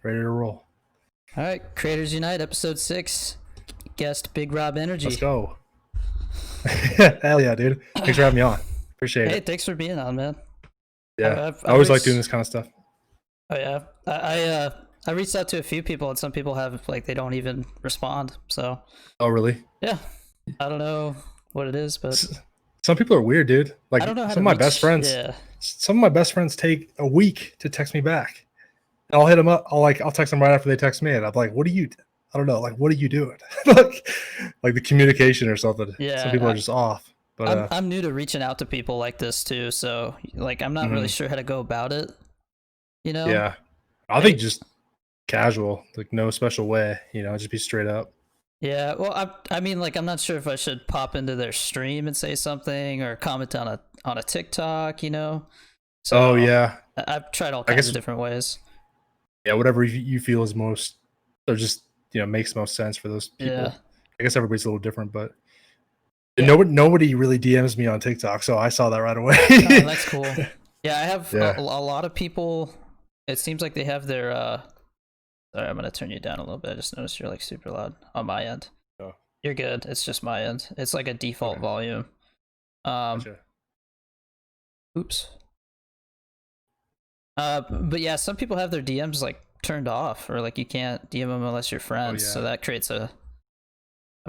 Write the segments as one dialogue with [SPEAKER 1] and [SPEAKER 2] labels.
[SPEAKER 1] Ready to roll.
[SPEAKER 2] All right, Creators Unite, episode 6. Guest
[SPEAKER 1] Let's
[SPEAKER 2] BigRobEnergy.
[SPEAKER 1] go. Hell yeah, dude. Thanks for having me on. Appreciate
[SPEAKER 2] Hey,
[SPEAKER 1] it.
[SPEAKER 2] thanks for being on, man.
[SPEAKER 1] Yeah.
[SPEAKER 2] I've,
[SPEAKER 1] I
[SPEAKER 2] I've
[SPEAKER 1] always like doing
[SPEAKER 2] reached.
[SPEAKER 1] this kind of stuff.
[SPEAKER 2] Oh yeah, I reached out to a few people, and some people have they don't even respond. So
[SPEAKER 1] Oh, really?
[SPEAKER 2] yeah, I don't know what it is, but
[SPEAKER 1] Some people are weird, dude.
[SPEAKER 2] I
[SPEAKER 1] Like
[SPEAKER 2] don't know how
[SPEAKER 1] some
[SPEAKER 2] to
[SPEAKER 1] of my best
[SPEAKER 2] reach.
[SPEAKER 1] friends,
[SPEAKER 2] Yeah,
[SPEAKER 1] some of my best friends take a week to text me back. And I'll hit them up. I'll text them right after they text me, and I'm like, "What are you? I don't know. Like, what are you doing? like the communication or something. Some people are
[SPEAKER 2] yeah.
[SPEAKER 1] just off. But
[SPEAKER 2] I'm new to reaching out to people like this too, so I'm not really sure how to go about it. You know,
[SPEAKER 1] yeah, I think just casual, like no special way. Just be straight up.
[SPEAKER 2] Yeah, well, I mean, I'm not sure if I should pop into their stream and say something or comment on a TikTok,
[SPEAKER 1] Oh
[SPEAKER 2] So
[SPEAKER 1] yeah,
[SPEAKER 2] I've tried all
[SPEAKER 1] I
[SPEAKER 2] kinds
[SPEAKER 1] guess
[SPEAKER 2] of different ways.
[SPEAKER 1] yeah, whatever you feel is most, or just makes most sense for those
[SPEAKER 2] Yeah,
[SPEAKER 1] people. I guess everybody's a little different, but
[SPEAKER 2] yeah.
[SPEAKER 1] nobody really DMs me on TikTok, so I saw that right away.
[SPEAKER 2] Oh, that's cool. Yeah, I have
[SPEAKER 1] Yeah.
[SPEAKER 2] a lot of people. It seems like they have their. Sorry, I'm gonna turn you down a little bit. I just noticed you're super loud on my end.
[SPEAKER 1] Oh,
[SPEAKER 2] You're good. It's just my end. It's like a default
[SPEAKER 1] okay.
[SPEAKER 2] volume. Um,
[SPEAKER 1] Gotcha.
[SPEAKER 2] oops. But yeah, some people have their DMs turned off, or you can't DM them unless you're
[SPEAKER 1] Oh
[SPEAKER 2] friends. So
[SPEAKER 1] yeah.
[SPEAKER 2] that creates a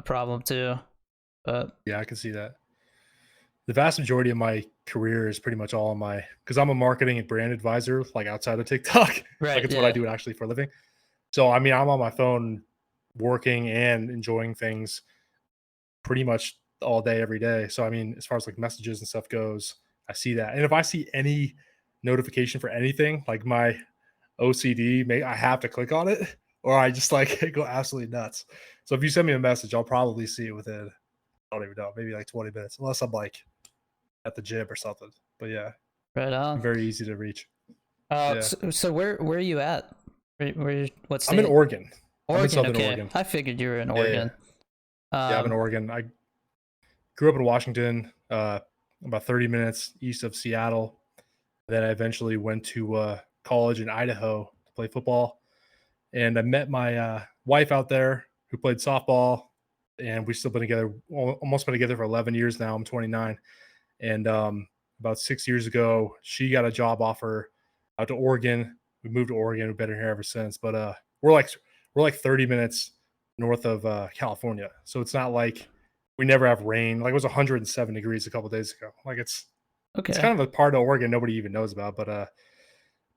[SPEAKER 2] problem too. But
[SPEAKER 1] Yeah, I can see that. The vast majority of my career is pretty much all on my, because I'm a marketing and brand advisor, like outside of TikTok. Like
[SPEAKER 2] right,
[SPEAKER 1] it's what I
[SPEAKER 2] yeah,
[SPEAKER 1] do actually for a living. So I mean, I'm on my phone working and enjoying things pretty much all day, every day. So I mean, as far as like messages and stuff goes, I see that. And if I see any notification for anything, like my OCD, I have to click on it, or I just like go absolutely nuts. So if you send me a message, I'll probably see it within, I don't even know, maybe like 20 minutes, unless I'm like at the gym or something. But yeah,
[SPEAKER 2] right
[SPEAKER 1] I'm
[SPEAKER 2] on.
[SPEAKER 1] very easy to reach. Yeah.
[SPEAKER 2] So where are you at? What
[SPEAKER 1] I'm in
[SPEAKER 2] state?
[SPEAKER 1] Oregon. I'm in
[SPEAKER 2] Oregon.
[SPEAKER 1] Southern
[SPEAKER 2] Okay,
[SPEAKER 1] Oregon.
[SPEAKER 2] I figured you were in
[SPEAKER 1] Yeah, yeah.
[SPEAKER 2] Oregon.
[SPEAKER 1] Yeah, I'm in
[SPEAKER 2] Um,
[SPEAKER 1] Oregon. I grew up in Washington, about 30 minutes east of Seattle. Then I eventually went to college in Idaho to play football. And I met my wife out there who played softball. And we've still been together, almost been together for 11 years now. I'm 29. And about 6 years ago, she got a job offer out to Oregon. We moved to Oregon. We've been here ever since. But we're like 30 minutes north of California, so it's not like we never have rain. Like it was 107 degrees a couple days ago. Like it's
[SPEAKER 2] okay.
[SPEAKER 1] kind of a part of Oregon nobody even knows about. But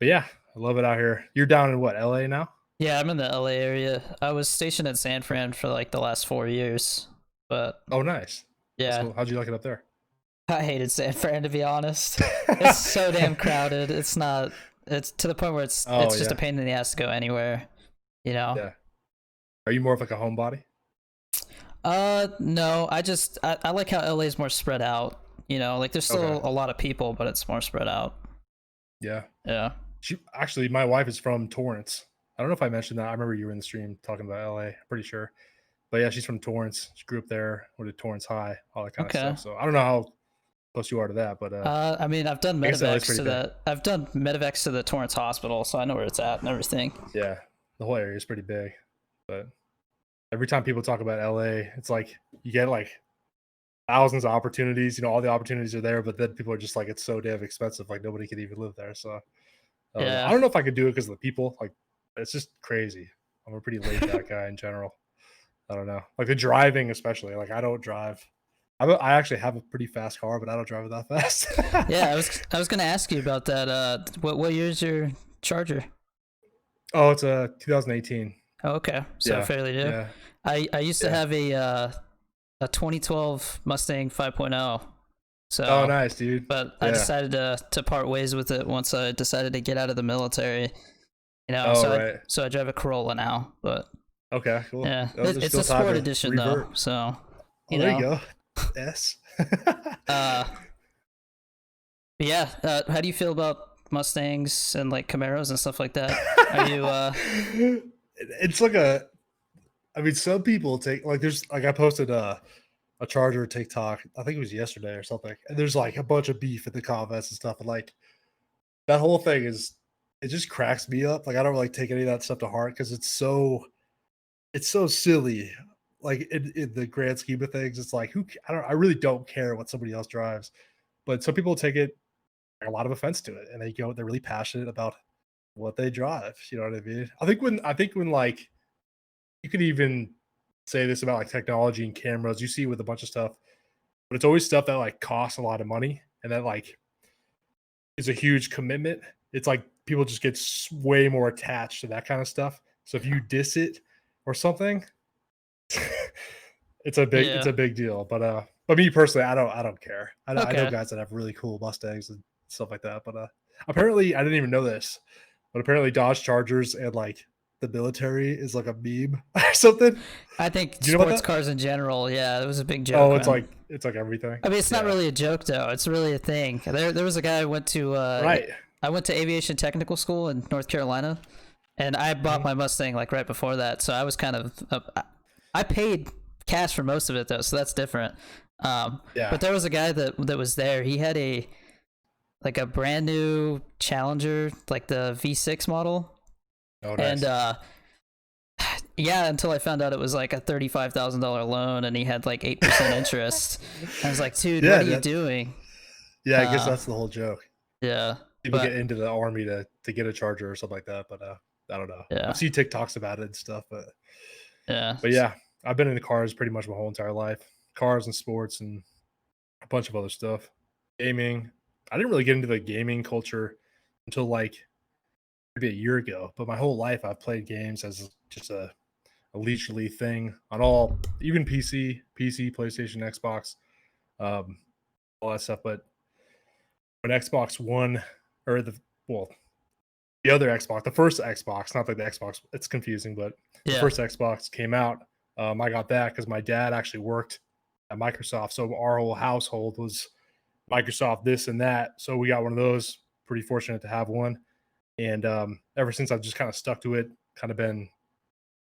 [SPEAKER 1] yeah, I love it out here. You're down in what, LA now?
[SPEAKER 2] Yeah, I'm in the LA area. I was stationed at San Fran for the last 4 years, but
[SPEAKER 1] Oh, nice. That's
[SPEAKER 2] yeah,
[SPEAKER 1] cool. How'd you like it up there?
[SPEAKER 2] I hated San Fran to be honest. It's so damn crowded. It's not. It's to the point where it's
[SPEAKER 1] Oh
[SPEAKER 2] it's just a
[SPEAKER 1] yeah,
[SPEAKER 2] pain in the ass to go anywhere. You know.
[SPEAKER 1] yeah. Are you more of like a homebody?
[SPEAKER 2] No, I like how LA is more spread out. There's
[SPEAKER 1] Okay.
[SPEAKER 2] still a lot of people, but it's more spread out.
[SPEAKER 1] Yeah.
[SPEAKER 2] Yeah.
[SPEAKER 1] Actually, my wife is from Torrance. I don't know if I mentioned that. I remember you were in the stream talking about LA. I'm pretty sure. But yeah, she's from Torrance. She grew up there, went to Torrance High, all that kind of
[SPEAKER 2] Okay.
[SPEAKER 1] stuff. So I don't know how close you are to that, but
[SPEAKER 2] I mean,
[SPEAKER 1] I guess LA's pretty big.
[SPEAKER 2] I've done medevacs to the Torrance Hospital, so I know where it's at and everything.
[SPEAKER 1] Yeah, the whole area is pretty big. But every time people talk about LA, it's like you get like thousands of opportunities. All the opportunities are there, but then people are just like, it's so damn expensive. Like nobody could even live there. So I don't know. I
[SPEAKER 2] Yeah.
[SPEAKER 1] don't know if I could do it because of the people. Like it's just crazy. I'm a pretty laid back guy in general. I don't know. Like the driving, especially. Like I don't drive. I actually have a pretty fast car, but I don't drive it that fast.
[SPEAKER 2] Yeah, I was gonna ask you about that. What year's your Charger?
[SPEAKER 1] Oh, it's a 2018.
[SPEAKER 2] Oh, okay, so
[SPEAKER 1] Yeah,
[SPEAKER 2] fairly new.
[SPEAKER 1] yeah,
[SPEAKER 2] I used to
[SPEAKER 1] yeah.
[SPEAKER 2] have a 2012 Mustang 5.0.
[SPEAKER 1] Oh,
[SPEAKER 2] So,
[SPEAKER 1] nice, dude.
[SPEAKER 2] but I
[SPEAKER 1] Yeah.
[SPEAKER 2] decided to part ways with it once I decided to get out of the military.
[SPEAKER 1] Oh,
[SPEAKER 2] So I
[SPEAKER 1] right.
[SPEAKER 2] drive a Corolla now, but
[SPEAKER 1] Okay, cool.
[SPEAKER 2] yeah,
[SPEAKER 1] Oh, there's
[SPEAKER 2] it's
[SPEAKER 1] still
[SPEAKER 2] a
[SPEAKER 1] time
[SPEAKER 2] sport
[SPEAKER 1] to
[SPEAKER 2] edition though.
[SPEAKER 1] revert.
[SPEAKER 2] So,
[SPEAKER 1] Oh,
[SPEAKER 2] you
[SPEAKER 1] there you
[SPEAKER 2] know,
[SPEAKER 1] go. S.
[SPEAKER 2] uh, but yeah. How do you feel about Mustangs and Camaros and stuff like that? Are you
[SPEAKER 1] It's like I mean, some people take like there's like I posted a Charger TikTok. I think it was yesterday or something. And there's like a bunch of beef in the comments and stuff. And like that whole thing is it just cracks me up. Like I don't really take any of that stuff to heart because it's so silly. Like in the grand scheme of things, it's like I really don't care what somebody else drives, but some people take it a lot of offense to it, and they're really passionate about what they drive. You know what I mean? I think when like you could even say this about like technology and cameras, you see with a bunch of stuff, but it's always stuff that like costs a lot of money and that like is a huge commitment. It's like people just get way more attached to that kind of stuff. So if you diss it or something, it's
[SPEAKER 2] Yeah.
[SPEAKER 1] a big deal. But me personally, I don't care. I know
[SPEAKER 2] Okay.
[SPEAKER 1] guys that have really cool Mustangs and stuff like that. But apparently, I didn't even know this, but apparently Dodge Chargers and like the military is like a meme or something.
[SPEAKER 2] I think
[SPEAKER 1] Do you know about
[SPEAKER 2] sports
[SPEAKER 1] that?
[SPEAKER 2] cars in general, yeah, it was a big
[SPEAKER 1] Oh,
[SPEAKER 2] joke, man.
[SPEAKER 1] it's like everything.
[SPEAKER 2] I mean, it's not
[SPEAKER 1] Yeah.
[SPEAKER 2] really a joke though. It's really a thing. There was a guy
[SPEAKER 1] Right.
[SPEAKER 2] I went to aviation technical school in North Carolina, and I bought
[SPEAKER 1] Mhm.
[SPEAKER 2] my Mustang like right before that. So I was kind of I paid cash for most of it though, so that's different.
[SPEAKER 1] Yeah.
[SPEAKER 2] But there was a guy that was there. He had a brand new Challenger, like the V6 model,
[SPEAKER 1] Oh,
[SPEAKER 2] and
[SPEAKER 1] nice.
[SPEAKER 2] yeah, until I found out it was like a $35,000 loan and he had like 8% interest. I was like, dude, what
[SPEAKER 1] Yeah.
[SPEAKER 2] are you doing?
[SPEAKER 1] Yeah. I guess
[SPEAKER 2] Uh,
[SPEAKER 1] that's the whole joke.
[SPEAKER 2] yeah,
[SPEAKER 1] People get
[SPEAKER 2] but
[SPEAKER 1] into the army to get a charger or something like that. But I don't know. I've
[SPEAKER 2] yeah,
[SPEAKER 1] seen TikToks about it and stuff.
[SPEAKER 2] yeah,
[SPEAKER 1] But yeah, I've been into cars pretty much my whole entire life. Cars and sports and a bunch of other stuff. Gaming. I didn't really get into the gaming culture until like maybe a year ago. But my whole life I've played games as just a leisurely thing on all, even PC, PlayStation, Xbox, um, all that stuff. But when Xbox One or well, the other Xbox, the first Xbox, not like the Xbox, it's confusing, but the
[SPEAKER 2] yeah,
[SPEAKER 1] first Xbox came out. I got that because my dad actually worked at Microsoft. So our whole household was Microsoft, this and that. So we got one of those. Pretty fortunate to have one. And ever since I've just kind of stuck to it, kind of been,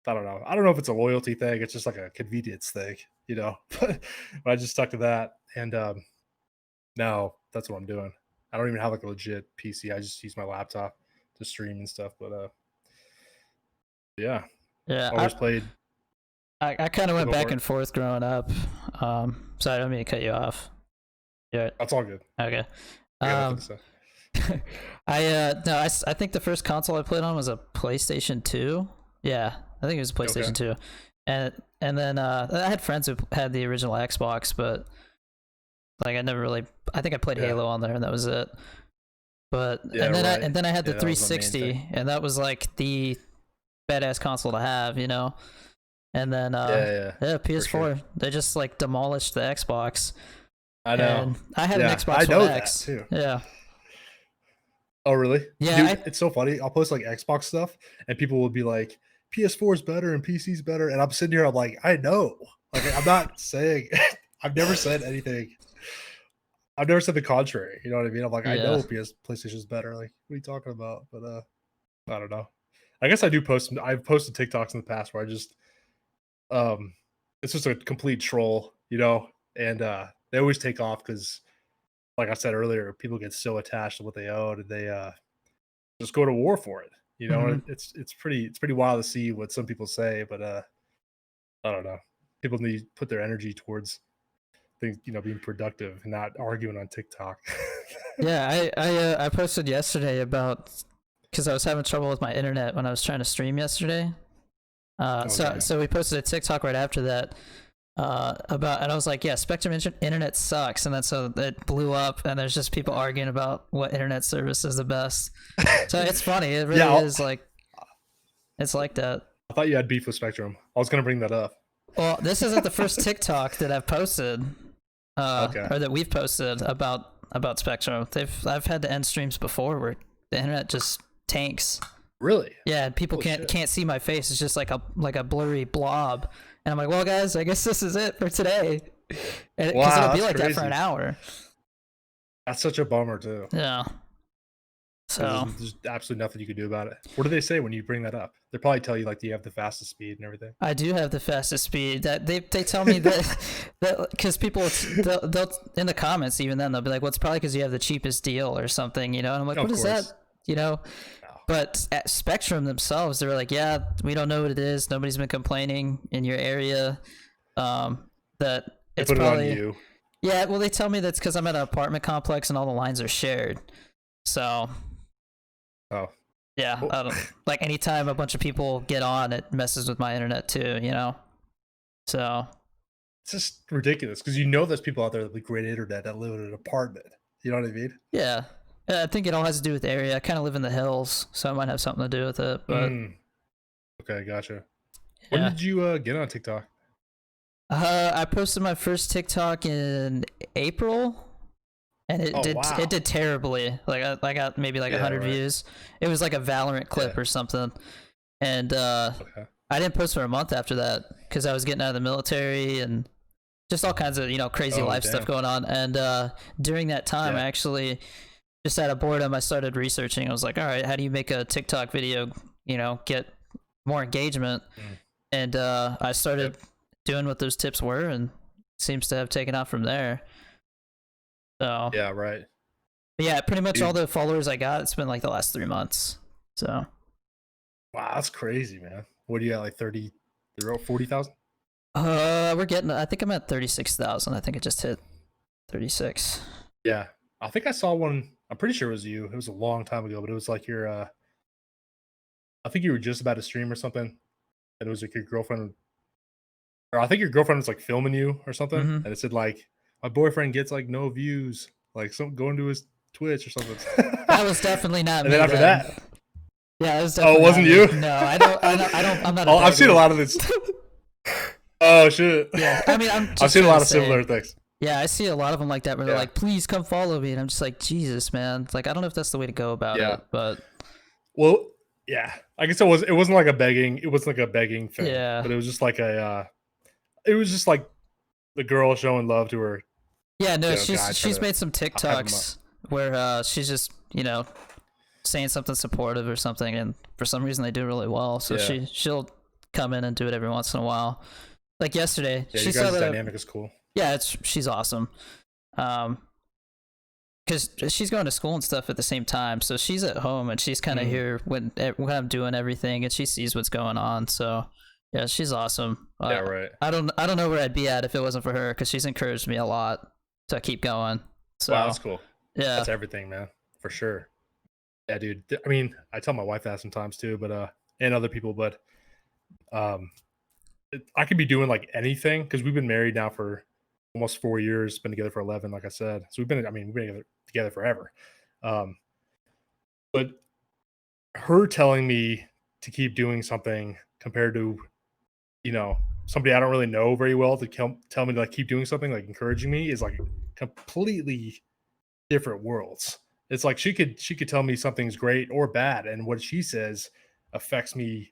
[SPEAKER 1] I don't know. I don't know if it's a loyalty thing. It's just like a convenience thing, you know. But I just stuck to that. And now that's what I'm doing. I don't even have like a legit PC. I just use my laptop to stream and stuff. But yeah,
[SPEAKER 2] yeah.
[SPEAKER 1] always played.
[SPEAKER 2] I kind of went
[SPEAKER 1] Go
[SPEAKER 2] back
[SPEAKER 1] for it.
[SPEAKER 2] and forth growing up. Sorry, I don't mean to cut you off. Yeah.
[SPEAKER 1] That's all good.
[SPEAKER 2] Okay.
[SPEAKER 1] I got nothing to
[SPEAKER 2] Um,
[SPEAKER 1] say.
[SPEAKER 2] I think the first console I played on was a PlayStation 2. Yeah, I think it was a
[SPEAKER 1] Okay.
[SPEAKER 2] PlayStation 2. And then I had friends who had the original Xbox, but like I think I played
[SPEAKER 1] Yeah.
[SPEAKER 2] Halo on there and that was it. But
[SPEAKER 1] Yeah. Right.
[SPEAKER 2] and then I had the
[SPEAKER 1] Yeah, that was the main
[SPEAKER 2] 360
[SPEAKER 1] thing.
[SPEAKER 2] and that was like the badass console to have, you know. And then
[SPEAKER 1] Yeah. Yeah.
[SPEAKER 2] yeah,
[SPEAKER 1] For sure.
[SPEAKER 2] PS4, they just like demolished the Xbox.
[SPEAKER 1] I know.
[SPEAKER 2] And I had an
[SPEAKER 1] Yeah, I
[SPEAKER 2] Xbox One
[SPEAKER 1] know that
[SPEAKER 2] X.
[SPEAKER 1] too.
[SPEAKER 2] Yeah.
[SPEAKER 1] Oh, really?
[SPEAKER 2] Yeah,
[SPEAKER 1] Dude, it's so funny. I'll post like Xbox stuff and people will be like, PS4 is better and PC's better. And I'm sitting here, I'm like, I know. Like, I'm not saying, I've never said anything. I've never said the contrary. You know what I mean? I'm like, I
[SPEAKER 2] yeah.
[SPEAKER 1] know PlayStation is better. Like, what are you talking about? But I don't know. I guess I do post. I've posted TikToks in the past where I just um, it's just a complete troll, you know, and they always take off because, like I said earlier, people get so attached to what they own and they just go to war for it. You know,
[SPEAKER 2] Hmm.
[SPEAKER 1] and it's pretty wild to see what some people say, but I don't know. People need to put their energy towards things, you know, being productive and not arguing on TikTok.
[SPEAKER 2] Yeah, I posted yesterday about because I was having trouble with my internet when I was trying to stream yesterday.
[SPEAKER 1] Okay.
[SPEAKER 2] So we posted a TikTok right after that about, and I was like, yeah, Internet sucks, and then so it blew up, and there's just people arguing about what internet service is the best. So it's funny. It
[SPEAKER 1] Yeah,
[SPEAKER 2] really is like it's like that.
[SPEAKER 1] I thought you had beef with Spectrum. I was gonna bring that up.
[SPEAKER 2] Well, this isn't the first TikTok that I've posted,
[SPEAKER 1] Okay.
[SPEAKER 2] or that we've posted about Spectrum. I've had to end streams before where the internet just tanks.
[SPEAKER 1] Really?
[SPEAKER 2] Yeah, and people
[SPEAKER 1] Holy shit.
[SPEAKER 2] can't see my face. It's just like a blurry blob. And I'm like, well, guys, I guess this is it for today. And because
[SPEAKER 1] Wow,
[SPEAKER 2] it'll be
[SPEAKER 1] that's
[SPEAKER 2] like that for an
[SPEAKER 1] crazy.
[SPEAKER 2] hour.
[SPEAKER 1] That's such a bummer too.
[SPEAKER 2] Yeah.
[SPEAKER 1] Because
[SPEAKER 2] So
[SPEAKER 1] there's absolutely nothing you can do about it. What do they say when you bring that up? They probably tell you like, do you have the fastest speed and everything?
[SPEAKER 2] I do have the fastest speed. That they tell me that that because people they'll in the comments even then they'll be like, well, it's probably because you have the cheapest deal or something, you know. And I'm like,
[SPEAKER 1] Of
[SPEAKER 2] what is that?
[SPEAKER 1] course.
[SPEAKER 2] You know.
[SPEAKER 1] No.
[SPEAKER 2] But at Spectrum themselves, they were like, yeah, we don't know what it is. Nobody's been complaining in your area. That
[SPEAKER 1] They
[SPEAKER 2] it's
[SPEAKER 1] put it on
[SPEAKER 2] probably,
[SPEAKER 1] you.
[SPEAKER 2] yeah. Well, they tell me that's because I'm at an apartment complex and all the lines are shared. So
[SPEAKER 1] Oh,
[SPEAKER 2] yeah,
[SPEAKER 1] well,
[SPEAKER 2] I don't like anytime a bunch of people get on, it messes with my internet too. So
[SPEAKER 1] it's just ridiculous because you know there's people out there with great internet that live in an apartment. You know what I mean?
[SPEAKER 2] yeah. I think it all has to do with the area. I kind of live in the hills, so it might have something to do with it. But
[SPEAKER 1] Mm, okay, gotcha. When
[SPEAKER 2] yeah,
[SPEAKER 1] did you get on TikTok?
[SPEAKER 2] I posted my first TikTok in April, and it
[SPEAKER 1] Oh
[SPEAKER 2] did
[SPEAKER 1] wow.
[SPEAKER 2] terribly. Like I got maybe like
[SPEAKER 1] Yeah,
[SPEAKER 2] 100
[SPEAKER 1] right.
[SPEAKER 2] views. It was like a Valorant
[SPEAKER 1] Yeah.
[SPEAKER 2] clip or something, and
[SPEAKER 1] Okay.
[SPEAKER 2] I didn't post for a month after that because I was getting out of the military and just all kinds of crazy
[SPEAKER 1] Oh
[SPEAKER 2] life stuff
[SPEAKER 1] damn.
[SPEAKER 2] going on. And during that time, I
[SPEAKER 1] Yeah.
[SPEAKER 2] actually just out of boredom, I started researching. I was like, all right, how do you make a TikTok video? Get more engagement.
[SPEAKER 1] Mm,
[SPEAKER 2] And I started
[SPEAKER 1] yep.
[SPEAKER 2] doing what those tips were, and seems to have taken off from there. So
[SPEAKER 1] Yeah, right.
[SPEAKER 2] yeah, pretty much all
[SPEAKER 1] Dude,
[SPEAKER 2] the followers I got, it's been like the last 3 months. So
[SPEAKER 1] wow, that's crazy, man. What do you got, like 30, 40,000?
[SPEAKER 2] we're getting. I think I'm at 36,000. I think it just hit 36.
[SPEAKER 1] Yeah. I think I saw one. I'm pretty sure it was you. It was a long time ago, but it was like your I think you were just about to stream or something. And it was like your girlfriend, or I think your girlfriend was like filming you or something.
[SPEAKER 2] Mm-hmm.
[SPEAKER 1] And it said like my boyfriend gets like no views. Like some going to his Twitch or something.
[SPEAKER 2] That was definitely not
[SPEAKER 1] And then
[SPEAKER 2] me
[SPEAKER 1] after
[SPEAKER 2] then.
[SPEAKER 1] that,
[SPEAKER 2] Yeah, it was
[SPEAKER 1] oh, it
[SPEAKER 2] definitely not
[SPEAKER 1] wasn't
[SPEAKER 2] me.
[SPEAKER 1] you?
[SPEAKER 2] No, I don't. I don't. I don't. I'm not a
[SPEAKER 1] Oh, I've seen a
[SPEAKER 2] beggar.
[SPEAKER 1] lot of this. Oh shit.
[SPEAKER 2] Yeah, I mean, I'm
[SPEAKER 1] I've
[SPEAKER 2] just
[SPEAKER 1] seen a
[SPEAKER 2] trying
[SPEAKER 1] lot
[SPEAKER 2] to
[SPEAKER 1] of
[SPEAKER 2] say.
[SPEAKER 1] similar things.
[SPEAKER 2] Yeah, I see a lot of them like that where they're
[SPEAKER 1] Yeah.
[SPEAKER 2] like, "Please come follow me," and I'm just like, "Jesus, man!" It's like I don't know if that's the way to go about
[SPEAKER 1] Yeah.
[SPEAKER 2] it, but
[SPEAKER 1] Well, yeah. I guess it wasn't like a begging, it wasn't like a begging thing,
[SPEAKER 2] yeah,
[SPEAKER 1] but it was just like it was just like the girl showing love to her,
[SPEAKER 2] yeah. No,
[SPEAKER 1] guy trying
[SPEAKER 2] she's
[SPEAKER 1] to
[SPEAKER 2] made some
[SPEAKER 1] hype him up.
[SPEAKER 2] TikToks where she's just saying something supportive or something, and for some reason they do really well. So
[SPEAKER 1] Yeah.
[SPEAKER 2] she'll come in and do it every once in a while. Like yesterday,
[SPEAKER 1] Yeah,
[SPEAKER 2] she
[SPEAKER 1] your
[SPEAKER 2] saw
[SPEAKER 1] guys'
[SPEAKER 2] that.
[SPEAKER 1] dynamic is cool.
[SPEAKER 2] Yeah, she's awesome. Um, because she's going to school and stuff at the same time, so she's at home and she's kind of
[SPEAKER 1] Mm,
[SPEAKER 2] here when I'm doing everything, and she sees what's going on. So yeah, she's awesome.
[SPEAKER 1] yeah, right.
[SPEAKER 2] I don't know where I'd be at if it wasn't for her, because she's encouraged me a lot to keep going.
[SPEAKER 1] Wow,
[SPEAKER 2] So
[SPEAKER 1] that's cool.
[SPEAKER 2] yeah,
[SPEAKER 1] That's everything, man. For sure. Yeah, dude. I mean, I tell my wife that sometimes too, but and other people, but um I could be doing like anything because we've been married now for almost 4 years, been together for 11, like I said. So we've been together forever. Um, but her telling me to keep doing something compared to, you know, somebody I don't really know very well to tell me to like keep doing something, like encouraging me, is like completely different worlds. It's like she could tell me something's great or bad, and what she says affects me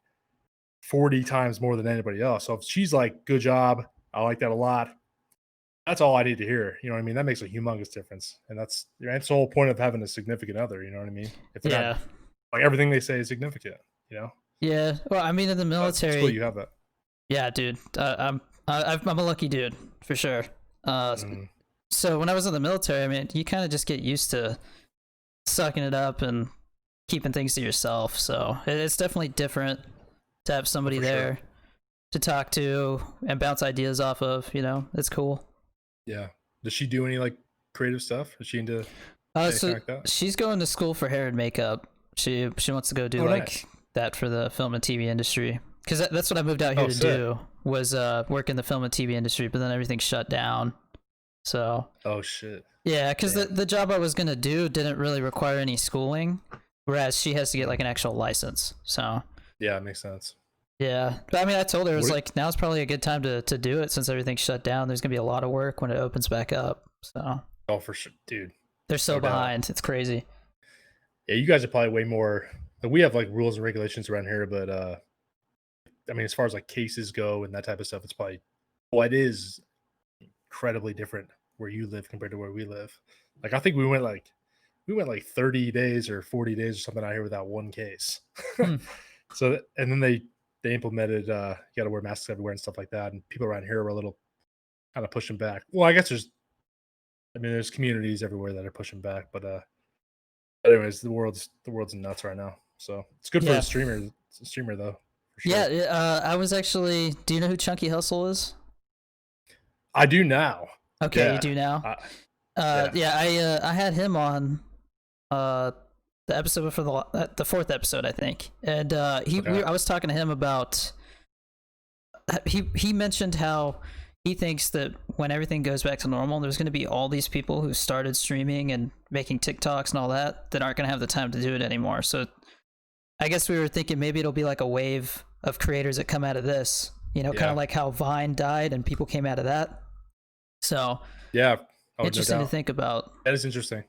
[SPEAKER 1] 40 times more than anybody else. So if she's like, good job, I like that a lot, that's all I need to hear. You know what I mean? That makes a humongous difference. And that's the whole point of having a significant other. You know what I mean? If they're not
[SPEAKER 2] yeah,
[SPEAKER 1] like everything they say is significant, you know?
[SPEAKER 2] yeah. Well, I mean, in the
[SPEAKER 1] But it's cool
[SPEAKER 2] military,
[SPEAKER 1] you have that.
[SPEAKER 2] yeah, dude. I'm a lucky dude for sure. Uh,
[SPEAKER 1] Mm,
[SPEAKER 2] so when I was in the military, I mean, you kind of just get used to sucking it up and keeping things to yourself. So it's definitely different to have
[SPEAKER 1] oh,
[SPEAKER 2] somebody
[SPEAKER 1] for sure.
[SPEAKER 2] there to talk to and bounce ideas off of. It's cool.
[SPEAKER 1] Yeah. Does she do any like creative stuff? Is she into anything
[SPEAKER 2] So
[SPEAKER 1] like that?
[SPEAKER 2] she's going to school for hair and makeup. She wants to go do
[SPEAKER 1] Oh, nice.
[SPEAKER 2] like that for the film and TV industry. Because that's what I moved out here
[SPEAKER 1] Oh,
[SPEAKER 2] to
[SPEAKER 1] sick.
[SPEAKER 2] do, was work in the film and TV industry. But then everything shut down. So
[SPEAKER 1] Oh, shit.
[SPEAKER 2] yeah, because
[SPEAKER 1] Damn.
[SPEAKER 2] the job I was gonna do didn't really require any schooling, whereas she has to get
[SPEAKER 1] Mm.
[SPEAKER 2] like an actual license. So
[SPEAKER 1] Yeah, it makes sense.
[SPEAKER 2] yeah, but I mean, I told her, it
[SPEAKER 1] What
[SPEAKER 2] was
[SPEAKER 1] it,
[SPEAKER 2] like, now's probably a good time to do it since everything's shut down. There's gonna be a lot of work when it opens back up. So
[SPEAKER 1] oh, for sure. Dude,
[SPEAKER 2] they're so
[SPEAKER 1] no doubt.
[SPEAKER 2] behind. It's crazy.
[SPEAKER 1] Yeah, you guys are probably way more like we have like rules and regulations around here, but I mean, as far as like cases go and that type of stuff, it's probably well, it is incredibly different where you live compared to where we live. Like I think we went like 30 days or 40 days or something out here without one case.
[SPEAKER 2] Hmm.
[SPEAKER 1] So and then they implemented you got to wear masks everywhere and stuff like that, and people around here were a little kind of pushing back. Well, I guess there's communities everywhere that are pushing back, but anyways, the world's nuts right now. So it's good for
[SPEAKER 2] Yeah.
[SPEAKER 1] the streamer though, for
[SPEAKER 2] Yeah.
[SPEAKER 1] sure.
[SPEAKER 2] I was actually. Do you know who Chunky Hustle is?
[SPEAKER 1] I do now.
[SPEAKER 2] Okay, you
[SPEAKER 1] Yeah.
[SPEAKER 2] do now.
[SPEAKER 1] I, yeah.
[SPEAKER 2] Yeah, I had him on uh the episode before the fourth episode, I think, and
[SPEAKER 1] Okay.
[SPEAKER 2] I was talking to him about he mentioned how he thinks that when everything goes back to normal, there's going to be all these people who started streaming and making TikToks and all that aren't going to have the time to do it anymore. So I guess we were thinking maybe it'll be like a wave of creators that come out of this, kind of
[SPEAKER 1] Yeah.
[SPEAKER 2] like how Vine died and people came out of that. So
[SPEAKER 1] Yeah. Oh, no
[SPEAKER 2] interesting to
[SPEAKER 1] doubt.
[SPEAKER 2] think about.
[SPEAKER 1] That is interesting.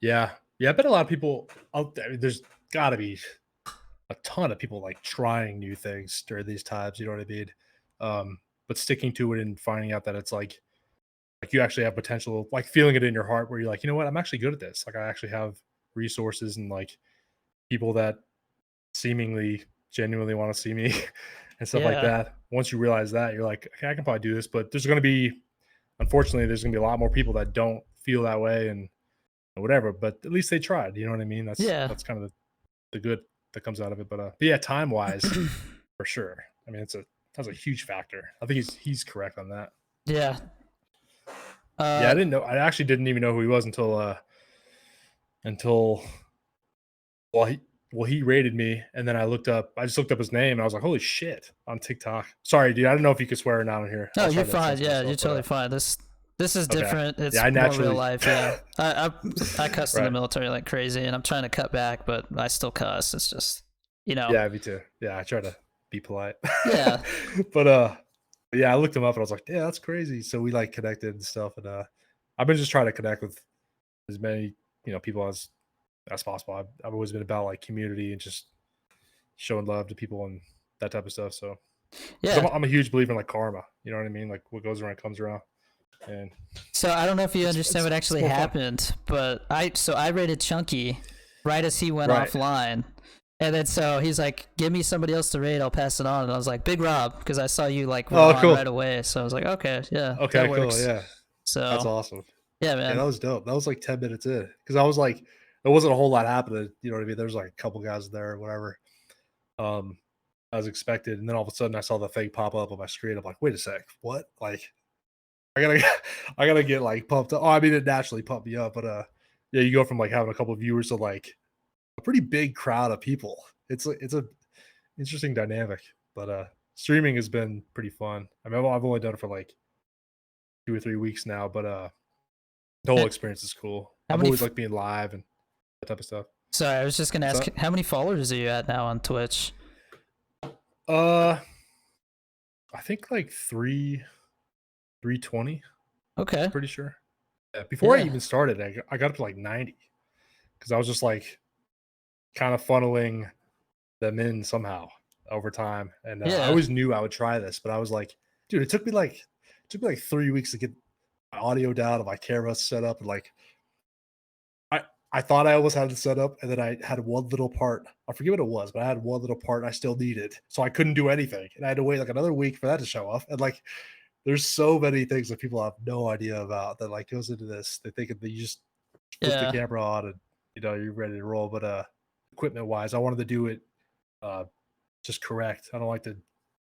[SPEAKER 1] Yeah. Yeah. I bet a lot of people out there, there's got to be a ton of people like trying new things during these times. You know what I mean? But sticking to it and finding out that it's like you actually have potential, like feeling it in your heart where you're like, you know what, I'm actually good at this. Like I actually have resources and like people that seemingly genuinely want to see me and stuff like
[SPEAKER 2] Yeah,
[SPEAKER 1] that. Once you realize that, you're like, okay, I can probably do this. But there's going to be, unfortunately, there's going to be a lot more people that don't feel that way and whatever. But at least they tried. You know what I mean?
[SPEAKER 2] yeah,
[SPEAKER 1] That's kind of the good that comes out of it. But yeah, time wise, for sure. I mean, that's a huge factor. I think he's correct on that.
[SPEAKER 2] yeah.
[SPEAKER 1] Yeah, I
[SPEAKER 2] Uh,
[SPEAKER 1] didn't know. I actually didn't even know who he was until well he rated me, and then I just looked up his name, and I was like, holy shit, on TikTok. Sorry, dude, I don't know if you could swear or not on here.
[SPEAKER 2] no,
[SPEAKER 1] I'll try
[SPEAKER 2] you're
[SPEAKER 1] to
[SPEAKER 2] fine.
[SPEAKER 1] censor
[SPEAKER 2] Yeah,
[SPEAKER 1] myself,
[SPEAKER 2] you're
[SPEAKER 1] but
[SPEAKER 2] totally fine. This is
[SPEAKER 1] okay,
[SPEAKER 2] different.
[SPEAKER 1] yeah,
[SPEAKER 2] It's
[SPEAKER 1] I
[SPEAKER 2] more real
[SPEAKER 1] naturally
[SPEAKER 2] life. Yeah, I cussed in the
[SPEAKER 1] right,
[SPEAKER 2] military like crazy, and I'm trying to cut back, but I still cuss. It's just,
[SPEAKER 1] yeah, me too. Yeah, I try to be polite,
[SPEAKER 2] yeah,
[SPEAKER 1] but yeah, I looked him up, and I was like, yeah, that's crazy. So we like connected and stuff, and I've been just trying to connect with as many people as possible. I've always been about like community and just showing love to people and that type of stuff. So, because
[SPEAKER 2] yeah.
[SPEAKER 1] I'm a huge believer in like karma. You know what I mean? Like what goes around comes around, and
[SPEAKER 2] So I don't know if you understand what
[SPEAKER 1] it's
[SPEAKER 2] actually
[SPEAKER 1] more fun.
[SPEAKER 2] happened, but I rated Chunky right as he went
[SPEAKER 1] Right.
[SPEAKER 2] offline. And then so he's like, "Give me somebody else to rate. I'll pass it on." And I was like, "Big Rob," because I saw you like were
[SPEAKER 1] Oh,
[SPEAKER 2] on right
[SPEAKER 1] cool.
[SPEAKER 2] away. So I was like, "Okay, yeah, that
[SPEAKER 1] Okay, cool.
[SPEAKER 2] works."
[SPEAKER 1] Yeah, that's
[SPEAKER 2] So
[SPEAKER 1] awesome.
[SPEAKER 2] yeah,
[SPEAKER 1] Yeah, that
[SPEAKER 2] man.
[SPEAKER 1] was dope. That was like 10 minutes in because I was like, there wasn't a whole lot happening. You know what I mean? There's like a couple guys there or whatever. Um, as expected, and then all of a sudden I saw the thing pop up on my screen. I'm like, wait a sec, what? Like, I gotta, I gotta get like pumped up. Oh, I mean, it naturally pumped me up, but yeah, you go from like having a couple of viewers to like a pretty big crowd of people. It's a interesting dynamic, but streaming has been pretty fun. I mean, I've only done it for like 2 or 3 weeks now, but the whole
[SPEAKER 2] Eh,
[SPEAKER 1] experience is cool.
[SPEAKER 2] How
[SPEAKER 1] I've
[SPEAKER 2] many?
[SPEAKER 1] always liked being live and that type of stuff.
[SPEAKER 2] Sorry, I was just gonna
[SPEAKER 1] What's
[SPEAKER 2] ask,
[SPEAKER 1] that?
[SPEAKER 2] how many followers are you at now on Twitch?
[SPEAKER 1] Uh, I think like 320.
[SPEAKER 2] Okay.
[SPEAKER 1] Pretty sure. Yeah, before I
[SPEAKER 2] Yeah.
[SPEAKER 1] even started, I got up to like 90 because I was just like kind of funneling them in somehow over time. And I
[SPEAKER 2] Yeah.
[SPEAKER 1] always knew I would try this, but I was like, dude, it took me like 3 weeks to get my audio down and my camera set up, and like I I thought I almost had it set up, and then I had one little part. I forget what it was, but I had one little part I still needed, so I couldn't do anything, and I had to wait like another week for that to show up. And like, there's so many things that people have no idea about that like goes into this. They think that you just flip the
[SPEAKER 2] Yeah.
[SPEAKER 1] camera on and you're ready to roll. But equipment wise, I wanted to do it uh just correct. I don't like to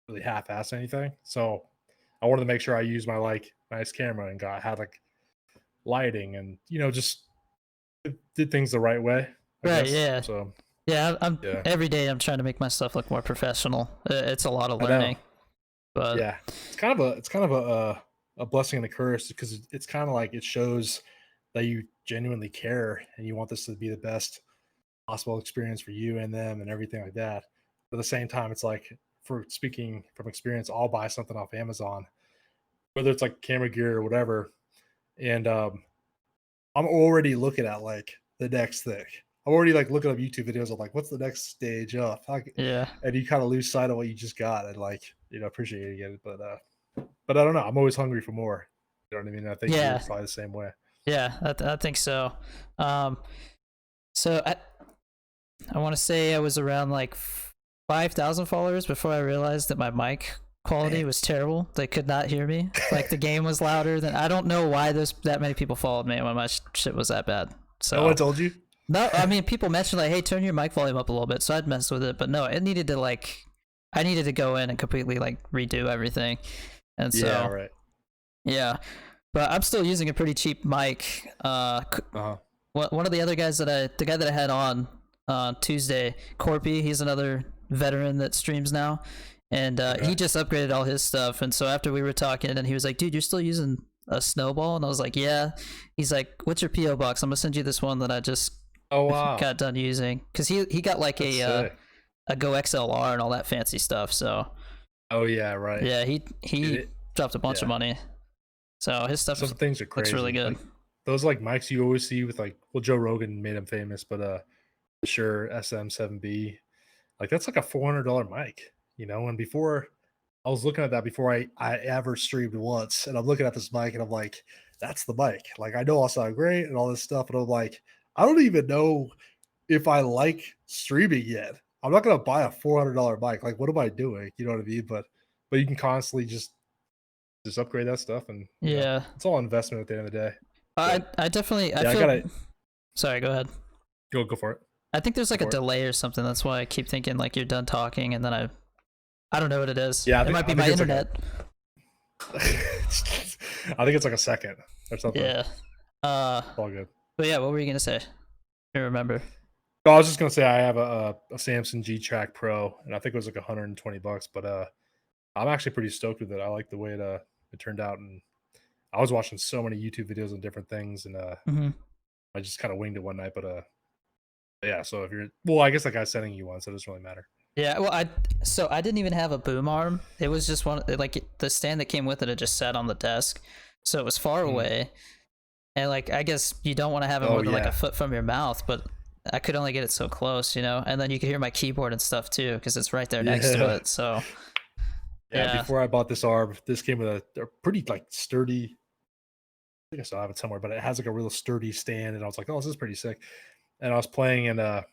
[SPEAKER 1] really half-ass anything, so I wanted to make sure I used my like nice camera and had like lighting and just did things the right way, I
[SPEAKER 2] Right.
[SPEAKER 1] guess.
[SPEAKER 2] Yeah.
[SPEAKER 1] So
[SPEAKER 2] Yeah. I'm
[SPEAKER 1] yeah,
[SPEAKER 2] every day. I'm trying to make my stuff look more professional. It's a lot of
[SPEAKER 1] I know.
[SPEAKER 2] learning, but
[SPEAKER 1] Yeah, it's kind of a blessing and a curse because it's kind of like it shows that you genuinely care and you want this to be the best possible experience for you and them and everything like that. But at the same time, it's like, for speaking from experience, I'll buy something off Amazon, whether it's like camera gear or whatever, and I'm already looking at like the next thing. I'm already like looking up YouTube videos of like what's the next stage up,
[SPEAKER 2] yeah.
[SPEAKER 1] and you kind of lose sight of what you just got and like appreciating it. But I don't know. I'm always hungry for more. You know what I mean? I think you're
[SPEAKER 2] Yeah.
[SPEAKER 1] probably the same way.
[SPEAKER 2] Yeah. I think so. Um. So I want to say I was around like 5,000 followers before I realized that my mic quality
[SPEAKER 1] Damn.
[SPEAKER 2] was terrible. They could not hear me. Like the game was louder than. I don't know why that many people followed me when my shit was that bad.
[SPEAKER 1] No one
[SPEAKER 2] So
[SPEAKER 1] told you?
[SPEAKER 2] No, I mean people mentioned like, hey, turn your mic volume up a little bit, so I'd mess with it, but no, it needed to like, I needed to go in and completely like redo everything, and
[SPEAKER 1] Yeah,
[SPEAKER 2] so
[SPEAKER 1] right.
[SPEAKER 2] yeah, but I'm still using a pretty cheap mic.
[SPEAKER 1] Uh-huh.
[SPEAKER 2] One of the other guys the guy that I had on Tuesday, Corpy, he's another veteran that streams now, and he
[SPEAKER 1] Okay.
[SPEAKER 2] just upgraded all his stuff. And so after we were talking, and he was like, "Dude, you're still using a Snowball?" And I was like, "Yeah." He's like, "What's your PO box? I'm gonna send you this one that I just
[SPEAKER 1] Oh wow.
[SPEAKER 2] got done using." Because he got like
[SPEAKER 1] That's sick.
[SPEAKER 2] a Go XLR and all that fancy stuff. So
[SPEAKER 1] Oh yeah, right.
[SPEAKER 2] yeah,
[SPEAKER 1] Dude,
[SPEAKER 2] he dropped a bunch of
[SPEAKER 1] yeah.
[SPEAKER 2] money. So his stuff
[SPEAKER 1] Some things are
[SPEAKER 2] looks really
[SPEAKER 1] crazy.
[SPEAKER 2] good.
[SPEAKER 1] Like those like mics you always see with like well Joe Rogan made him famous, but the Shure SM7B, like that's like a $400 mic, you know, and before I was looking at that before I ever streamed once, and I'm looking at this mic and I'm like, that's the mic. Like I know I'll sound great and all this stuff, and I'm like, I don't even know if I like streaming yet. I'm not gonna buy a $400 mic. Like, what am I doing? You know what I mean? But you can constantly just upgrade that stuff, and you know,
[SPEAKER 2] Yeah,
[SPEAKER 1] it's all investment at the end of the day.
[SPEAKER 2] I
[SPEAKER 1] But
[SPEAKER 2] I definitely I
[SPEAKER 1] yeah, I
[SPEAKER 2] feel.
[SPEAKER 1] gotta
[SPEAKER 2] Sorry, go ahead.
[SPEAKER 1] go for it.
[SPEAKER 2] I think there's
[SPEAKER 1] Go
[SPEAKER 2] like a
[SPEAKER 1] for it.
[SPEAKER 2] delay or something. That's why I keep thinking like you're done talking, and then I don't know what it is.
[SPEAKER 1] Yeah,
[SPEAKER 2] It might be
[SPEAKER 1] I think
[SPEAKER 2] my
[SPEAKER 1] it's like a
[SPEAKER 2] internet.
[SPEAKER 1] I think it's like a second or something.
[SPEAKER 2] Yeah. Uh,
[SPEAKER 1] It's all good.
[SPEAKER 2] but yeah, what were you gonna say? I remember.
[SPEAKER 1] Oh, I was just gonna say I have a Samsung G Track Pro, and I think it was like 120 bucks. But I'm actually pretty stoked with it. I like the way it turned out, and I was watching so many YouTube videos on different things, and
[SPEAKER 2] Hmm.
[SPEAKER 1] I just kind of winged it one night. But yeah. So if you're well, I guess that guy's sending you one, so it doesn't really matter.
[SPEAKER 2] Yeah. Well, I didn't even have a boom arm. It was just one like the stand that came with it. It just sat on the desk, so it was far
[SPEAKER 1] Mm.
[SPEAKER 2] away. And like I guess you don't want to have it
[SPEAKER 1] Oh
[SPEAKER 2] more than like a
[SPEAKER 1] yeah,
[SPEAKER 2] foot from your mouth, but I could only get it so close, you know. And then you could hear my keyboard and stuff too, because it's right there next to
[SPEAKER 1] yeah,
[SPEAKER 2] it. So
[SPEAKER 1] yeah.
[SPEAKER 2] yeah.
[SPEAKER 1] Before I bought this arm, this came with a pretty like sturdy. I think I still have it somewhere, but it has like a real sturdy stand, and I was like, oh, this is pretty sick. And I was playing, and I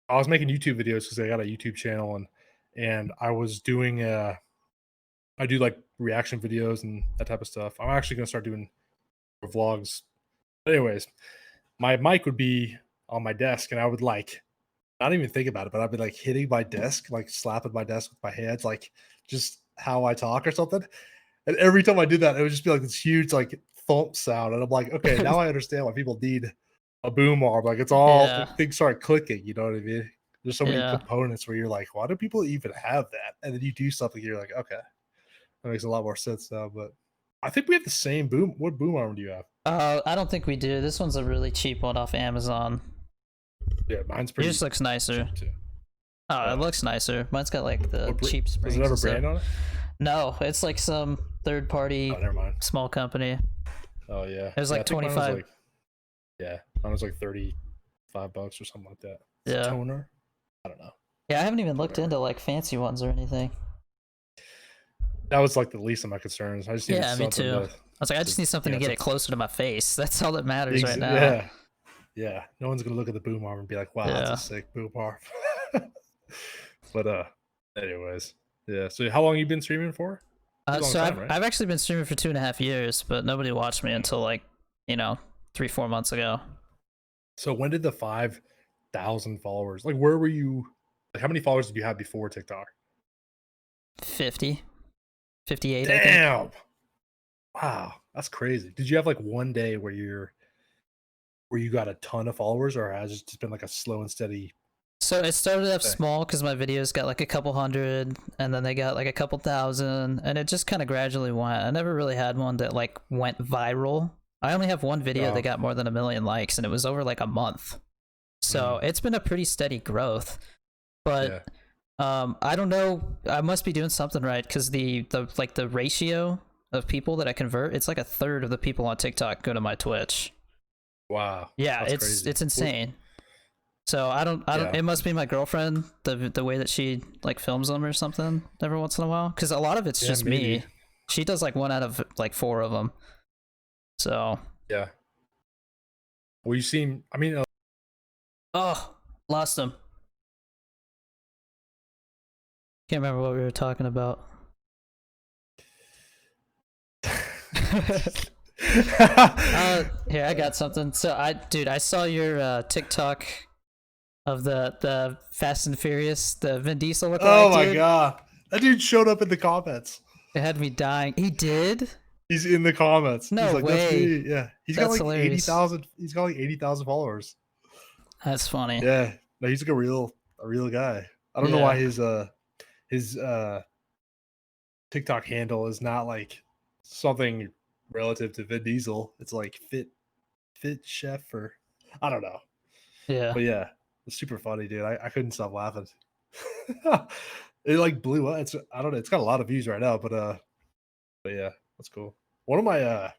[SPEAKER 1] was making YouTube videos because I got a YouTube channel, and I was doing I do like reaction videos and that type of stuff. I'm actually gonna start doing vlogs. But anyways, my mic would be on my desk, and I would like not even think about it, but I'd be like hitting my desk, like slapping my desk with my hands, like just how I talk or something. And every time I did that, it would just be like this huge like thump sound, and I'm like, okay, now I understand why people need a boom arm. Like it's all
[SPEAKER 2] Yeah.
[SPEAKER 1] things start clicking. You know what I mean? There's so many
[SPEAKER 2] Yeah.
[SPEAKER 1] components where you're like, why do people even have that? And then you do something, you're like, okay, that makes a lot more sense now. But I think we have the same boom. What boom arm do you have?
[SPEAKER 2] I don't think we do. This one's a really cheap one off Amazon.
[SPEAKER 1] Yeah, mine's
[SPEAKER 2] It just
[SPEAKER 1] pretty
[SPEAKER 2] looks nicer.
[SPEAKER 1] cheap too.
[SPEAKER 2] Oh, it
[SPEAKER 1] Uh,
[SPEAKER 2] looks nicer. Mine's got like the
[SPEAKER 1] what
[SPEAKER 2] cheap
[SPEAKER 1] does it
[SPEAKER 2] springs
[SPEAKER 1] have
[SPEAKER 2] and
[SPEAKER 1] a
[SPEAKER 2] stuff.
[SPEAKER 1] brand on it?
[SPEAKER 2] No, it's like some third
[SPEAKER 1] Oh,
[SPEAKER 2] party
[SPEAKER 1] never mind.
[SPEAKER 2] small company.
[SPEAKER 1] Oh yeah,
[SPEAKER 2] It was
[SPEAKER 1] yeah. I
[SPEAKER 2] like
[SPEAKER 1] think mine was
[SPEAKER 2] 25.
[SPEAKER 1] like yeah, mine was like 35 bucks or something like that. It's a
[SPEAKER 2] Yeah.
[SPEAKER 1] toner. I don't know.
[SPEAKER 2] Yeah, I haven't even looked
[SPEAKER 1] Whatever.
[SPEAKER 2] into like fancy ones or anything.
[SPEAKER 1] That was like the least of my concerns. I just needed
[SPEAKER 2] Yeah, me
[SPEAKER 1] something
[SPEAKER 2] too. I was like, I
[SPEAKER 1] to
[SPEAKER 2] just need something to get
[SPEAKER 1] to
[SPEAKER 2] it closer to my face. That's all that matters right now.
[SPEAKER 1] yeah. Yeah, no one's gonna look at the boom arm and be like, "Wow, that's a
[SPEAKER 2] Yeah.
[SPEAKER 1] sick boom arm." But anyways, yeah. So how long you been streaming for? Pretty long
[SPEAKER 2] So
[SPEAKER 1] time, right?
[SPEAKER 2] I've actually been streaming for 2.5 years, but nobody watched me
[SPEAKER 1] Mm.
[SPEAKER 2] until like, you know, 3 4 months ago.
[SPEAKER 1] So when did the 5,000 followers? Like, where were you? Like, how many followers did you have before TikTok?
[SPEAKER 2] 50, 58, I think.
[SPEAKER 1] Damn! Wow, that's crazy. Did you have like one day where you got a ton of followers, or has it just been like a slow and steady
[SPEAKER 2] So it started off
[SPEAKER 1] thing?
[SPEAKER 2] small because my videos got like a couple hundred, and then they got like a couple thousand, and it just kind of gradually went. I never really had one that like went viral. I only have one video that
[SPEAKER 1] Oh,
[SPEAKER 2] got more than 1 million likes, and it was over like a month. So
[SPEAKER 1] mm,
[SPEAKER 2] it's been a pretty steady growth.
[SPEAKER 1] yeah.
[SPEAKER 2] But I don't know. I must be doing something right because the ratio of people that I convert, it's like a third of the people on TikTok go to my Twitch.
[SPEAKER 1] Wow,
[SPEAKER 2] Yeah,
[SPEAKER 1] that's crazy.
[SPEAKER 2] it's insane. So I don't.
[SPEAKER 1] Yeah,
[SPEAKER 2] It must be my girlfriend, the way that she like films them or something every once in a while. Because a lot of it's
[SPEAKER 1] yeah,
[SPEAKER 2] just
[SPEAKER 1] maybe.
[SPEAKER 2] me. She does like one out of like four of them. So
[SPEAKER 1] Yeah. Well, you seem. I mean,
[SPEAKER 2] oh, lost him. Can't remember what we were talking about. Here I got something. So I saw your TikTok of the Fast and Furious, the Vin Diesel
[SPEAKER 1] Oh
[SPEAKER 2] lookalike
[SPEAKER 1] my
[SPEAKER 2] dude.
[SPEAKER 1] god, that dude showed up in the comments.
[SPEAKER 2] It had me dying. He did?
[SPEAKER 1] He's in the comments. He's
[SPEAKER 2] No
[SPEAKER 1] like, "That's
[SPEAKER 2] way.
[SPEAKER 1] me." Yeah, he's got
[SPEAKER 2] That's
[SPEAKER 1] like eighty
[SPEAKER 2] hilarious.
[SPEAKER 1] thousand. He's got like 80,000 followers.
[SPEAKER 2] That's funny.
[SPEAKER 1] Yeah, no, he's like a real guy. I don't know why
[SPEAKER 2] Yeah.
[SPEAKER 1] his TikTok handle is not like something relative to Vin Diesel. It's like fit chef or I don't know.
[SPEAKER 2] Yeah.
[SPEAKER 1] But yeah, it's super funny, dude. I couldn't stop laughing. It like blew up. It's I don't know. It's got a lot of views right now, but yeah, that's cool. One of my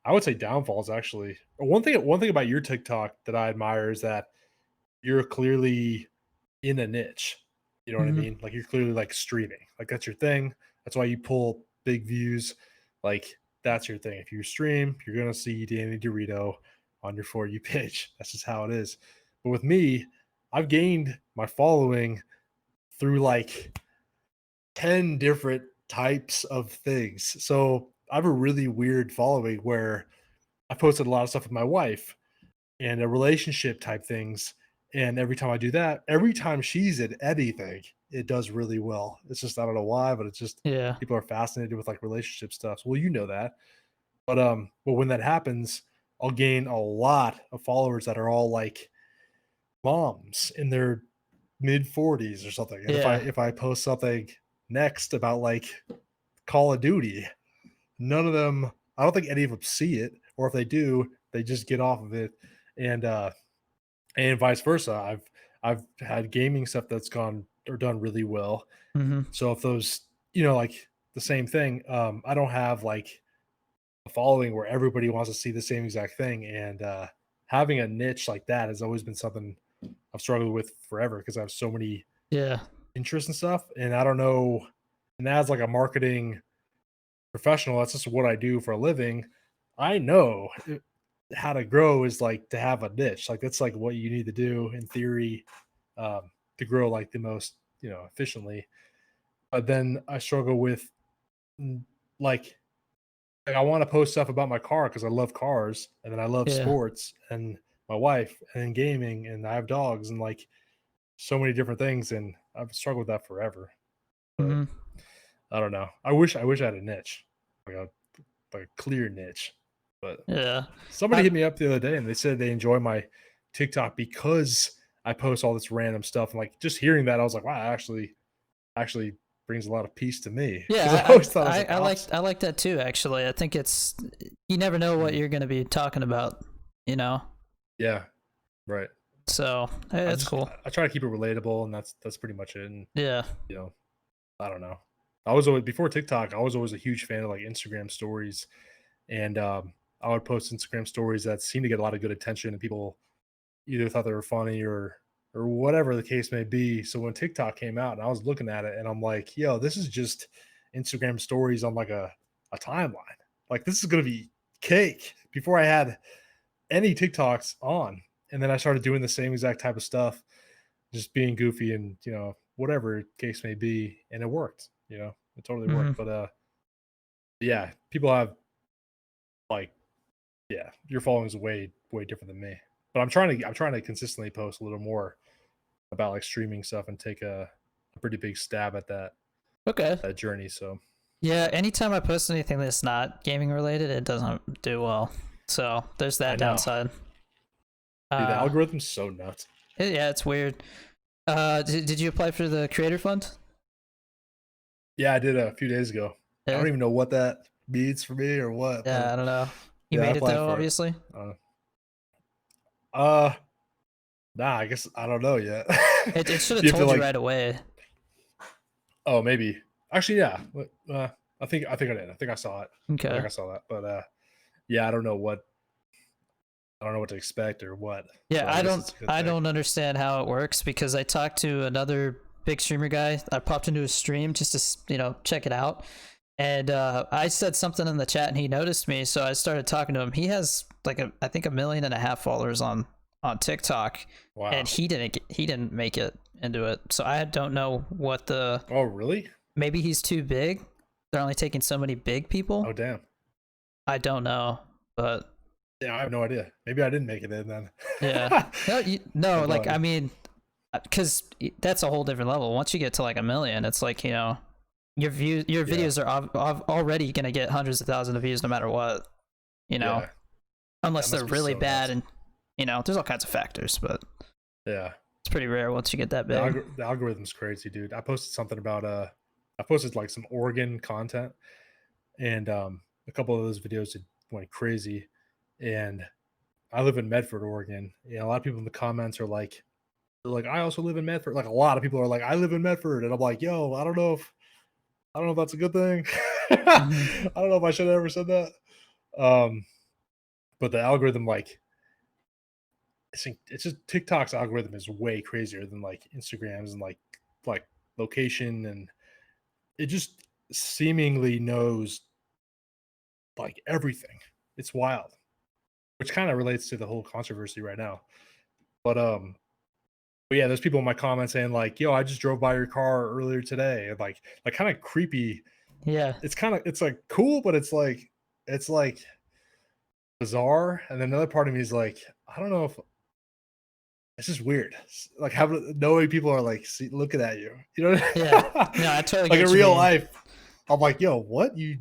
[SPEAKER 1] I would say downfalls actually. One thing about your TikTok that I admire is that you're clearly in a niche. You know what I
[SPEAKER 2] Hmm.
[SPEAKER 1] mean? Like you're clearly like streaming. Like that's your thing. That's why you pull big views. Like that's your thing. If you stream, you're gonna see Danny Dorito on your For You page. That's just how it is. But with me, I've gained my following through like 10 different types of things. So I have a really weird following where I posted a lot of stuff with my wife and a relationship type things. And every time I do that, every time she's in anything, it does really well. It's just I don't know why, but it's just
[SPEAKER 2] Yeah.
[SPEAKER 1] people are fascinated with like relationship stuff. Well, you know that. But when that happens, I'll gain a lot of followers that are all like moms in their mid 40s or something. And
[SPEAKER 2] Yeah.
[SPEAKER 1] if I post something next about like Call of Duty, none of them I don't think any of them see it, or if they do, they just get off of it. And and vice versa. I've had gaming stuff that's gone or done really well.
[SPEAKER 2] Hmm.
[SPEAKER 1] So if those, like the same thing, I don't have like a following where everybody wants to see the same exact thing. And having a niche like that has always been something I've struggled with forever because I have so many
[SPEAKER 2] Yeah.
[SPEAKER 1] interests and stuff. And I don't know, and as like a marketing professional, that's just what I do for a living. I know how to grow is like to have a niche. Like that's like what you need to do in theory to grow like the most, efficiently. But then I struggle with mm, like, like I want to post stuff about my car because I love cars and then I love
[SPEAKER 2] Yeah.
[SPEAKER 1] sports and my wife and gaming and I have dogs and like so many different things and I've struggled with that forever. But
[SPEAKER 2] Hmm.
[SPEAKER 1] I don't know. I wish I had a niche, like a clear niche. But
[SPEAKER 2] Yeah.
[SPEAKER 1] somebody
[SPEAKER 2] I
[SPEAKER 1] hit me up the other day and they said they enjoy my TikTok because I post all this random stuff. And like just hearing that, I was like, wow, actually brings a lot of peace to me because I
[SPEAKER 2] Yeah,
[SPEAKER 1] always thought it was like the opposite.
[SPEAKER 2] I like that too. Actually, I think it's you never know what
[SPEAKER 1] Mm,
[SPEAKER 2] you're going to be talking about, you know.
[SPEAKER 1] yeah, right.
[SPEAKER 2] So hey,
[SPEAKER 1] I
[SPEAKER 2] that's
[SPEAKER 1] just
[SPEAKER 2] cool.
[SPEAKER 1] I try to keep it relatable, and that's pretty much it. And
[SPEAKER 2] Yeah.
[SPEAKER 1] you know, I don't know. I was always before TikTok. I was always a huge fan of like Instagram stories, and I would post Instagram stories that seemed to get a lot of good attention, and people either thought they were funny or whatever the case may be. So when TikTok came out and I was looking at it and I'm like, yo, this is just Instagram stories on like a timeline. Like this is gonna be cake before I had any TikToks on. And then I started doing the same exact type of stuff, just being goofy and whatever case may be. And it worked, it totally
[SPEAKER 2] Hmm.
[SPEAKER 1] worked. But yeah, people have like yeah, your following is way different than me. But I'm trying to consistently post a little more about like streaming stuff and take a pretty big stab at
[SPEAKER 2] Okay.
[SPEAKER 1] that journey. So
[SPEAKER 2] Yeah. Anytime I post anything that's not gaming related, it doesn't do well. So there's
[SPEAKER 1] I
[SPEAKER 2] that
[SPEAKER 1] know,
[SPEAKER 2] downside.
[SPEAKER 1] dude, the
[SPEAKER 2] Uh,
[SPEAKER 1] algorithm's so nuts.
[SPEAKER 2] yeah, it's weird. Did you apply for the creator fund?
[SPEAKER 1] Yeah, I did a few days ago. I
[SPEAKER 2] Yeah.
[SPEAKER 1] don't even know what that means for me or what,
[SPEAKER 2] Yeah.
[SPEAKER 1] but
[SPEAKER 2] I don't know. You
[SPEAKER 1] yeah, I
[SPEAKER 2] made it
[SPEAKER 1] applied
[SPEAKER 2] though,
[SPEAKER 1] for it.
[SPEAKER 2] obviously.
[SPEAKER 1] Uh, uh nah, I guess I don't know yet.
[SPEAKER 2] It should have
[SPEAKER 1] You have to
[SPEAKER 2] told you
[SPEAKER 1] like,
[SPEAKER 2] right away.
[SPEAKER 1] oh, maybe. Actually, yeah. I think I did. I think I saw it. I
[SPEAKER 2] Okay.
[SPEAKER 1] think I saw that. But yeah, I don't know what to expect or what.
[SPEAKER 2] Yeah,
[SPEAKER 1] So I guess it's a good
[SPEAKER 2] I
[SPEAKER 1] thing.
[SPEAKER 2] don't understand how it works because I talked to another big streamer guy. I popped into his stream just to check it out, and I said something in the chat and he noticed me, so I started talking to him. He has like I think 1.5 million followers on TikTok, and
[SPEAKER 1] Wow.
[SPEAKER 2] he didn't make it into it. So I don't know what the
[SPEAKER 1] Oh, really?
[SPEAKER 2] maybe he's too big. They're only taking so many big
[SPEAKER 1] Oh,
[SPEAKER 2] people.
[SPEAKER 1] damn.
[SPEAKER 2] I don't know. But
[SPEAKER 1] Yeah, I have no idea. Maybe I didn't make it in then.
[SPEAKER 2] yeah, no,
[SPEAKER 1] I
[SPEAKER 2] no,
[SPEAKER 1] have no
[SPEAKER 2] like I
[SPEAKER 1] idea.
[SPEAKER 2] mean, because that's a whole different level. Once you get to like a million, it's like your
[SPEAKER 1] Yeah,
[SPEAKER 2] videos are already gonna get hundreds of thousands of views no matter what. You know,
[SPEAKER 1] yeah, that
[SPEAKER 2] unless they're
[SPEAKER 1] must be
[SPEAKER 2] really
[SPEAKER 1] so
[SPEAKER 2] bad,
[SPEAKER 1] nuts.
[SPEAKER 2] and there's all kinds of factors, but
[SPEAKER 1] Yeah,
[SPEAKER 2] it's pretty rare once you get that
[SPEAKER 1] the
[SPEAKER 2] big.
[SPEAKER 1] the algorithm's crazy, dude. I posted something about I posted like some Oregon content, and a couple of those videos went crazy. And I live in Medford, Oregon. A lot of people in the comments are like, they're like, I also live in Medford. Like a lot of people are like, I live in Medford, and I'm like, yo, I don't know if that's a good thing.
[SPEAKER 2] Hmm.
[SPEAKER 1] I don't know if I should have ever said that. Um, but the algorithm, like, it's just TikTok's algorithm is way crazier than like Instagrams and like location, and it just seemingly knows like everything. It's wild, which kind of relates to the whole controversy right now. But but yeah, there's people in my comments saying like, "Yo, I just drove by your car earlier today," and like kind of creepy.
[SPEAKER 2] Yeah,
[SPEAKER 1] It's like cool, but it's like bizarre. And then another part of me is like, I don't know if it's just weird. Like having knowing people are like looking at you, you know,
[SPEAKER 2] yeah, no, I totally
[SPEAKER 1] like
[SPEAKER 2] get
[SPEAKER 1] in
[SPEAKER 2] what you
[SPEAKER 1] real
[SPEAKER 2] mean.
[SPEAKER 1] life. I'm like, yo, what you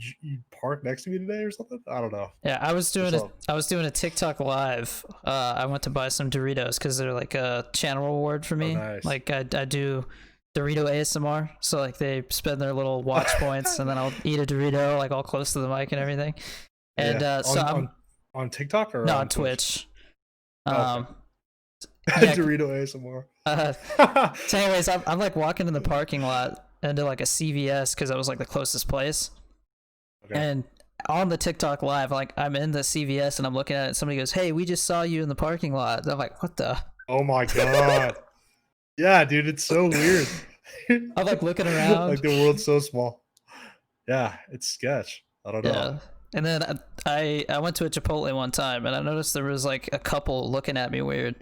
[SPEAKER 1] parked next to me today or something? I don't know.
[SPEAKER 2] Yeah,
[SPEAKER 1] What's up?
[SPEAKER 2] I was doing a TikTok live. I went to buy some Doritos because they're like a channel reward for
[SPEAKER 1] Oh,
[SPEAKER 2] me.
[SPEAKER 1] nice.
[SPEAKER 2] Like I do Dorito ASMR, so like they spend their little watch points, and then I'll eat a Dorito like all close to the mic and everything. And
[SPEAKER 1] Yeah,
[SPEAKER 2] so I'm
[SPEAKER 1] on TikTok or
[SPEAKER 2] no on
[SPEAKER 1] on Twitch?
[SPEAKER 2] Twitch.
[SPEAKER 1] Oh, okay.
[SPEAKER 2] Um, yeah.
[SPEAKER 1] Dorito ASMR.
[SPEAKER 2] Uh, so anyways, I'm like walking in the parking lot into like a CVS because that was like the closest place.
[SPEAKER 1] Okay.
[SPEAKER 2] And on the TikTok live, like I'm in the CVS and I'm looking at it. And somebody goes, "Hey, we just saw you in the parking lot." And I'm like, "What the?"
[SPEAKER 1] Oh my god. Yeah, dude, it's so weird.
[SPEAKER 2] I'm like looking around.
[SPEAKER 1] Like the world's so small. Yeah, it's sketch. I don't know.
[SPEAKER 2] Yeah. And then I went to a Chipotle one time and I noticed there was like a couple looking at me weird.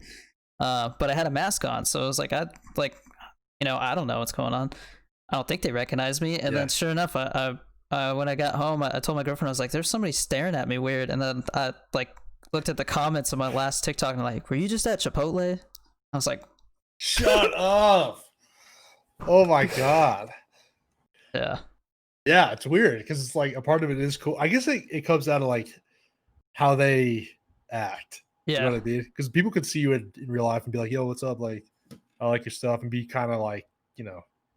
[SPEAKER 2] But I had a mask on, so it was like I don't know what's going on. I don't think they recognized me. And
[SPEAKER 1] Yeah.
[SPEAKER 2] then sure enough, when I got home, I told my girlfriend, I was like, "There's somebody staring at me weird." And then I like looked at the comments of my last TikTok and like, "Were you just at Chipotle?" I was like,
[SPEAKER 1] Shut up. Oh my god.
[SPEAKER 2] "Yeah,
[SPEAKER 1] Yeah, it's weird because it's like a part of it is cool. I guess it comes out of like how they act. You know
[SPEAKER 2] yeah,
[SPEAKER 1] what I mean? Because people could see you in real life and be like, "Yo, what's up?" Like, I like your stuff, and be kind of like,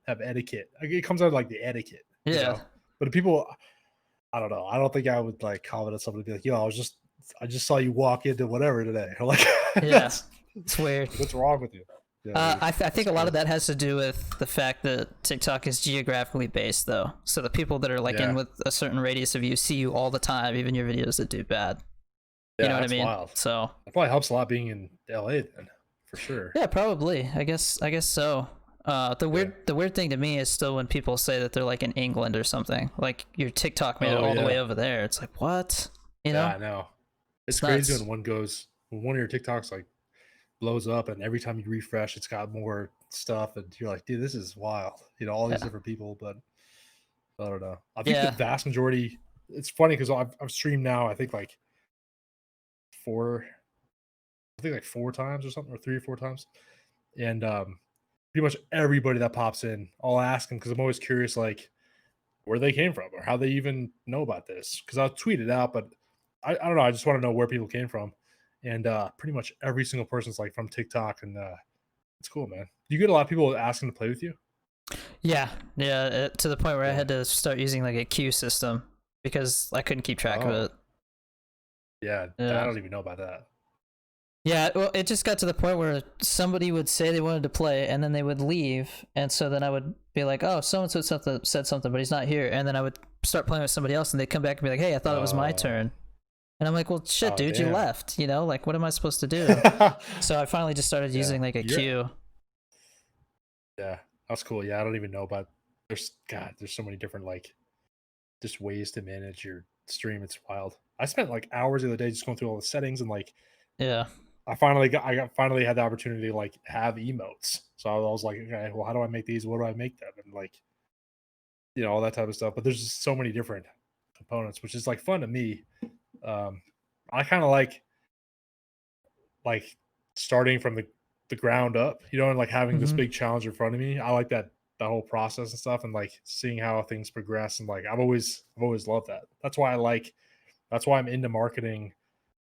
[SPEAKER 1] have etiquette. Like, it comes out of like the etiquette,
[SPEAKER 2] yeah,
[SPEAKER 1] But if people, I don't know. I don't think I would like comment on somebody and be like, "Yo, I just saw you walk into whatever today." Or like,
[SPEAKER 2] yeah."
[SPEAKER 1] that's
[SPEAKER 2] It's weird.
[SPEAKER 1] what's wrong with you? Yeah, dude,
[SPEAKER 2] I
[SPEAKER 1] that's
[SPEAKER 2] think a lot of
[SPEAKER 1] crazy.
[SPEAKER 2] that has to do with the fact that TikTok is geographically based, though. So the people that are like in
[SPEAKER 1] Yeah,
[SPEAKER 2] with a certain radius of you see you all the time, even your videos that do bad. You know
[SPEAKER 1] yeah,
[SPEAKER 2] what I
[SPEAKER 1] that's
[SPEAKER 2] mean?
[SPEAKER 1] wild.
[SPEAKER 2] So
[SPEAKER 1] That probably helps a lot being in LA then, for sure.
[SPEAKER 2] yeah, probably. I guess so.
[SPEAKER 1] Yeah.
[SPEAKER 2] The weird thing to me is still when people say that they're like in England or something. Like your TikTok made it
[SPEAKER 1] Oh
[SPEAKER 2] all the way
[SPEAKER 1] yeah.
[SPEAKER 2] over there. It's like what? You
[SPEAKER 1] Yeah,
[SPEAKER 2] know?
[SPEAKER 1] I know. It's
[SPEAKER 2] It's
[SPEAKER 1] crazy
[SPEAKER 2] nuts.
[SPEAKER 1] when one of your TikToks like blows up, and every time you refresh, it's got more stuff, and you're like, dude, this is wild. All these
[SPEAKER 2] Yeah.
[SPEAKER 1] different people, but I don't know. I think the
[SPEAKER 2] Yeah.
[SPEAKER 1] vast majority. It's funny because I've streamed now. I think like four. I think like four times or something, or three or four times, and pretty much everybody that pops in, I'll ask them because I'm always curious, like where they came from or how they even know about this. Because I'll tweet it out, but I don't know. I just want to know where people came from, and pretty much every single person's like from TikTok, and it's cool, man. Do you get a lot of people asking to play with you?
[SPEAKER 2] Yeah. Yeah. To the point where I
[SPEAKER 1] Yeah.
[SPEAKER 2] had to start using like a queue system because I couldn't keep track of
[SPEAKER 1] Oh,
[SPEAKER 2] it.
[SPEAKER 1] yeah. I
[SPEAKER 2] Yeah.
[SPEAKER 1] don't even know about that.
[SPEAKER 2] Yeah, well, it just got to the point where somebody would say they wanted to play, and then they would leave, and so then I would be like, "Oh, so and so said something, but he's not here," and then I would start playing with somebody else, and they'd come back and be like, "Hey, I thought it was my
[SPEAKER 1] Oh,
[SPEAKER 2] turn," and I'm like, "Well, shit,
[SPEAKER 1] oh,
[SPEAKER 2] dude, you
[SPEAKER 1] damn.
[SPEAKER 2] left. Like, what am I supposed to do?" So I finally just started
[SPEAKER 1] Yeah,
[SPEAKER 2] using like a
[SPEAKER 1] you're
[SPEAKER 2] queue.
[SPEAKER 1] yeah. That's cool. Yeah, I don't even know about. There's so many different like just ways to manage your stream. It's wild. I spent like hours the other day just going through all the settings, and like
[SPEAKER 2] Yeah,
[SPEAKER 1] finally had the opportunity to like have emotes. So I was like, okay, well, how do I make these? What do I make them? And like, all that type of stuff. But there's just so many different components, which is like fun to me. Um, I kind of like starting from the ground up, you know, and like having this
[SPEAKER 2] Mm-hmm.
[SPEAKER 1] big challenge in front of me. I like that whole process and stuff, and like seeing how things progress. And like I've always loved that. That's why I'm into marketing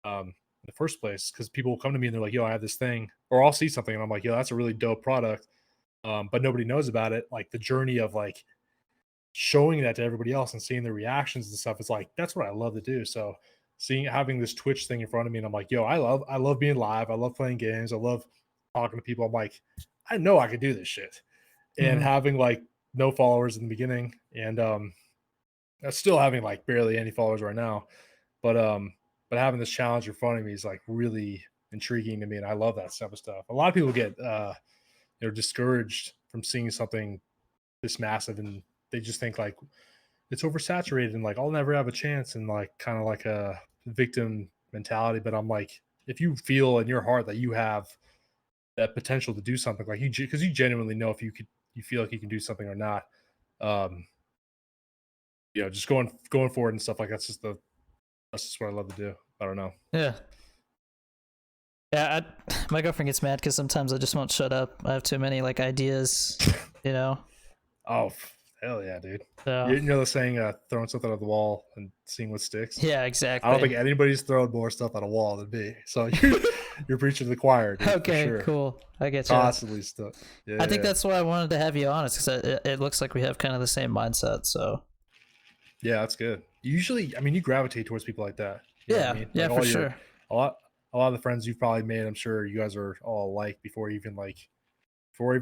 [SPEAKER 1] in the first place, because people will come to me and they're like, "Yo, I have this thing," or I'll see something and I'm like, "Yo, that's a really dope product," but nobody knows about it. Like the journey of like showing that to everybody else and seeing the reactions and stuff, it's like that's what I love to do. So seeing having this Twitch thing in front of me, and I'm like, "Yo, I love being live. I love playing games. I love talking to people." I'm like, I know I could do this shit, and
[SPEAKER 2] Mm-hmm.
[SPEAKER 1] having like no followers in the beginning, and still having like barely any followers right now, but having this challenge in front of me is like really intriguing to me, and I love that type of stuff. A lot of people get discouraged from seeing something this massive, and they just think like it's oversaturated and like I'll never have a chance, and like kind of like a victim mentality. But I'm like, if you feel in your heart that you have that potential to do something, like because you genuinely know if you feel like you can do something or not. um just going forward and stuff like that's just what I love to do. I don't know.
[SPEAKER 2] Yeah. Yeah, my girlfriend gets mad because sometimes I just won't shut up. I have too many like ideas, you know.
[SPEAKER 1] Oh, hell yeah, dude.
[SPEAKER 2] So
[SPEAKER 1] You know the saying, throwing something at the wall and seeing what sticks?
[SPEAKER 2] yeah,
[SPEAKER 1] I don't
[SPEAKER 2] exactly.
[SPEAKER 1] think anybody's thrown more stuff at a wall than me. So you're preaching to the choir, dude, for
[SPEAKER 2] Okay,
[SPEAKER 1] sure.
[SPEAKER 2] cool. I get you.
[SPEAKER 1] Constantly stuff.
[SPEAKER 2] I
[SPEAKER 1] Yeah,
[SPEAKER 2] think
[SPEAKER 1] yeah.
[SPEAKER 2] that's why I wanted to have you on, is because it looks like we have kind of the same mindset. So
[SPEAKER 1] Yeah, that's good. Usually, I mean, you gravitate towards people like that. You know what I
[SPEAKER 2] yeah,
[SPEAKER 1] mean?
[SPEAKER 2] yeah,
[SPEAKER 1] Like
[SPEAKER 2] for
[SPEAKER 1] all your
[SPEAKER 2] sure.
[SPEAKER 1] a lot of the friends you've probably made, I'm sure you guys are all alike before even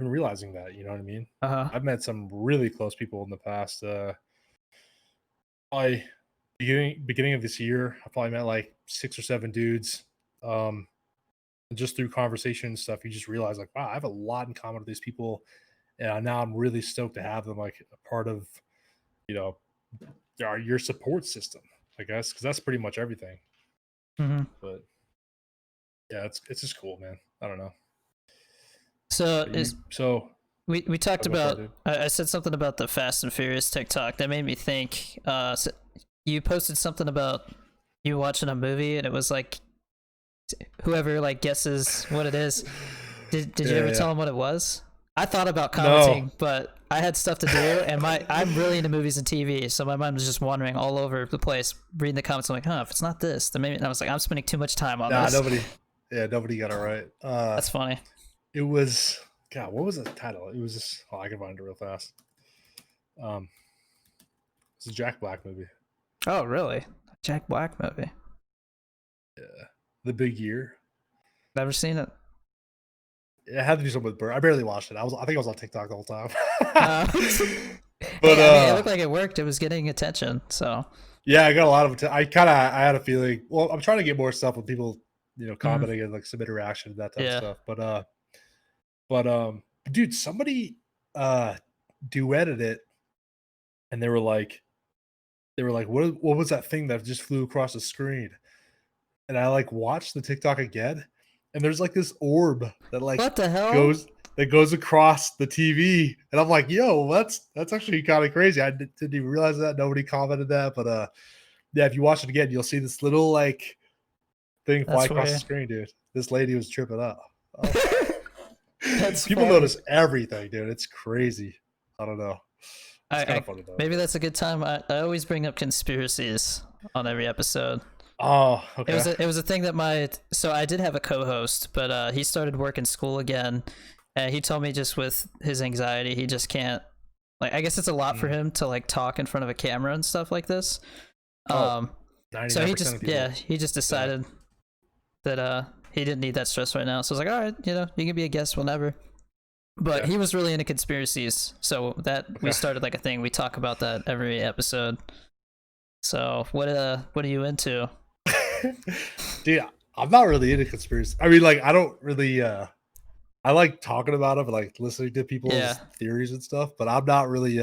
[SPEAKER 1] realizing that. You know what I mean?
[SPEAKER 2] Uh huh.
[SPEAKER 1] I've met some really close people in the past. Probably beginning of this year, I probably met like 6 or 7 dudes. Um, just through conversation and stuff, you just realize like, wow, I have a lot in common with these people, and now I'm really stoked to have them like a part of you know your support system, I guess, because that's pretty much everything.
[SPEAKER 2] Hmm.
[SPEAKER 1] But yeah, it's just cool, man. I don't know.
[SPEAKER 2] So
[SPEAKER 1] But
[SPEAKER 2] is we talked
[SPEAKER 1] go for it,
[SPEAKER 2] about.
[SPEAKER 1] dude.
[SPEAKER 2] I said something about the Fast and Furious TikTok that made me think. So you posted something about you watching a movie and it was like whoever like guesses what it is. Did you
[SPEAKER 1] Yeah,
[SPEAKER 2] ever
[SPEAKER 1] yeah.
[SPEAKER 2] tell him what it was? I thought about
[SPEAKER 1] No,
[SPEAKER 2] commenting, but I had stuff to do, and I'm really into movies and TV, so my mind was just wandering all over the place, reading the comments. I'm like, huh, if it's not this, then maybe. And I was like, I'm spending too much time on
[SPEAKER 1] nah,
[SPEAKER 2] this.
[SPEAKER 1] nobody. Yeah, nobody got it right.
[SPEAKER 2] That's funny.
[SPEAKER 1] It was God. What was the title? It was just. Oh, I can find it real fast. Um, it's a Jack Black movie.
[SPEAKER 2] Oh, really? Jack Black movie?
[SPEAKER 1] Yeah, The Big Year.
[SPEAKER 2] Never seen it.
[SPEAKER 1] It had to do something with bird. I barely watched it. I think I was on TikTok the whole time. But
[SPEAKER 2] Hey, I mean, it looked like it worked. It was getting attention. So,
[SPEAKER 1] yeah, I got a lot of. I had a feeling. Well, I'm trying to get more stuff with people,
[SPEAKER 2] mhm.
[SPEAKER 1] commenting and like submit a reaction to that type of
[SPEAKER 2] Yeah.
[SPEAKER 1] stuff. But dude, somebody uh duetted it, and they were like, what was that thing that just flew across the screen? And I like watched the TikTok again, and there's like this orb that like
[SPEAKER 2] What the hell?
[SPEAKER 1] goes goes across the TV, and I'm like, yo, that's actually kind of crazy. I didn't even realize that. Nobody commented that, but yeah, if you watch it again, you'll see this little like thing fly
[SPEAKER 2] That's
[SPEAKER 1] across the
[SPEAKER 2] weird.
[SPEAKER 1] screen, dude. This lady was tripping up. Oh.
[SPEAKER 2] That's
[SPEAKER 1] People
[SPEAKER 2] funny.
[SPEAKER 1] notice everything, dude. It's crazy. I don't know. It's kind
[SPEAKER 2] I
[SPEAKER 1] of funny though.
[SPEAKER 2] maybe that's a good time. I always bring up conspiracies on every episode.
[SPEAKER 1] Oh,
[SPEAKER 2] It
[SPEAKER 1] okay.
[SPEAKER 2] was a thing that I did have a co-host, but he started work in school again, and he told me just with his anxiety, he just can't, like, I guess it's a lot for
[SPEAKER 1] Mm.
[SPEAKER 2] him to like talk in front of a camera and stuff like this.
[SPEAKER 1] Oh,
[SPEAKER 2] Um, so
[SPEAKER 1] 99% of people
[SPEAKER 2] he just
[SPEAKER 1] say that.
[SPEAKER 2] decided that he didn't need that stress right now. So I was like, all right, you can be a guest whenever. But
[SPEAKER 1] Yeah.
[SPEAKER 2] he was really into conspiracies, so that we
[SPEAKER 1] Okay.
[SPEAKER 2] started like a thing. We talk about that every episode. So what are you into?
[SPEAKER 1] Dude, I'm not really into conspiracy. I mean, like, I don't really I like talking about it, but like listening to
[SPEAKER 2] Yeah.
[SPEAKER 1] people's theories and stuff, but I'm not really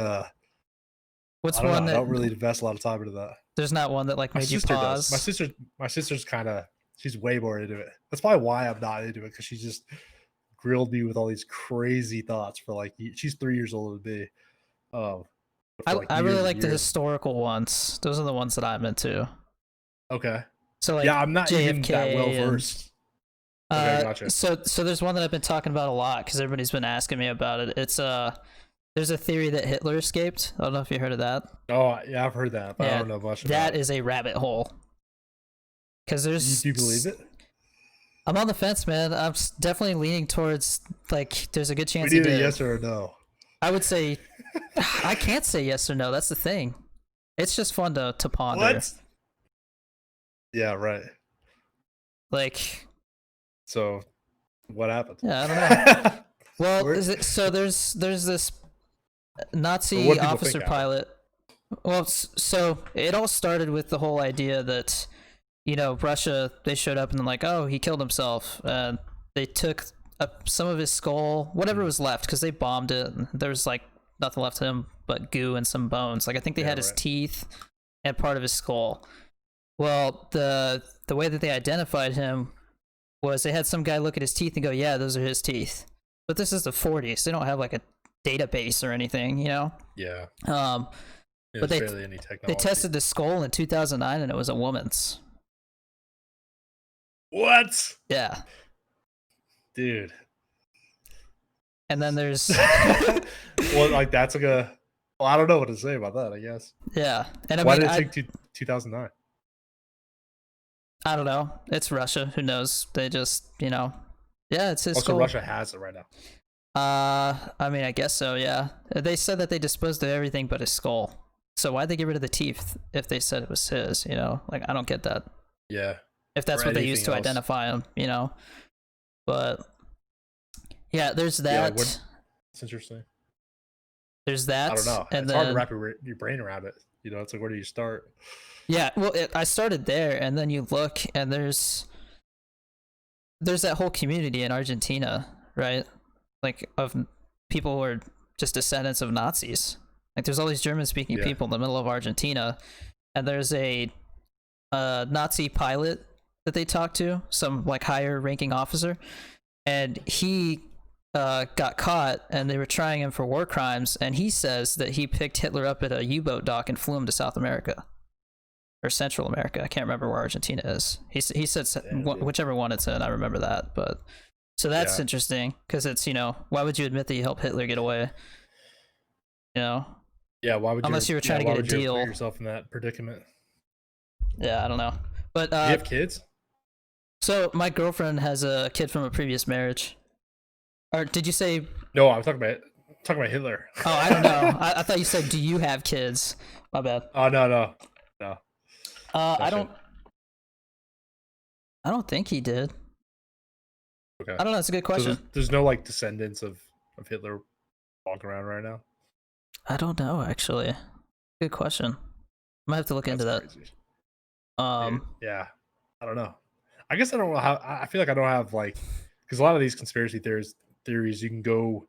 [SPEAKER 2] What's
[SPEAKER 1] I don't know,
[SPEAKER 2] one
[SPEAKER 1] I
[SPEAKER 2] that
[SPEAKER 1] don't really invest a lot of time into that.
[SPEAKER 2] there's not one that like
[SPEAKER 1] My
[SPEAKER 2] made you
[SPEAKER 1] sister does.
[SPEAKER 2] pause?
[SPEAKER 1] My sister's kind of she's way more into it. That's probably why I'm not into it, because she just grilled me with all these crazy thoughts for like she's 3 years older than me. Um, for like
[SPEAKER 2] I really
[SPEAKER 1] years and
[SPEAKER 2] like the
[SPEAKER 1] years.
[SPEAKER 2] historical ones. Those are the ones that I'm into.
[SPEAKER 1] Okay.
[SPEAKER 2] So like
[SPEAKER 1] Yeah, I'm not even that well
[SPEAKER 2] JFK and
[SPEAKER 1] versed. Okay, gotcha.
[SPEAKER 2] so there's one that I've been talking about a lot because everybody's been asking me about it. It's there's a theory that Hitler escaped. I don't know if you heard of that.
[SPEAKER 1] Oh, yeah, I've heard that, but I
[SPEAKER 2] Yeah,
[SPEAKER 1] don't know much
[SPEAKER 2] that
[SPEAKER 1] about.
[SPEAKER 2] is a rabbit hole. Because
[SPEAKER 1] Do you believe it?
[SPEAKER 2] I'm on the fence, man. I'm definitely leaning towards like there's a good
[SPEAKER 1] We
[SPEAKER 2] chance he
[SPEAKER 1] need a
[SPEAKER 2] did.
[SPEAKER 1] yes or a no.
[SPEAKER 2] I would say I can't say yes or no. That's the thing. It's just fun to ponder.
[SPEAKER 1] What? Yeah, right.
[SPEAKER 2] Like,
[SPEAKER 1] So, what happened?
[SPEAKER 2] yeah, I don't know. Well,
[SPEAKER 1] Where-
[SPEAKER 2] is it so? There's this
[SPEAKER 1] Or
[SPEAKER 2] Nazi
[SPEAKER 1] what do people
[SPEAKER 2] officer
[SPEAKER 1] think happened?
[SPEAKER 2] pilot. Well, so it all started with the whole idea that Russia, they showed up and then like, oh, he killed himself, and they took some of his skull, whatever was left, because they bombed it. And there was like nothing left of him but goo and some bones. Like I think they
[SPEAKER 1] Yeah,
[SPEAKER 2] had his
[SPEAKER 1] right.
[SPEAKER 2] teeth and part of his skull. Well, the way that they identified him was they had some guy look at his teeth and go, yeah, those are his teeth. But this is the 40s. They don't have like a database or anything,
[SPEAKER 1] Yeah.
[SPEAKER 2] Um,
[SPEAKER 1] There's
[SPEAKER 2] they
[SPEAKER 1] barely any technology.
[SPEAKER 2] they tested the skull in 2009 and it was a woman's.
[SPEAKER 1] What?
[SPEAKER 2] Yeah.
[SPEAKER 1] Dude.
[SPEAKER 2] And then there's
[SPEAKER 1] Well, like that's like a. Well, I don't know what to say about that. I guess.
[SPEAKER 2] yeah. And I
[SPEAKER 1] Why
[SPEAKER 2] mean,
[SPEAKER 1] did it take 2009?
[SPEAKER 2] I don't know. It's Russia. Who knows? They just, yeah, it's his
[SPEAKER 1] Also,
[SPEAKER 2] skull.
[SPEAKER 1] Russia has it right now.
[SPEAKER 2] I mean, I guess so. Yeah. They said that they disposed of everything but his skull. So why'd they get rid of the teeth if they said it was his? Like I don't get that.
[SPEAKER 1] Yeah.
[SPEAKER 2] If that's
[SPEAKER 1] Or
[SPEAKER 2] what they used to
[SPEAKER 1] anything else.
[SPEAKER 2] identify him, But yeah, there's
[SPEAKER 1] Yeah,
[SPEAKER 2] that.
[SPEAKER 1] like it's interesting.
[SPEAKER 2] There's that.
[SPEAKER 1] I don't know.
[SPEAKER 2] And
[SPEAKER 1] It's
[SPEAKER 2] then,
[SPEAKER 1] hard to wrap your brain around it. It's like where do you start?
[SPEAKER 2] yeah, well, I started there, and then you look, and there's that whole community in Argentina, right? Like of people who are just descendants of Nazis. Like there's all these German-speaking
[SPEAKER 1] Yeah.
[SPEAKER 2] people in the middle of Argentina, and there's a Nazi pilot that they talked to, some like higher-ranking officer, and he got caught, and they were trying him for war crimes, and he says that he picked Hitler up at a U-boat dock and flew him to South America. Or Central America. I can't remember where Argentina is. He said whichever one it's in. I remember that. But so that's interesting because it's why would you admit that you helped Hitler get away?
[SPEAKER 1] Yeah, why would you?
[SPEAKER 2] Unless you were trying to get a deal.
[SPEAKER 1] Put yourself in that predicament.
[SPEAKER 2] Yeah, I don't know. But
[SPEAKER 1] Do you have kids?
[SPEAKER 2] So my girlfriend has a kid from a previous marriage. Or did you say?
[SPEAKER 1] No, I'm talking about Hitler.
[SPEAKER 2] Oh, I don't know. I thought you said, do you have kids? My bad.
[SPEAKER 1] Oh no.
[SPEAKER 2] I don't think he did.
[SPEAKER 1] Okay.
[SPEAKER 2] I don't know. It's a good question.
[SPEAKER 1] So there's no like descendants of Hitler walking around right now.
[SPEAKER 2] I don't know, actually. Good question. I might have to look into that.
[SPEAKER 1] Crazy.
[SPEAKER 2] Dude,
[SPEAKER 1] Yeah, I don't know. I guess I don't know how. I feel like I don't have like because a lot of these conspiracy theories you can go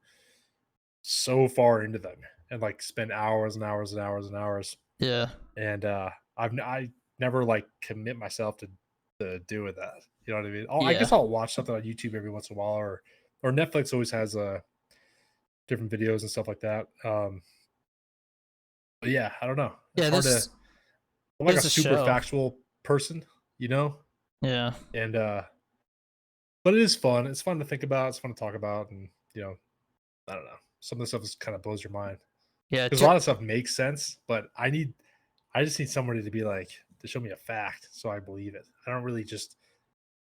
[SPEAKER 1] so far into them and like spend hours and hours and hours and hours.
[SPEAKER 2] yeah.
[SPEAKER 1] And I never like commit myself to do with that. You know what I mean? I
[SPEAKER 2] Yeah.
[SPEAKER 1] guess I'll watch something on YouTube every once in a while, or Netflix always has different videos and stuff like that. But yeah, I don't know.
[SPEAKER 2] Yeah,
[SPEAKER 1] It's I'm like a
[SPEAKER 2] there's a
[SPEAKER 1] super
[SPEAKER 2] show.
[SPEAKER 1] factual person,
[SPEAKER 2] Yeah.
[SPEAKER 1] and but it is fun. It's fun to think about. It's fun to talk about, and I don't know. Some of the stuff is kind of blows your mind
[SPEAKER 2] Yeah.
[SPEAKER 1] because a lot of stuff makes sense, but I just need somebody to be like to show me a fact so I believe it. I don't really just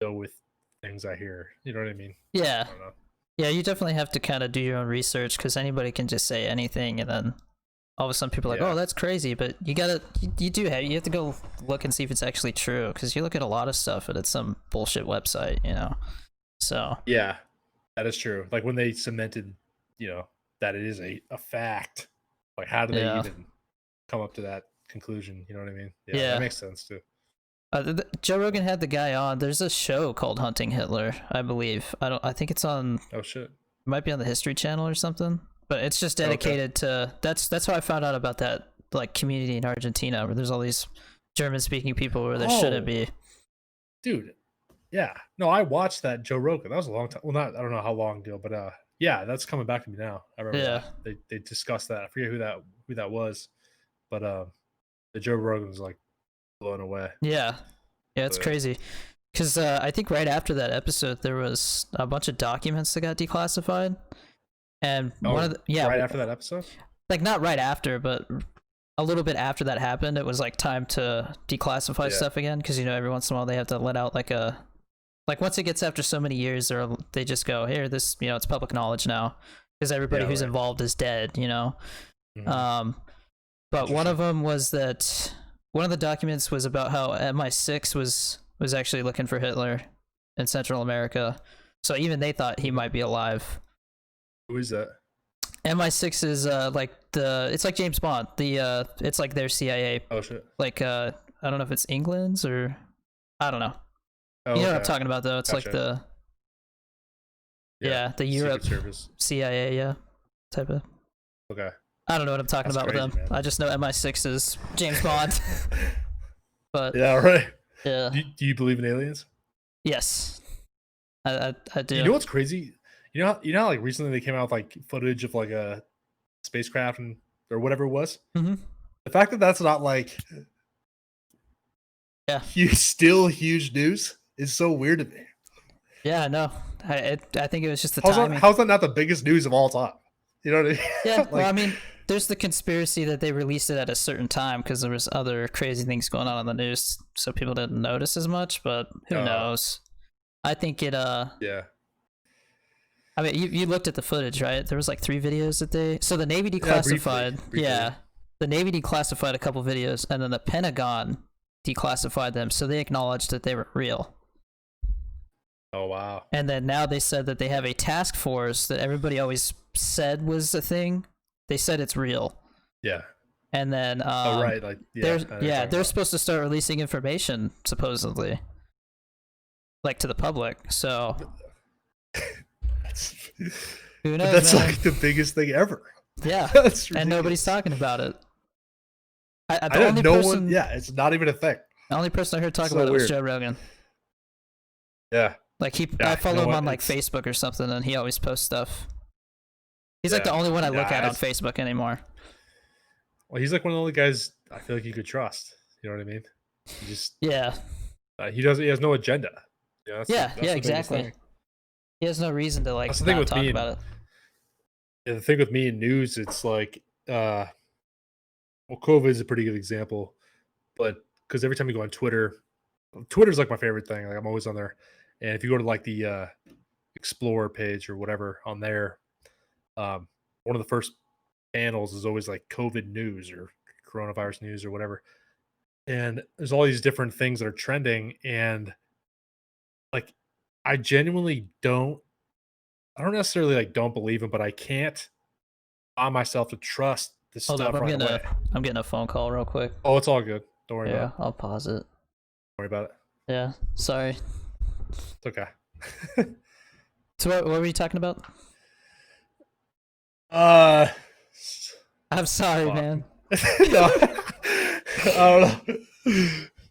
[SPEAKER 1] go with things I hear. You know what I mean?
[SPEAKER 2] Yeah.
[SPEAKER 1] I don't know.
[SPEAKER 2] Yeah, you definitely have to kind of do your own research because anybody can just say anything and then all of a sudden people are like,
[SPEAKER 1] Yeah.
[SPEAKER 2] oh, that's crazy. But you have to go look and see if it's actually true because you look at a lot of stuff and it's some bullshit website, So,
[SPEAKER 1] Yeah, that is true. Like when they cemented, that it is a fact. Like how do they
[SPEAKER 2] Yeah.
[SPEAKER 1] even come up to that conclusion? You know what I mean?
[SPEAKER 2] Yeah.
[SPEAKER 1] That makes sense too.
[SPEAKER 2] Joe Rogan had the guy on. There's a show called Hunting Hitler, I believe. I think it's on.
[SPEAKER 1] Oh shit.
[SPEAKER 2] It might be on the History Channel or something. But it's just dedicated to. That's how I found out about that like community in Argentina where there's all these German-speaking people where there shouldn't be.
[SPEAKER 1] Dude. Yeah. No, I watched that Joe Rogan. That was a long time. Well, I don't know how long ago, but yeah, that's coming back to me now. I remember that. They discussed that. I forget who that was, but the Joe Rogan was like blown away.
[SPEAKER 2] Yeah. Yeah, it's
[SPEAKER 1] But
[SPEAKER 2] crazy. Because I think right after that episode, there was a bunch of documents that got declassified, and one of
[SPEAKER 1] oh,
[SPEAKER 2] the yeah,
[SPEAKER 1] right after that episode.
[SPEAKER 2] like not right after, but a little bit after that happened, it was like time to declassify
[SPEAKER 1] Yeah.
[SPEAKER 2] stuff again. Because every once in a while they have to let out like once it gets after so many years, they just go here, this it's public knowledge now, because everybody
[SPEAKER 1] Yeah.
[SPEAKER 2] who's
[SPEAKER 1] Right.
[SPEAKER 2] involved is dead.
[SPEAKER 1] Mhm.
[SPEAKER 2] Um, but one
[SPEAKER 1] Interesting.
[SPEAKER 2] of them was that one of the documents was about how MI6 was actually looking for Hitler in Central America. So even they thought he might be alive.
[SPEAKER 1] Who is that?
[SPEAKER 2] MI6 is it's like James Bond. It's like their CIA.
[SPEAKER 1] Oh shit.
[SPEAKER 2] Like I don't know if it's England's or I don't know.
[SPEAKER 1] Oh,
[SPEAKER 2] You know what I'm
[SPEAKER 1] okay.
[SPEAKER 2] talking about though. It's like
[SPEAKER 1] Gotcha.
[SPEAKER 2] the
[SPEAKER 1] Secret
[SPEAKER 2] Europe
[SPEAKER 1] Service.
[SPEAKER 2] CIA, yeah, type of.
[SPEAKER 1] Okay.
[SPEAKER 2] I don't know what I'm talking
[SPEAKER 1] That's
[SPEAKER 2] about
[SPEAKER 1] crazy,
[SPEAKER 2] with them.
[SPEAKER 1] man.
[SPEAKER 2] I just know MI6 is James Bond. But
[SPEAKER 1] Yeah. Right.
[SPEAKER 2] yeah,
[SPEAKER 1] Do you believe in aliens?
[SPEAKER 2] yes, I do.
[SPEAKER 1] You know what's crazy? You know how like recently they came out with like footage of like a spacecraft or whatever it was.
[SPEAKER 2] Mm-hmm.
[SPEAKER 1] The fact that that's not like
[SPEAKER 2] Yeah.
[SPEAKER 1] still huge news is so weird to me.
[SPEAKER 2] Yeah, no, I think it was just the
[SPEAKER 1] How's
[SPEAKER 2] timing.
[SPEAKER 1] how's that not the biggest news of all time? You know what I mean?
[SPEAKER 2] Yeah,
[SPEAKER 1] Like,
[SPEAKER 2] well, I mean, there's the conspiracy that they released it at a certain time because there was other crazy things going on in the news, so people didn't notice as much. But who knows? I think it.
[SPEAKER 1] Yeah.
[SPEAKER 2] I mean, you looked at the footage, right? There was like 3 videos that they. So the Navy declassified.
[SPEAKER 1] Briefly.
[SPEAKER 2] Yeah, the Navy declassified a couple videos, and then the Pentagon declassified them, so they acknowledged that they were real.
[SPEAKER 1] Oh wow.
[SPEAKER 2] And then now they said that they have a task force that everybody always said was a thing. They said it's real.
[SPEAKER 1] Yeah.
[SPEAKER 2] And then
[SPEAKER 1] Oh right. Like yeah.
[SPEAKER 2] they're supposed to start releasing information supposedly, like to the public. So who knows?
[SPEAKER 1] That's
[SPEAKER 2] man?
[SPEAKER 1] like the biggest thing ever.
[SPEAKER 2] Yeah,
[SPEAKER 1] That's
[SPEAKER 2] and nobody's
[SPEAKER 1] ridiculous.
[SPEAKER 2] talking about it.
[SPEAKER 1] I don't know one. Yeah, it's not even a thing.
[SPEAKER 2] The only person I heard talk
[SPEAKER 1] So
[SPEAKER 2] about it was
[SPEAKER 1] weird.
[SPEAKER 2] Joe Rogan.
[SPEAKER 1] Yeah.
[SPEAKER 2] Like
[SPEAKER 1] Yeah,
[SPEAKER 2] I follow
[SPEAKER 1] you know
[SPEAKER 2] him on
[SPEAKER 1] what?
[SPEAKER 2] like Facebook or something, and he always posts stuff. He's like
[SPEAKER 1] Yeah.
[SPEAKER 2] the only one I look
[SPEAKER 1] Yeah,
[SPEAKER 2] at on
[SPEAKER 1] it's-
[SPEAKER 2] Facebook anymore.
[SPEAKER 1] Well, he's like one of the only guys I feel like you could trust. You know what I mean? He just
[SPEAKER 2] Yeah,
[SPEAKER 1] he doesn't. He has no agenda. Yeah.
[SPEAKER 2] yeah,
[SPEAKER 1] the biggest
[SPEAKER 2] exactly.
[SPEAKER 1] thing.
[SPEAKER 2] He has no reason to like
[SPEAKER 1] That's the thing
[SPEAKER 2] not
[SPEAKER 1] with
[SPEAKER 2] talk
[SPEAKER 1] me.
[SPEAKER 2] about it.
[SPEAKER 1] Yeah, the thing with me in news, it's like, well, COVID is a pretty good example, but because every time you go on Twitter's like my favorite thing. Like I'm always on there, and if you go to like the Explorer page or whatever on there, one of the first panels is always like COVID news or coronavirus news or whatever, and there's all these different things that are trending, and like I genuinely don't. I don't necessarily like don't believe him, but I can't allow myself to trust this
[SPEAKER 2] Hold up,
[SPEAKER 1] stuff right away.
[SPEAKER 2] I'm getting a phone call real quick.
[SPEAKER 1] Oh, it's all good. Don't worry
[SPEAKER 2] Yeah,
[SPEAKER 1] about it.
[SPEAKER 2] I'll pause it.
[SPEAKER 1] Don't worry about it.
[SPEAKER 2] Yeah, sorry.
[SPEAKER 1] It's okay.
[SPEAKER 2] So what were you talking about?
[SPEAKER 1] uh,
[SPEAKER 2] I'm sorry,
[SPEAKER 1] Fuck.
[SPEAKER 2] man.
[SPEAKER 1] no, I don't know.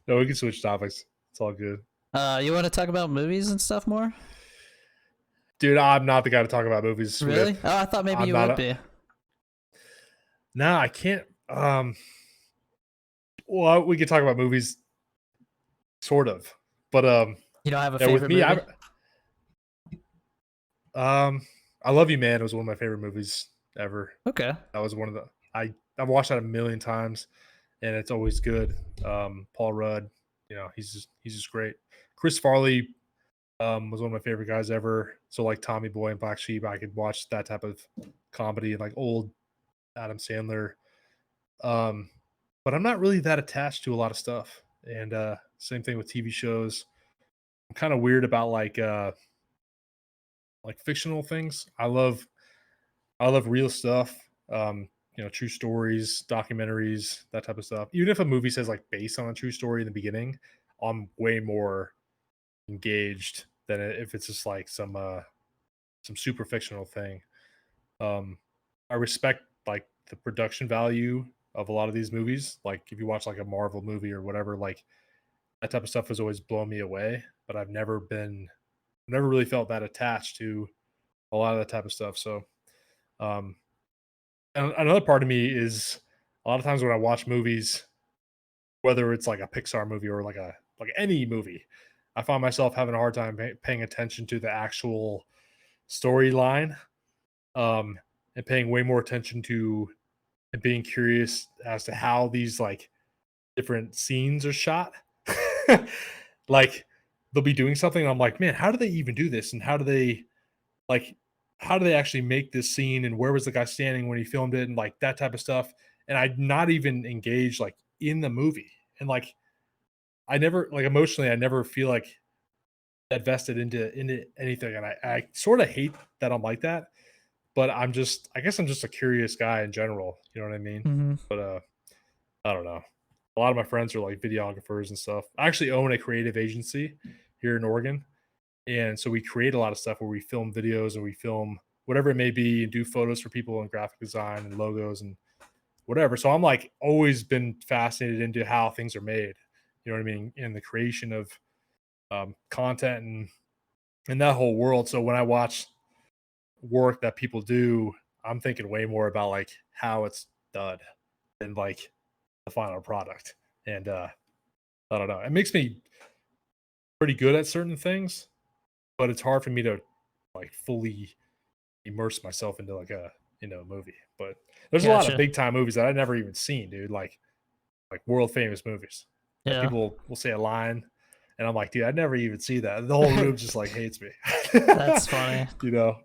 [SPEAKER 1] No, we can switch topics. It's all good,
[SPEAKER 2] You want to talk about movies and stuff more?
[SPEAKER 1] dude. I'm not the guy to talk about movies.
[SPEAKER 2] Really?
[SPEAKER 1] With.
[SPEAKER 2] Oh, I thought maybe
[SPEAKER 1] I'm
[SPEAKER 2] you
[SPEAKER 1] not
[SPEAKER 2] would be.
[SPEAKER 1] No, I can't. Well, we could talk about movies, sort of, but
[SPEAKER 2] You don't have a
[SPEAKER 1] yeah,
[SPEAKER 2] favorite
[SPEAKER 1] with me,
[SPEAKER 2] movie?
[SPEAKER 1] I Love You, Man was one of my favorite movies ever.
[SPEAKER 2] Okay.
[SPEAKER 1] That was one of the I've watched that a million times, and it's always good. Paul Rudd, he's just great. Chris Farley was one of my favorite guys ever. So like Tommy Boy and Black Sheep, I could watch that type of comedy and like old Adam Sandler. But I'm not really that attached to a lot of stuff. And same thing with TV shows. I'm kind of weird about like fictional things. I love real stuff. True stories, documentaries, that type of stuff. Even if a movie says like based on a true story in the beginning, I'm way more engaged than if it's just like some super fictional thing. I respect like the production value of a lot of these movies. Like if you watch like a Marvel movie or whatever, like that type of stuff has always blown me away. But I've never really felt that attached to a lot of that type of stuff. So, and another part of me is a lot of times when I watch movies, whether it's like a Pixar movie or like a like any movie, I find myself having a hard time paying attention to the actual storyline, um, and paying way more attention to and being curious as to how these like different scenes are shot. Like they'll be doing something, and I'm like, man, how do they even do this? And like how do they actually make this scene? And where was the guy standing when he filmed it? And like that type of stuff. And I'd not even engaged like in the movie. And like I never like emotionally, I never feel like that vested into anything. And I sort of hate that I'm like that. But I guess I'm just a curious guy in general. You know what I mean?
[SPEAKER 2] Hmm.
[SPEAKER 1] But I don't know. A lot of my friends are like videographers and stuff. I actually own a creative agency here in Oregon. And so we create a lot of stuff where we film videos and we film whatever it may be and do photos for people and graphic design and logos and whatever. So I'm like always been fascinated into how things are made. You know what I mean? And the creation of content and that whole world. So when I watch work that people do, I'm thinking way more about like how it's done than like the final product. And I don't know. It makes me pretty good at certain things, but it's hard for me to like fully immerse myself into like a movie. But there's a lot of
[SPEAKER 2] Gotcha.
[SPEAKER 1] big time movies that I never even seen, dude. Like world famous movies that
[SPEAKER 2] Yeah.
[SPEAKER 1] people will say a line, and I'm like, dude, I never even see that. The whole room just like hates me.
[SPEAKER 2] That's funny.
[SPEAKER 1] you know?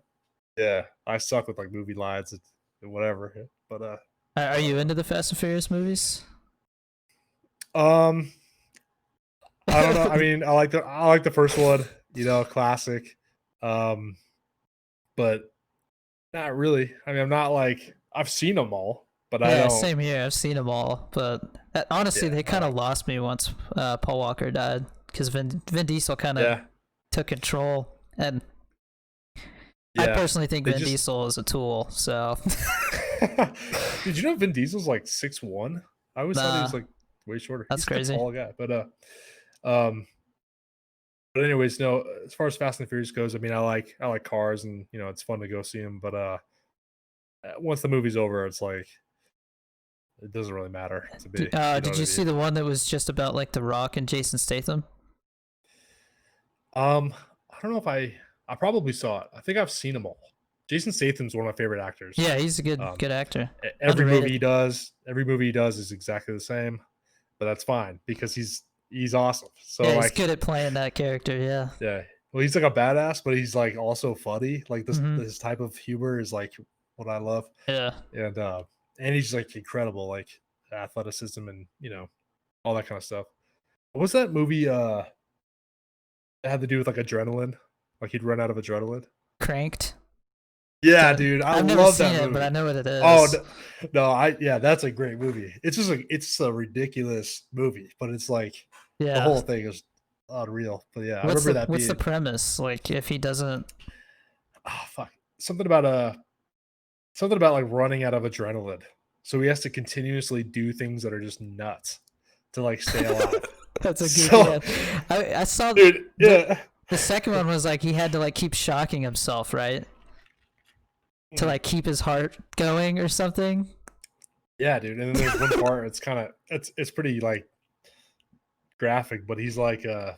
[SPEAKER 1] Yeah, I suck with like movie lines and whatever. But
[SPEAKER 2] Are
[SPEAKER 1] I
[SPEAKER 2] you
[SPEAKER 1] don't know.
[SPEAKER 2] into the Fast and Furious movies?
[SPEAKER 1] Um, I don't know. I mean, I like the first one. Classic. Um, but not really. I mean, I'm not like I've seen them all, but I
[SPEAKER 2] Yeah,
[SPEAKER 1] don't.
[SPEAKER 2] same here. I've seen them all, but honestly,
[SPEAKER 1] Yeah,
[SPEAKER 2] they
[SPEAKER 1] I
[SPEAKER 2] kind of
[SPEAKER 1] like.
[SPEAKER 2] lost me once Paul Walker died because Vin Diesel kind of
[SPEAKER 1] Yeah,
[SPEAKER 2] took control, and I
[SPEAKER 1] yeah.
[SPEAKER 2] personally think
[SPEAKER 1] They
[SPEAKER 2] Vin
[SPEAKER 1] just.
[SPEAKER 2] Diesel is a tool. So,
[SPEAKER 1] Did you know Vin Diesel's like 6'1"? I always thought he
[SPEAKER 2] nah,
[SPEAKER 1] was like way shorter.
[SPEAKER 2] that's
[SPEAKER 1] He's like a
[SPEAKER 2] crazy.
[SPEAKER 1] tall guy, um, but anyways, no. As far as Fast and Furious goes, I mean, I like cars, and it's fun to go see them. But once the movie's over, it's like it doesn't really matter to me. You know
[SPEAKER 2] Did
[SPEAKER 1] what
[SPEAKER 2] you
[SPEAKER 1] I
[SPEAKER 2] see
[SPEAKER 1] mean?
[SPEAKER 2] the one that was just about like The Rock and Jason Statham?
[SPEAKER 1] Um, I don't know if I probably saw it. I think I've seen them all. Jason Statham's one of my favorite actors.
[SPEAKER 2] Yeah, he's a
[SPEAKER 1] Um,
[SPEAKER 2] good actor.
[SPEAKER 1] every
[SPEAKER 2] Underrated.
[SPEAKER 1] movie he does is exactly the same, but that's fine because he's awesome. So
[SPEAKER 2] Yeah, he's
[SPEAKER 1] like,
[SPEAKER 2] good at playing that character. Yeah.
[SPEAKER 1] yeah, well, he's like a badass, but he's like also funny. Like
[SPEAKER 2] Hmm.
[SPEAKER 1] this type of humor is like what I love,
[SPEAKER 2] Yeah.
[SPEAKER 1] and and he's like incredible, like athleticism and all that kind of stuff. What was that movie? That had to do with like adrenaline, like he'd run out of adrenaline.
[SPEAKER 2] Cranked.
[SPEAKER 1] Yeah, dude, I
[SPEAKER 2] I've never
[SPEAKER 1] love
[SPEAKER 2] seen
[SPEAKER 1] that
[SPEAKER 2] it, but I
[SPEAKER 1] movie.
[SPEAKER 2] know what it
[SPEAKER 1] Oh
[SPEAKER 2] is.
[SPEAKER 1] no, yeah, that's a great movie. It's just like it's a ridiculous movie, but it's like the
[SPEAKER 2] Yeah.
[SPEAKER 1] whole thing is unreal. But yeah, I remember that
[SPEAKER 2] What's the
[SPEAKER 1] being
[SPEAKER 2] premise? Like if he doesn't
[SPEAKER 1] fuck something about like running out of adrenaline. So he has to continuously do things that are just nuts to like stay alive.
[SPEAKER 2] That's a goofy
[SPEAKER 1] So,
[SPEAKER 2] one. I saw
[SPEAKER 1] dude,
[SPEAKER 2] the
[SPEAKER 1] yeah.
[SPEAKER 2] the second one was like he had to like keep shocking himself, right? To like keep his heart going or something.
[SPEAKER 1] Yeah, dude. And then there's one part it's pretty like graphic, but he's like I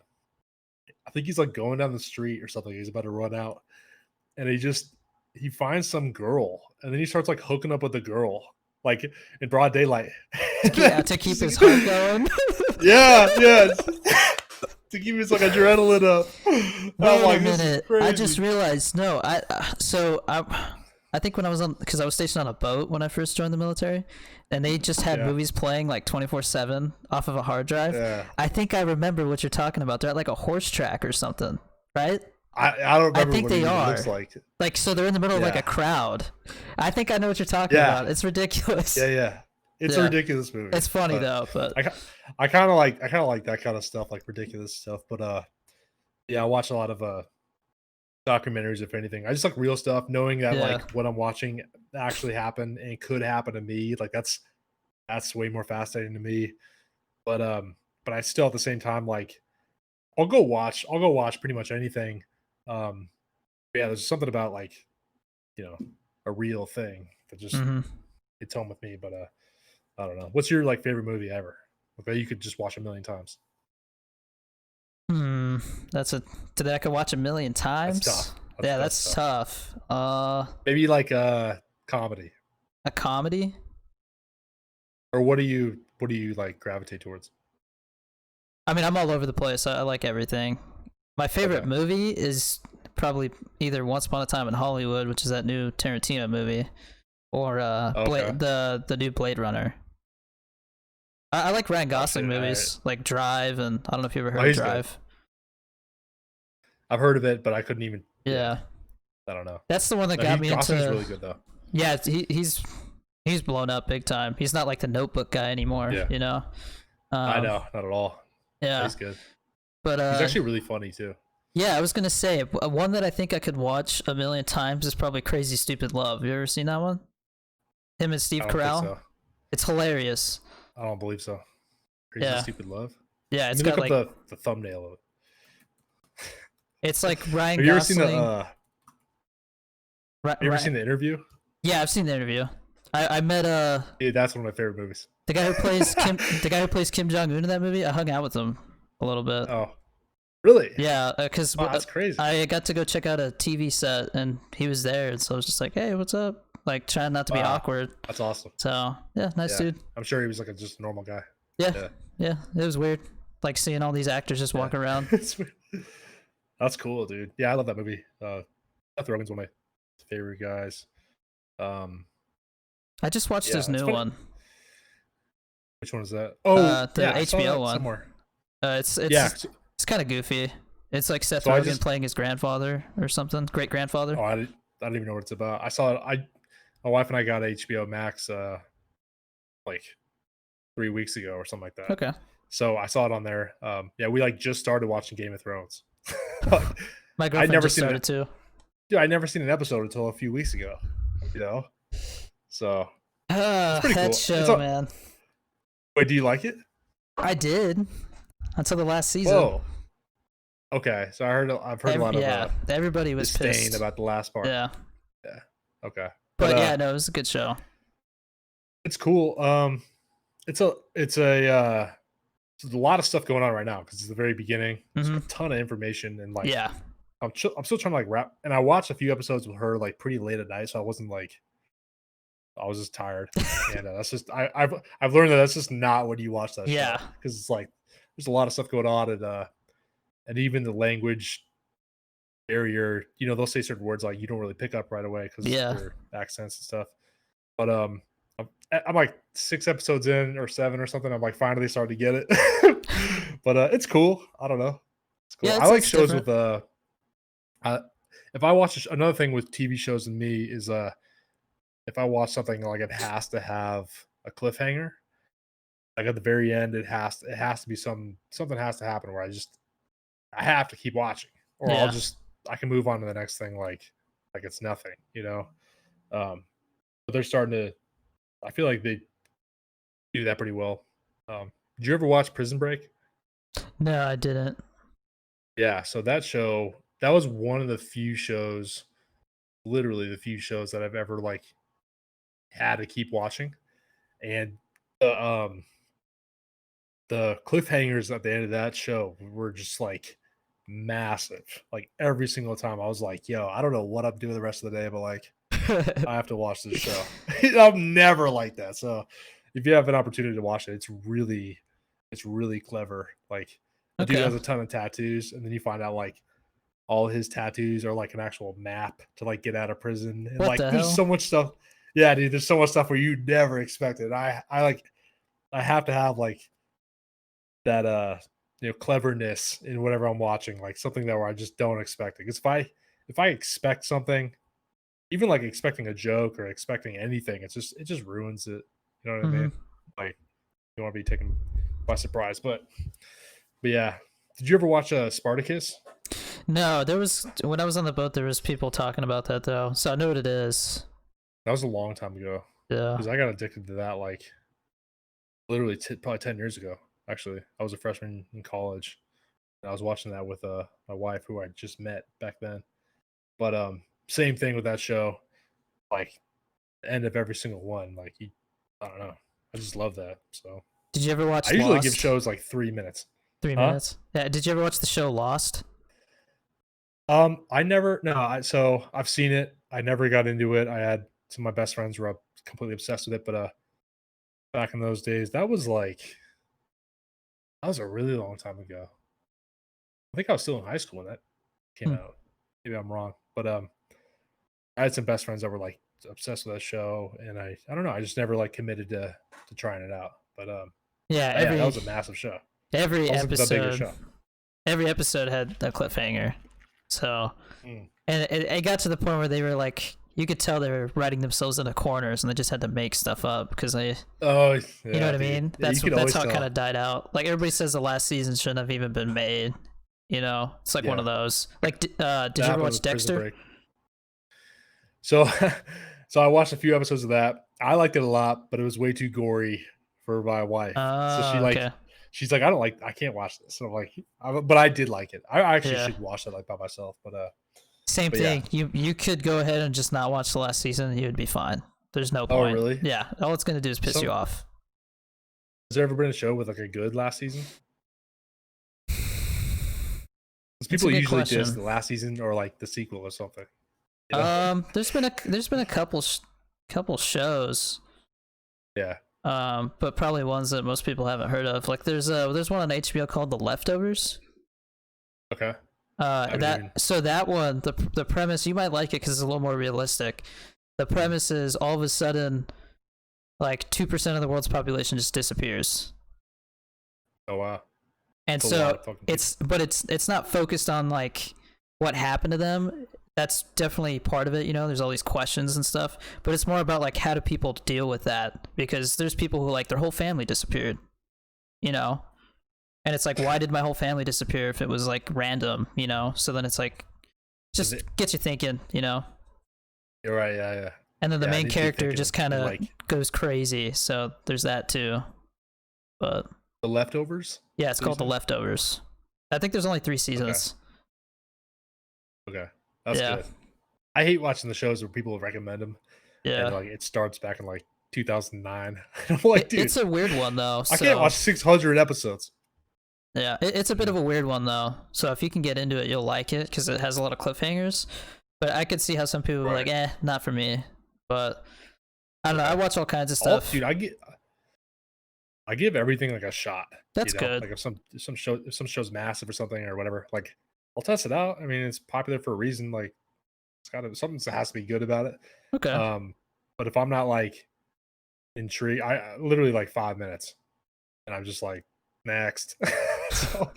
[SPEAKER 1] think he's like going down the street or something. He's about to run out, and he finds some girl, and then he starts like hooking up with the girl, like in broad daylight.
[SPEAKER 2] Yeah, to keep his heart going.
[SPEAKER 1] Yeah, yeah, to keep his like adrenaline up. I'm
[SPEAKER 2] Wait a
[SPEAKER 1] like, this is
[SPEAKER 2] minute. I just
[SPEAKER 1] crazy.
[SPEAKER 2] realized. No, I think when I was on because I was stationed on a boat when I first joined the military, and they just had
[SPEAKER 1] Yeah,
[SPEAKER 2] movies playing like 24/7 off of a hard drive.
[SPEAKER 1] yeah.
[SPEAKER 2] I think I remember what you're talking about. They're at like a horse track or something, right?
[SPEAKER 1] I don't
[SPEAKER 2] I
[SPEAKER 1] remember
[SPEAKER 2] think
[SPEAKER 1] what it
[SPEAKER 2] they
[SPEAKER 1] even looks
[SPEAKER 2] are.
[SPEAKER 1] like.
[SPEAKER 2] Like so they're in the middle of like a
[SPEAKER 1] Yeah,
[SPEAKER 2] crowd. I think I know what you're talking
[SPEAKER 1] yeah,
[SPEAKER 2] about. It's ridiculous.
[SPEAKER 1] yeah. It's a
[SPEAKER 2] Yeah.
[SPEAKER 1] ridiculous movie,
[SPEAKER 2] It's funny
[SPEAKER 1] but
[SPEAKER 2] though, but
[SPEAKER 1] I ki- I kind of like that kind of stuff, like ridiculous stuff. But yeah, I watch a lot of documentaries, if anything. I just like real stuff, knowing that
[SPEAKER 2] yeah.
[SPEAKER 1] like what I'm watching actually happened and could happen to me. Like that's way more fascinating to me. But but I still at the same time like I'll go watch pretty much anything. But yeah, there's something about like, you know, a real thing that just
[SPEAKER 2] Hmm.
[SPEAKER 1] hits home with me. But I don't know. What's your like favorite movie ever? Like that you could just watch a million times?
[SPEAKER 2] Hmm. That's a that I could watch a million
[SPEAKER 1] That's
[SPEAKER 2] times.
[SPEAKER 1] tough.
[SPEAKER 2] Yeah,
[SPEAKER 1] That's
[SPEAKER 2] that's
[SPEAKER 1] tough.
[SPEAKER 2] tough.
[SPEAKER 1] Maybe like a comedy,
[SPEAKER 2] A comedy.
[SPEAKER 1] or what do you like gravitate towards?
[SPEAKER 2] I mean, I'm all over the place. I like everything. My favorite
[SPEAKER 1] Okay.
[SPEAKER 2] movie is probably either Once Upon a Time in Hollywood, which is that new Tarantino movie, or
[SPEAKER 1] Okay.
[SPEAKER 2] the new Blade Runner. I like Ryan
[SPEAKER 1] Oh
[SPEAKER 2] Gosling
[SPEAKER 1] shit.
[SPEAKER 2] movies like Drive, and I don't know if you ever
[SPEAKER 1] Oh,
[SPEAKER 2] heard of
[SPEAKER 1] he's good.
[SPEAKER 2] Drive.
[SPEAKER 1] I've heard of it, but I couldn't even. Yeah.
[SPEAKER 2] Yeah,
[SPEAKER 1] I don't know.
[SPEAKER 2] that's the one that
[SPEAKER 1] No,
[SPEAKER 2] got me
[SPEAKER 1] Gosling's
[SPEAKER 2] into.
[SPEAKER 1] really good though.
[SPEAKER 2] Yeah, he's blown up big time. He's not like the Notebook guy anymore,
[SPEAKER 1] Yeah.
[SPEAKER 2] you know.
[SPEAKER 1] I
[SPEAKER 2] Um,
[SPEAKER 1] know. Not at all.
[SPEAKER 2] yeah,
[SPEAKER 1] He's good.
[SPEAKER 2] but
[SPEAKER 1] He's actually really funny too.
[SPEAKER 2] yeah, I was gonna say one that I think I could watch a million times is probably Crazy Stupid Love. You ever seen that one? Him and
[SPEAKER 1] I
[SPEAKER 2] Steve
[SPEAKER 1] don't think
[SPEAKER 2] Carell.
[SPEAKER 1] so.
[SPEAKER 2] It's hilarious.
[SPEAKER 1] I don't believe so. Crazy
[SPEAKER 2] Yeah,
[SPEAKER 1] Stupid Love.
[SPEAKER 2] yeah.
[SPEAKER 1] Let
[SPEAKER 2] It's
[SPEAKER 1] me look
[SPEAKER 2] got
[SPEAKER 1] up
[SPEAKER 2] like
[SPEAKER 1] the thumbnail of it.
[SPEAKER 2] it's like Ryan
[SPEAKER 1] Have you ever seen the
[SPEAKER 2] Gosling.
[SPEAKER 1] have you ever seen the interview?
[SPEAKER 2] Yeah, I've seen the interview. I met
[SPEAKER 1] Yeah, that's one of my favorite movies.
[SPEAKER 2] the guy who plays Kim the guy who plays Kim Jong Un in that movie. I hung out with him a little bit.
[SPEAKER 1] Oh, really?
[SPEAKER 2] Yeah, because
[SPEAKER 1] Wow, that's crazy.
[SPEAKER 2] I got to go check out a TV set and he was there, and so I was just like, "Hey, what's up?" Like trying not to be
[SPEAKER 1] Wow,
[SPEAKER 2] awkward.
[SPEAKER 1] that's awesome.
[SPEAKER 2] So yeah, nice
[SPEAKER 1] Yeah,
[SPEAKER 2] dude.
[SPEAKER 1] I'm sure he was like just a normal guy.
[SPEAKER 2] Yeah,
[SPEAKER 1] Yeah,
[SPEAKER 2] yeah, it was weird, like seeing all these actors just
[SPEAKER 1] yeah.
[SPEAKER 2] walk around.
[SPEAKER 1] It's weird. That's cool, dude. Yeah, I love that movie. Seth Rogen's one of my favorite guys. Um,
[SPEAKER 2] I just watched
[SPEAKER 1] yeah,
[SPEAKER 2] his
[SPEAKER 1] it's
[SPEAKER 2] new
[SPEAKER 1] funny.
[SPEAKER 2] one,
[SPEAKER 1] Which one is that? Oh,
[SPEAKER 2] the
[SPEAKER 1] yeah, I saw
[SPEAKER 2] HBO
[SPEAKER 1] that
[SPEAKER 2] one.
[SPEAKER 1] somewhere.
[SPEAKER 2] It's
[SPEAKER 1] Yeah.
[SPEAKER 2] it's kind of goofy. It's like Seth
[SPEAKER 1] So I
[SPEAKER 2] Rogen
[SPEAKER 1] just
[SPEAKER 2] playing his grandfather or something, great grandfather.
[SPEAKER 1] oh, I don't even know what it's about. I saw it. My wife and I got HBO Max like 3 weeks ago or something like that.
[SPEAKER 2] Okay.
[SPEAKER 1] So I saw it on there. Yeah, we like just started watching Game of Thrones. Like,
[SPEAKER 2] My
[SPEAKER 1] I'd
[SPEAKER 2] girlfriend
[SPEAKER 1] never
[SPEAKER 2] just
[SPEAKER 1] seen
[SPEAKER 2] started
[SPEAKER 1] it.
[SPEAKER 2] too.
[SPEAKER 1] Dude, I'd never seen an episode until a few weeks ago. You know, so it's pretty
[SPEAKER 2] That
[SPEAKER 1] cool. It's
[SPEAKER 2] show,
[SPEAKER 1] a
[SPEAKER 2] man.
[SPEAKER 1] wait. Do you like it?
[SPEAKER 2] I did until the last season.
[SPEAKER 1] Whoa. Okay, so I've heard a lot of
[SPEAKER 2] Yeah, everybody was
[SPEAKER 1] disdain
[SPEAKER 2] pissed.
[SPEAKER 1] about the last part.
[SPEAKER 2] Yeah,
[SPEAKER 1] Yeah. Okay. But
[SPEAKER 2] but yeah, no, it was a good show.
[SPEAKER 1] it's cool. It's a lot of stuff going on right now because it's the very beginning. There's a
[SPEAKER 2] Hmm.
[SPEAKER 1] ton of information and like
[SPEAKER 2] Yeah,
[SPEAKER 1] I'm still trying to like wrap. And I watched a few episodes with her like pretty late at night, so I wasn't like I was just tired. And that's just I've learned that that's just not when you watch that show
[SPEAKER 2] yeah,
[SPEAKER 1] because it's like there's a lot of stuff going on and even the language barrier. You know, they'll say certain words like you don't really pick up right away because
[SPEAKER 2] yeah,
[SPEAKER 1] their accents and stuff. But I'm like 6 episodes in or 7 or something. I'm like finally starting to get it. But it's cool. I don't know. It's cool.
[SPEAKER 2] yeah.
[SPEAKER 1] I like
[SPEAKER 2] It's
[SPEAKER 1] shows
[SPEAKER 2] different.
[SPEAKER 1] with if I watch another thing with TV shows and me is if I watch something like it has to have a cliffhanger. Like at the very end, it has to be something has to happen where I have to keep watching, or
[SPEAKER 2] Yeah,
[SPEAKER 1] I can move on to the next thing like it's nothing, you know. But they're starting to. I feel like they do that pretty well. Did you ever watch Prison Break?
[SPEAKER 2] no, I didn't.
[SPEAKER 1] Yeah, so that was one of the few shows, literally the few shows that I've ever like had to keep watching, and the the cliffhangers at the end of that show were just like massive. Like every single time, I was like, "Yo, I don't know what I'm doing the rest of the day, but like I have to watch this show." I'm never like that. So if you have an opportunity to watch it, it's really clever. Like the dude
[SPEAKER 2] Okay,
[SPEAKER 1] has a ton of tattoos, and then you find out like all his tattoos are like an actual map to like get out of prison. And
[SPEAKER 2] what
[SPEAKER 1] like
[SPEAKER 2] the
[SPEAKER 1] there's
[SPEAKER 2] hell?
[SPEAKER 1] so much stuff. Yeah, dude, there's so much stuff where you never expected. I have to have like that cleverness in whatever I'm watching, like something that where I just don't expect it. Because if I expect something, even like expecting a joke or expecting anything, it just ruins it. You know what I
[SPEAKER 2] Hmm.
[SPEAKER 1] mean? Like you want to be taken by surprise. But yeah. Did you ever watch Spartacus?
[SPEAKER 2] No, there was when I was on the boat, there was people talking about that though, so I know what it is.
[SPEAKER 1] That was a long time ago.
[SPEAKER 2] Yeah.
[SPEAKER 1] Because I got addicted to that like literally probably 10 years ago. Actually, I was a freshman in college. And I was watching that with my wife, who I just met back then. But same thing with that show. Like the end of every single one, like I don't know. I just love that. So
[SPEAKER 2] Did you ever
[SPEAKER 1] I
[SPEAKER 2] watch
[SPEAKER 1] usually give
[SPEAKER 2] Lost?
[SPEAKER 1] shows like 3 minutes. Huh?
[SPEAKER 2] minutes. Yeah. Did you ever watch the show Lost?
[SPEAKER 1] I never. No. So I've seen it. I never got into it. I had some of my best friends were completely obsessed with it, but back in those days, that was a really long time ago. I think I was still in high school when that came
[SPEAKER 2] Hmm.
[SPEAKER 1] out. Maybe I'm wrong, but I had some best friends that were like obsessed with that show, and I don't know. I just never like committed to trying it out. But
[SPEAKER 2] Yeah.
[SPEAKER 1] yeah, that was a massive show.
[SPEAKER 2] Every
[SPEAKER 1] That was like the biggest
[SPEAKER 2] episode
[SPEAKER 1] show.
[SPEAKER 2] every episode had a cliffhanger. So,
[SPEAKER 1] Mm.
[SPEAKER 2] and it got to the point where they were like, you could tell they were writing themselves into corners, and they just had to make stuff up because they,
[SPEAKER 1] Oh
[SPEAKER 2] you know
[SPEAKER 1] yeah,
[SPEAKER 2] what I
[SPEAKER 1] dude.
[SPEAKER 2] mean?
[SPEAKER 1] Yeah, you could
[SPEAKER 2] That's
[SPEAKER 1] always
[SPEAKER 2] how it kind
[SPEAKER 1] tell.
[SPEAKER 2] of died out. Like everybody says, the last season shouldn't have even been made. You know, it's like one of
[SPEAKER 1] Yeah,
[SPEAKER 2] those. Like, did
[SPEAKER 1] that
[SPEAKER 2] you ever
[SPEAKER 1] happened
[SPEAKER 2] watch
[SPEAKER 1] with Prison
[SPEAKER 2] Dexter?
[SPEAKER 1] Break. So, so I watched a few episodes of that. I liked it a lot, but it was way too gory for my wife. So
[SPEAKER 2] Okay.
[SPEAKER 1] she's like, I can't watch this. And I'm like, but I did like it. I actually
[SPEAKER 2] Yeah.
[SPEAKER 1] should watch it like by myself.
[SPEAKER 2] Same
[SPEAKER 1] But yeah.
[SPEAKER 2] thing. You could go ahead and just not watch the last season, and you would be fine. There's no
[SPEAKER 1] Oh,
[SPEAKER 2] point.
[SPEAKER 1] really?
[SPEAKER 2] Yeah. All it's gonna do is piss you
[SPEAKER 1] Some
[SPEAKER 2] off.
[SPEAKER 1] Has there ever been a show with like a good last season? Because
[SPEAKER 2] It's a
[SPEAKER 1] people
[SPEAKER 2] good
[SPEAKER 1] usually diss
[SPEAKER 2] question.
[SPEAKER 1] the last season or like the sequel or something. You know?
[SPEAKER 2] There's been a couple shows.
[SPEAKER 1] Yeah.
[SPEAKER 2] But probably ones that most people haven't heard of. Like there's one on HBO called The Leftovers.
[SPEAKER 1] Okay. I haven't even.
[SPEAKER 2] That one, the premise, you might like it because it's a little more realistic. The premise is all of a sudden, like 2% of the world's population just disappears,
[SPEAKER 1] Oh wow.
[SPEAKER 2] and
[SPEAKER 1] It's a lot
[SPEAKER 2] so
[SPEAKER 1] of fucking people.
[SPEAKER 2] it's not focused on like what happened to them. That's definitely part of it. You know, there's all these questions and stuff, but it's more about like how do people deal with that, because there's people who like their whole family disappeared. You know, and it's like, why did my whole family disappear if it was like random? You know, so then it's like
[SPEAKER 1] Is
[SPEAKER 2] just
[SPEAKER 1] it?
[SPEAKER 2] gets you thinking. You know.
[SPEAKER 1] You're right. Yeah. Yeah.
[SPEAKER 2] And then the
[SPEAKER 1] Yeah. It
[SPEAKER 2] main
[SPEAKER 1] needs to be
[SPEAKER 2] character
[SPEAKER 1] thinking
[SPEAKER 2] just kind of
[SPEAKER 1] like
[SPEAKER 2] goes crazy, so there's that too. But
[SPEAKER 1] the leftovers.
[SPEAKER 2] yeah, it's
[SPEAKER 1] What you
[SPEAKER 2] called The
[SPEAKER 1] said?
[SPEAKER 2] Leftovers. I think there's only 3
[SPEAKER 1] Okay.
[SPEAKER 2] seasons.
[SPEAKER 1] Okay. That's
[SPEAKER 2] Yeah,
[SPEAKER 1] good. I hate watching the shows where people recommend them and
[SPEAKER 2] yeah.
[SPEAKER 1] like it starts back in like 2009. I'm like,
[SPEAKER 2] It's
[SPEAKER 1] dude,
[SPEAKER 2] a weird one though.
[SPEAKER 1] I can't
[SPEAKER 2] So
[SPEAKER 1] watch 600 episodes.
[SPEAKER 2] yeah, it's a bit of a weird one though. So if you can get into it, you'll like it because it has a lot of cliffhangers. But I could see how some people are
[SPEAKER 1] Right.
[SPEAKER 2] like, not for me. But I don't know. I
[SPEAKER 1] Okay.
[SPEAKER 2] watch all kinds of
[SPEAKER 1] All,
[SPEAKER 2] stuff.
[SPEAKER 1] dude, I give everything like a shot.
[SPEAKER 2] That's
[SPEAKER 1] You know,
[SPEAKER 2] good.
[SPEAKER 1] like if some show's massive or something or whatever, like I'll test it out. I mean, it's popular for a reason. Like it's got to something that has to be good about it.
[SPEAKER 2] Okay.
[SPEAKER 1] But if I'm not like intrigued, I literally like 5 minutes, and I'm just like next. So,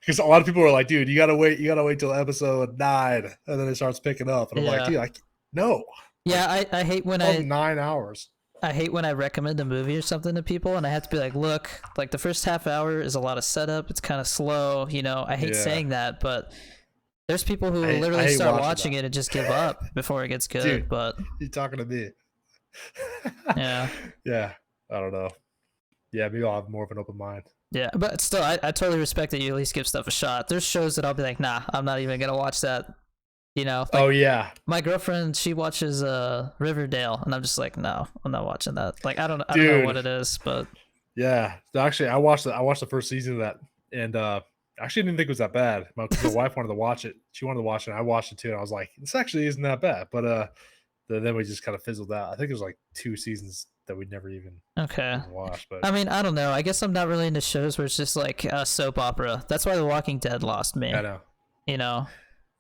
[SPEAKER 1] because a lot of people are like, dude, you gotta wait till episode 9, and then it starts picking up, and I'm like,
[SPEAKER 2] Yeah.
[SPEAKER 1] dude, no,
[SPEAKER 2] Yeah,
[SPEAKER 1] like
[SPEAKER 2] I hate when
[SPEAKER 1] of 9 hours.
[SPEAKER 2] I hate when I recommend a movie or something to people and I have to be like, look, like the first half hour is a lot of setup. It's kind of slow. You know, I hate
[SPEAKER 1] Yeah,
[SPEAKER 2] saying that, but there's people who
[SPEAKER 1] I
[SPEAKER 2] literally
[SPEAKER 1] hate
[SPEAKER 2] start
[SPEAKER 1] watching
[SPEAKER 2] watching
[SPEAKER 1] that,
[SPEAKER 2] it and just give up before it gets
[SPEAKER 1] dude.
[SPEAKER 2] good. But
[SPEAKER 1] You talking to me?
[SPEAKER 2] yeah,
[SPEAKER 1] Yeah, I don't know. Yeah, maybe I'll have more of an open mind.
[SPEAKER 2] yeah. But still, I totally respect that you at least give stuff a shot. There's shows that I'll be like, nah, I'm not even going to watch that. You know, like
[SPEAKER 1] Oh yeah,
[SPEAKER 2] my girlfriend, she watches Riverdale and I'm just like, no, I'm not watching that. Like, I don't know what
[SPEAKER 1] dude.
[SPEAKER 2] it is, but
[SPEAKER 1] Yeah, actually, I watched the first season of that, and actually didn't think it was that bad. Because my wife wanted to watch it. She wanted to watch it. And I watched it too, and I was like, this actually isn't that bad. But then we just kind of fizzled out. I think it was like 2 seasons that we never
[SPEAKER 2] okay.
[SPEAKER 1] even watched. But
[SPEAKER 2] I mean, I don't know. I guess I'm not really into shows where it's just like a soap opera. That's why The Walking Dead lost
[SPEAKER 1] I
[SPEAKER 2] me.
[SPEAKER 1] know.
[SPEAKER 2] You know?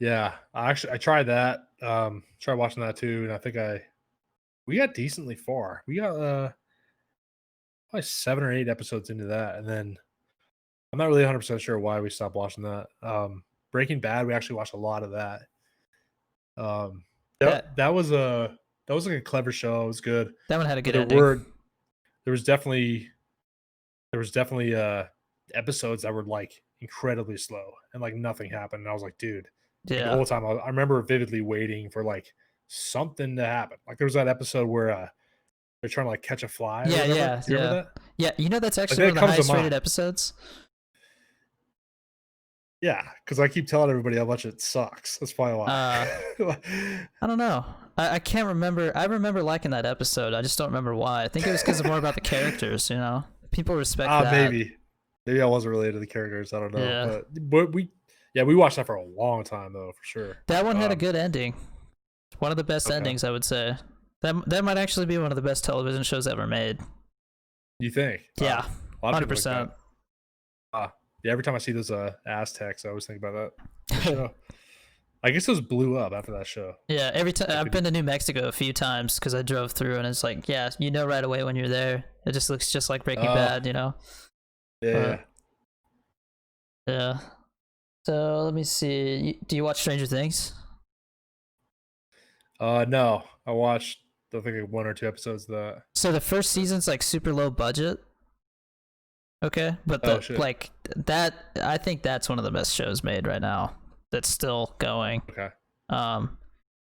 [SPEAKER 1] Yeah, I tried that. Tried watching that too, and I think we got decently far. We got probably 7 or 8 episodes into that, and then I'm not really 100% sure why we stopped watching that. Breaking Bad, we actually watched a lot of that. Um,
[SPEAKER 2] That
[SPEAKER 1] that was like a clever show. It was good,
[SPEAKER 2] that one had a
[SPEAKER 1] but
[SPEAKER 2] good ending.
[SPEAKER 1] there was definitely episodes that were like incredibly slow and like nothing happened. And I was like, dude, like the
[SPEAKER 2] Yeah.
[SPEAKER 1] whole time I remember vividly waiting for like something to happen. Like there was that episode where they're trying to like catch a fly or
[SPEAKER 2] Yeah,
[SPEAKER 1] whatever.
[SPEAKER 2] yeah,
[SPEAKER 1] Do you
[SPEAKER 2] yeah.
[SPEAKER 1] remember that?
[SPEAKER 2] Yeah, you know that's
[SPEAKER 1] Like
[SPEAKER 2] actually one
[SPEAKER 1] that
[SPEAKER 2] of the
[SPEAKER 1] comes to
[SPEAKER 2] highest rated
[SPEAKER 1] mind.
[SPEAKER 2] episodes.
[SPEAKER 1] Yeah, because I keep telling everybody how much it sucks. That's probably
[SPEAKER 2] Uh
[SPEAKER 1] why.
[SPEAKER 2] I don't know. I can't remember. I remember liking that episode. I just don't remember why. I think it was because of more about the characters, you know. People respect that.
[SPEAKER 1] Maybe. Maybe I wasn't related to the characters. I don't know,
[SPEAKER 2] Yeah,
[SPEAKER 1] but we watched that for a long time though, for sure.
[SPEAKER 2] that one had a good ending. One of the best
[SPEAKER 1] Okay.
[SPEAKER 2] endings, I would say. That might actually be one of the best television shows ever made.
[SPEAKER 1] You think?
[SPEAKER 2] Yeah,
[SPEAKER 1] A lot of people like
[SPEAKER 2] 100%.
[SPEAKER 1] that. Yeah. Every time I see those Aztecs, I always think about that show. I guess those blew up after that show.
[SPEAKER 2] Yeah, every time I've been to New Mexico a few times because I drove through, and it's like, yeah, you know right away when you're there. It just looks just like Breaking Bad, you know.
[SPEAKER 1] Yeah.
[SPEAKER 2] Yeah. So let me see. Do you watch Stranger Things?
[SPEAKER 1] No, I watched I think like 1 or 2 episodes of that.
[SPEAKER 2] So the first season's like super low budget. Okay, but
[SPEAKER 1] Oh shit.
[SPEAKER 2] that I think that's one of the best shows made right now. That's still going.
[SPEAKER 1] Okay. Yeah.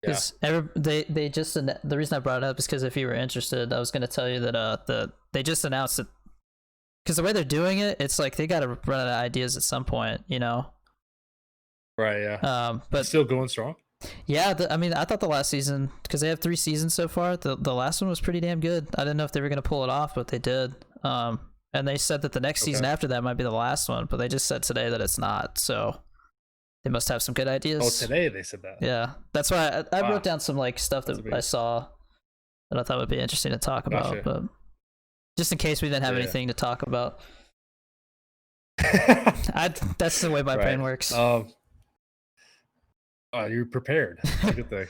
[SPEAKER 2] Because they just the reason I brought it up is because if you were interested, I was going to tell you that they just announced it because the way they're doing it, it's like they got to run out of ideas at some point, you know.
[SPEAKER 1] Right. Yeah.
[SPEAKER 2] But
[SPEAKER 1] It's still going strong.
[SPEAKER 2] yeah, I mean, I thought the last season, because they have 3 seasons so far, the last one was pretty damn good. I didn't know if they were going to pull it off, but they did. And they said that the next season after that might be the last one, but they just said today that it's not. So they must have some good ideas.
[SPEAKER 1] Oh, today they said that.
[SPEAKER 2] Yeah, that's why I wrote down some like stuff that I saw that I thought would be interesting to talk about, but just in case we didn't have anything to talk about. That's the way my brain works.
[SPEAKER 1] You're prepared. That's a good thing.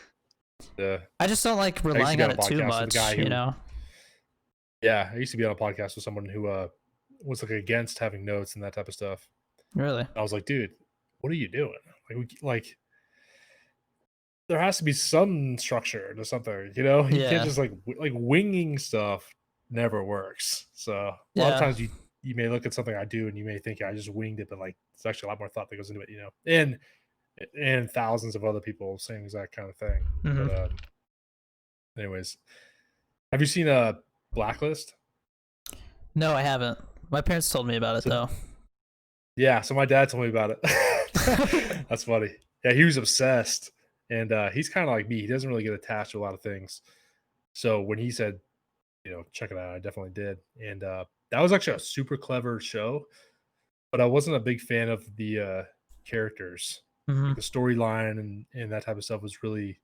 [SPEAKER 1] Yeah.
[SPEAKER 2] I just don't like relying on it too much, you know.
[SPEAKER 1] Yeah, I used to be on a podcast with someone who was like against having notes and that type of stuff.
[SPEAKER 2] Really?
[SPEAKER 1] I was like, dude, what are you doing? Like there has to be some structure to something, you know? You can't just like winging stuff never works. So a lot of times you may look at something I do and you may think I just winged it, but like it's actually a lot more thought that goes into it, you know. And thousands of other people saying the exact kind of thing.
[SPEAKER 2] Mm-hmm.
[SPEAKER 1] But anyways, have you seen Blacklist?
[SPEAKER 2] No, I haven't. My parents told me about it though.
[SPEAKER 1] Yeah, so my dad told me about it. That's funny. Yeah, he was obsessed, and he's kind of like me. He doesn't really get attached to a lot of things. So when he said, you know, check it out, I definitely did. And that was actually a super clever show, but I wasn't a big fan of the characters.
[SPEAKER 2] Mm-hmm.
[SPEAKER 1] Like the storyline and that type of stuff was really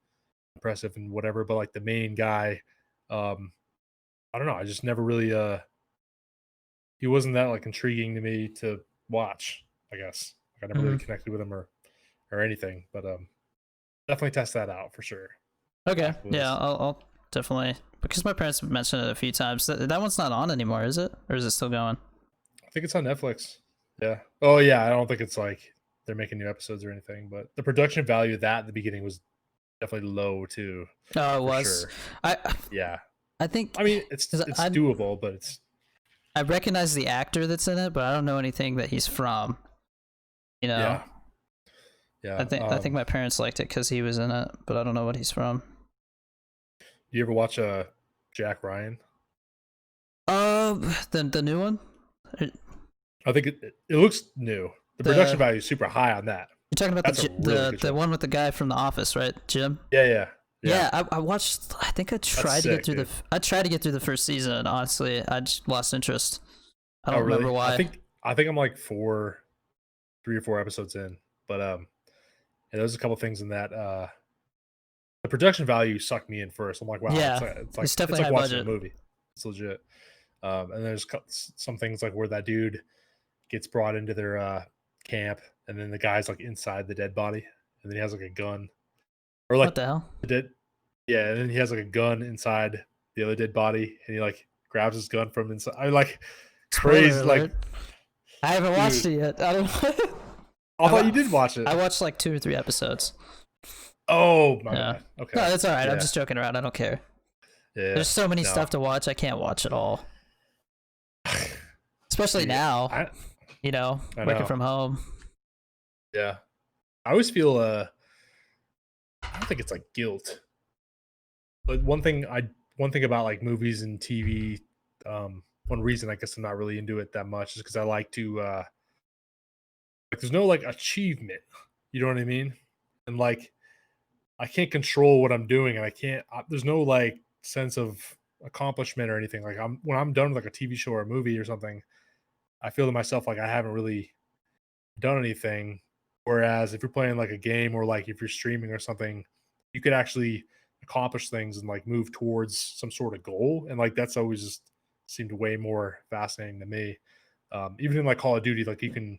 [SPEAKER 1] impressive and whatever. But like the main guy, I don't know. I just never really he wasn't that like intriguing to me to watch, I guess. Like I never really connected with him or anything. But definitely test that out for sure.
[SPEAKER 2] Okay. Yeah, I'll definitely, because my parents have mentioned it a few times. That one's not on anymore, is it? Or is it still going?
[SPEAKER 1] I think it's on Netflix. Yeah. Oh yeah, I don't think it's like they're making new episodes or anything, but the production value of that at the beginning was definitely low too.
[SPEAKER 2] Oh, it was.
[SPEAKER 1] Sure.
[SPEAKER 2] I think.
[SPEAKER 1] I mean, it's doable, but it's.
[SPEAKER 2] I recognize the actor that's in it, but I don't know anything that he's from. You know.
[SPEAKER 1] Yeah.
[SPEAKER 2] I think my parents liked it because he was in it, but I don't know what he's from.
[SPEAKER 1] Do you ever watch Jack Ryan?
[SPEAKER 2] The new one.
[SPEAKER 1] I think it looks new. The production value is super high on that.
[SPEAKER 2] You're talking about the one with the guy from The Office, right, Jim?
[SPEAKER 1] Yeah.
[SPEAKER 2] I watched. I think I tried to get through I tried to get through the first season, and honestly, I just lost interest. I don't remember why.
[SPEAKER 1] I think I'm like 3 or 4 episodes in, but there's a couple things in that. The production value sucked me in first. I'm like, wow, it's definitely like watching a movie. It's legit. And there's some things like where that dude gets brought into their camp, and then the guy's like inside the dead body, and then he has like a gun, or like
[SPEAKER 2] what the hell?
[SPEAKER 1] Yeah, and then he has like a gun inside the other dead body, and he like grabs his gun from inside. I like crazy. Like
[SPEAKER 2] I haven't watched it yet. I
[SPEAKER 1] thought you did watch it.
[SPEAKER 2] I watched like 2 or 3 episodes.
[SPEAKER 1] Oh my god. Okay.
[SPEAKER 2] No, that's all right. I'm just joking around. I don't care.
[SPEAKER 1] Yeah.
[SPEAKER 2] There's so many stuff to watch. I can't watch it all. Especially now. Working from home.
[SPEAKER 1] Yeah. I always feel I don't think it's like guilt. But one thing about like movies and TV, one reason I guess I'm not really into it that much is because I like to like there's no like achievement. You know what I mean? And like I can't control what I'm doing, and there's no like sense of accomplishment or anything. Like when I'm done with like a TV show or a movie or something, I feel to myself like I haven't really done anything. Whereas if you're playing like a game or like if you're streaming or something, you could actually accomplish things and like move towards some sort of goal. And like that's always just seemed way more fascinating to me. Even in like Call of Duty, like you can,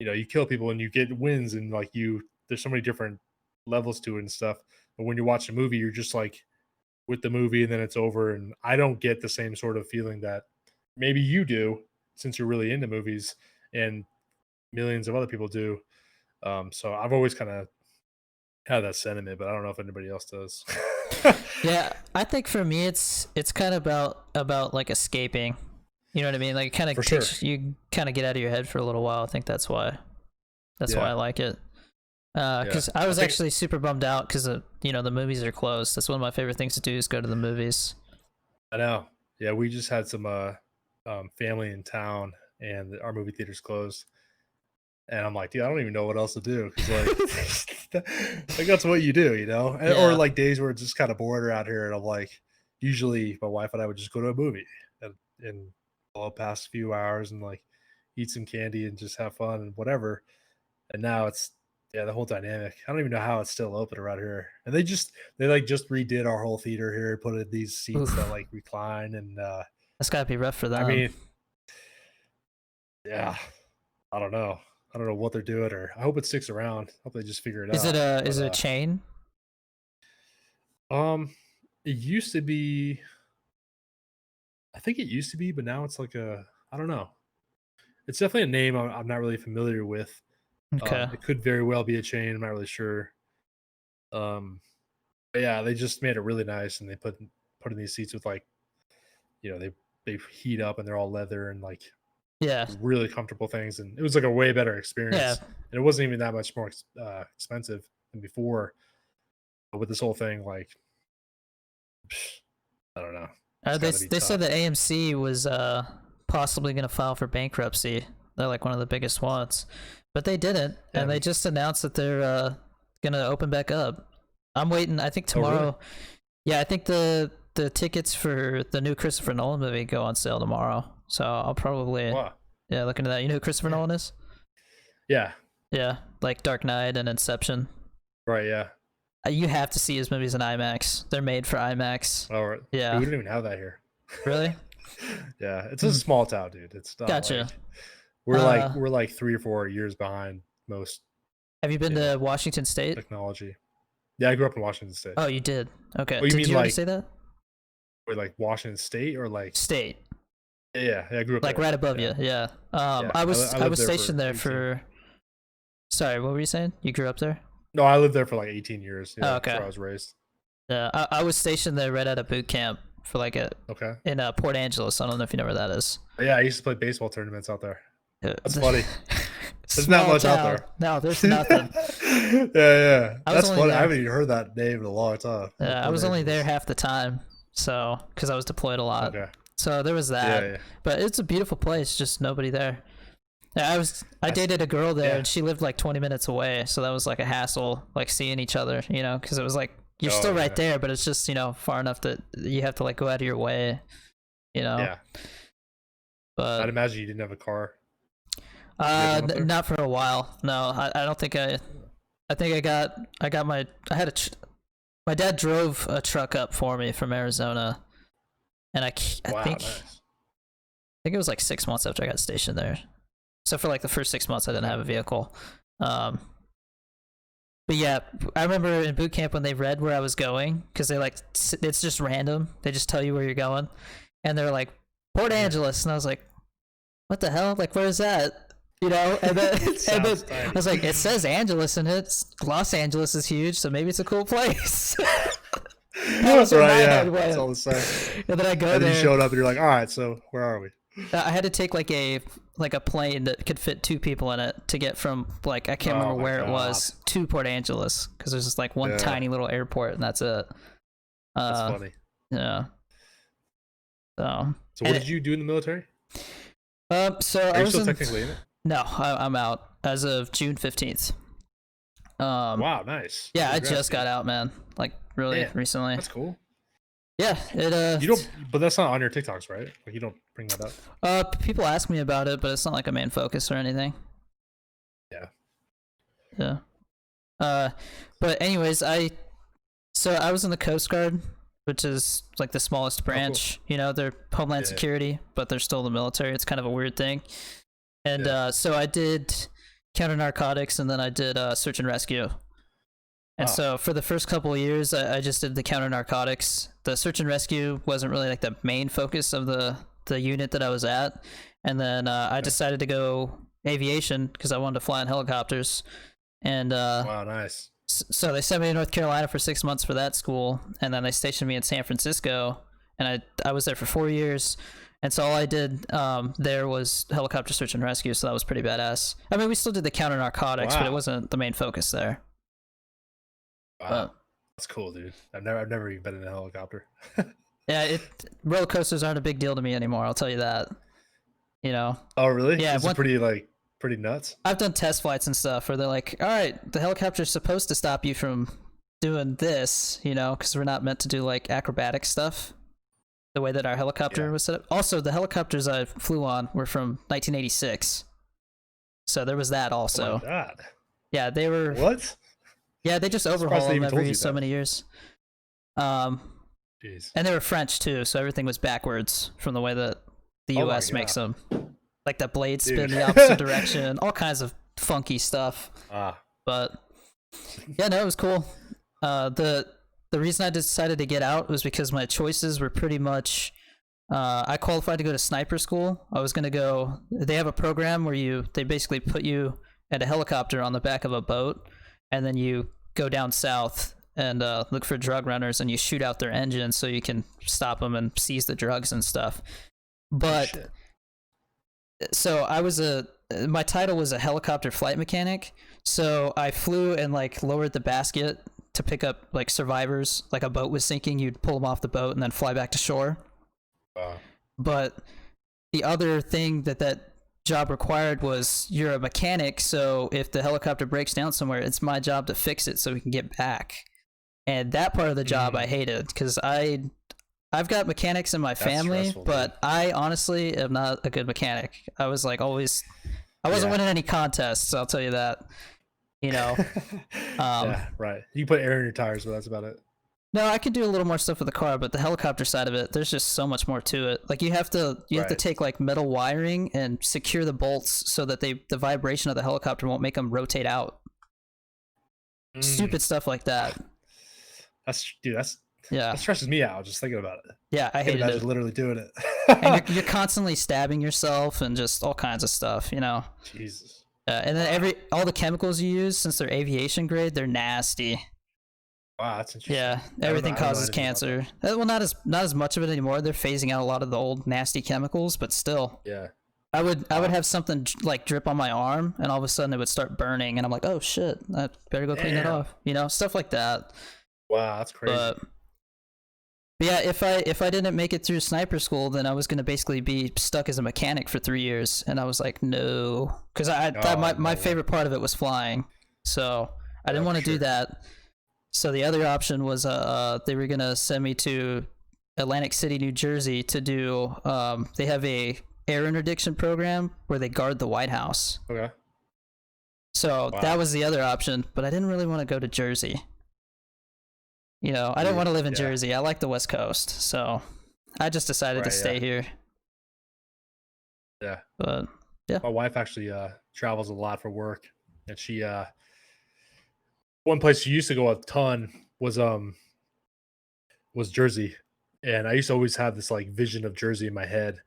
[SPEAKER 1] you kill people and you get wins and like there's so many different levels to it and stuff. But when you watch a movie, you're just like with the movie and then it's over. And I don't get the same sort of feeling that maybe you do since you're really into movies and millions of other people do. So I've always kind of had that sentiment, but I don't know if anybody else does.
[SPEAKER 2] Yeah, I think for me it's kind of about like escaping. You know what I mean? Like it kind of
[SPEAKER 1] For sure.
[SPEAKER 2] takes you kind of get out of your head for a little while. I think that's why I
[SPEAKER 1] Yeah.
[SPEAKER 2] like it.
[SPEAKER 1] Yeah.
[SPEAKER 2] Because I
[SPEAKER 1] I
[SPEAKER 2] was
[SPEAKER 1] think
[SPEAKER 2] actually super bummed out because the movies are closed. That's one of my favorite things to do is go to the movies.
[SPEAKER 1] I know. Yeah, we just had some family in town and our movie theater's closed. And I'm like, dude, I don't even know what else to do because like that's what you do, or
[SPEAKER 2] Yeah,
[SPEAKER 1] like days where it's just kind of bored around here, and I'm like, usually my wife and I would just go to a movie and I'll pass a few hours and like eat some candy and just have fun and whatever. And now it's the whole dynamic. I don't even know how it's still open around here. And they like just redid our whole theater here, put in these seats that
[SPEAKER 2] oof,
[SPEAKER 1] like recline and
[SPEAKER 2] that's gotta be rough for
[SPEAKER 1] I
[SPEAKER 2] them.
[SPEAKER 1] mean, yeah, I don't know. I don't know what they're doing, or I hope it sticks around. I hope they just figure it
[SPEAKER 2] Is it
[SPEAKER 1] out.
[SPEAKER 2] a
[SPEAKER 1] But
[SPEAKER 2] is it a chain?
[SPEAKER 1] um, it used to be. I think it used to be, but now it's like I don't know. It's definitely a name I'm not really familiar with.
[SPEAKER 2] Okay.
[SPEAKER 1] It could very well be a chain. I'm not really sure. But yeah, they just made it really nice, and they put in these seats with like they heat up and they're all leather and like
[SPEAKER 2] Yeah.
[SPEAKER 1] really comfortable things, and it was like a way better
[SPEAKER 2] Yeah.
[SPEAKER 1] experience. And it wasn't even that much more expensive than before. But with this whole thing, like I don't know, it's
[SPEAKER 2] They
[SPEAKER 1] got to be
[SPEAKER 2] they said
[SPEAKER 1] tough.
[SPEAKER 2] that AMC was possibly gonna file for bankruptcy. They're like one of the biggest ones, but they didn't, and they
[SPEAKER 1] And
[SPEAKER 2] just announced that they're gonna open back up. I'm waiting. I think
[SPEAKER 1] oh really?
[SPEAKER 2] tomorrow. Yeah, I think the tickets for the new Christopher Nolan movie go on sale tomorrow. So I'll probably
[SPEAKER 1] Wow.
[SPEAKER 2] look into that. You know who Christopher
[SPEAKER 1] Yeah.
[SPEAKER 2] Nolan is?
[SPEAKER 1] Yeah.
[SPEAKER 2] Yeah, like Dark Knight and Inception.
[SPEAKER 1] Right. Yeah.
[SPEAKER 2] You have to see his movies in IMAX. They're made for IMAX.
[SPEAKER 1] All right. Dude,
[SPEAKER 2] Yeah.
[SPEAKER 1] we don't even have that here.
[SPEAKER 2] Really?
[SPEAKER 1] Yeah, it's a
[SPEAKER 2] Hmm.
[SPEAKER 1] small town, dude. It's not
[SPEAKER 2] Gotcha.
[SPEAKER 1] like we're like
[SPEAKER 2] Uh,
[SPEAKER 1] we're like 3 or 4 years behind most,
[SPEAKER 2] have you been
[SPEAKER 1] you
[SPEAKER 2] to
[SPEAKER 1] know,
[SPEAKER 2] Washington State?
[SPEAKER 1] technology. Yeah, I grew up in Washington State.
[SPEAKER 2] Oh, you did. Okay.
[SPEAKER 1] Oh, you
[SPEAKER 2] Did
[SPEAKER 1] mean
[SPEAKER 2] you already
[SPEAKER 1] like
[SPEAKER 2] say that?
[SPEAKER 1] wait, like Washington State or like
[SPEAKER 2] State,
[SPEAKER 1] yeah, I grew up
[SPEAKER 2] like
[SPEAKER 1] there.
[SPEAKER 2] right above
[SPEAKER 1] Yeah.
[SPEAKER 2] you. Yeah.
[SPEAKER 1] Yeah. I
[SPEAKER 2] I
[SPEAKER 1] lived
[SPEAKER 2] was
[SPEAKER 1] there
[SPEAKER 2] stationed
[SPEAKER 1] for
[SPEAKER 2] there
[SPEAKER 1] 18.
[SPEAKER 2] for. Sorry, what were you saying? You grew up there?
[SPEAKER 1] No, I lived there for like 18 years.
[SPEAKER 2] Oh,
[SPEAKER 1] Yeah, that's
[SPEAKER 2] okay.
[SPEAKER 1] where I was raised.
[SPEAKER 2] Yeah, I was stationed there right out of boot camp for like a
[SPEAKER 1] Okay.
[SPEAKER 2] in Port Angeles. I don't know if you know where that is.
[SPEAKER 1] But yeah, I used to play baseball tournaments out there.
[SPEAKER 2] Uh,
[SPEAKER 1] That's funny. There's not
[SPEAKER 2] Small
[SPEAKER 1] much out
[SPEAKER 2] town.
[SPEAKER 1] there.
[SPEAKER 2] No, there's nothing.
[SPEAKER 1] Yeah, yeah.
[SPEAKER 2] I was
[SPEAKER 1] That's
[SPEAKER 2] only
[SPEAKER 1] funny. I
[SPEAKER 2] there.
[SPEAKER 1] haven't even heard that name in a long time.
[SPEAKER 2] I
[SPEAKER 1] Port
[SPEAKER 2] was only there
[SPEAKER 1] Angeles.
[SPEAKER 2] half the time, so because I was deployed a lot.
[SPEAKER 1] Okay.
[SPEAKER 2] So there was
[SPEAKER 1] Yeah,
[SPEAKER 2] that.
[SPEAKER 1] yeah.
[SPEAKER 2] But it's a beautiful place, just nobody there. Yeah, I
[SPEAKER 1] I,
[SPEAKER 2] dated a girl there,
[SPEAKER 1] yeah.
[SPEAKER 2] and she lived like 20 minutes away, so that was like a hassle, like seeing each other, because it was like you're
[SPEAKER 1] Oh,
[SPEAKER 2] still right
[SPEAKER 1] yeah.
[SPEAKER 2] there, but it's just far enough that you have to like go out of your way, you know.
[SPEAKER 1] Yeah. I'd
[SPEAKER 2] But
[SPEAKER 1] imagine you didn't have a car. You guys went up there?
[SPEAKER 2] not for a while. No, I don't think I. I think I got my I had my dad drove a truck up for me from Arizona, and I
[SPEAKER 1] Wow,
[SPEAKER 2] think
[SPEAKER 1] nice.
[SPEAKER 2] it was like 6 months after I got stationed there. So for like the first 6 months, I didn't have a vehicle. Um, but yeah, I remember in boot camp when they read where I was going because they like it's just random. They just tell you where you're going, and they're like Port
[SPEAKER 1] Yeah.
[SPEAKER 2] Angeles, and I was like, what the hell? Like where is that? And then,
[SPEAKER 1] It
[SPEAKER 2] and then
[SPEAKER 1] sounds
[SPEAKER 2] I
[SPEAKER 1] tiny.
[SPEAKER 2] was like, it says Angeles in it. Los Angeles is huge, so maybe it's a cool place. That was where my
[SPEAKER 1] Right, yeah.
[SPEAKER 2] head
[SPEAKER 1] That's
[SPEAKER 2] went.
[SPEAKER 1] all the same.
[SPEAKER 2] And then I go
[SPEAKER 1] And then you
[SPEAKER 2] there.
[SPEAKER 1] showed up and you're like, all right, so where are we?
[SPEAKER 2] I had to take like a plane that could fit two people in it to get from like I can't
[SPEAKER 1] Oh
[SPEAKER 2] remember
[SPEAKER 1] my
[SPEAKER 2] where it
[SPEAKER 1] God.
[SPEAKER 2] was to Port Angeles because there's just like one
[SPEAKER 1] Yeah.
[SPEAKER 2] tiny little airport and that's it.
[SPEAKER 1] That's funny.
[SPEAKER 2] Yeah. So.
[SPEAKER 1] So what did you do in the military?
[SPEAKER 2] So
[SPEAKER 1] Are
[SPEAKER 2] I
[SPEAKER 1] you
[SPEAKER 2] was
[SPEAKER 1] still
[SPEAKER 2] in.
[SPEAKER 1] technically in it?
[SPEAKER 2] No, I'm out as of June 15th.
[SPEAKER 1] Wow, nice.
[SPEAKER 2] Yeah, I
[SPEAKER 1] Congrats,
[SPEAKER 2] just
[SPEAKER 1] dude.
[SPEAKER 2] got out, man. Like really
[SPEAKER 1] Yeah,
[SPEAKER 2] recently.
[SPEAKER 1] that's cool.
[SPEAKER 2] Yeah,
[SPEAKER 1] You don't, but that's not on your TikToks, right? Like you don't bring that up.
[SPEAKER 2] people ask me about it, but it's not like a main focus or anything.
[SPEAKER 1] Yeah.
[SPEAKER 2] Yeah. Uh, but anyways, I was in the Coast Guard, which is like the smallest
[SPEAKER 1] Oh, cool.
[SPEAKER 2] branch. You know, they're Homeland
[SPEAKER 1] Yeah.
[SPEAKER 2] Security, but they're still the military. It's kind of a weird thing. And
[SPEAKER 1] Yeah.
[SPEAKER 2] so I did counter narcotics, and then I did search and rescue. And
[SPEAKER 1] Ah.
[SPEAKER 2] so for the first couple of years, I just did the counter narcotics. The search and rescue wasn't really like the main focus of the unit that I was at. And then I decided to go aviation because I wanted to fly in helicopters. And
[SPEAKER 1] Wow, nice.
[SPEAKER 2] so they sent me to North Carolina for 6 months for that school, and then they stationed me in San Francisco, and I was there for 4 years. And so all I did there was helicopter search and rescue, so that was pretty badass. I mean, we still did the counter narcotics, but it
[SPEAKER 1] Wow.
[SPEAKER 2] wasn't the main focus there.
[SPEAKER 1] Wow.
[SPEAKER 2] But
[SPEAKER 1] That's cool, dude. I've never even been in a helicopter.
[SPEAKER 2] yeah, roller coasters aren't a big deal to me anymore. I'll tell you that. You know,
[SPEAKER 1] Oh, really?
[SPEAKER 2] yeah.
[SPEAKER 1] Is it pretty nuts?
[SPEAKER 2] I've done test flights and stuff where they're like, "All right, the helicopter's supposed to stop you from doing this," you know, because we're not meant to do like acrobatic stuff. The way that our helicopter
[SPEAKER 1] Yeah.
[SPEAKER 2] was set up. Also, the helicopters I flew on were from 1986, so there was that
[SPEAKER 1] Oh
[SPEAKER 2] also.
[SPEAKER 1] my god.
[SPEAKER 2] Yeah, they were.
[SPEAKER 1] What?
[SPEAKER 2] Yeah, they just
[SPEAKER 1] Surprised
[SPEAKER 2] overhaul
[SPEAKER 1] they
[SPEAKER 2] them
[SPEAKER 1] even told
[SPEAKER 2] every
[SPEAKER 1] you
[SPEAKER 2] so
[SPEAKER 1] that.
[SPEAKER 2] many years. Um,
[SPEAKER 1] Jeez.
[SPEAKER 2] and they were French too, so everything was backwards from the way that the
[SPEAKER 1] Oh my
[SPEAKER 2] U.S. makes
[SPEAKER 1] god.
[SPEAKER 2] them. Like the blade spin
[SPEAKER 1] Dude.
[SPEAKER 2] the opposite direction, all kinds of funky stuff.
[SPEAKER 1] Ah.
[SPEAKER 2] But yeah, no, it was cool. The reason I decided to get out was because my choices were pretty much. I qualified to go to sniper school. I was gonna go. They have a program where they basically put you at a helicopter on the back of a boat, and then you go down south and look for drug runners, and you shoot out their engines so you can stop them and seize the drugs and stuff. But
[SPEAKER 1] Shit.
[SPEAKER 2] so my title was a helicopter flight mechanic. So I flew and like lowered the basket to pick up like survivors. Like a boat was sinking, you'd pull them off the boat and then fly back to shore.
[SPEAKER 1] Wow.
[SPEAKER 2] But the other thing that job required was you're a mechanic, so if the helicopter breaks down somewhere, it's my job to fix it so we can get back. And that part of the job I hated because I've got mechanics in my family,
[SPEAKER 1] stressful,
[SPEAKER 2] but I honestly am not a good mechanic. I was like always, I wasn't winning any contests. I'll tell you that. You know,
[SPEAKER 1] yeah, right. You put air in your tires, but that's about it.
[SPEAKER 2] no, I could do a little more stuff with the car, but the helicopter side of it, there's just so much more to it. Like you have to
[SPEAKER 1] Right.
[SPEAKER 2] take like metal wiring and secure the bolts so that the vibration of the helicopter won't make them rotate out. Stupid stuff like that.
[SPEAKER 1] That's
[SPEAKER 2] Yeah,
[SPEAKER 1] that stresses me out just thinking about it.
[SPEAKER 2] yeah, I
[SPEAKER 1] I can
[SPEAKER 2] hated
[SPEAKER 1] imagine
[SPEAKER 2] it.
[SPEAKER 1] literally doing it.
[SPEAKER 2] And you're constantly stabbing yourself and just all kinds of stuff, you know.
[SPEAKER 1] Jesus.
[SPEAKER 2] And then all the chemicals you use, since they're aviation grade, they're nasty.
[SPEAKER 1] Wow, that's interesting.
[SPEAKER 2] Yeah,
[SPEAKER 1] I
[SPEAKER 2] everything
[SPEAKER 1] don't know
[SPEAKER 2] causes
[SPEAKER 1] anything about
[SPEAKER 2] cancer. Well, not as much of it anymore. They're phasing out a lot of the old nasty chemicals, but still.
[SPEAKER 1] that. Yeah.
[SPEAKER 2] I would have something like drip on my arm, and all of a sudden it would start burning, and I'm like, oh shit, I better go clean that
[SPEAKER 1] Damn.
[SPEAKER 2] off. You know, stuff like that.
[SPEAKER 1] Wow, that's crazy.
[SPEAKER 2] But yeah, if I didn't make it through sniper school, then I was gonna basically be stuck as a mechanic for 3 years, and I was like, no, because I thought my favorite part of it was flying, so I didn't want to do that. So the other option was they were gonna send me to Atlantic City, New Jersey to do they have a air interdiction program where they guard the White House.
[SPEAKER 1] Okay.
[SPEAKER 2] So
[SPEAKER 1] Wow.
[SPEAKER 2] that was the other option, but I didn't really want to go to Jersey. You know, I don't want to live in Jersey. I like the West Coast, so I just decided to stay here.
[SPEAKER 1] Yeah.
[SPEAKER 2] But yeah.
[SPEAKER 1] My wife actually travels a lot for work, and she one place she used to go a ton was Jersey. And I used to always have this like vision of Jersey in my head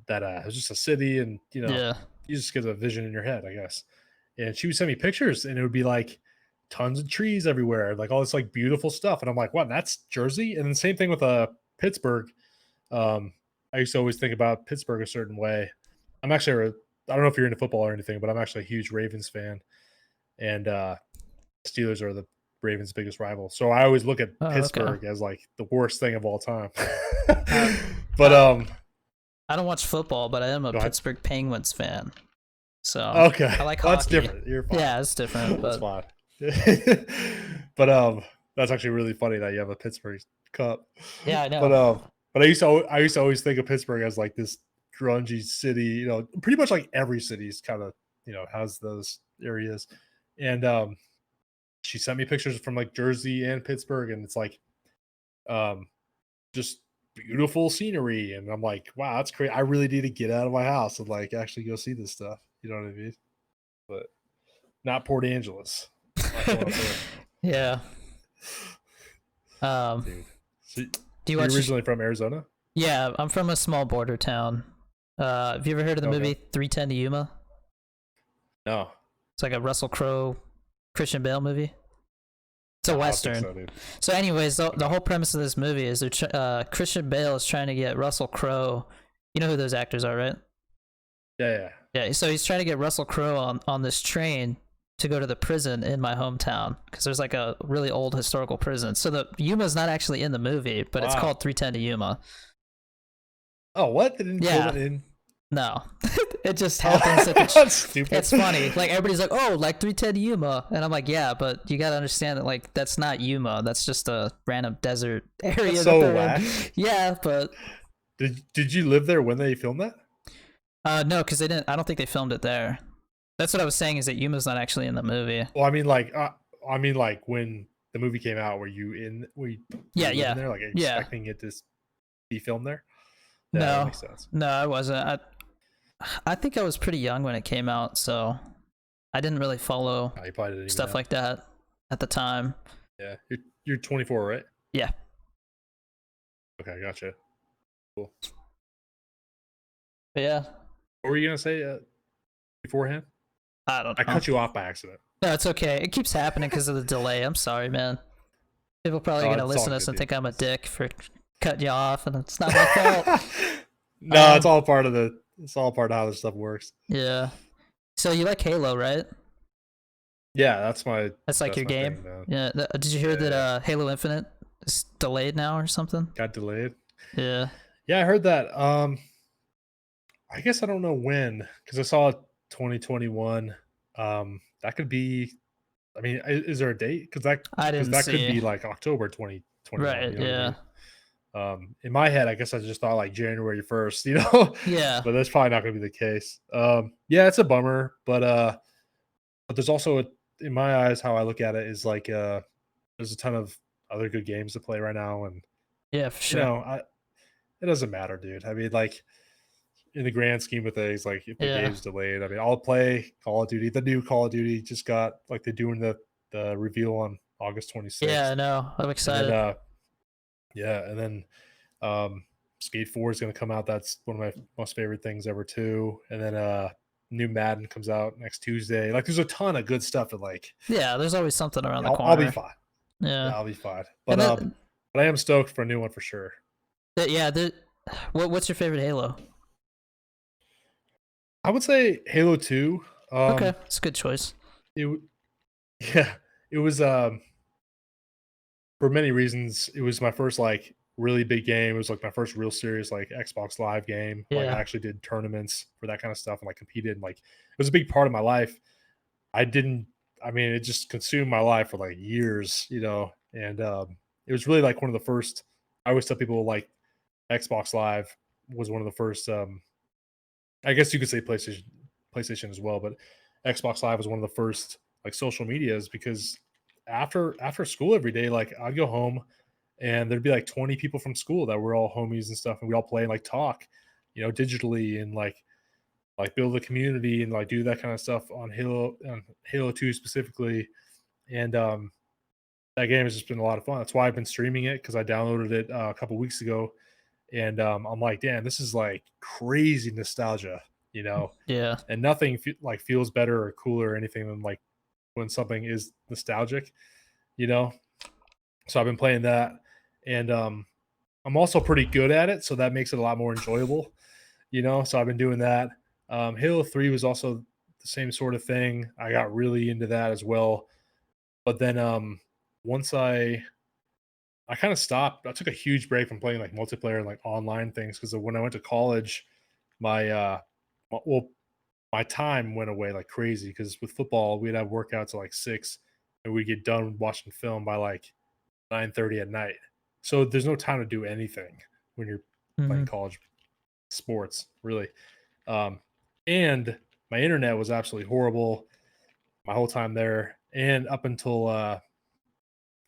[SPEAKER 1] that it was just a city, and
[SPEAKER 2] Yeah.
[SPEAKER 1] you just get a vision in your head, I guess. And she would send me pictures, and it would be like tons of trees everywhere, like all this like beautiful stuff. And I'm like, wow, that's Jersey. And the same thing with Pittsburgh. I used to always think about Pittsburgh a certain way. I'm actually I don't know if you're into football or anything, but I'm actually a huge Ravens fan, and Steelers are the Ravens' biggest rival. So I always look at Pittsburgh as like the worst thing of all time. But
[SPEAKER 2] I don't watch football, but I am a Pittsburgh Penguins fan. So
[SPEAKER 1] okay,
[SPEAKER 2] I like
[SPEAKER 1] well,
[SPEAKER 2] hockey.
[SPEAKER 1] that's different. You're fine.
[SPEAKER 2] Yeah, it's different. But
[SPEAKER 1] that's fine. But that's actually really funny that you have a Pittsburgh Cup.
[SPEAKER 2] Yeah, I
[SPEAKER 1] But
[SPEAKER 2] know.
[SPEAKER 1] I used to always think of Pittsburgh as like this grungy city. You know, pretty much like every city's kind of has those areas. And she sent me pictures from like Jersey and Pittsburgh, and it's like um just beautiful scenery. And I'm like, wow, that's great. I really need to get out of my house and like actually go see this stuff. You know what I mean? But not Port Angeles. Not going up there,
[SPEAKER 2] Yeah. Um,
[SPEAKER 1] dude. So,
[SPEAKER 2] do you
[SPEAKER 1] so you're
[SPEAKER 2] watch?
[SPEAKER 1] originally from Arizona?
[SPEAKER 2] Yeah, I'm from a small border town. Have you ever heard of the
[SPEAKER 1] Okay.
[SPEAKER 2] movie 310 to Yuma?
[SPEAKER 1] No,
[SPEAKER 2] It's like a Russell Crowe, Christian Bale movie. It's
[SPEAKER 1] no,
[SPEAKER 2] a
[SPEAKER 1] I don't think
[SPEAKER 2] western.
[SPEAKER 1] so, dude.
[SPEAKER 2] So, anyways, the
[SPEAKER 1] Okay.
[SPEAKER 2] whole premise of this movie is Christian Bale is trying to get Russell Crowe. You know who those actors are, right?
[SPEAKER 1] Yeah, yeah.
[SPEAKER 2] Yeah. So he's trying to get Russell Crowe on this train to go to the prison in my hometown because there's like a really old historical prison. So the Yuma's not actually in the movie, but it's
[SPEAKER 1] Wow.
[SPEAKER 2] called 310 to Yuma.
[SPEAKER 1] Oh, what? They didn't film
[SPEAKER 2] Yeah.
[SPEAKER 1] it in.
[SPEAKER 2] No, it just
[SPEAKER 1] Oh,
[SPEAKER 2] happens that
[SPEAKER 1] that's stupid.
[SPEAKER 2] it's funny. Like everybody's like, "Oh, like 310 Yuma," and I'm like, "Yeah, but you gotta understand that like that's not Yuma. That's just a random desert
[SPEAKER 1] That's
[SPEAKER 2] area that
[SPEAKER 1] so
[SPEAKER 2] they're in."
[SPEAKER 1] whack.
[SPEAKER 2] Yeah, but
[SPEAKER 1] Did you live there when they filmed that?
[SPEAKER 2] no, because they didn't. I don't think they filmed it there. That's what I was saying. Is that Yuma's not actually in the movie?
[SPEAKER 1] Well, I mean, like when the movie came out, were
[SPEAKER 2] Yeah,
[SPEAKER 1] you living
[SPEAKER 2] yeah,
[SPEAKER 1] there, like
[SPEAKER 2] yeah.
[SPEAKER 1] expecting it to be filmed there? Yeah, that
[SPEAKER 2] No,
[SPEAKER 1] makes sense.
[SPEAKER 2] no, I wasn't. I think I was pretty young when it came out, so I didn't really follow
[SPEAKER 1] Oh, you probably didn't even
[SPEAKER 2] stuff
[SPEAKER 1] know.
[SPEAKER 2] like that at the time.
[SPEAKER 1] Yeah, you're 24, right?
[SPEAKER 2] Yeah,
[SPEAKER 1] Okay, gotcha. Cool.
[SPEAKER 2] but yeah,
[SPEAKER 1] What were you gonna say beforehand?
[SPEAKER 2] I don't
[SPEAKER 1] I
[SPEAKER 2] know.
[SPEAKER 1] cut you off by accident.
[SPEAKER 2] No, it's okay. It keeps happening because of the delay. I'm sorry, man. People probably
[SPEAKER 1] Oh,
[SPEAKER 2] gonna
[SPEAKER 1] it's all
[SPEAKER 2] listen to us
[SPEAKER 1] good,
[SPEAKER 2] and
[SPEAKER 1] dude.
[SPEAKER 2] think I'm a dick for cutting you off, and it's not my fault.
[SPEAKER 1] No,
[SPEAKER 2] Um,
[SPEAKER 1] it's all part of how this stuff works.
[SPEAKER 2] yeah. So you like Halo, right?
[SPEAKER 1] Yeah,
[SPEAKER 2] That's like
[SPEAKER 1] that's
[SPEAKER 2] your
[SPEAKER 1] my
[SPEAKER 2] game.
[SPEAKER 1] thing, man.
[SPEAKER 2] Yeah. Did you hear that
[SPEAKER 1] Yeah,
[SPEAKER 2] Halo Infinite is delayed now or something?
[SPEAKER 1] got delayed.
[SPEAKER 2] Yeah.
[SPEAKER 1] Yeah, I heard that. I guess I don't know when because I saw 2021. That could be. I mean, is there a date?
[SPEAKER 2] I
[SPEAKER 1] Because
[SPEAKER 2] didn't
[SPEAKER 1] that could
[SPEAKER 2] see.
[SPEAKER 1] be like October 2021.
[SPEAKER 2] Right.
[SPEAKER 1] You know what I
[SPEAKER 2] Yeah.
[SPEAKER 1] mean? In my head, I guess I just thought like January 1st. You know,
[SPEAKER 2] Yeah.
[SPEAKER 1] but that's probably not going to be the case. Yeah, it's a bummer, but there's also in my eyes, how I look at it is like there's a ton of other good games to play right now, and
[SPEAKER 2] Yeah, for
[SPEAKER 1] you
[SPEAKER 2] sure.
[SPEAKER 1] know, it doesn't matter, dude. I mean, like in the grand scheme of things, like if the
[SPEAKER 2] Yeah.
[SPEAKER 1] game's delayed, I mean, I'll play Call of Duty. The new Call of Duty just got like they're doing the reveal on August
[SPEAKER 2] Yeah,
[SPEAKER 1] 26th,
[SPEAKER 2] I know. I'm
[SPEAKER 1] and then
[SPEAKER 2] excited.
[SPEAKER 1] yeah, and then Skate 4 is going to come out. That's one of my most favorite things ever too. And then new Madden comes out next Tuesday. Like there's a ton of good stuff, and like
[SPEAKER 2] Yeah, there's always something around the
[SPEAKER 1] I'll be
[SPEAKER 2] corner.
[SPEAKER 1] fine.
[SPEAKER 2] Yeah.
[SPEAKER 1] Yeah, I'll be fine.
[SPEAKER 2] And
[SPEAKER 1] But I am stoked for a new one for sure.
[SPEAKER 2] yeah, what's your favorite Halo?
[SPEAKER 1] I would say Halo 2.
[SPEAKER 2] Okay, it's a good choice.
[SPEAKER 1] It yeah, it was for many reasons. It was my first like really big game. It was like my first real serious like Xbox Live game. Like I
[SPEAKER 2] Yeah.
[SPEAKER 1] actually did tournaments for that kind of stuff and like competed and like it was a big part of my life. I didn't I mean it just consumed my life for like years, and it was really like one of the first. I always tell people like Xbox Live was one of the first I guess you could say PlayStation as well, but Xbox Live was one of the first like social medias because after school every day, like I'd go home and there'd be like 20 people from school that were all homies and stuff, and we all play and like talk, digitally and like build a community and like do that kind of stuff on Halo 2 specifically. And that game has just been a lot of fun. That's why I've been streaming it because I downloaded it a couple weeks ago, and I'm like, damn, this is like crazy nostalgia,
[SPEAKER 2] Yeah.
[SPEAKER 1] and nothing like feels better or cooler or anything than like when something is nostalgic, you know. So I've been playing that, and I'm also pretty good at it, so that makes it a lot more enjoyable, So I've been doing that. Halo 3 was also the same sort of thing. I got really into that as well, but then once I kind of stopped. I took a huge break from playing like multiplayer and like online things because when I went to college, my well, my time went away like crazy because with football we'd have workouts at like 6, and we'd get done watching film by like 9:30 at night. So there's no time to do anything when you're playing
[SPEAKER 2] Hmm.
[SPEAKER 1] college sports, really. Um, and my internet was absolutely horrible my whole time there, and up until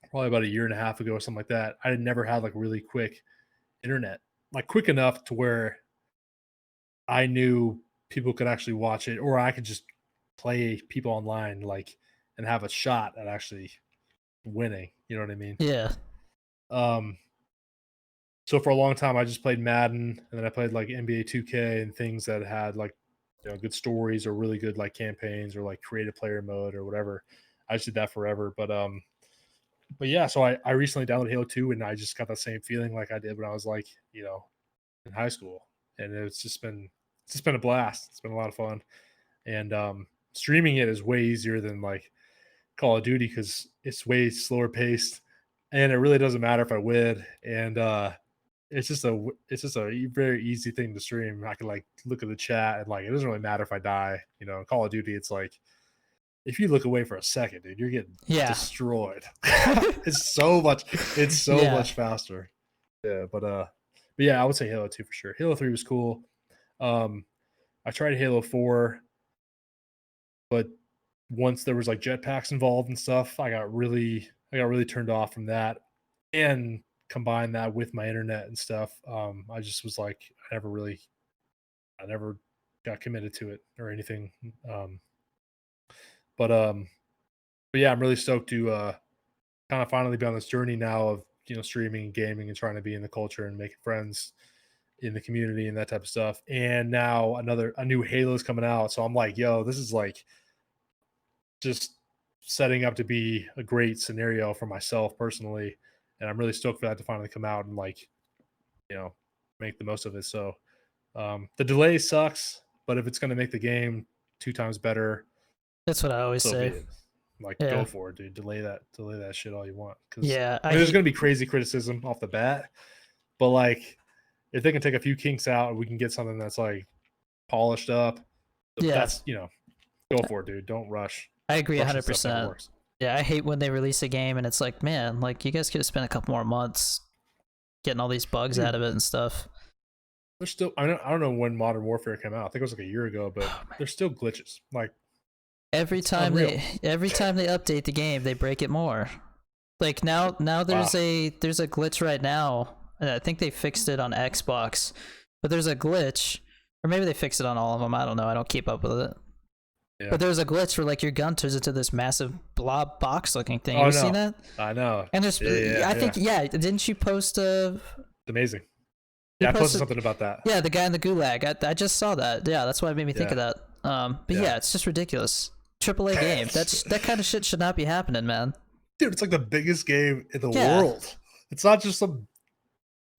[SPEAKER 1] probably about a year and a half ago or something like that, I had never had like really quick internet, like quick enough to where I knew people could actually watch it, or I could just play people online, like, and have a shot at actually winning. You know what I mean?
[SPEAKER 2] Yeah.
[SPEAKER 1] Um, so for a long time, I just played Madden, and then I played like NBA 2K and things that had like good stories or really good like campaigns or like creative player mode or whatever. I just did that forever, but yeah. So I recently downloaded Halo 2, and I just got that same feeling like I did when I was like in high school, and it's just been a blast. It's been a lot of fun, and streaming it is way easier than like Call of Duty because it's way slower paced, and it really doesn't matter if I win. And it's just a very easy thing to stream. I can like look at the chat and like it doesn't really matter if I die. In Call of Duty, it's like if you look away for a second, dude, you're getting
[SPEAKER 2] Yeah.
[SPEAKER 1] destroyed. It's so much
[SPEAKER 2] Yeah.
[SPEAKER 1] faster. Yeah, but yeah, I would say Halo 2 for sure. Halo 3 was cool. Um, I tried Halo 4, but once there was like jetpacks involved and stuff, I got really turned off from that. And combine that with my internet and stuff, I just was like, I never got committed to it or anything. Um, but um, but yeah, I'm really stoked to kind of finally be on this journey now of streaming and gaming and trying to be in the culture and making friends in the community and that type of stuff. And now a new Halo's coming out, so I'm like, yo, this is like just setting up to be a great scenario for myself personally, and I'm really stoked for that to finally come out and like you know make the most of it. So the delay sucks, but if it's going to make the game two times better,
[SPEAKER 2] That's what I always
[SPEAKER 1] so be
[SPEAKER 2] say.
[SPEAKER 1] it. Like, go
[SPEAKER 2] Yeah.
[SPEAKER 1] for it, dude. Delay that shit all you want. Because
[SPEAKER 2] Yeah.
[SPEAKER 1] I mean, there's going to be crazy criticism off the bat, but like, if they can take a few kinks out and we can get something that's like polished up,
[SPEAKER 2] Yeah.
[SPEAKER 1] that's go for it, dude. Don't rush.
[SPEAKER 2] I agree
[SPEAKER 1] Rushing stuff never
[SPEAKER 2] 100%.
[SPEAKER 1] works.
[SPEAKER 2] Yeah, I hate when they release a game and it's like, man, like you guys could have spent a couple more months getting all these bugs out
[SPEAKER 1] Dude,
[SPEAKER 2] of it and stuff.
[SPEAKER 1] there's still I don't know when Modern Warfare came out. I think it was like a year ago, but there's still glitches. Like,
[SPEAKER 2] Every
[SPEAKER 1] it's
[SPEAKER 2] time
[SPEAKER 1] unreal.
[SPEAKER 2] they update the game, they break it more. Like now
[SPEAKER 1] Wow.
[SPEAKER 2] there's a glitch right now, and I think they fixed it on Xbox, but there's a glitch, or maybe they fixed it on all of them. I don't know. I don't keep up with it.
[SPEAKER 1] Yeah.
[SPEAKER 2] But there's a glitch where like your gun turns into this massive blob box looking thing.
[SPEAKER 1] Oh,
[SPEAKER 2] Have you seen
[SPEAKER 1] no.
[SPEAKER 2] that?
[SPEAKER 1] I know.
[SPEAKER 2] And there's,
[SPEAKER 1] Yeah.
[SPEAKER 2] I think, yeah. Didn't you post
[SPEAKER 1] It's amazing.
[SPEAKER 2] you
[SPEAKER 1] Yeah, I posted
[SPEAKER 2] posted,
[SPEAKER 1] something about that.
[SPEAKER 2] yeah, the guy in the gulag. I just saw that. Yeah, that's why it made me think of
[SPEAKER 1] Yeah.
[SPEAKER 2] that. But
[SPEAKER 1] Yeah.
[SPEAKER 2] yeah, it's just ridiculous. AAA game. That kind of shit should not be happening, man.
[SPEAKER 1] Dude, it's like the biggest game in the
[SPEAKER 2] Yeah.
[SPEAKER 1] world. It's not just some.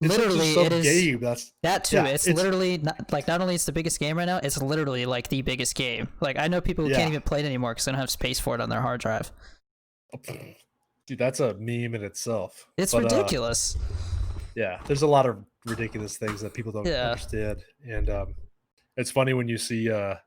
[SPEAKER 1] It's not just
[SPEAKER 2] Literally,
[SPEAKER 1] some
[SPEAKER 2] it is
[SPEAKER 1] game. That's
[SPEAKER 2] that too.
[SPEAKER 1] yeah.
[SPEAKER 2] It's literally not only it's the biggest game right now, it's literally like the biggest game. Like I know people who can't
[SPEAKER 1] Yeah.
[SPEAKER 2] even play it anymore because they don't have space for it on their hard drive.
[SPEAKER 1] Dude, that's a meme in itself.
[SPEAKER 2] It's
[SPEAKER 1] But
[SPEAKER 2] ridiculous.
[SPEAKER 1] yeah, there's a lot of ridiculous things that people don't
[SPEAKER 2] Yeah.
[SPEAKER 1] understand, and it's funny when you see the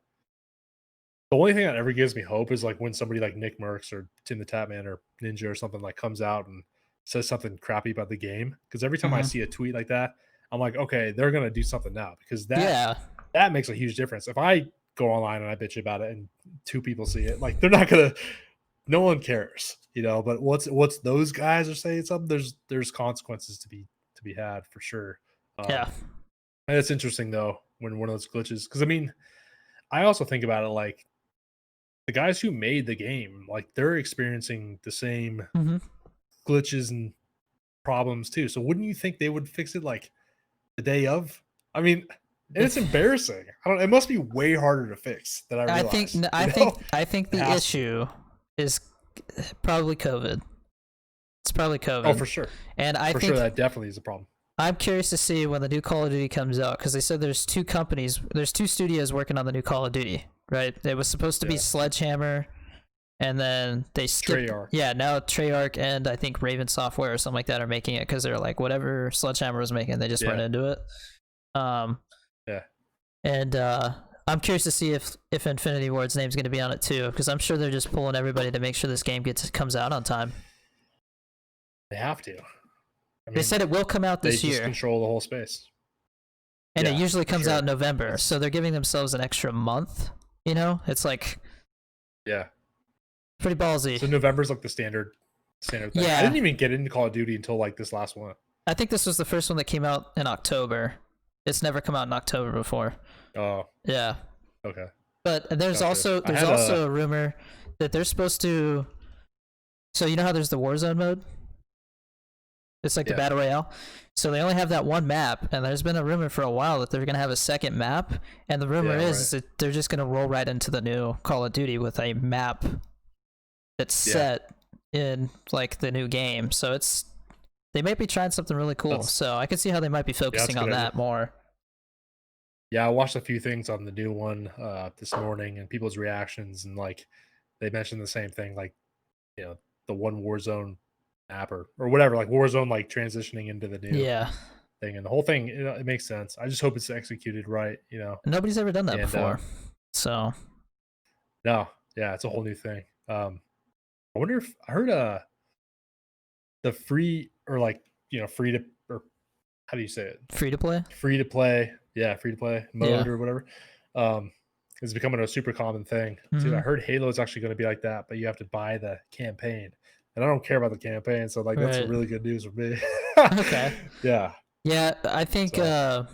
[SPEAKER 1] only thing that ever gives me hope is like when somebody like Nick Merckx or Tim the Tatman or Ninja or something like comes out and says something crappy about the game. Because every time I
[SPEAKER 2] Mhm.
[SPEAKER 1] see a tweet like that, I'm like, okay, they're gonna do something now because that
[SPEAKER 2] Yeah.
[SPEAKER 1] that makes a huge difference. If I go online and I bitch about it and two people see it, like they're not gonna, no one cares, But what's those guys are saying something? There's consequences to be had for sure.
[SPEAKER 2] Yeah.
[SPEAKER 1] And it's interesting though when one of those glitches, because I mean, I also think about it like the guys who made the game, like they're experiencing the same
[SPEAKER 2] Hmm.
[SPEAKER 1] glitches and problems too. So wouldn't you think they would fix it like the day of? I mean, and it's embarrassing. I don't. It must be way harder to fix than I
[SPEAKER 2] I think
[SPEAKER 1] realize.
[SPEAKER 2] I think
[SPEAKER 1] It
[SPEAKER 2] the
[SPEAKER 1] has to be.
[SPEAKER 2] issue is probably COVID. It's probably
[SPEAKER 1] Oh,
[SPEAKER 2] COVID,
[SPEAKER 1] for sure,
[SPEAKER 2] and I
[SPEAKER 1] for
[SPEAKER 2] think
[SPEAKER 1] sure, that definitely is a problem.
[SPEAKER 2] I'm curious to see when the new Call of Duty comes out because they said there's two studios working on the new Call of Duty. Right? It was supposed to be
[SPEAKER 1] Yeah.
[SPEAKER 2] Sledgehammer, and then they skipped.
[SPEAKER 1] Treyarch.
[SPEAKER 2] Yeah, now Treyarch and I think Raven Software or something like that are making it because they're like whatever Sledgehammer was making, they just went
[SPEAKER 1] Yeah.
[SPEAKER 2] into it.
[SPEAKER 1] Yeah,
[SPEAKER 2] And I'm curious to see if Infinity Ward's name's going to be on it too, because I'm sure they're just pulling everybody to make sure this game comes out on time.
[SPEAKER 1] they have to. I
[SPEAKER 2] They
[SPEAKER 1] mean,
[SPEAKER 2] said it will come out
[SPEAKER 1] they
[SPEAKER 2] this
[SPEAKER 1] just
[SPEAKER 2] year,
[SPEAKER 1] control the whole space.
[SPEAKER 2] and it
[SPEAKER 1] Yeah,
[SPEAKER 2] usually
[SPEAKER 1] for
[SPEAKER 2] comes out
[SPEAKER 1] sure.
[SPEAKER 2] in November.
[SPEAKER 1] That's
[SPEAKER 2] So they're giving themselves an extra month. You know, it's like
[SPEAKER 1] yeah.
[SPEAKER 2] pretty ballsy.
[SPEAKER 1] So November's like the standard thing. I
[SPEAKER 2] Yeah,
[SPEAKER 1] didn't even get into Call of Duty until like this last one.
[SPEAKER 2] I think this was the first one that came out in October. It's never come out in October before.
[SPEAKER 1] Oh,
[SPEAKER 2] Yeah,
[SPEAKER 1] okay.
[SPEAKER 2] but there's
[SPEAKER 1] Gotcha.
[SPEAKER 2] also
[SPEAKER 1] I
[SPEAKER 2] there's
[SPEAKER 1] had
[SPEAKER 2] also a rumor that they're supposed to. So you know how there's the Warzone mode? It's like the
[SPEAKER 1] yeah,
[SPEAKER 2] battle royale. So they only have that one map, and there's been a rumor for a while that they're gonna have a second map. And the rumor
[SPEAKER 1] yeah,
[SPEAKER 2] is
[SPEAKER 1] right.
[SPEAKER 2] that they're just gonna roll right into the new Call of Duty with a map that's
[SPEAKER 1] Yeah.
[SPEAKER 2] set in like the new game. So they might be trying something really cool.
[SPEAKER 1] That's
[SPEAKER 2] So I can see how they might be
[SPEAKER 1] yeah, that's
[SPEAKER 2] focusing
[SPEAKER 1] a
[SPEAKER 2] on
[SPEAKER 1] good idea.
[SPEAKER 2] that more.
[SPEAKER 1] Yeah, I watched a few things on the new one this morning and people's reactions, and like they mentioned the same thing, like you know the one Warzone app or whatever, like Warzone like transitioning into the new
[SPEAKER 2] Yeah,
[SPEAKER 1] thing, and the whole thing it makes sense. I just hope it's executed right, you know.
[SPEAKER 2] nobody's ever done that
[SPEAKER 1] And
[SPEAKER 2] before. So
[SPEAKER 1] no, yeah, it's a whole new thing. I wonder if I heard the free or like free to or how do you say it?
[SPEAKER 2] free to play.
[SPEAKER 1] Free to play, yeah, free to play
[SPEAKER 2] Yeah.
[SPEAKER 1] mode or whatever. Um, is becoming a super common thing. Dude, I
[SPEAKER 2] Hmm.
[SPEAKER 1] heard Halo is actually going to be like that, but you have to buy the campaign, and I don't care about the campaign, so like that's
[SPEAKER 2] Right.
[SPEAKER 1] really good news for me.
[SPEAKER 2] Okay.
[SPEAKER 1] Yeah.
[SPEAKER 2] Yeah, I think
[SPEAKER 1] So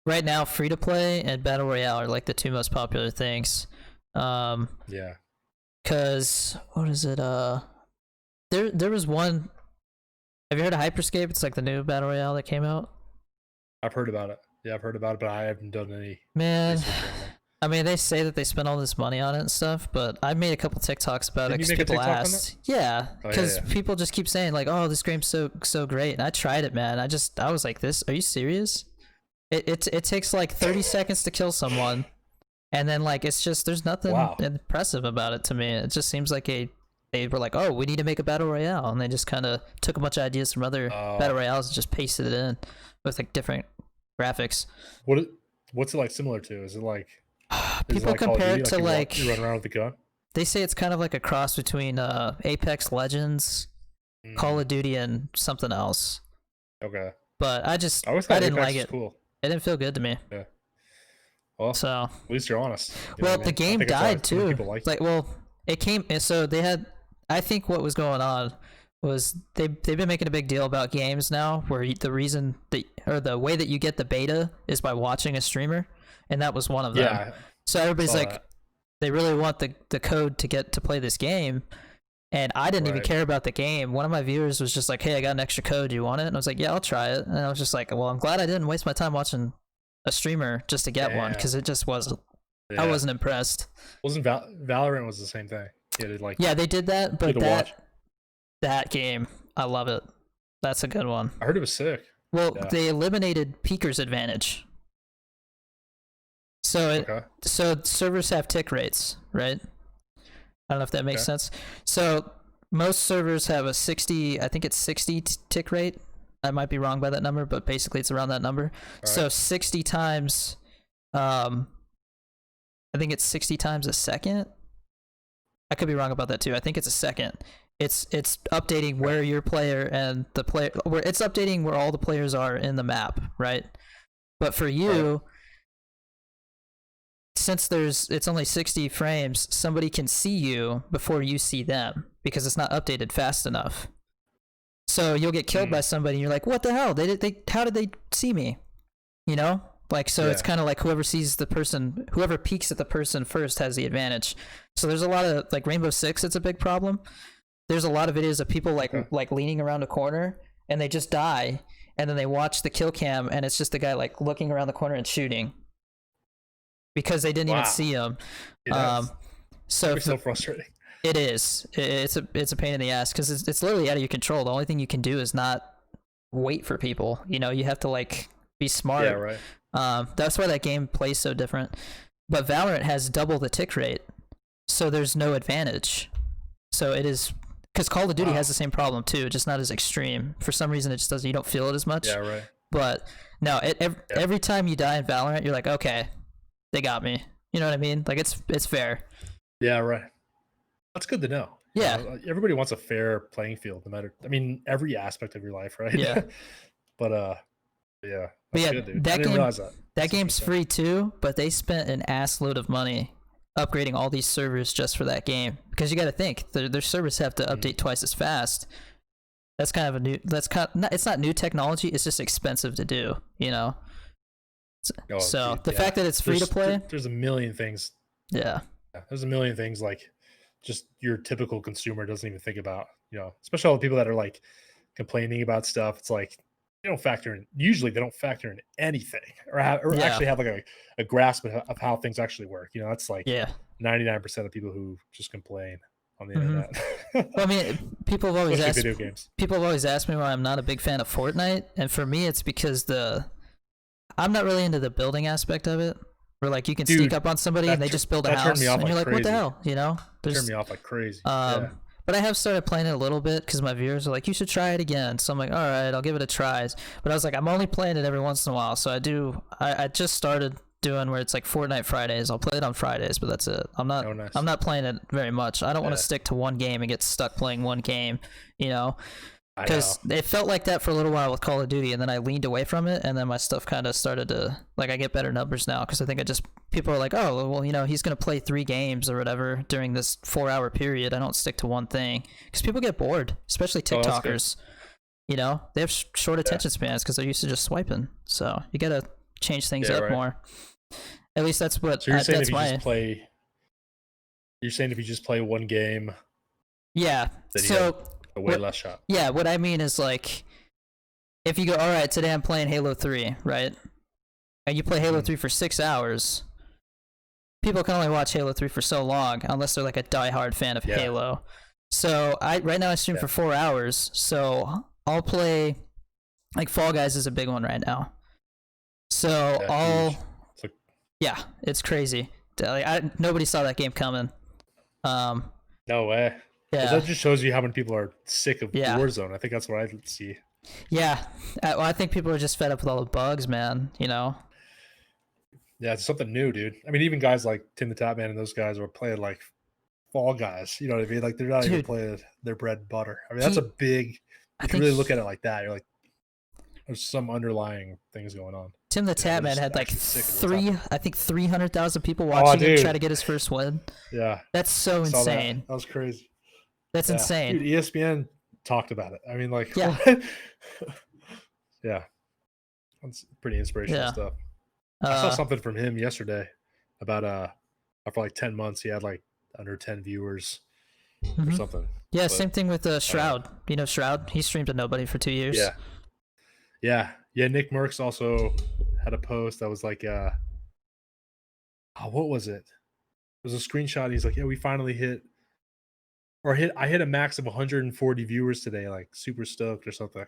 [SPEAKER 2] right now free to play and battle royale are like the two most popular things. Um,
[SPEAKER 1] yeah,
[SPEAKER 2] cause what is it? There was one. Have you heard of Hyperscape? It's like the new battle royale that came out.
[SPEAKER 1] I've heard about it. Yeah, I've heard about it, but I haven't done any
[SPEAKER 2] Man,
[SPEAKER 1] research or anything.
[SPEAKER 2] I mean, they say that they spent all this money on it and stuff, but I made a couple TikToks about it
[SPEAKER 1] Didn't you
[SPEAKER 2] because
[SPEAKER 1] make a
[SPEAKER 2] people
[SPEAKER 1] TikTok on that?
[SPEAKER 2] asked. Yeah,
[SPEAKER 1] Oh yeah,
[SPEAKER 2] because
[SPEAKER 1] yeah.
[SPEAKER 2] people just keep saying like, "Oh, this game's so great," and I tried it, man. I was like, "This? Are you serious?" It takes like 30 seconds to kill someone, and then like it's just there's nothing
[SPEAKER 1] Wow.
[SPEAKER 2] impressive about it to me. It just seems like they were like, "Oh, we need to make a battle royale," and they just kind of took a bunch of ideas from other battle royales and just pasted it in with like different graphics.
[SPEAKER 1] What what's it like similar to? Is it
[SPEAKER 2] People
[SPEAKER 1] like Call of
[SPEAKER 2] compare
[SPEAKER 1] Duty?
[SPEAKER 2] it
[SPEAKER 1] Like
[SPEAKER 2] to
[SPEAKER 1] you
[SPEAKER 2] like
[SPEAKER 1] run around with a gun?
[SPEAKER 2] they say it's kind of like a cross between Apex Legends, Call
[SPEAKER 1] Mm,
[SPEAKER 2] of Duty, and something else.
[SPEAKER 1] okay.
[SPEAKER 2] But
[SPEAKER 1] I always
[SPEAKER 2] I
[SPEAKER 1] thought
[SPEAKER 2] didn't
[SPEAKER 1] Apex
[SPEAKER 2] like
[SPEAKER 1] was
[SPEAKER 2] it.
[SPEAKER 1] cool.
[SPEAKER 2] It didn't feel good to me.
[SPEAKER 1] Yeah. Well,
[SPEAKER 2] So,
[SPEAKER 1] at least you're honest. You know
[SPEAKER 2] well,
[SPEAKER 1] what I
[SPEAKER 2] the
[SPEAKER 1] mean? I
[SPEAKER 2] game
[SPEAKER 1] think that's why
[SPEAKER 2] died
[SPEAKER 1] so many
[SPEAKER 2] too.
[SPEAKER 1] people liked
[SPEAKER 2] Like,
[SPEAKER 1] it.
[SPEAKER 2] well, it came. So they had. I think what was going on was they've been making a big deal about games now, where the reason that or the way that you get the beta is by watching a streamer, and that was one of them.
[SPEAKER 1] Yeah,
[SPEAKER 2] So
[SPEAKER 1] I
[SPEAKER 2] everybody's
[SPEAKER 1] saw
[SPEAKER 2] like,
[SPEAKER 1] that.
[SPEAKER 2] they really want the code to get to play this game, and I didn't even
[SPEAKER 1] Right.
[SPEAKER 2] care about the game. One of my viewers was just like, "Hey, I got an extra code. Do you want it?" And I was like, "Yeah, I'll try it." And I was just like, "Well, I'm glad I didn't waste my time watching a streamer just to get one
[SPEAKER 1] Damn.
[SPEAKER 2] because it just wasn't. I
[SPEAKER 1] Yeah.
[SPEAKER 2] wasn't impressed."
[SPEAKER 1] Wasn't Valorant was the same thing. You had to like
[SPEAKER 2] Yeah, they did that,
[SPEAKER 1] you had
[SPEAKER 2] but
[SPEAKER 1] to watch.
[SPEAKER 2] that game, I love it. That's a good one.
[SPEAKER 1] I heard it was sick.
[SPEAKER 2] Well,
[SPEAKER 1] Yeah.
[SPEAKER 2] they eliminated peeker's advantage.
[SPEAKER 1] Okay.
[SPEAKER 2] So servers have tick rates, right? I don't know if that makes
[SPEAKER 1] Okay.
[SPEAKER 2] sense. So most servers have a 60, I think it's 60 tick rate. I might be wrong by that number, but basically it's around that number.
[SPEAKER 1] All
[SPEAKER 2] So
[SPEAKER 1] right.
[SPEAKER 2] 60 times, I think it's 60 times a second. I could be wrong about that too. I think it's a second. It's updating where your player and the player where it's updating where all the players are in the map, right? But for you, since it's only 60 frames, somebody can see you before you see them because it's not updated fast enough. So you'll get killed by somebody and you're like, "What the hell? How did they see me?" You know? Like, so it's
[SPEAKER 1] Yeah.
[SPEAKER 2] kind of like whoever peeks at the person first has the advantage. So there's a lot of like Rainbow Six, it's a big problem. There's a lot of videos of people
[SPEAKER 1] Okay.
[SPEAKER 2] like leaning around a corner and they just die, and then they watch the kill cam and it's just the guy like looking around the corner and shooting because they didn't even
[SPEAKER 1] Wow.
[SPEAKER 2] see him.
[SPEAKER 1] Yeah,
[SPEAKER 2] So
[SPEAKER 1] that'd be so frustrating.
[SPEAKER 2] it is. It's a pain in the ass because it's literally out of your control. The only thing you can do is not wait for people. You know, you have to like be smart.
[SPEAKER 1] Yeah, right.
[SPEAKER 2] That's why that game plays so different. But Valorant has double the tick rate, so there's no advantage. So it is because Call of Duty has the same problem too, just not as extreme. For some reason, it just doesn't. You don't feel it as much.
[SPEAKER 1] Yeah, right.
[SPEAKER 2] But no, every time you die in Valorant, you're like, okay, they got me. You know what I mean? Like it's fair.
[SPEAKER 1] Yeah, right. That's good to know.
[SPEAKER 2] Yeah,
[SPEAKER 1] Everybody wants a fair playing field, no matter. I mean, every aspect of your life, right?
[SPEAKER 2] yeah.
[SPEAKER 1] But yeah,
[SPEAKER 2] But
[SPEAKER 1] that's
[SPEAKER 2] yeah,
[SPEAKER 1] good, dude. I
[SPEAKER 2] that
[SPEAKER 1] didn't
[SPEAKER 2] game
[SPEAKER 1] realize that.
[SPEAKER 2] that
[SPEAKER 1] That's
[SPEAKER 2] game's
[SPEAKER 1] interesting.
[SPEAKER 2] free too, but they spent an ass load of money upgrading all these servers just for that game. Because you got to think their servers have to
[SPEAKER 1] Mhm.
[SPEAKER 2] update twice as fast. That's kind of a new. That's kind. It's not new technology. It's just expensive to do. You know.
[SPEAKER 1] Oh,
[SPEAKER 2] So
[SPEAKER 1] dude,
[SPEAKER 2] the
[SPEAKER 1] yeah.
[SPEAKER 2] fact that it's free to play,
[SPEAKER 1] There's a million things.
[SPEAKER 2] yeah,
[SPEAKER 1] Yeah, there's a million things like just your typical consumer doesn't even think about. Especially all the people that are like complaining about stuff. It's like they don't factor in. Usually, they don't factor in anything, or
[SPEAKER 2] yeah,
[SPEAKER 1] actually have like a grasp of how things actually work. That's like
[SPEAKER 2] yeah.
[SPEAKER 1] 99% of people who just complain on the
[SPEAKER 2] hmm
[SPEAKER 1] internet,
[SPEAKER 2] Well, I mean,
[SPEAKER 1] especially video games.
[SPEAKER 2] people have always asked me why I'm not a big fan of Fortnite, and for me, it's because I'm not really into the building aspect of it. Where like you can sneak
[SPEAKER 1] Dude,
[SPEAKER 2] up on somebody and they just build a
[SPEAKER 1] that turned me
[SPEAKER 2] house,
[SPEAKER 1] off
[SPEAKER 2] and you're
[SPEAKER 1] like
[SPEAKER 2] like, what the
[SPEAKER 1] crazy.
[SPEAKER 2] hell, you know?
[SPEAKER 1] That turned
[SPEAKER 2] There's
[SPEAKER 1] me off like crazy. Yeah.
[SPEAKER 2] But I have started playing it a little bit because my viewers are like, you should try it again. So I'm like, all right, I'll give it a try. But I was like, I'm only playing it every once in a while. So I just started doing where it's like Fortnite Fridays. I'll play it on Fridays, but that's it.
[SPEAKER 1] Oh, nice.
[SPEAKER 2] I'm not playing it very much. I don't want
[SPEAKER 1] Yeah,
[SPEAKER 2] to stick to one game and get stuck playing one game, you know?
[SPEAKER 1] I know.
[SPEAKER 2] Because it felt like that for a little while with Call of Duty, and then I leaned away from it, and then my stuff kind of started to like I get better numbers now because I think people are like, oh well, he's gonna play 3 games or whatever during this 4-hour period. I don't stick to one thing because people get bored, especially
[SPEAKER 1] Oh, that's good.
[SPEAKER 2] TikTokers. They have short
[SPEAKER 1] Yeah.
[SPEAKER 2] attention spans because they're used to just swiping. So you gotta change things
[SPEAKER 1] Yeah,
[SPEAKER 2] up
[SPEAKER 1] right.
[SPEAKER 2] more. At least that's what
[SPEAKER 1] So you're saying
[SPEAKER 2] that's
[SPEAKER 1] if you just play one game,
[SPEAKER 2] yeah.
[SPEAKER 1] then you have
[SPEAKER 2] So
[SPEAKER 1] a way
[SPEAKER 2] what
[SPEAKER 1] less shot.
[SPEAKER 2] yeah, what I mean is like if you go, all right, today I'm playing Halo 3, right? And you play Halo 3 for 6 hours, people can only watch Halo 3 for so long unless they're like a diehard fan of
[SPEAKER 1] Yeah.
[SPEAKER 2] Halo. So right now I stream for 4 hours, so I'll play like Fall Guys is a big one right now. So
[SPEAKER 1] Huge.
[SPEAKER 2] yeah, it's crazy. Like, nobody saw that game coming.
[SPEAKER 1] No way.
[SPEAKER 2] Yeah.
[SPEAKER 1] That just shows you how many people are sick of
[SPEAKER 2] Yeah.
[SPEAKER 1] Warzone. I think that's what I see.
[SPEAKER 2] Yeah. I think people are just fed up with all the bugs, man,
[SPEAKER 1] Yeah, it's something new, dude. I mean, even guys like Tim the Tap Man and those guys are playing like Fall Guys. You know what I mean? Like they're not even
[SPEAKER 2] Dude,
[SPEAKER 1] playing their bread and butter. I mean, that's a big.
[SPEAKER 2] I
[SPEAKER 1] If you
[SPEAKER 2] think
[SPEAKER 1] really look at it like that, you're like, there's some underlying things going on.
[SPEAKER 2] Tim the Tap Man had like I think 300,000 people watching him try to get his first win.
[SPEAKER 1] Yeah.
[SPEAKER 2] That's so insane.
[SPEAKER 1] That was crazy.
[SPEAKER 2] That's insane.
[SPEAKER 1] Dude, ESPN talked about it. I mean, like,
[SPEAKER 2] yeah.
[SPEAKER 1] Yeah. That's pretty inspirational stuff. I saw something from him yesterday about after like 10 months he had like under 10 viewers or something.
[SPEAKER 2] Yeah, same thing with Shroud. Shroud? He streamed to nobody for 2 years.
[SPEAKER 1] Yeah. Nick Merckx also had a post that was like what was it? It was a screenshot. He's like, yeah, we finally I hit a max of 140 viewers today, like super stoked or something,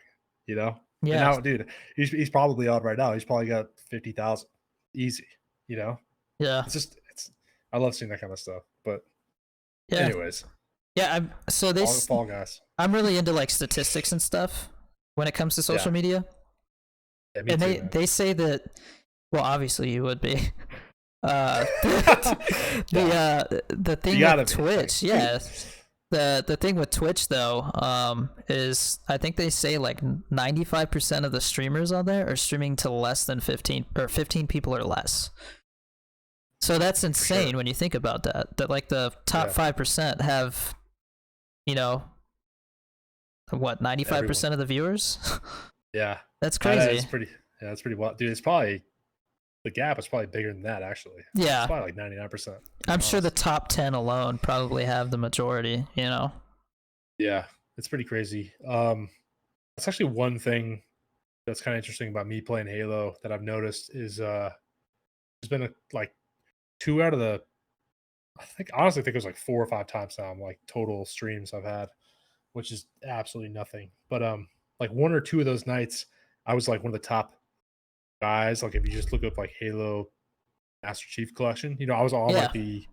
[SPEAKER 2] Yeah.
[SPEAKER 1] And now, dude, he's probably on right now. He's probably got 50,000 easy,
[SPEAKER 2] Yeah.
[SPEAKER 1] I love seeing that kind of stuff. But anyways.
[SPEAKER 2] Yeah,
[SPEAKER 1] Fall Guys.
[SPEAKER 2] I'm really into like statistics and stuff when it comes to social media.
[SPEAKER 1] Yeah, me
[SPEAKER 2] and
[SPEAKER 1] too,
[SPEAKER 2] they say that, well, obviously you would be. The thing with Twitch, the thing with Twitch though, is I think they say like 95% of the streamers on there are streaming to less than 15 people or less. So that's insane when you think about that. That like the top 5% have, what, 95% of the viewers?
[SPEAKER 1] Yeah,
[SPEAKER 2] that's crazy.
[SPEAKER 1] That's pretty wild, dude. It's probably the gap is probably bigger than that actually.
[SPEAKER 2] Yeah,
[SPEAKER 1] it's probably like 99%.
[SPEAKER 2] I'm sure the top 10 alone probably have the majority.
[SPEAKER 1] Yeah, it's pretty crazy. That's actually one thing that's kind of interesting about me playing Halo that I've noticed is there's been like 2 out of the honestly think it was like 4 or 5 times now. I'm like total streams I've had, which is absolutely nothing. But like 1 or 2 of those nights, I was like one of the top guys. Like if you just look up like Halo Master Chief Collection, I was on like the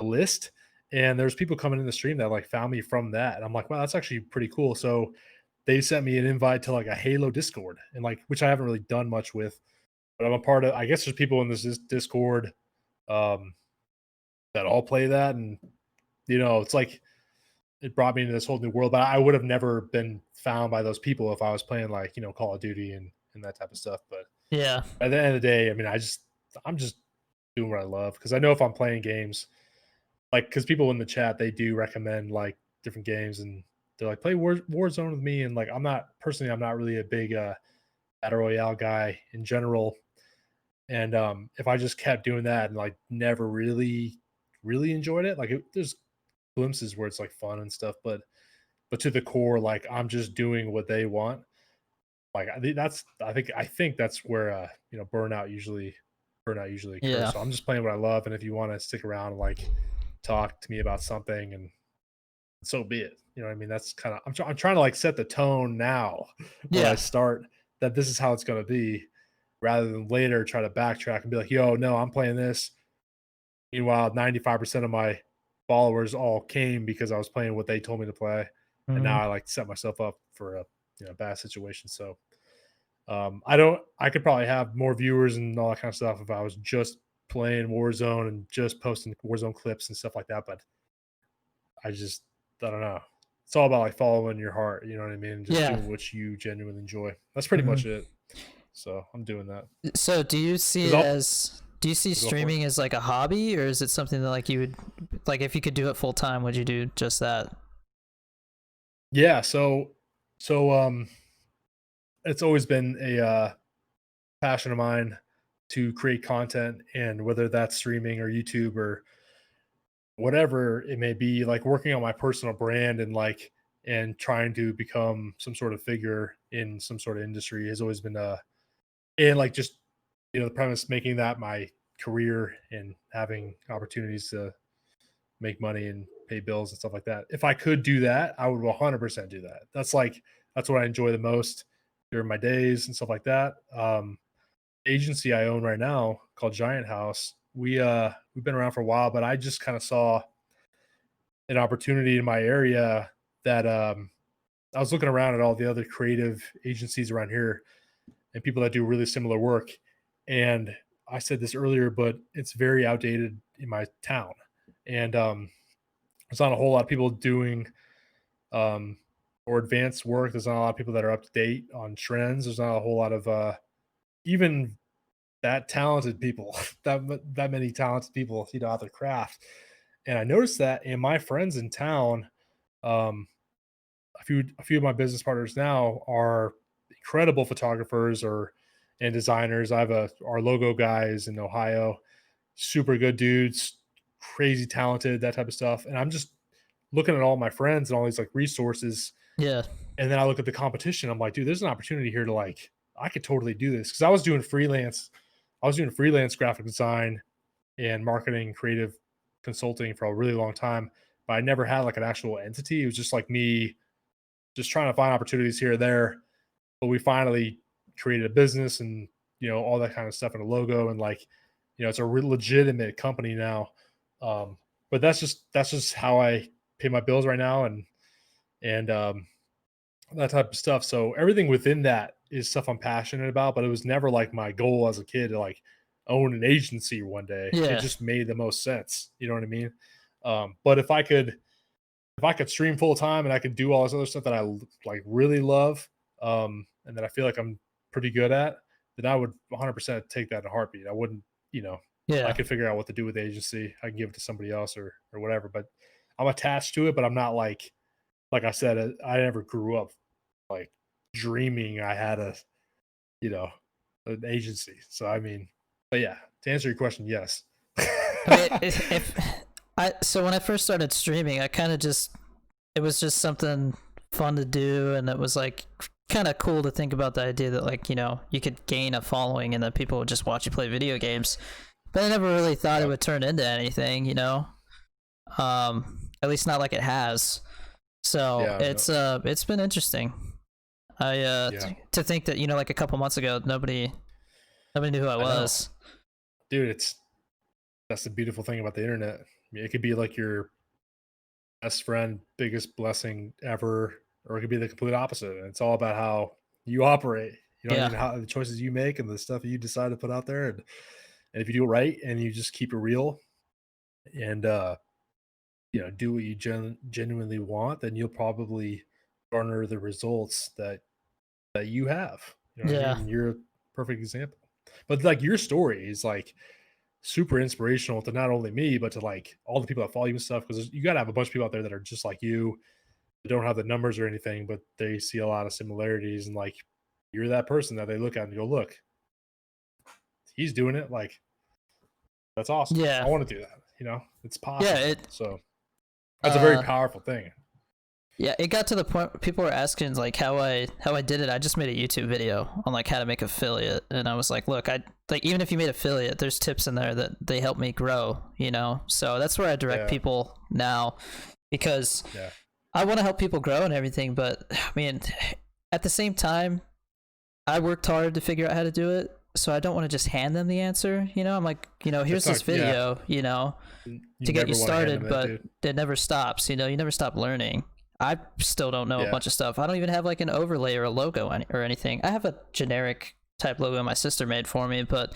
[SPEAKER 1] list, and there's people coming in the stream that like found me from that, and I'm like, wow, that's actually pretty cool. So they sent me an invite to like a Halo Discord, and like which I haven't really done much with, but I'm a part of. I guess there's people in this Discord that all play that, and it's like it brought me into this whole new world. But I would have never been found by those people if I was playing like, Call of Duty and that type of stuff. But
[SPEAKER 2] Yeah.
[SPEAKER 1] at the end of the day, I mean, I'm just doing what I love because I know if I'm playing games, like, because people in the chat they do recommend like different games and they're like play Warzone with me, and like I'm not really a big battle royale guy in general. And if I just kept doing that and like never really enjoyed it, like there's glimpses where it's like fun and stuff, but to the core, like I'm just doing what they want. Like I think that's where burnout usually occurs.
[SPEAKER 2] Yeah.
[SPEAKER 1] So I'm just playing what I love, and if you want to stick around and like talk to me about something, and so be it. You know what I mean? That's kind of I'm trying to like set the tone now when I
[SPEAKER 2] Yeah.
[SPEAKER 1] start that this is how it's going to be, rather than later try to backtrack and be like, yo, no, I'm playing this. Meanwhile, 95% of my followers all came because I was playing what they told me to play, and now
[SPEAKER 2] Mhm.
[SPEAKER 1] I like set myself up for a bad situation. So I don't. I could probably have more viewers and all that kind of stuff if I was just playing Warzone and just posting Warzone clips and stuff like that. But I just, I don't know. It's all about like following your heart. You know what I mean? Just
[SPEAKER 2] Yeah.
[SPEAKER 1] doing what you genuinely enjoy. That's pretty
[SPEAKER 2] Mhm.
[SPEAKER 1] much it. So I'm doing that.
[SPEAKER 2] So
[SPEAKER 1] Cause I'll
[SPEAKER 2] do you see
[SPEAKER 1] go for it.
[SPEAKER 2] streaming as like a hobby, or is it something that like you would like if you could do it full time, would you do just that?
[SPEAKER 1] Yeah. So it's always been a passion of mine to create content, and whether that's streaming or YouTube or whatever it may be, like working on my personal brand and like and trying to become some sort of figure in some sort of industry has always been and like just the premise making that my career and having opportunities to make money and pay bills and stuff like that. If I could do that, I would 100% do that. That's what I enjoy the most during my days and stuff like that. Agency I own right now called Giant House. We've been around for a while, but I just kind of saw an opportunity in my area that I was looking around at all the other creative agencies around here and people that do really similar work. And I said this earlier, but it's very outdated in my town. And there's not a whole lot of people doing um, or advanced work. There's not a lot of people that are up to date on trends. There's not a whole lot of even that talented people, that many talented people, out their craft. And I noticed that, and my friends in town, um, a few of my business partners now are incredible photographers or and designers. I have our logo guys in Ohio, super good dudes, crazy talented, that type of stuff. And I'm just looking at all my friends and all these like resources,
[SPEAKER 2] Yeah.
[SPEAKER 1] and then I look at the competition. I'm like, dude, there's an opportunity here to like I could totally do this because I was doing freelance graphic design and marketing, creative consulting for a really long time, but I never had like an actual entity. It was just like me just trying to find opportunities here or there. But we finally created a business and all that kind of stuff and a logo and like it's a legitimate company now. Um, but that's just how I pay my bills right now and that type of stuff. So everything within that is stuff I'm passionate about. But it was never like my goal as a kid to like own an agency one day. It
[SPEAKER 2] Yeah.
[SPEAKER 1] just made the most sense. You know what I mean? But if I could stream full time and I could do all this other stuff that I like really love, and that I feel like I'm pretty good at, then I would 100% take that in a heartbeat. I wouldn't, you know, I
[SPEAKER 2] Yeah.
[SPEAKER 1] could figure out what to do with the agency. I can give it to somebody else or whatever. But I'm attached to it. But I'm not like I said, I never grew up like dreaming I had you know an agency. So I mean, but yeah, to answer your question, yes.
[SPEAKER 2] I mean, if I so when I first started streaming, I kind of just it was just something fun to do, and it was like kind of cool to think about the idea that like you could gain a following and that people would just watch you play video games. But I never really thought it
[SPEAKER 1] Yeah,
[SPEAKER 2] would turn into anything. At least not like it has. So
[SPEAKER 1] yeah, no,
[SPEAKER 2] it's been interesting. I
[SPEAKER 1] yeah.
[SPEAKER 2] to think that like a couple months ago nobody knew who I
[SPEAKER 1] I know,
[SPEAKER 2] was.
[SPEAKER 1] dude. That's the beautiful thing about the internet. I mean, it could be like your best friend, biggest blessing ever, or it could be the complete opposite. And it's all about how you operate. You know what I
[SPEAKER 2] Yeah.
[SPEAKER 1] mean? How the choices you make and the stuff you decide to put out there. And if you do it right and you just keep it real and do what you genuinely want, then you'll probably garner the results that you have. You know what I
[SPEAKER 2] Yeah.
[SPEAKER 1] mean? And you're a perfect example. But like your story is like super inspirational to not only me, but to like all the people that follow you and stuff. Because you got to have a bunch of people out there that are just like you, that don't have the numbers or anything, but they see a lot of similarities. And like you're that person that they look at and go, look, he's doing it. Like that's awesome.
[SPEAKER 2] Yeah.
[SPEAKER 1] I want to do that. It's
[SPEAKER 2] Yeah.
[SPEAKER 1] possible. So that's a very
[SPEAKER 2] Uh,
[SPEAKER 1] powerful thing.
[SPEAKER 2] yeah, it got to the point where people were asking like how I did it. I just made a YouTube video on like how to make affiliate, and I was like, look, I like even if you made affiliate, there's tips in there that they help me grow, So that's where I direct
[SPEAKER 1] Yeah.
[SPEAKER 2] people now because
[SPEAKER 1] Yeah.
[SPEAKER 2] I want to help people grow and everything, but I mean, at the same time, I worked hard to figure out how to do it, so I don't want to just hand them the answer. I'm like, here's
[SPEAKER 1] It's
[SPEAKER 2] this
[SPEAKER 1] not, yeah.
[SPEAKER 2] video,
[SPEAKER 1] You
[SPEAKER 2] to get you
[SPEAKER 1] never want to hand
[SPEAKER 2] started,
[SPEAKER 1] them it,
[SPEAKER 2] but
[SPEAKER 1] dude.
[SPEAKER 2] it never stops. You never stop learning. I still don't know a
[SPEAKER 1] Yeah.
[SPEAKER 2] bunch of stuff. I don't even have like an overlay or a logo or anything. I have a generic type logo my sister made for me, but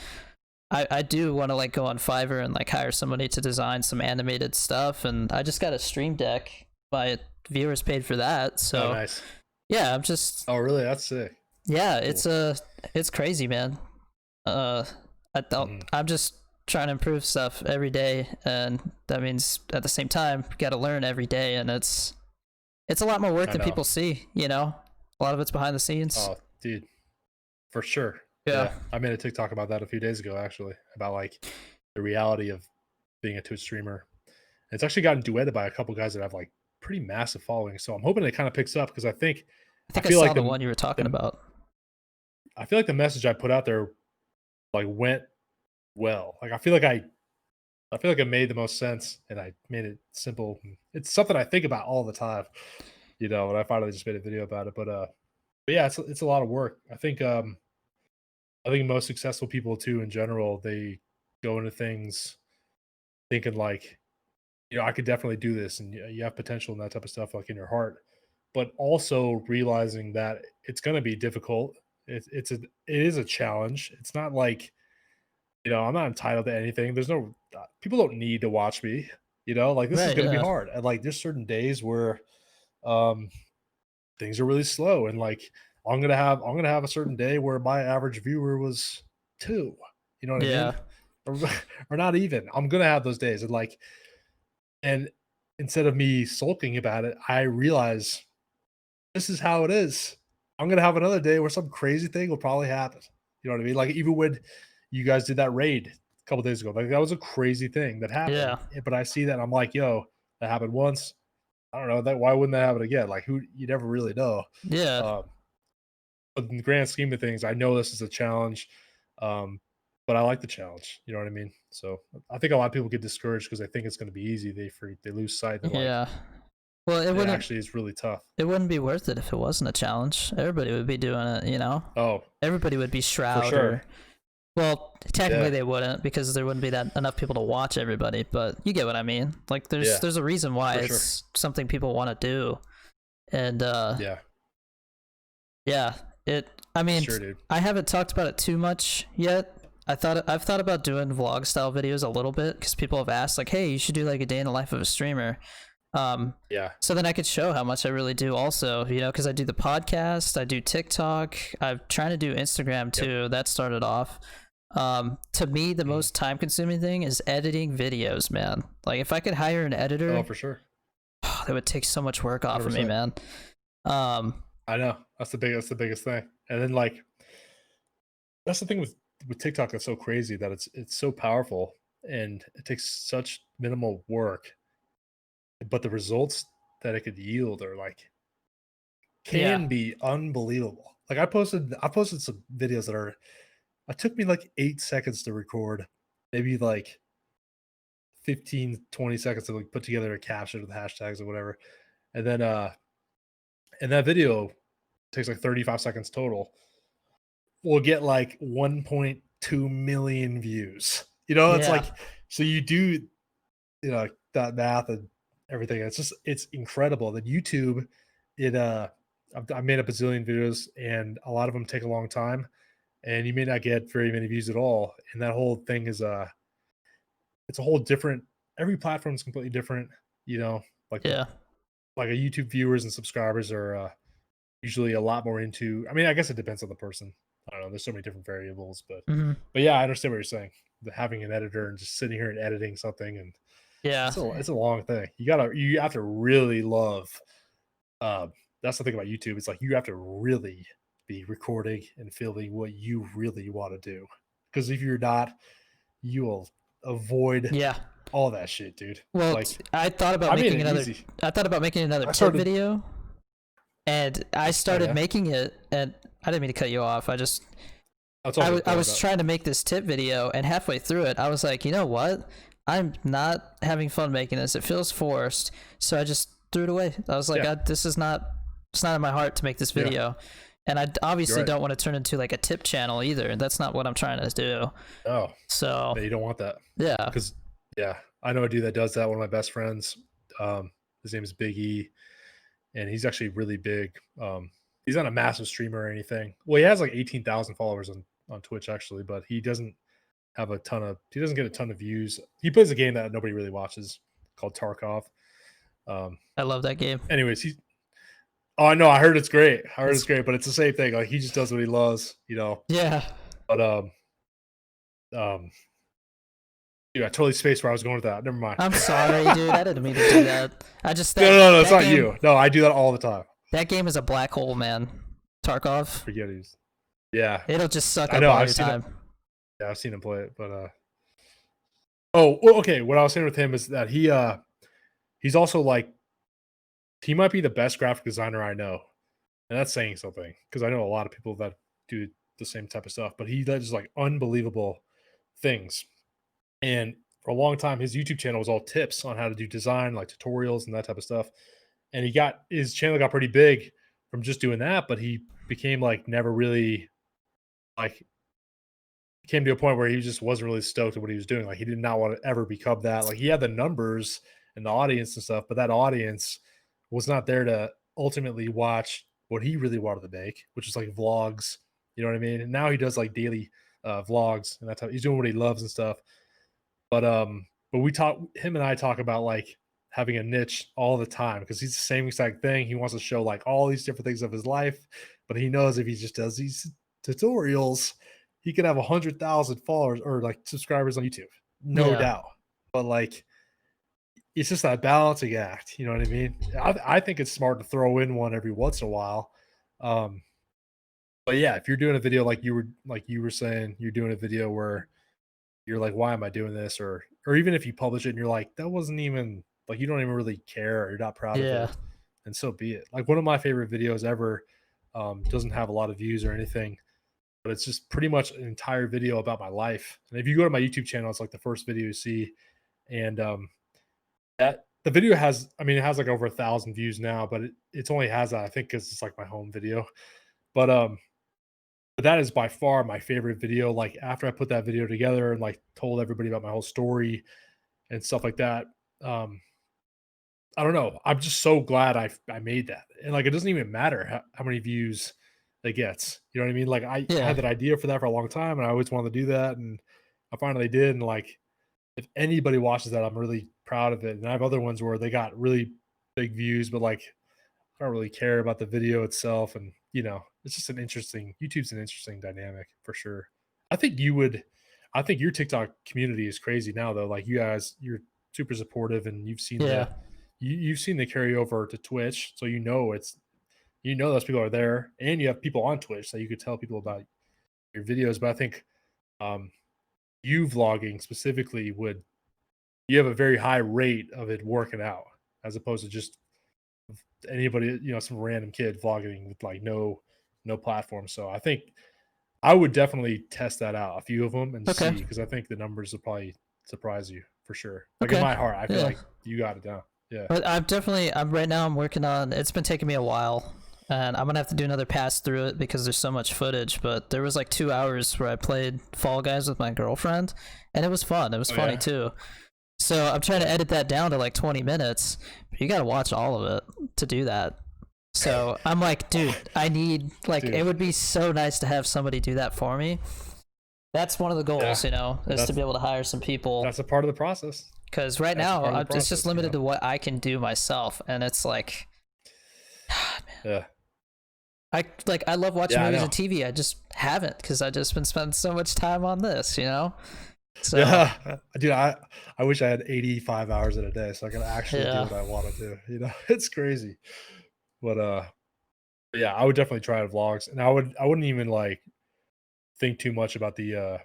[SPEAKER 2] I do want to like go on Fiverr and like hire somebody to design some animated stuff. And I just got a Stream Deck. My viewers paid for that,
[SPEAKER 1] Oh,
[SPEAKER 2] so
[SPEAKER 1] nice.
[SPEAKER 2] yeah, I'm just
[SPEAKER 1] Oh, really? That's sick.
[SPEAKER 2] yeah,
[SPEAKER 1] Cool.
[SPEAKER 2] it's crazy, man. Uh, I'm just trying to improve stuff every day, and that means at the same time, you got to learn every day, and it's a lot more work
[SPEAKER 1] I
[SPEAKER 2] than
[SPEAKER 1] know.
[SPEAKER 2] people see. A lot of it's behind the scenes.
[SPEAKER 1] Oh, dude, for sure.
[SPEAKER 2] Yeah,
[SPEAKER 1] Yeah. I made a TikTok about that a few days ago, actually, about like the reality of being a Twitch streamer. It's actually gotten duetted by a couple guys that have like pretty massive following. So I'm hoping it kind of picks up because
[SPEAKER 2] I
[SPEAKER 1] I
[SPEAKER 2] think I
[SPEAKER 1] feel
[SPEAKER 2] saw
[SPEAKER 1] like
[SPEAKER 2] the one you were talking
[SPEAKER 1] the
[SPEAKER 2] about.
[SPEAKER 1] I feel like the message I put out there like went well. Like I feel like it made the most sense and I made it simple. It's something I think about all the time, and I finally just made a video about it. But yeah, it's a lot of work. I think most successful people too in general, they go into things thinking like, I could definitely do this and you have potential and that type of stuff like in your heart, but also realizing that it's going to be difficult. It is a challenge. It's not like, I'm not entitled to anything. There's no people don't need to watch me, like this is
[SPEAKER 2] Right?
[SPEAKER 1] going to be
[SPEAKER 2] Yeah.
[SPEAKER 1] hard. And like there's certain days where um things are really slow and like I'm gonna have a certain day where my average viewer was two. You know what I mean?
[SPEAKER 2] Yeah.
[SPEAKER 1] Or, or not even. I'm gonna have those days and instead of me sulking about it, I realize this is how it is. I'm gonna have another day where some crazy thing will probably happen. You know what I mean? Like even when you guys did that raid a couple days ago, like that was a crazy thing that happened.
[SPEAKER 2] Yeah.
[SPEAKER 1] But I see that and I'm like, yo, that happened once. I don't know that why wouldn't that happen again? Like who you never really know.
[SPEAKER 2] Yeah.
[SPEAKER 1] Um, but in the grand scheme of things, I know this is a challenge, um, but I like the challenge. You know what I mean? So I think a lot of people get discouraged because they think it's going to be easy. They lose sight that like
[SPEAKER 2] Yeah. Well, it
[SPEAKER 1] it
[SPEAKER 2] wouldn't
[SPEAKER 1] actually is really tough.
[SPEAKER 2] it wouldn't be worth it if it wasn't a challenge. Everybody would be doing it.
[SPEAKER 1] Oh,
[SPEAKER 2] Everybody would be
[SPEAKER 1] for
[SPEAKER 2] Shroud
[SPEAKER 1] sure.
[SPEAKER 2] or well, technically
[SPEAKER 1] Yeah,
[SPEAKER 2] they wouldn't because there wouldn't be that enough people to watch everybody, but you get what I mean. Like there's
[SPEAKER 1] yeah,
[SPEAKER 2] there's a reason why
[SPEAKER 1] for sure.
[SPEAKER 2] it's something people want to do. And
[SPEAKER 1] Yeah,
[SPEAKER 2] yeah, I
[SPEAKER 1] for
[SPEAKER 2] mean,
[SPEAKER 1] sure, dude.
[SPEAKER 2] I haven't talked about it too much yet. I've thought about doing vlog style videos a little bit because people have asked like, "Hey, you should do like a day in the life of a streamer."
[SPEAKER 1] Yeah,
[SPEAKER 2] So then I could show how much I really do also, because I do the podcast, I do TikTok, I'm trying to do Instagram
[SPEAKER 1] yep.
[SPEAKER 2] too. That started off. To me, the
[SPEAKER 1] Mm.
[SPEAKER 2] most time consuming thing is editing videos, man. Like if I could hire an
[SPEAKER 1] Oh,
[SPEAKER 2] editor,
[SPEAKER 1] for sure.
[SPEAKER 2] that would take so much work off of me,
[SPEAKER 1] 100%.
[SPEAKER 2] man. Um,
[SPEAKER 1] I know that's the biggest thing. And then like that's the thing with TikTok that's so crazy that it's so powerful and it takes such minimal work, but the results that it could yield are like
[SPEAKER 2] yeah,
[SPEAKER 1] can be unbelievable. Like I posted some videos that are it took me like 8 seconds to record, maybe like 15-20 seconds to like put together a caption with hashtags or whatever. And then and that video takes like 35 seconds total. Will get like 1.2 million views. It's
[SPEAKER 2] yeah,
[SPEAKER 1] like so you do that math and everything. It's incredible that YouTube I've made a bazillion videos and a lot of them take a long time and you may not get very many views at all. And that whole thing is it's a whole different every platform is completely different. You know, like
[SPEAKER 2] Yeah.
[SPEAKER 1] like a YouTube viewers and subscribers are usually a lot more into. I mean, I guess it depends on the person. I don't know. There's so many different variables,
[SPEAKER 2] Hmm.
[SPEAKER 1] but yeah, I understand what you're saying. Having an editor and just sitting here and editing something, and
[SPEAKER 2] Yeah.
[SPEAKER 1] it's a long thing. You have to really love. Um, that's the thing about YouTube. It's like you have to really be recording and filming what you really want to do. Because if you're not, you will avoid
[SPEAKER 2] Yeah.
[SPEAKER 1] all that shit, dude.
[SPEAKER 2] Well,
[SPEAKER 1] Like
[SPEAKER 2] I thought about
[SPEAKER 1] I made
[SPEAKER 2] making
[SPEAKER 1] it
[SPEAKER 2] another.
[SPEAKER 1] easy.
[SPEAKER 2] I thought about making another
[SPEAKER 1] I
[SPEAKER 2] tip
[SPEAKER 1] started.
[SPEAKER 2] video, and I
[SPEAKER 1] Oh
[SPEAKER 2] started
[SPEAKER 1] yeah,
[SPEAKER 2] making it. And I didn't mean to cut you off.
[SPEAKER 1] that's all good.
[SPEAKER 2] I
[SPEAKER 1] Go
[SPEAKER 2] was
[SPEAKER 1] about.
[SPEAKER 2] trying to make this tip video, and halfway through it, I was like, you know what? I'm not having fun making this. It feels forced, so I just threw it away. I was like,
[SPEAKER 1] Yeah,
[SPEAKER 2] this is not. It's not in my heart to make this
[SPEAKER 1] yeah,
[SPEAKER 2] video, and I
[SPEAKER 1] you're
[SPEAKER 2] obviously
[SPEAKER 1] right.
[SPEAKER 2] don't want to turn into like a tip channel either. That's not what I'm trying to do.
[SPEAKER 1] Oh,
[SPEAKER 2] So
[SPEAKER 1] no, you don't want that
[SPEAKER 2] yeah,
[SPEAKER 1] because yeah, I know a dude that does that. One of my best friends. His name is Big E, and he's actually really big. He's not a massive streamer or anything. Well, he has like 18,000 followers on Twitch actually, but he doesn't get a ton of views. He plays a game that nobody really watches called Tarkov. Um,
[SPEAKER 2] I love that game.
[SPEAKER 1] anyways, he's oh I know I heard it's great. I heard it's
[SPEAKER 2] It's
[SPEAKER 1] great, but it's the same thing. Like he just does what he loves, you know.
[SPEAKER 2] yeah.
[SPEAKER 1] But um dude, I totally spaced where I was going with that. Never mind.
[SPEAKER 2] I'm sorry, dude. I didn't mean to do that. I just
[SPEAKER 1] No, it's
[SPEAKER 2] that
[SPEAKER 1] not
[SPEAKER 2] game
[SPEAKER 1] you. No, I do that all the time.
[SPEAKER 2] that game is a black hole, man. Tarkov.
[SPEAKER 1] Forget he's yeah.
[SPEAKER 2] It'll just suck
[SPEAKER 1] I
[SPEAKER 2] up
[SPEAKER 1] know.
[SPEAKER 2] all
[SPEAKER 1] I've
[SPEAKER 2] your
[SPEAKER 1] seen it.
[SPEAKER 2] time.
[SPEAKER 1] Yeah, I've seen him play it, but oh, well, okay. What I was saying with him is that he's also like he might be the best graphic designer I know, and that's saying something because I know a lot of people that do the same type of stuff. But he does like unbelievable things, and for a long time, his YouTube channel was all tips on how to do design, like tutorials and that type of stuff. And his channel got pretty big from just doing that, but he became like never really like came to a point where he just wasn't really stoked at what he was doing. Like he did not want to ever become that. Like he had the numbers and the audience and stuff, but that audience was not there to ultimately watch what he really wanted to make, which is like vlogs. You know what I mean? And now he does like daily vlogs and that's how he's doing what he loves and stuff. But we talk him and I talk about like having a niche all the time because he's the same exact thing. He wants to show like all these different things of his life, but he knows if he just does these tutorials, he could have 100,000 followers or like subscribers on YouTube, no
[SPEAKER 2] Yeah.
[SPEAKER 1] doubt. But like, it's just that balancing act. You know what I mean? I think it's smart to throw in one every once in a while. Um, but yeah, if you're doing a video like you were saying, you're doing a video where you're like, why am I doing this? Or even if you publish it and you're like, that wasn't even like you don't even really care or you're not proud of
[SPEAKER 2] Yeah.
[SPEAKER 1] it, and so be it. Like one of my favorite videos ever doesn't have a lot of views or anything, but it's just pretty much an entire video about my life. And if you go to my YouTube channel, it's like the first video you see. And that the video has, I mean, it has like over 1,000 views now, but it's only has that, I think, because it's like my home video. But but that is by far my favorite video. Like after I put that video together and like told everybody about my whole story and stuff like that. Um, I don't know. I'm just so glad I made that. And like it doesn't even matter how many views it gets. You know what I mean? Like I
[SPEAKER 2] Yeah.
[SPEAKER 1] had that idea for that for a long time and I always wanted to do that. And I finally did. And like if anybody watches that, I'm really proud of it. And I have other ones where they got really big views, but like I don't really care about the video itself. And it's just YouTube's an interesting dynamic for sure. I think you would I think your TikTok community is crazy now though. Like you're super supportive and
[SPEAKER 2] Yeah.
[SPEAKER 1] you've seen the carryover to Twitch. So those people are there and you have people on Twitch that you could tell people about your videos. But I think um you vlogging specifically you have a very high rate of it working out as opposed to just anybody, some random kid vlogging with like no platform. So I think I would definitely test that out, a few of them, and
[SPEAKER 2] Okay.
[SPEAKER 1] see because I think the numbers will probably surprise you for sure. Like in
[SPEAKER 2] Okay.
[SPEAKER 1] my heart, I feel
[SPEAKER 2] Yeah.
[SPEAKER 1] like you got it down. Yeah.
[SPEAKER 2] But I'm right now. I'm working on. It's been taking me a while, and I'm gonna have to do another pass through it because there's so much footage. But there was like 2 hours where I played Fall Guys with my girlfriend, and it was fun. It was
[SPEAKER 1] Oh
[SPEAKER 2] funny
[SPEAKER 1] yeah.
[SPEAKER 2] too. So I'm trying to edit that down to like 20 minutes. But you gotta watch all of it to do that. So I'm like, dude, I need like
[SPEAKER 1] Dude.
[SPEAKER 2] it would be so nice to have somebody do that for me. That's one of the
[SPEAKER 1] Yeah.
[SPEAKER 2] goals, is to
[SPEAKER 1] That's
[SPEAKER 2] be able to hire some people.
[SPEAKER 1] that's a part of the process.
[SPEAKER 2] because right
[SPEAKER 1] That's a
[SPEAKER 2] now
[SPEAKER 1] part of the
[SPEAKER 2] it's just
[SPEAKER 1] process, you
[SPEAKER 2] limited
[SPEAKER 1] know?
[SPEAKER 2] to what I can do myself, and it's like,
[SPEAKER 1] Yeah.
[SPEAKER 2] I love watching
[SPEAKER 1] Yeah, I
[SPEAKER 2] movies
[SPEAKER 1] know.
[SPEAKER 2] and TV. I just haven't because I just been spending so much time on this, you know. So
[SPEAKER 1] Yeah. Dude, I wish I had 85 hours in a day so I could actually do
[SPEAKER 2] yeah,
[SPEAKER 1] what I wanna do, you know? It's crazy. But, yeah, I would definitely try vlogs, and I wouldn't even, like, think too much about the,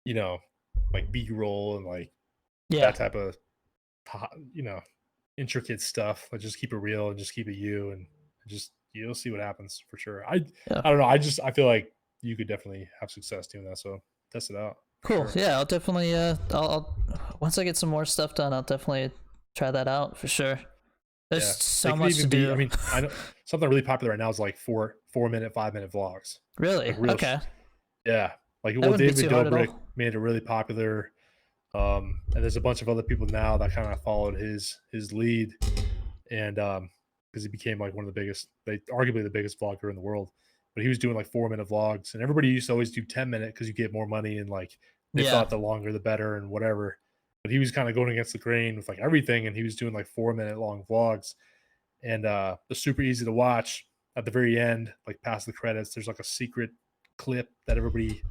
[SPEAKER 1] you know, like, B-roll and, like,
[SPEAKER 2] yeah,
[SPEAKER 1] that type of you know, intricate stuff. Like, just keep it real and just keep it you, and just you'll see what happens for sure.
[SPEAKER 2] yeah.
[SPEAKER 1] I don't know. I feel like you could definitely have success doing that. So test it out for
[SPEAKER 2] Cool.
[SPEAKER 1] sure.
[SPEAKER 2] Yeah, I'll definitely. I'll once I get some more stuff done, I'll definitely try that out for sure. There's
[SPEAKER 1] Yeah,
[SPEAKER 2] so
[SPEAKER 1] they could
[SPEAKER 2] much to
[SPEAKER 1] even be. I
[SPEAKER 2] do.
[SPEAKER 1] mean, I know something really popular right now is like 4 minute, 5 minute vlogs.
[SPEAKER 2] Really?
[SPEAKER 1] Like real.
[SPEAKER 2] Okay.
[SPEAKER 1] Yeah. Like
[SPEAKER 2] That
[SPEAKER 1] well,
[SPEAKER 2] wouldn't be
[SPEAKER 1] David
[SPEAKER 2] too hard at
[SPEAKER 1] Dobrik
[SPEAKER 2] all.
[SPEAKER 1] made it really popular. And there's a bunch of other people now that kind of followed his lead, and because he became like one of the biggest, they arguably the biggest vlogger in the world. But he was doing like 4 minute vlogs, and everybody used to always do 10 minute because you get more money, and like they
[SPEAKER 2] Yeah.
[SPEAKER 1] thought the longer the better and whatever. But he was kind of going against the grain with like everything, and he was doing like 4 minute long vlogs, and they're super easy to watch. At the very end, like past the credits, there's like a secret clip that everybody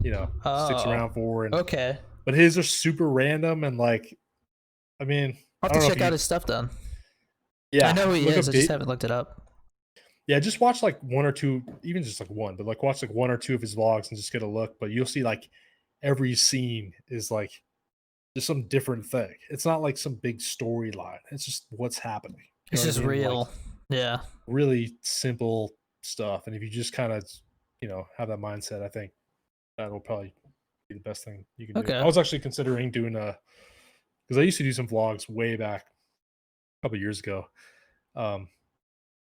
[SPEAKER 1] sticks
[SPEAKER 2] Oh.
[SPEAKER 1] around for, and
[SPEAKER 2] Okay.
[SPEAKER 1] but his are super random and like I mean
[SPEAKER 2] I'll have
[SPEAKER 1] I
[SPEAKER 2] to
[SPEAKER 1] don't know if
[SPEAKER 2] check out
[SPEAKER 1] you
[SPEAKER 2] his stuff then. I
[SPEAKER 1] yeah
[SPEAKER 2] know who he
[SPEAKER 1] look
[SPEAKER 2] is.
[SPEAKER 1] up
[SPEAKER 2] I just
[SPEAKER 1] date.
[SPEAKER 2] haven't looked it up.
[SPEAKER 1] Yeah, just watch like one or two, even just like one, but like watch like one or two of his vlogs and just get a look. But you'll see like every scene is like just some different thing. It's not like some big storyline. It's just what's happening. You
[SPEAKER 2] It's
[SPEAKER 1] know what I
[SPEAKER 2] just
[SPEAKER 1] mean?
[SPEAKER 2] real.
[SPEAKER 1] Like
[SPEAKER 2] Yeah.
[SPEAKER 1] really simple stuff. And if you just kind of, have that mindset, I think that'll probably be the best thing you can do. I
[SPEAKER 2] Okay.
[SPEAKER 1] was actually considering doing because I used to do some vlogs way back a couple years ago. Um,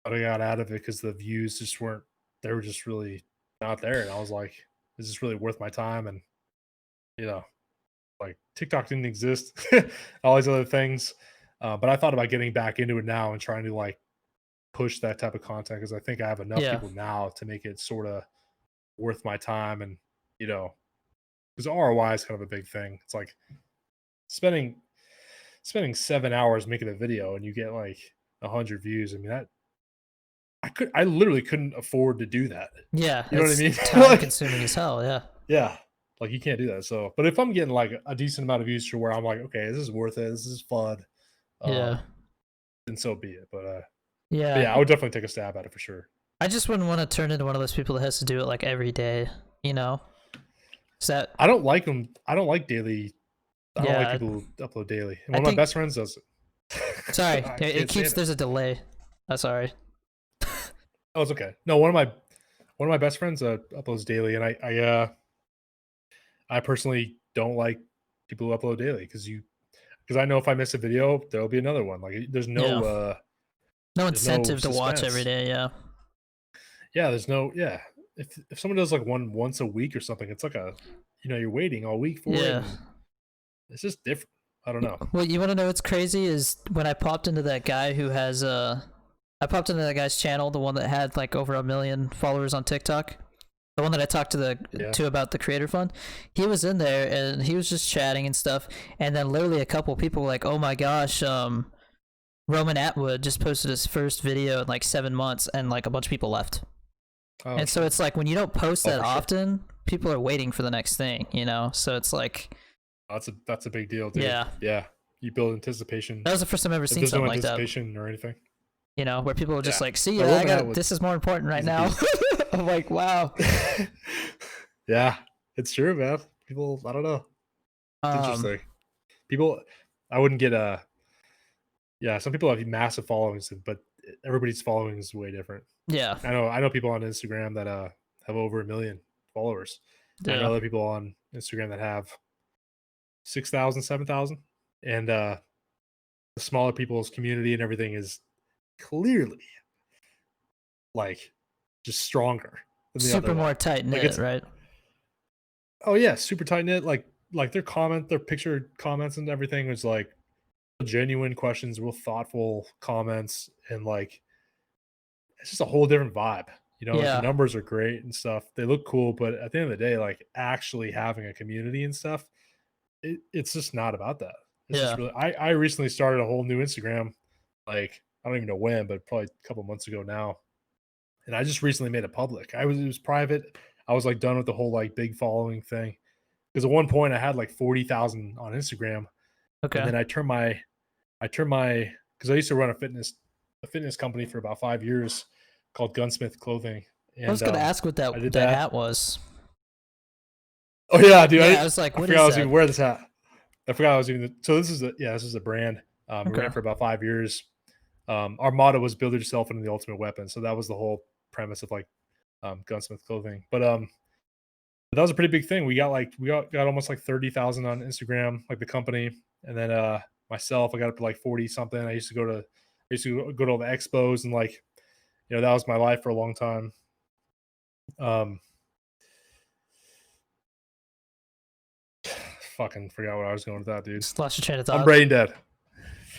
[SPEAKER 1] but I got out of it because the views just weren't. They were just really not there, and I was like, "Is this really worth my time?" And you know, like TikTok didn't exist, all these other things. But I thought about getting back into it now and trying to like push that type of content because I think I have enough
[SPEAKER 2] Yeah.
[SPEAKER 1] people now to make it sort of worth my time, and you know, because ROI is kind of a big thing. It's like spending spending 7 hours making a video and you get like 100 views. I mean that I literally couldn't afford to do that.
[SPEAKER 2] Yeah.
[SPEAKER 1] You know what I
[SPEAKER 2] It's
[SPEAKER 1] mean?
[SPEAKER 2] time
[SPEAKER 1] Like,
[SPEAKER 2] consuming as hell. Yeah.
[SPEAKER 1] yeah, like you can't do that. So, but if I'm getting like a decent amount of views to where I'm like, okay, this is worth it. This is fun.
[SPEAKER 2] Yeah.
[SPEAKER 1] Then so be it. But
[SPEAKER 2] Yeah.
[SPEAKER 1] yeah, I would definitely take a stab at it for sure.
[SPEAKER 2] I just wouldn't want to turn into one of those people that has to do it like every day, you know? Is that,
[SPEAKER 1] I don't like them. I don't like daily. I don't like
[SPEAKER 2] yeah.
[SPEAKER 1] people who upload daily. And
[SPEAKER 2] I
[SPEAKER 1] one of my
[SPEAKER 2] think,
[SPEAKER 1] best friends does it.
[SPEAKER 2] sorry,
[SPEAKER 1] I
[SPEAKER 2] it
[SPEAKER 1] can't
[SPEAKER 2] keeps,
[SPEAKER 1] stand it.
[SPEAKER 2] there's a delay. I'm sorry.
[SPEAKER 1] Oh, it's okay. No, one of my best friends uploads daily, and I personally don't like people who upload daily because I know if I miss a video, there'll be another one. Like
[SPEAKER 2] Yeah. No
[SPEAKER 1] there's no
[SPEAKER 2] incentive to watch every
[SPEAKER 1] suspense.
[SPEAKER 2] day. Yeah.
[SPEAKER 1] Yeah, there's no yeah. If someone does like one once a week or something, it's like you're waiting all week for it,
[SPEAKER 2] Yeah.
[SPEAKER 1] and it's just different. I don't know.
[SPEAKER 2] Well, you want to know what's crazy is when I popped into that guy who has I popped into that guy's channel, the one that had like over 1 million followers on TikTok, the one that I talked
[SPEAKER 1] Yeah.
[SPEAKER 2] to about the creator fund. He was in there and he was just chatting and stuff, and then literally a couple people were like, "Oh my gosh, Roman Atwood just posted his first video in like 7 months," and like a bunch of people left.
[SPEAKER 1] Oh
[SPEAKER 2] And so
[SPEAKER 1] shit.
[SPEAKER 2] it's like when you don't post
[SPEAKER 1] Oh,
[SPEAKER 2] that
[SPEAKER 1] for sure.
[SPEAKER 2] often, people are waiting for the next thing, you know. So it's like,
[SPEAKER 1] That's a big deal, dude.
[SPEAKER 2] yeah,
[SPEAKER 1] Yeah. You build anticipation.
[SPEAKER 2] that was the first time I've ever
[SPEAKER 1] If
[SPEAKER 2] seen
[SPEAKER 1] there's no
[SPEAKER 2] something like that.
[SPEAKER 1] anticipation or anything.
[SPEAKER 2] You know, where people are just
[SPEAKER 1] Yeah.
[SPEAKER 2] like, "See
[SPEAKER 1] No,
[SPEAKER 2] ya, I
[SPEAKER 1] Roman
[SPEAKER 2] got
[SPEAKER 1] Atwood,
[SPEAKER 2] this is more important right
[SPEAKER 1] he's a
[SPEAKER 2] now."
[SPEAKER 1] beast.
[SPEAKER 2] I'm like, wow.
[SPEAKER 1] Yeah. It's true, man. People, I don't know. It's
[SPEAKER 2] Um,
[SPEAKER 1] interesting. People I wouldn't get yeah, some people have massive followings, but everybody's following is way different.
[SPEAKER 2] yeah,
[SPEAKER 1] I know people on Instagram that have over 1 million followers. I know
[SPEAKER 2] yeah,
[SPEAKER 1] other people on Instagram that have 6,000, 7,000, and the smaller people's community and everything is clearly like just stronger than the other
[SPEAKER 2] super
[SPEAKER 1] one.
[SPEAKER 2] more tight
[SPEAKER 1] Like
[SPEAKER 2] knit,
[SPEAKER 1] it's
[SPEAKER 2] right?
[SPEAKER 1] oh yeah, super tight knit. Like their picture comments and everything was like genuine questions, real thoughtful comments, and like it's just a whole different vibe. Like the
[SPEAKER 2] Yeah,
[SPEAKER 1] numbers are great and stuff. They look cool, but at the end of the day, like actually having a community and stuff, it's just not about that. It's just
[SPEAKER 2] Yeah.
[SPEAKER 1] really. I recently started a whole new Instagram, like I don't even know when, but probably a couple months ago now, and I just recently made it public. It was private. I was like done with the whole like big following thing because at one point I had like 40,000 on Instagram, and
[SPEAKER 2] Okay.
[SPEAKER 1] then I turned my because I used to run a fitness company for about 5 years called Gunsmith Clothing,
[SPEAKER 2] I was
[SPEAKER 1] and
[SPEAKER 2] gonna ask what
[SPEAKER 1] I did
[SPEAKER 2] that
[SPEAKER 1] that.
[SPEAKER 2] hat was.
[SPEAKER 1] Oh yeah, dude!
[SPEAKER 2] Yeah, I was like,
[SPEAKER 1] I
[SPEAKER 2] what
[SPEAKER 1] forgot
[SPEAKER 2] is
[SPEAKER 1] I was even
[SPEAKER 2] that?
[SPEAKER 1] wearing this hat. I forgot I was even. So this is a brand. We ran
[SPEAKER 2] Okay.
[SPEAKER 1] it for about 5 years. Our motto was "Build yourself into the ultimate weapon." So that was the whole premise of like Gunsmith Clothing. But that was a pretty big thing. We got almost like 30,000 on Instagram, like the company, and then myself, I got up to like 40 something. I used to go to all the expos and like that was my life for a long time. Um, fucking forgot what I was going with that, dude.
[SPEAKER 2] Just lost your train of
[SPEAKER 1] I'm
[SPEAKER 2] thought.
[SPEAKER 1] brain dead.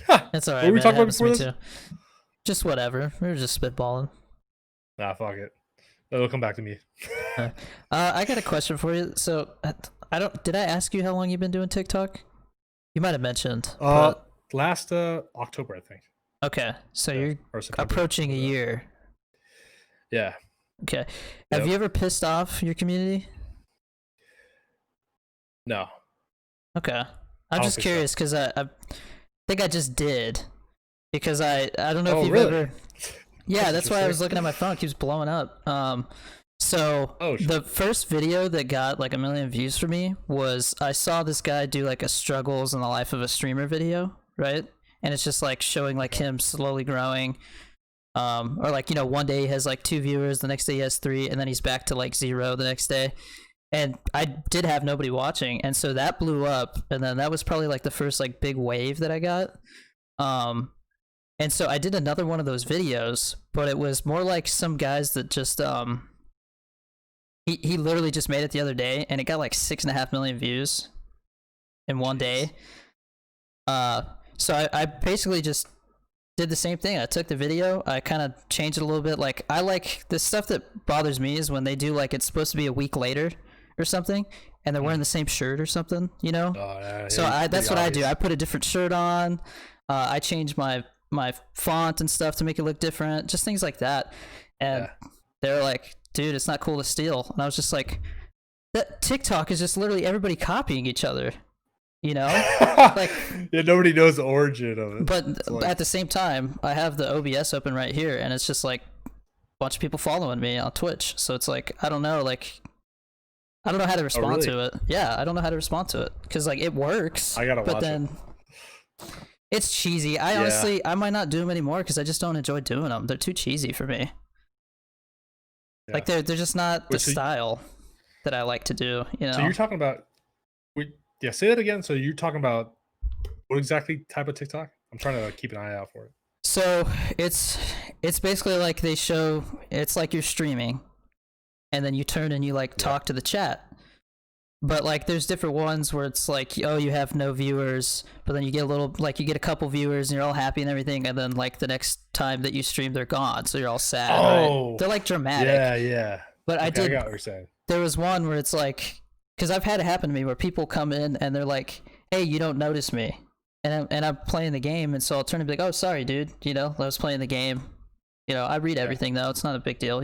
[SPEAKER 1] What
[SPEAKER 2] It's all
[SPEAKER 1] were
[SPEAKER 2] right,
[SPEAKER 1] we
[SPEAKER 2] man. It
[SPEAKER 1] talking about
[SPEAKER 2] happens to
[SPEAKER 1] before
[SPEAKER 2] me
[SPEAKER 1] this?
[SPEAKER 2] too. Just whatever. We were just spitballing.
[SPEAKER 1] Nah, fuck it. It'll come back to me.
[SPEAKER 2] I got a question for you. So, I don't. Did I ask you how long you've been doing TikTok? You might have mentioned, but
[SPEAKER 1] Last October, I think.
[SPEAKER 2] okay. So
[SPEAKER 1] Yeah,
[SPEAKER 2] you're
[SPEAKER 1] or September.
[SPEAKER 2] approaching a year.
[SPEAKER 1] Yeah.
[SPEAKER 2] Okay. Have
[SPEAKER 1] Yep.
[SPEAKER 2] you ever pissed off your community?
[SPEAKER 1] No.
[SPEAKER 2] Okay.
[SPEAKER 1] I
[SPEAKER 2] I'm
[SPEAKER 1] don't
[SPEAKER 2] just
[SPEAKER 1] think so.
[SPEAKER 2] curious because I think I just did because I don't know if
[SPEAKER 1] Oh,
[SPEAKER 2] you've
[SPEAKER 1] really?
[SPEAKER 2] ever. Yeah, that's why I was
[SPEAKER 1] interesting.
[SPEAKER 2] looking at my phone. It keeps blowing up. So
[SPEAKER 1] Oh, shit.
[SPEAKER 2] the first video that got like 1 million views for me was I saw this guy do like a struggles in the life of a streamer video, right? And it's just like showing like him slowly growing. Or like, one day he has like 2 viewers, the next day he has 3, and then he's back to like 0 the next day. And I did have nobody watching, and so that blew up, and then that was probably like the first like big wave that I got. And so I did another one of those videos, but it was more like some guys that just he literally just made it the other day, and it got like 6.5 million views in one day. So I basically just did the same thing. I took the video, I kind of changed it a little bit. Like I like the stuff that bothers me is when they do like it's supposed to be a week later or something, and they're wearing the same shirt or something, So that's what I do. I put a different shirt on. I change my font and stuff to make it look different, just things like that. And they're like, dude, it's not cool to steal. And I was just like, that TikTok is just literally everybody copying each other, like
[SPEAKER 1] yeah, nobody knows the origin of it.
[SPEAKER 2] But
[SPEAKER 1] like,
[SPEAKER 2] at the same time, I have the OBS open right here, and it's just like a bunch of people following me on Twitch. So it's like I don't know how to respond to it. Yeah, I don't know how to respond to it because like it works.
[SPEAKER 1] I gotta watch
[SPEAKER 2] it. It's cheesy. Honestly, I might not do them anymore because I just don't enjoy doing them. They're too cheesy for me. Yeah. Like they're just not the style that I like to do.
[SPEAKER 1] So you're talking about say that again. So you're talking about what exactly type of TikTok? I'm trying to keep an eye out for it.
[SPEAKER 2] So it's basically like they show it's like you're streaming, and then you turn and you like talk to the chat. But like there's different ones where it's like, oh, you have no viewers, but then you get you get a couple viewers and you're all happy and everything, and then like the next time that you stream they're gone, so you're all sad.
[SPEAKER 1] Oh,
[SPEAKER 2] right? They're like dramatic.
[SPEAKER 1] Yeah.
[SPEAKER 2] But
[SPEAKER 1] I got what you're saying.
[SPEAKER 2] There was one where it's like, because I've had it happen to me where people come in and they're like, hey, you don't notice me, and I'm playing the game, and so I'll turn and be like, oh, sorry, dude, I was playing the game. I read everything though. It's not a big deal.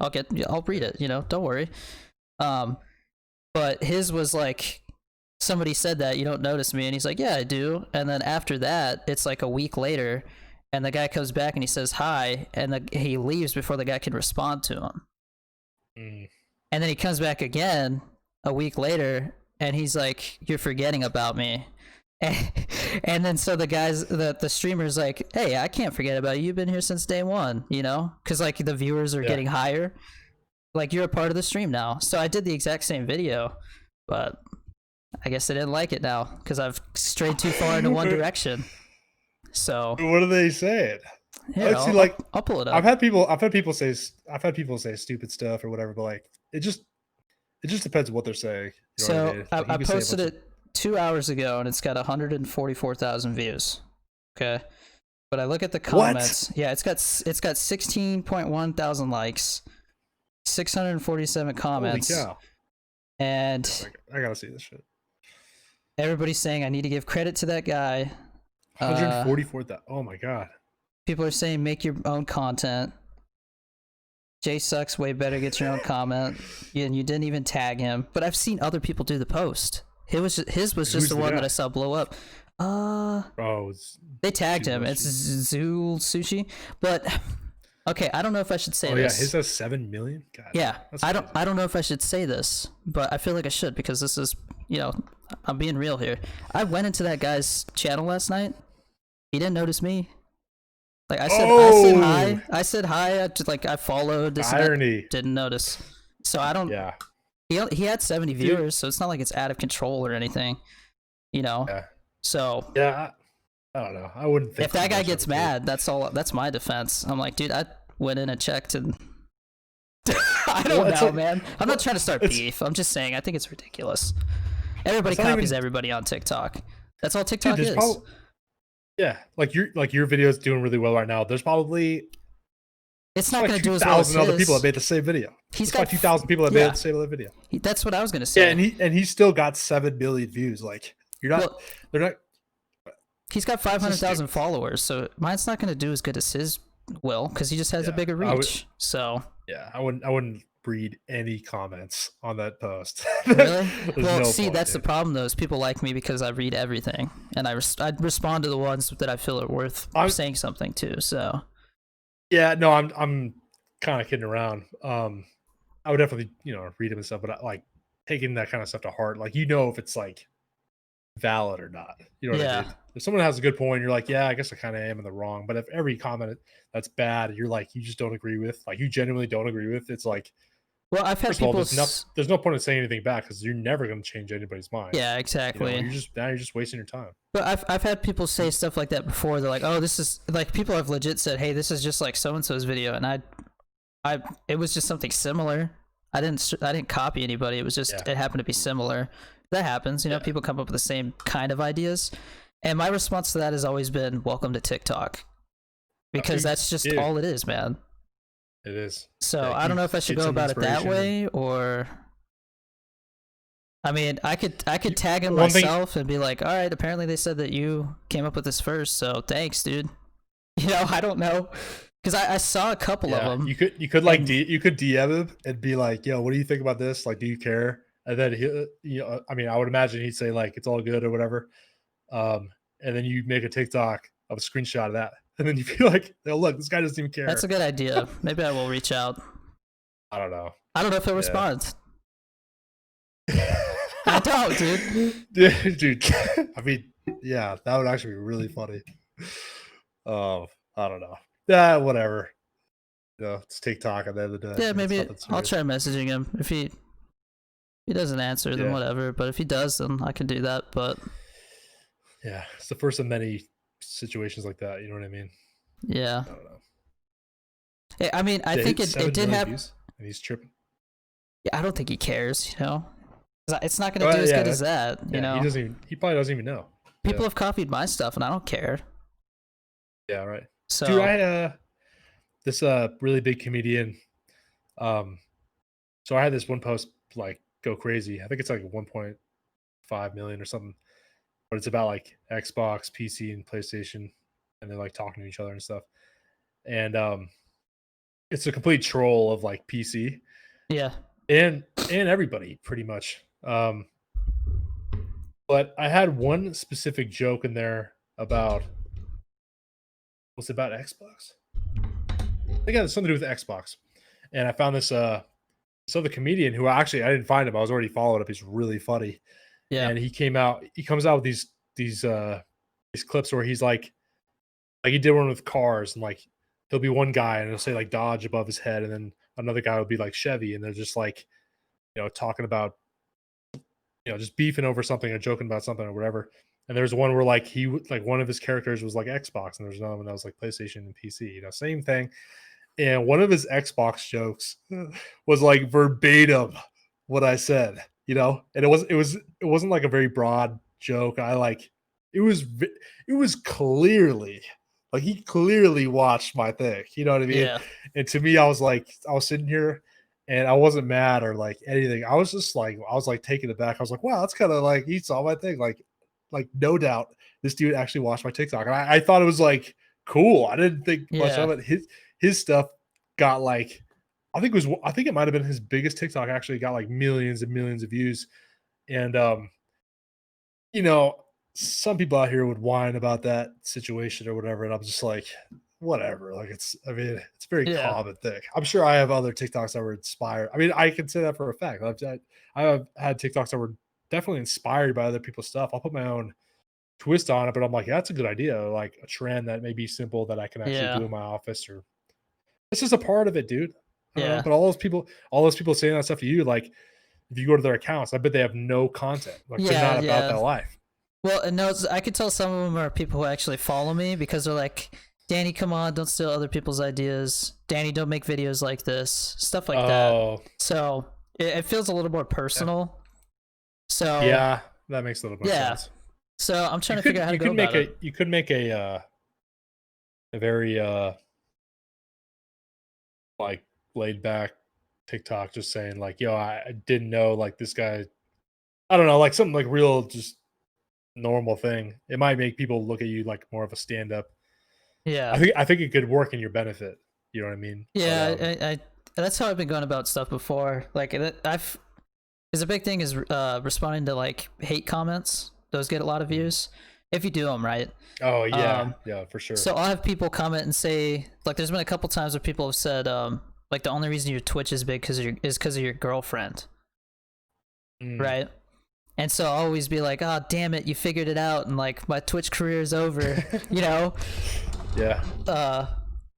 [SPEAKER 2] I'll read it. Don't worry. But his was like, somebody said that you don't notice me, and he's like, yeah, I do. And then after that, it's like a week later, and the guy comes back and he says hi, and he leaves before the guy can respond to him. And then he comes back again a week later, and he's like, you're forgetting about me. And then so the guys, the streamer's like, hey, I can't forget about you. You've been here since day one, because like the viewers are getting higher. Like you're a part of the stream now. So I did the exact same video, but I guess they didn't like it now because I've strayed too far into one direction. So
[SPEAKER 1] what are they saying?
[SPEAKER 2] I'll pull it up.
[SPEAKER 1] I've had people say stupid stuff or whatever, but like it just depends on what they're saying.
[SPEAKER 2] So I posted it 2 hours ago, and it's got 144,000 views. Okay, but I look at the comments. What? Yeah, it's got 16.1 thousand likes, 647 comments.
[SPEAKER 1] Holy cow!
[SPEAKER 2] And
[SPEAKER 1] I gotta see this shit.
[SPEAKER 2] Everybody's saying I need to give credit to that guy.
[SPEAKER 1] 144,000. Oh my god.
[SPEAKER 2] People are saying make your own content. Jay sucks way better. Get your own comment. And you didn't even tag him. But I've seen other people do the post. His was just the one that I saw blow up. They tagged him. It's Zool Sushi. But okay, I don't know if I should say this.
[SPEAKER 1] Yeah, his has 7 million. God,
[SPEAKER 2] yeah, I don't know if I should say this, but I feel like I should because this is, I'm being real here. I went into that guy's channel last night. He didn't notice me. Like I said hi. I said hi. I followed. This irony. Didn't notice. So I don't.
[SPEAKER 1] Yeah.
[SPEAKER 2] He had 70 viewers, so it's not like it's out of control or anything.
[SPEAKER 1] Yeah.
[SPEAKER 2] So.
[SPEAKER 1] Yeah. I don't know. I wouldn't think
[SPEAKER 2] if that guy gets mad, that's my defense. I'm like, dude, I went in and checked and I don't know, man. I'm not trying to start beef. I'm just saying I think it's ridiculous. Everybody copies everybody on TikTok. That's all TikTok is.
[SPEAKER 1] Yeah, like your video is doing really well right now. There's probably
[SPEAKER 2] it's not going to do as well as
[SPEAKER 1] 2,000 other people that made the same video. He's got 2,000 people that made the same video.
[SPEAKER 2] That's what I was going to say.
[SPEAKER 1] Yeah, and he still got 7 million views. Like you're not. Well, they're not.
[SPEAKER 2] He's got 500,000 followers, so mine's not going to do as good as his will because he just has a bigger reach.
[SPEAKER 1] I wouldn't read any comments on that post.
[SPEAKER 2] Really? Well, that's the problem though. Is people like me because I read everything, and I respond to the ones that I feel are worth saying something to. So.
[SPEAKER 1] Yeah, no, I'm kind of kidding around. I would definitely read them and stuff, but I like taking that kind of stuff to heart. Like if it's like valid or not. You know what I mean? If someone has a good point, you're like, yeah, I guess I kind of am in the wrong. But if every comment that's bad, you're like, you just don't agree with, like you genuinely don't agree with, it's like,
[SPEAKER 2] well, I've had people.
[SPEAKER 1] There's no point in saying anything back because you're never going to change anybody's mind.
[SPEAKER 2] Yeah, exactly.
[SPEAKER 1] You're just wasting your time.
[SPEAKER 2] But I've had people say stuff like that before. They're like, oh, this is like people have legit said, hey, this is just like so and so's video, and it was just something similar. I didn't copy anybody. It was just it happened to be similar. That happens, people come up with the same kind of ideas. And my response to that has always been, welcome to TikTok. Because that's just all it is, man.
[SPEAKER 1] It is.
[SPEAKER 2] So I don't know if I should go about it that way or... I mean, I could tag him myself and be like, all right, apparently they said that you came up with this first, so thanks, dude. I don't know. Because I saw a couple of them.
[SPEAKER 1] You could DM him and be like, yo, what do you think about this? Like, do you care? And then I would imagine he'd say like it's all good or whatever. And then you make a TikTok of a screenshot of that, and then you feel like, oh look, this guy doesn't even care.
[SPEAKER 2] That's a good idea. Maybe I will reach out.
[SPEAKER 1] I don't know.
[SPEAKER 2] I don't know if he'll respond. I don't, dude.
[SPEAKER 1] Dude. I mean, yeah, that would actually be really funny. I don't know. Yeah, whatever. It's TikTok at the end of the day.
[SPEAKER 2] Yeah, maybe I'll try messaging him if he doesn't answer, then whatever. But if he does, then I can do that. But
[SPEAKER 1] yeah, it's the first of many situations like that. You know what I mean?
[SPEAKER 2] Yeah.
[SPEAKER 1] I don't know.
[SPEAKER 2] Hey, I mean, I think it did happen.
[SPEAKER 1] And he's tripping.
[SPEAKER 2] Yeah, I don't think he cares. It's not going to do as good as that.
[SPEAKER 1] He probably doesn't even know.
[SPEAKER 2] People have copied my stuff, and I don't care.
[SPEAKER 1] Yeah, right.
[SPEAKER 2] So,
[SPEAKER 1] dude, I this really big comedian. So I had this one post like go crazy. I think it's like 1.5 million or something, but it's about like Xbox, PC, and PlayStation, and they're like talking to each other and stuff. And it's a complete troll of like PC, and everybody pretty much. But I had one specific joke in there about Xbox. I think it had something to do with Xbox, and I found this the comedian who I didn't find him. I was already followed up. He's really funny. Yeah. And he comes out with these clips where he's like he did one with cars, and like there'll be one guy and he'll say like Dodge above his head, and then another guy will be like Chevy, and they're just like, talking about, just beefing over something or joking about something or whatever. And there's one where like one of his characters was like Xbox, and there's another one that was like PlayStation and PC, same thing. And one of his Xbox jokes was like verbatim what I said, and it wasn't like a very broad joke. It was clearly like he clearly watched my thing, you know what I mean? Yeah. And to me, I was sitting here and I wasn't mad or like anything. I was just like, taken aback. I was like, wow, that's kind of like he saw my thing. Like like no doubt this dude actually watched my TikTok. And I thought it was like cool. I didn't think much
[SPEAKER 2] Yeah.
[SPEAKER 1] of it. His stuff got like I think it might have been his biggest TikTok, actually got like millions and millions of views. And you know, some people out here would whine about that situation or whatever, and I'm just like, whatever. Like I mean, it's a very
[SPEAKER 2] Yeah.
[SPEAKER 1] common thing. I'm sure I have other TikToks that were inspired. I mean, I can say that for a fact. I have had TikToks that were definitely inspired by other people's stuff. I'll put my own twist on it, but I'm like, yeah, that's a good idea. Like a trend that may be simple that I can actually
[SPEAKER 2] Yeah.
[SPEAKER 1] do in my office, or it's just a part of it, dude. I don't know.
[SPEAKER 2] Yeah.
[SPEAKER 1] But all those people saying that stuff to you, like if you go to their accounts, I bet they have no content. Like they're
[SPEAKER 2] Yeah.
[SPEAKER 1] not about
[SPEAKER 2] Yeah.
[SPEAKER 1] that life.
[SPEAKER 2] Well, and no, I could tell some of them are people who actually follow me because they're like, Danny, come on, don't steal other people's ideas. Danny, don't make videos like this. Stuff like that.
[SPEAKER 1] Oh,
[SPEAKER 2] So it feels a little more personal. So
[SPEAKER 1] yeah, that makes a little more
[SPEAKER 2] yeah.
[SPEAKER 1] sense.
[SPEAKER 2] So I'm trying to figure out how to go about it.
[SPEAKER 1] You could make a very like laid back TikTok just saying like, yo, I didn't know like this guy. I don't know, like something like real, just normal thing. It might make people look at you like more of a stand up.
[SPEAKER 2] Yeah.
[SPEAKER 1] I think it could work in your benefit. You know what I mean?
[SPEAKER 2] Yeah.
[SPEAKER 1] But,
[SPEAKER 2] I that's how I've been going about stuff before. Like I've because the big thing is responding to like hate comments. Those get a lot of views if you do them right.
[SPEAKER 1] oh yeah, yeah, for sure.
[SPEAKER 2] So I'll have people comment and say, like, there's been a couple times where people have said, like, the only reason your Twitch is big is because of your girlfriend, right? And so I'll always be like, oh, damn it, you figured it out, and like my Twitch career is over, you know?
[SPEAKER 1] Yeah.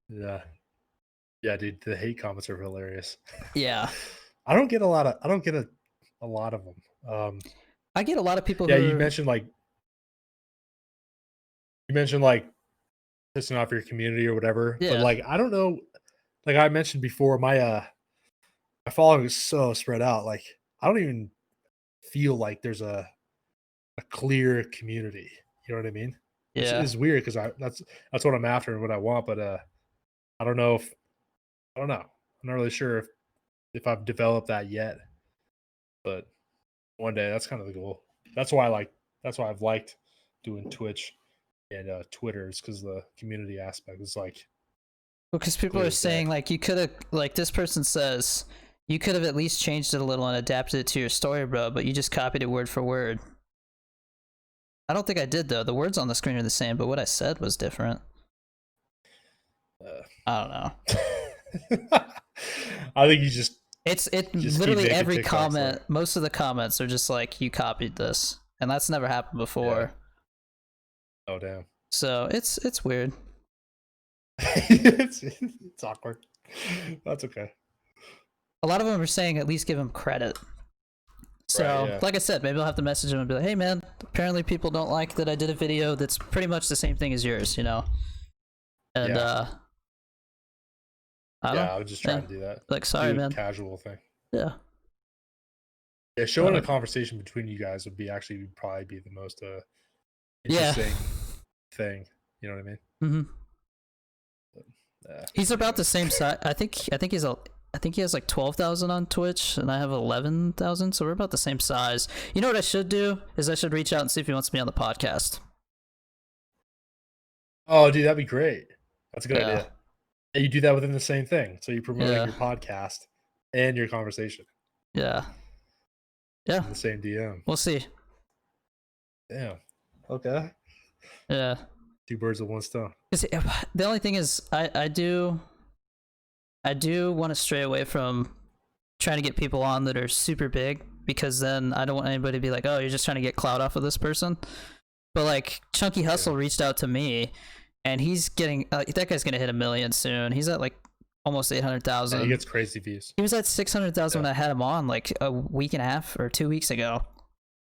[SPEAKER 2] Yeah,
[SPEAKER 1] Yeah, dude, the hate comments are hilarious.
[SPEAKER 2] yeah.
[SPEAKER 1] I don't get a lot of them.
[SPEAKER 2] I get a lot of people
[SPEAKER 1] Yeah,
[SPEAKER 2] who
[SPEAKER 1] you mentioned like pissing off your community or whatever, but
[SPEAKER 2] yeah,
[SPEAKER 1] like I don't know, like I mentioned before, my following is so spread out. Like I don't even feel like there's a clear community. You know what I mean? Which
[SPEAKER 2] yeah,
[SPEAKER 1] is weird because that's what I'm after and what I want. But I don't know if I don't know. I'm not really sure if I've developed that yet. But one day that's kind of the goal. That's why I've liked doing Twitch and Twitter is because the community aspect is like
[SPEAKER 2] because people
[SPEAKER 1] clear
[SPEAKER 2] are
[SPEAKER 1] as day.
[SPEAKER 2] saying, like, you could have, like, this person says, you could have at least changed it a little and adapted it to your story, bro, but you just copied it word for word. I don't think I did, though. The words on the screen are the same, but what I said was different. I don't know.
[SPEAKER 1] I think you just keep
[SPEAKER 2] literally
[SPEAKER 1] making
[SPEAKER 2] every
[SPEAKER 1] TikToks
[SPEAKER 2] comment,
[SPEAKER 1] like-
[SPEAKER 2] most of the comments are just like, you copied this, and that's never happened before.
[SPEAKER 1] oh damn.
[SPEAKER 2] So it's weird.
[SPEAKER 1] it's awkward. That's okay.
[SPEAKER 2] A lot of them are saying at least give him credit. So,
[SPEAKER 1] Right, yeah.
[SPEAKER 2] like I said, maybe I'll have to message him and be like, hey man, apparently people don't like that I did a video that's pretty much the same thing as yours, you know? And
[SPEAKER 1] Yeah.
[SPEAKER 2] I don't
[SPEAKER 1] I would just try and do that.
[SPEAKER 2] like, sorry
[SPEAKER 1] Do a
[SPEAKER 2] man.
[SPEAKER 1] casual thing.
[SPEAKER 2] Yeah.
[SPEAKER 1] Yeah, showing a conversation between you guys would probably be the most interesting thing. You know what I mean?
[SPEAKER 2] Mm-hmm. He's about the same size. I think he has like 12,000 on Twitch, and I have 11,000, so we're about the same size. You know what I should do is I should reach out and see if he wants me on the podcast.
[SPEAKER 1] Oh, dude, that'd be great. That's a good idea. And you do that within the same thing, so you're promoting your podcast and your conversation.
[SPEAKER 2] Yeah. Yeah.
[SPEAKER 1] In the same DM.
[SPEAKER 2] We'll see.
[SPEAKER 1] Damn. Okay.
[SPEAKER 2] Yeah.
[SPEAKER 1] 2 birds with 1 stone.
[SPEAKER 2] The only thing is, I do want to stray away from trying to get people on that are super big, because then I don't want anybody to be like, oh, you're just trying to get clout off of this person. But like Chunky Hustle reached out to me, and he's getting that guy's gonna hit 1 million soon. He's at like almost 800,000.
[SPEAKER 1] He gets crazy views.
[SPEAKER 2] He was at 600,000 when I had him on like a week and a half or 2 weeks ago.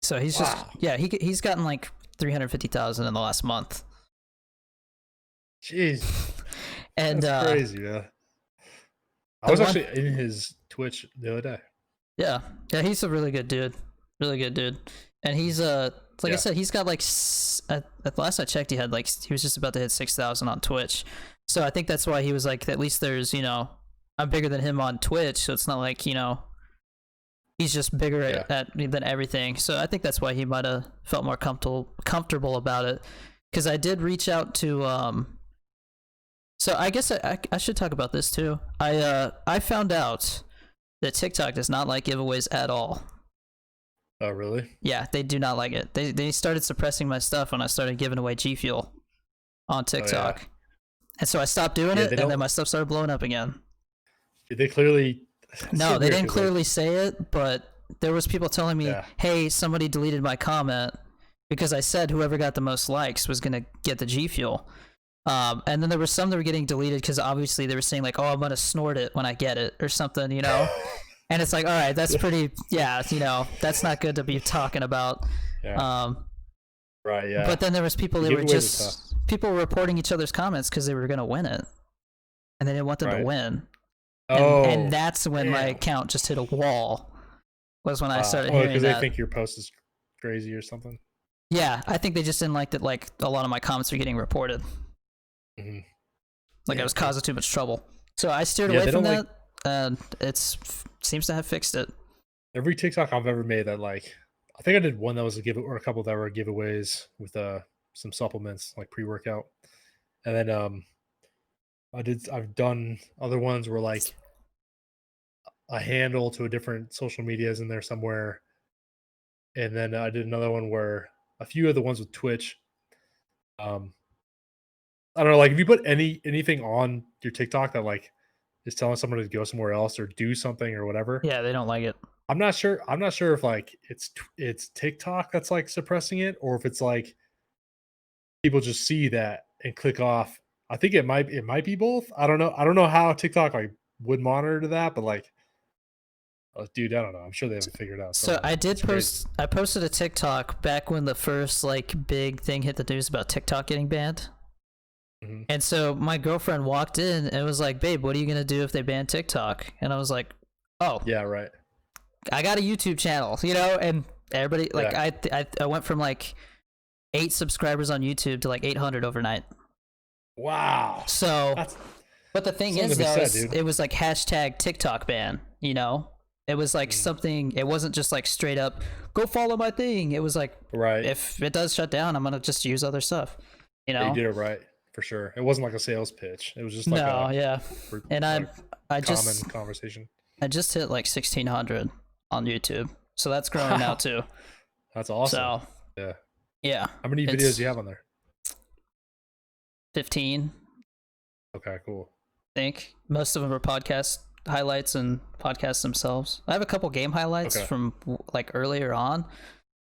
[SPEAKER 2] So he's just he's gotten like 350,000 in the last month.
[SPEAKER 1] Jeez.
[SPEAKER 2] And
[SPEAKER 1] that's crazy, man. I was actually in his Twitch the other day.
[SPEAKER 2] Yeah, he's a really good dude. And he's like I said, he's got like at the last I checked, he was just about to hit 6,000 on Twitch. So I think that's why he was like, at least there's, I'm bigger than him on Twitch, so it's not like, he's he's just bigger than everything. So I think that's why he might have felt more comfortable about it. Because I did reach out to so I guess I should talk about this too. I found out that TikTok does not like giveaways at all.
[SPEAKER 1] Oh, really?
[SPEAKER 2] Yeah, they do not like it. They started suppressing my stuff when I started giving away G Fuel on TikTok. Oh, yeah. And so I stopped doing it, and then my stuff started blowing up again.
[SPEAKER 1] Did they clearly...
[SPEAKER 2] No, they didn't clearly say it, but there was people telling me, hey, somebody deleted my comment because I said whoever got the most likes was going to get the G Fuel. And then there were some that were getting deleted because obviously they were saying like, oh, I'm going to snort it when I get it or something, you know? And it's like, all right, that's pretty, you know, that's not good to be talking about.
[SPEAKER 1] Yeah. Right, yeah.
[SPEAKER 2] But then there was people that were just, people were reporting each other's comments because they were going to win it. And they didn't want them to win. And that's when my account just hit a wall, was when I started hearing that.
[SPEAKER 1] Because they think your post is crazy or something?
[SPEAKER 2] Yeah, I think they just didn't like that, like, a lot of my comments were getting reported.
[SPEAKER 1] Mm-hmm.
[SPEAKER 2] Like I was causing too much trouble. So I steered away from that, and seems to have fixed it.
[SPEAKER 1] Every TikTok I've ever made that, like, I think I did one that was or a couple that were giveaways with some supplements, like pre-workout. And then I've done other ones where like a handle to a different social media is in there somewhere. And then I did another one where a few of the ones with Twitch. I don't know, like if you put anything on your TikTok that like is telling someone to go somewhere else or do something or whatever.
[SPEAKER 2] Yeah, they don't like it.
[SPEAKER 1] I'm not sure if like it's TikTok that's like suppressing it, or if it's like people just see that and click off. I think it might be both. I don't know how TikTok like would monitor that, but like, dude, I don't know. I'm sure they haven't figured out.
[SPEAKER 2] So I posted a TikTok back when the first like big thing hit the news about TikTok getting banned. Mm-hmm. And so my girlfriend walked in and was like, babe, what are you going to do if they ban TikTok? And I was like, oh.
[SPEAKER 1] Yeah, right.
[SPEAKER 2] I got a YouTube channel, you know, and everybody, like, I went from like 8 subscribers on YouTube to like 800 overnight.
[SPEAKER 1] Wow.
[SPEAKER 2] So, but the thing is, though, it was like hashtag TikTok ban, you know? It was like something, it wasn't just like straight up, go follow my thing. It was like, if it does shut down, I'm going to just use other stuff, you know?
[SPEAKER 1] Yeah, you did it right. For sure. It wasn't like a sales pitch. It was just like
[SPEAKER 2] and I just
[SPEAKER 1] common conversation.
[SPEAKER 2] I just hit like 1,600 on YouTube. So that's growing now too.
[SPEAKER 1] That's awesome.
[SPEAKER 2] So, yeah.
[SPEAKER 1] How many videos do you have on there?
[SPEAKER 2] 15.
[SPEAKER 1] Okay, cool.
[SPEAKER 2] I think most of them are podcast highlights and podcasts themselves. I have a couple game highlights from like earlier on,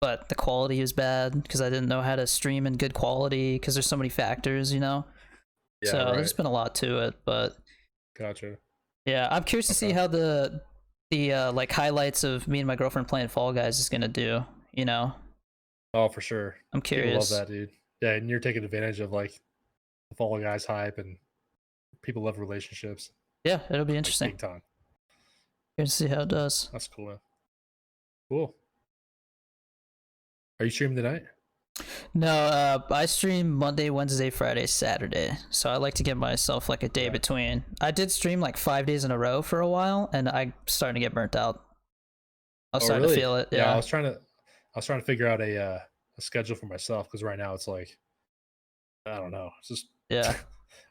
[SPEAKER 2] but the quality is bad because I didn't know how to stream in good quality because there's so many factors, you know? Yeah, so there's been a lot to it, but...
[SPEAKER 1] Gotcha.
[SPEAKER 2] Yeah, I'm curious to see how the like highlights of me and my girlfriend playing Fall Guys is gonna do, you know?
[SPEAKER 1] Oh, for sure.
[SPEAKER 2] I'm curious.
[SPEAKER 1] People love that, dude. Yeah, and you're taking advantage of like the Fall Guys hype, and people love relationships.
[SPEAKER 2] Yeah, it'll be interesting.
[SPEAKER 1] Big time.
[SPEAKER 2] Curious to see how it does.
[SPEAKER 1] That's cool, man. Cool. Are you streaming tonight?
[SPEAKER 2] No, I stream Monday, Wednesday, Friday, Saturday. So I like to give myself like a day between. I did stream like 5 days in a row for a while, and I'm starting to get burnt out. I was starting to feel it. Yeah,
[SPEAKER 1] I was trying to figure out a schedule for myself, because right now it's like, I don't know, it's just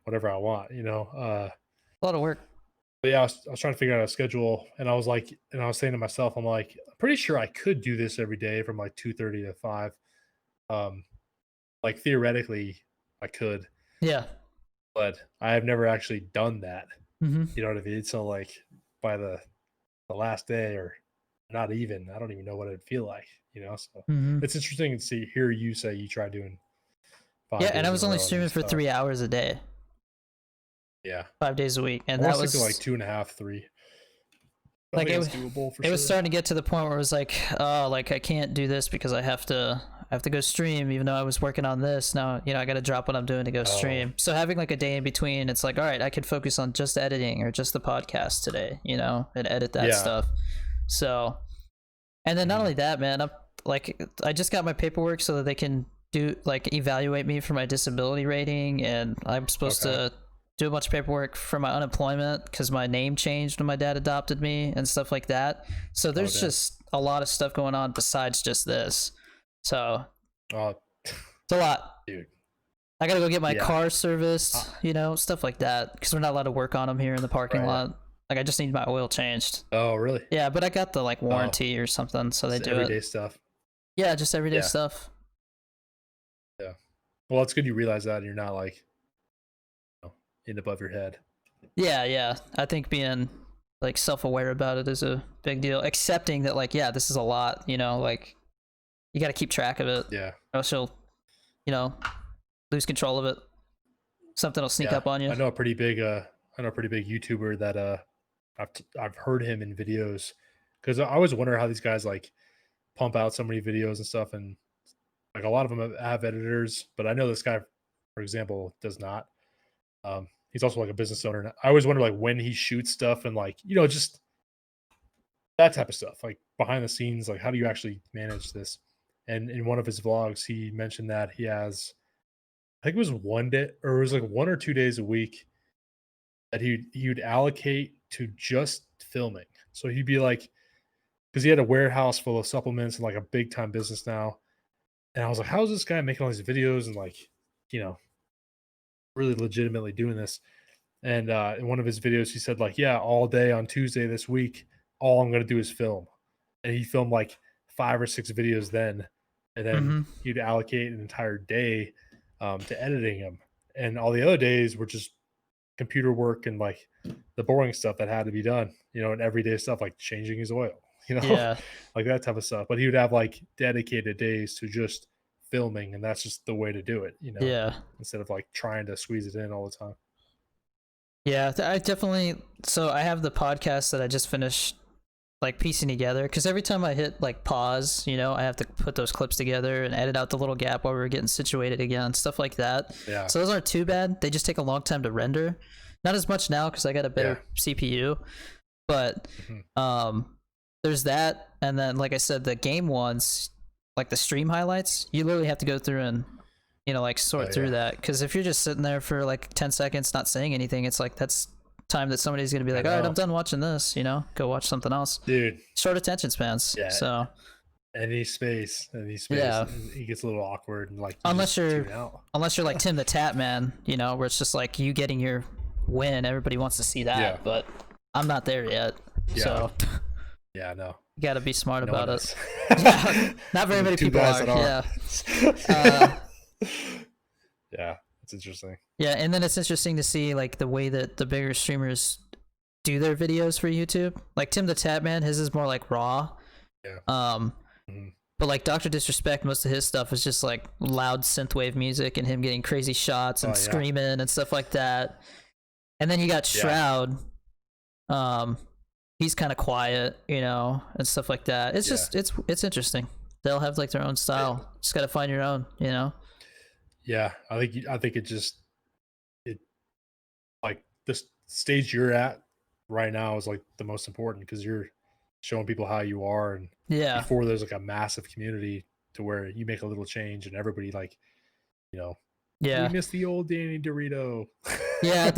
[SPEAKER 1] whatever I want, you know.
[SPEAKER 2] A lot of work.
[SPEAKER 1] But yeah, I was trying to figure out a schedule, and I was saying to myself, I'm like, I'm pretty sure I could do this every day from like 2:30 to 5. Like theoretically I could.
[SPEAKER 2] Yeah.
[SPEAKER 1] But I have never actually done that.
[SPEAKER 2] Mm-hmm.
[SPEAKER 1] You know what I mean? So like by the last day, or not even, I don't even know what it'd feel like, you know? So it's interesting to hear you say you try doing 5 days.
[SPEAKER 2] Yeah, and I was only streaming for 3 hours a day.
[SPEAKER 1] Yeah.
[SPEAKER 2] 5 days a week. And
[SPEAKER 1] I
[SPEAKER 2] that was
[SPEAKER 1] like 2.5, 3.
[SPEAKER 2] Like it was doable for sure. It was starting to get to the point where it was like, oh, like I can't do this because I have to go stream, even though I was working on this. Now, you know, I got to drop what I'm doing to go stream. So having like a day in between, it's like, all right, I could focus on just editing or just the podcast today, you know, and edit that stuff. So, and then not only that, man, I just got my paperwork so that they can evaluate me for my disability rating, and I'm supposed to do a bunch of paperwork for my unemployment because my name changed when my dad adopted me and stuff like that. So there's just a lot of stuff going on besides just this. So it's a lot.
[SPEAKER 1] Dude.
[SPEAKER 2] I gotta go get my car serviced, you know, stuff like that, because we're not allowed to work on them here in the parking lot. Like, I just need my oil changed.
[SPEAKER 1] Oh, really?
[SPEAKER 2] Yeah, but I got the like warranty or something, so they do
[SPEAKER 1] everyday stuff.
[SPEAKER 2] Yeah, just everyday stuff.
[SPEAKER 1] Yeah. Well, it's good you realize that and you're not like, you know, in above your head.
[SPEAKER 2] Yeah. I think being like self-aware about it is a big deal. Accepting that, like, yeah, this is a lot, you know, like you got to keep track of it.
[SPEAKER 1] Yeah.
[SPEAKER 2] Or else you'll, you know, lose control of it. Something will sneak up on you.
[SPEAKER 1] I know a pretty big YouTuber that I've heard him in videos, because I always wonder how these guys like pump out so many videos and stuff, and like a lot of them have editors, but I know this guy, for example, does not. He's also like a business owner. And I always wonder like when he shoots stuff and like, you know, just that type of stuff, like behind the scenes, like how do you actually manage this? And in one of his vlogs, he mentioned that he has, I think it was one day, or it was like 1 or 2 days a week that he would allocate to just filming. So he'd be like, because he had a warehouse full of supplements and like a big time business now. And I was like, how is this guy making all these videos and like, you know, really legitimately doing this? And in one of his videos, he said like, yeah, all day on Tuesday this week, all I'm going to do is film. And he filmed like 5 or 6 videos then. And then he'd allocate an entire day to editing them. And all the other days were just computer work and like the boring stuff that had to be done, you know, and everyday stuff like changing his oil, you know, like that type of stuff. But he would have like dedicated days to just filming, and that's just the way to do it, you know, instead of like trying to squeeze it in all the time.
[SPEAKER 2] Yeah, I definitely. So I have the podcast that I just finished like piecing together, because every time I hit like pause, you know, I have to put those clips together and edit out the little gap while we're getting situated again, stuff like that.
[SPEAKER 1] Yeah.
[SPEAKER 2] So those aren't too bad. They just take a long time to render. Not as much now because I got a better CPU, but there's that. And then, like I said, the game ones, like the stream highlights, you literally have to go through and, you know, like sort through that. Because if you're just sitting there for like 10 seconds not saying anything, it's like that's time that somebody's gonna be like, all right, I'm done watching this, you know, go watch something else.
[SPEAKER 1] Dude,
[SPEAKER 2] short attention spans. So
[SPEAKER 1] any space, it gets a little awkward, and like
[SPEAKER 2] unless you're like Tim the Tap Man, you know, where it's just like you getting your win, everybody wants to see that. But I'm not there yet. So
[SPEAKER 1] no,
[SPEAKER 2] you gotta be smart about it. Not very many
[SPEAKER 1] Two
[SPEAKER 2] people
[SPEAKER 1] guys
[SPEAKER 2] are.
[SPEAKER 1] Yeah, it's interesting.
[SPEAKER 2] Yeah, and then it's interesting to see like the way that the bigger streamers do their videos for YouTube. Like Tim the Tap Man, his is more like raw. But like Dr. Disrespect, most of his stuff is just like loud synthwave music and him getting crazy shots and screaming and stuff like that. And then you got Shroud. He's kind of quiet, you know, and stuff like that. It's just it's interesting. They'll have like their own style. Just got to find your own, you know.
[SPEAKER 1] Yeah, I think it like the stage you're at right now is like the most important, because you're showing people how you are, and before there's like a massive community to where you make a little change and everybody like, you know, we miss the old Danny Dorito.
[SPEAKER 2] That's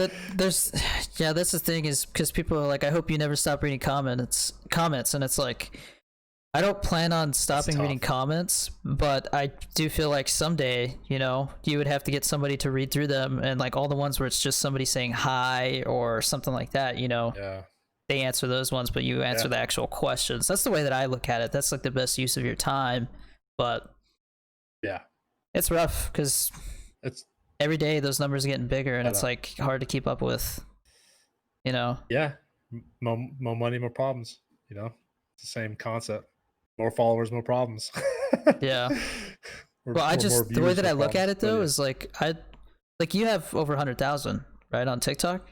[SPEAKER 2] the thing, is because people are like, I hope you never stop reading comments, and it's like, I don't plan on stopping reading comments, but I do feel like someday, you know, you would have to get somebody to read through them, and like all the ones where it's just somebody saying hi or something like that, you know, they answer those ones, but you answer the actual questions. That's the way that I look at it. That's like the best use of your time. But it's rough because it's every day those numbers are getting bigger, and it's like hard to keep up with, you know.
[SPEAKER 1] More money, more problems, you know. It's the same concept. More followers, more problems.
[SPEAKER 2] Well, the way that I look at it though is like, you have over 100,000 right on TikTok.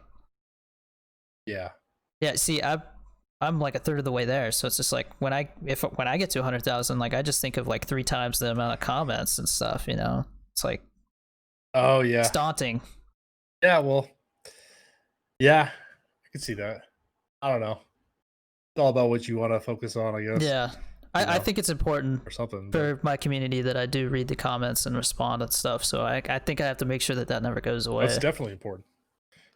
[SPEAKER 2] See, I'm like a third of the way there, so it's just like when I get to 100,000, like I just think of like 3 times the amount of comments and stuff, you know. It's like, it's daunting.
[SPEAKER 1] I can see that. I don't know, it's all about what you want to focus on, I guess.
[SPEAKER 2] I think it's important
[SPEAKER 1] or something
[SPEAKER 2] for my community that I do read the comments and respond and stuff, so I think I have to make sure that never goes away.
[SPEAKER 1] That's definitely important.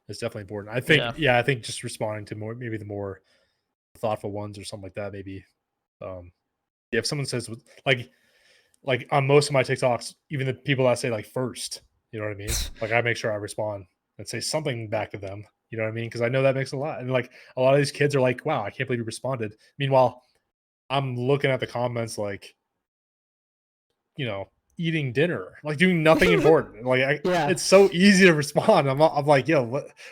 [SPEAKER 1] It's definitely important. I think,
[SPEAKER 2] Yeah.
[SPEAKER 1] yeah, I think just responding to maybe the more thoughtful ones or something like that, maybe. Yeah, if someone says like on most of my TikToks, even the people that say like first, you know what I mean? Like I make sure I respond and say something back to them. You know what I mean? Because I know that makes a lot. And like a lot of these kids are like, "Wow, I can't believe you responded." Meanwhile, I'm looking at the comments like, you know, eating dinner, like doing nothing important. Like
[SPEAKER 2] Yeah.
[SPEAKER 1] it's so easy to respond. I'm like, yo,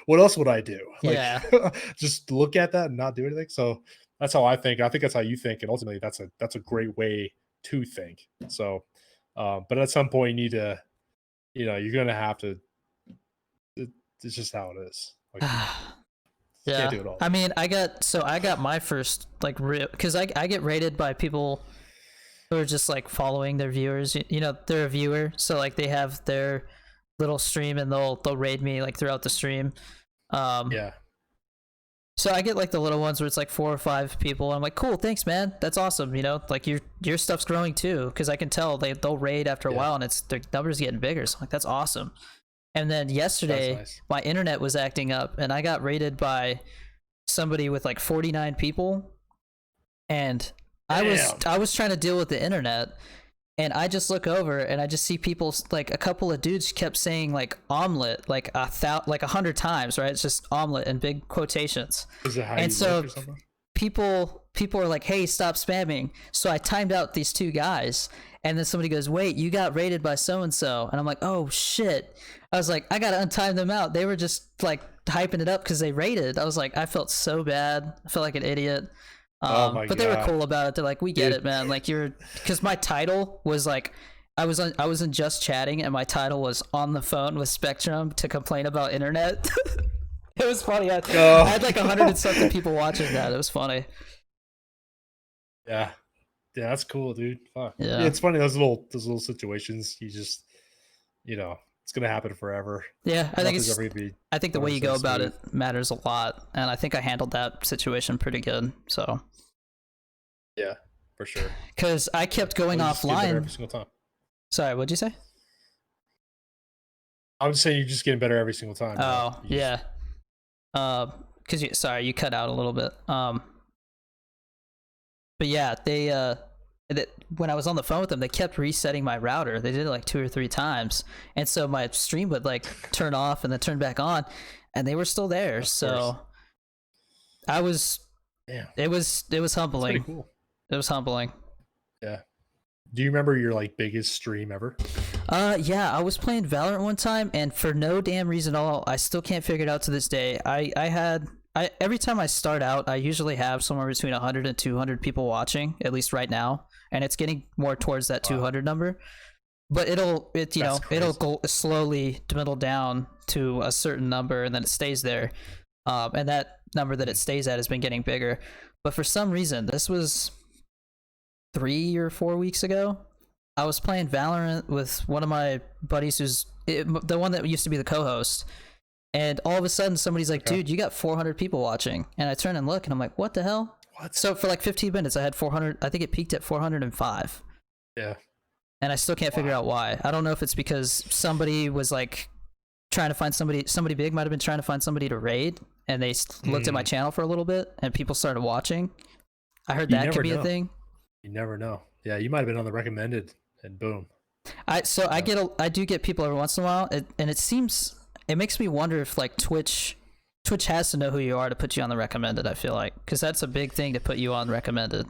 [SPEAKER 1] what else would I do? Like,
[SPEAKER 2] Yeah.
[SPEAKER 1] just look at that and not do anything. So that's how I think. I think that's how you think, and ultimately, that's a great way to think. So, but at some point, you need to, you're gonna have to. It, it's just how it is. Like, you can't
[SPEAKER 2] Yeah.
[SPEAKER 1] do it all.
[SPEAKER 2] I mean, I got my first like real, because I get rated by people who are just like following their viewers. You know, they're a viewer, so like they have their little stream and they'll raid me like throughout the stream. Um,
[SPEAKER 1] Yeah,
[SPEAKER 2] so I get like the little ones where it's like 4 or 5 people. And I'm like, cool, thanks, man. That's awesome. You know, like your stuff's growing too, because I can tell they'll raid after a
[SPEAKER 1] yeah,
[SPEAKER 2] while and it's their numbers getting bigger. So I'm like, that's awesome. And then
[SPEAKER 1] that's
[SPEAKER 2] yesterday,
[SPEAKER 1] nice.
[SPEAKER 2] my internet was acting up, and I got rated by somebody with like 49 people, and
[SPEAKER 1] Damn.
[SPEAKER 2] I was trying to deal with the internet, and I just look over and I just see people, like a couple of dudes kept saying like omelet like 100 times, right? It's just omelet in big quotations.
[SPEAKER 1] Is it how
[SPEAKER 2] And
[SPEAKER 1] you look
[SPEAKER 2] so
[SPEAKER 1] or something?
[SPEAKER 2] people are like, hey, stop spamming. So I timed out these 2 guys, and then somebody goes, wait, you got rated by so and so. And I'm like, oh shit. I was like, I gotta untime them out. They were just like hyping it up because they rated. I was like, I felt so bad. I felt like an idiot.
[SPEAKER 1] Oh my
[SPEAKER 2] But they were
[SPEAKER 1] god,
[SPEAKER 2] cool about it. They're like, we get
[SPEAKER 1] dude.
[SPEAKER 2] it, man. Like, because my title was like, I was in Just Chatting, and my title was on the phone with Spectrum to complain about internet. It was funny. I had like 100 and something people watching that. It was funny.
[SPEAKER 1] Yeah. Yeah, that's cool, dude. Fuck. Yeah,
[SPEAKER 2] Yeah.
[SPEAKER 1] it's funny those little situations. You just, it's gonna happen forever.
[SPEAKER 2] Yeah,
[SPEAKER 1] Nothing's ever gonna be
[SPEAKER 2] I think the way you
[SPEAKER 1] 100%
[SPEAKER 2] go about
[SPEAKER 1] smooth.
[SPEAKER 2] it matters a lot, and I think I handled that situation pretty good. So,
[SPEAKER 1] Yeah, for sure.
[SPEAKER 2] because I kept going
[SPEAKER 1] Well, you just get better every
[SPEAKER 2] offline.
[SPEAKER 1] single time.
[SPEAKER 2] Sorry, what'd you say?
[SPEAKER 1] I would say you're just getting better every single time.
[SPEAKER 2] Oh,
[SPEAKER 1] You just,
[SPEAKER 2] yeah. Because sorry, you cut out a little bit. But yeah, when I was on the phone with them, they kept resetting my router. They did it like 2 or 3 times, and so my stream would like turn off and then turn back on, and they were still there.
[SPEAKER 1] of
[SPEAKER 2] So
[SPEAKER 1] course.
[SPEAKER 2] I was,
[SPEAKER 1] Yeah,
[SPEAKER 2] it was
[SPEAKER 1] that's pretty
[SPEAKER 2] humbling.
[SPEAKER 1] cool.
[SPEAKER 2] It was humbling.
[SPEAKER 1] Yeah. Do you remember your like biggest stream ever?
[SPEAKER 2] Yeah, I was playing Valorant one time, and for no damn reason at all, I still can't figure it out to this day. I every time I start out, I usually have somewhere between 100 and 200 people watching, at least right now, and it's getting more towards that
[SPEAKER 1] Wow,
[SPEAKER 2] 200 number. But
[SPEAKER 1] that's
[SPEAKER 2] it'll
[SPEAKER 1] crazy.
[SPEAKER 2] go slowly dwindle down to a certain number, and then it stays there. And that number that it stays at has been getting bigger. But for some reason, this was 3 or 4 weeks ago. I was playing Valorant with one of my buddies the one that used to be the co-host. And all of a sudden, somebody's like,
[SPEAKER 1] Okay.
[SPEAKER 2] dude, you got 400 people watching. And I turn and look, and I'm like, what the hell?
[SPEAKER 1] What?
[SPEAKER 2] So for like 15 minutes, I had 400. I think it peaked at 405.
[SPEAKER 1] Yeah.
[SPEAKER 2] And I still can't figure
[SPEAKER 1] Wow.
[SPEAKER 2] out why. I don't know if it's because somebody was like trying to find somebody big might have been trying to find somebody to raid, and they looked at my
[SPEAKER 1] Mm,
[SPEAKER 2] channel for a little bit, and people started watching. I heard
[SPEAKER 1] you
[SPEAKER 2] that could
[SPEAKER 1] never
[SPEAKER 2] be a
[SPEAKER 1] know.
[SPEAKER 2] thing.
[SPEAKER 1] You never know. Yeah, you might have been on the recommended, and boom. Yeah.
[SPEAKER 2] I do get people every once in a while, and it makes me wonder if like Twitch has to know who you are to put you on the recommended. I feel like, because that's a big thing to put you on recommended.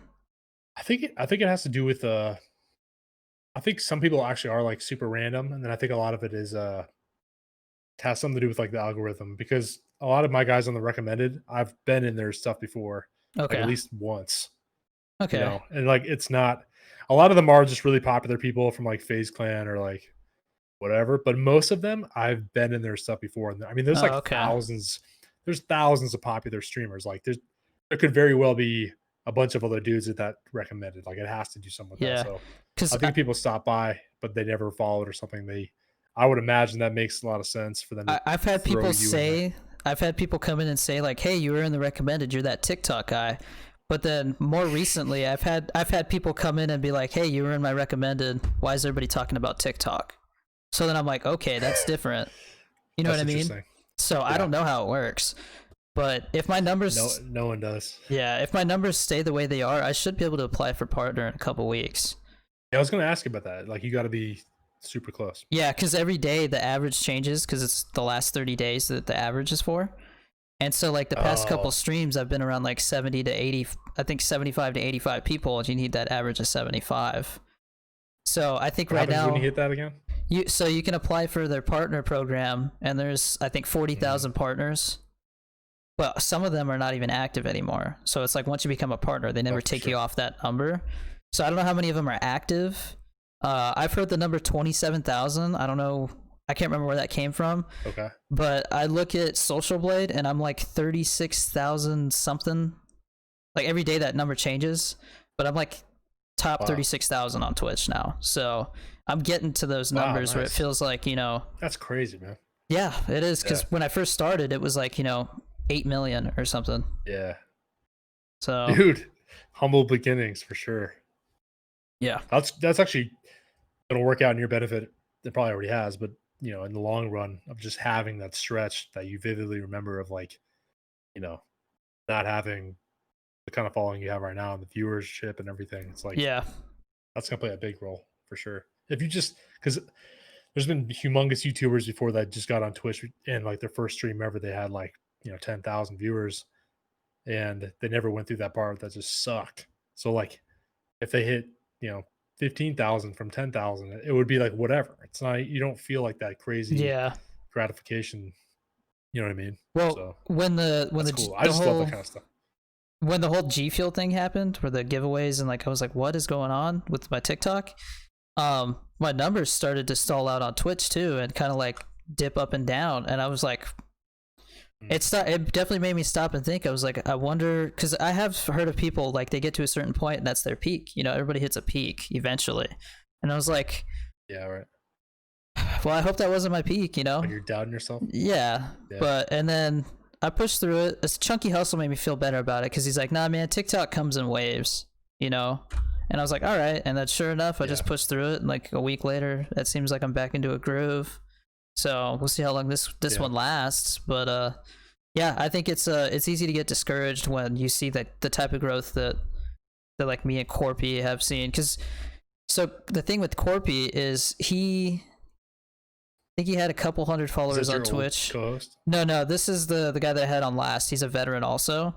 [SPEAKER 1] I think it has to do with I think some people actually are like super random, and then I think a lot of it is has something to do with like the algorithm, because a lot of my guys on the recommended, I've been in their stuff before, like at
[SPEAKER 2] Okay.
[SPEAKER 1] least once,
[SPEAKER 2] Okay.
[SPEAKER 1] and like it's not a lot of them are just really popular people from like FaZe Clan or like whatever, but most of them I've been in their stuff before. And I mean, there's
[SPEAKER 2] Oh,
[SPEAKER 1] like
[SPEAKER 2] okay.
[SPEAKER 1] there's thousands of popular streamers. Like there could very well be a bunch of other dudes that recommended. Like it has to do something with that.
[SPEAKER 2] Yeah.
[SPEAKER 1] So
[SPEAKER 2] Because
[SPEAKER 1] I think people stop by, but they never followed or something. I would imagine that makes a lot of sense for them to
[SPEAKER 2] I've had
[SPEAKER 1] throw
[SPEAKER 2] people
[SPEAKER 1] you in there.
[SPEAKER 2] say, I've had people come in and say like, "Hey, you were in the recommended. You're that TikTok guy." But then more recently, I've had people come in and be like, "Hey, you were in my recommended. Why is everybody talking about TikTok?" So then I'm like, "Okay, that's different." You know what
[SPEAKER 1] That's
[SPEAKER 2] I mean?
[SPEAKER 1] interesting.
[SPEAKER 2] So I don't know how it works. But if my numbers,
[SPEAKER 1] no one does.
[SPEAKER 2] yeah, if my numbers stay the way they are, I should be able to apply for partner in a couple weeks.
[SPEAKER 1] Yeah, I was going to ask you about that. Like, you got to be super close.
[SPEAKER 2] Yeah, because every day the average changes because it's the last 30 days that the average is for. And so, like, the past couple streams, I've been around like 70 to 80, I think 75 to 85 people, and you need that average of 75. So I think right now,
[SPEAKER 1] when you hit that again?
[SPEAKER 2] you can apply for their partner program, and there's, I think, 40,000 partners. But some of them are not even active anymore. So it's like once you become a partner, they never take you off that number. So I don't know how many of them are active. I've heard the number 27,000. I don't know. I can't remember where that came from.
[SPEAKER 1] Okay.
[SPEAKER 2] But I look at Social Blade and I'm like 36,000 something. Like every day that number changes. But I'm like top 36,000 on Twitch now. So I'm getting to those numbers where it feels like, you know.
[SPEAKER 1] That's crazy, man.
[SPEAKER 2] Yeah, it is. Because when I first started, it was like, you know, 8 million or something.
[SPEAKER 1] Yeah.
[SPEAKER 2] So,
[SPEAKER 1] dude, humble beginnings for sure.
[SPEAKER 2] Yeah.
[SPEAKER 1] That's actually going to work out in your benefit. It probably already has, but you know, in the long run of just having that stretch that you vividly remember of, like, you know, not having the kind of following you have right now and the viewership and everything. It's like,
[SPEAKER 2] yeah,
[SPEAKER 1] that's going to play a big role for sure. If you just, because there's been humongous YouTubers before that just got on Twitch and like their first stream ever, they had like, you know, 10,000 viewers and they never went through that part that just sucked. So like if they hit, you know, 15,000 from 10,000, it would be like whatever. It's not, you don't feel like that crazy gratification. You know what I mean?
[SPEAKER 2] Well,
[SPEAKER 1] so,
[SPEAKER 2] when the
[SPEAKER 1] cool. I just love that kind of stuff.
[SPEAKER 2] When the whole G Fuel thing happened, where the giveaways and like I was like, what is going on with my TikTok? My numbers started to stall out on Twitch too, and kind of like dip up and down, and I was like, it definitely made me stop and think. I was like, I wonder, because I have heard of people like they get to a certain point and that's their peak. You know, everybody hits a peak eventually, and I was like,
[SPEAKER 1] yeah, right.
[SPEAKER 2] Well, I hope that wasn't my peak. You know,
[SPEAKER 1] when you're doubting yourself.
[SPEAKER 2] Yeah, but and then I pushed through it. This Chunky Hustle made me feel better about it because he's like, nah, man, TikTok comes in waves. You know. And I was like, all right. And that's sure enough, I just pushed through it. And like a week later, it seems like I'm back into a groove. So we'll see how long this one lasts. But yeah, I think it's easy to get discouraged when you see that the type of growth that like me and Corpy have seen. So the thing with Corpy is I think he had a couple hundred followers on Twitch.
[SPEAKER 1] Co-host?
[SPEAKER 2] No, this is the guy that I had on last. He's a veteran also.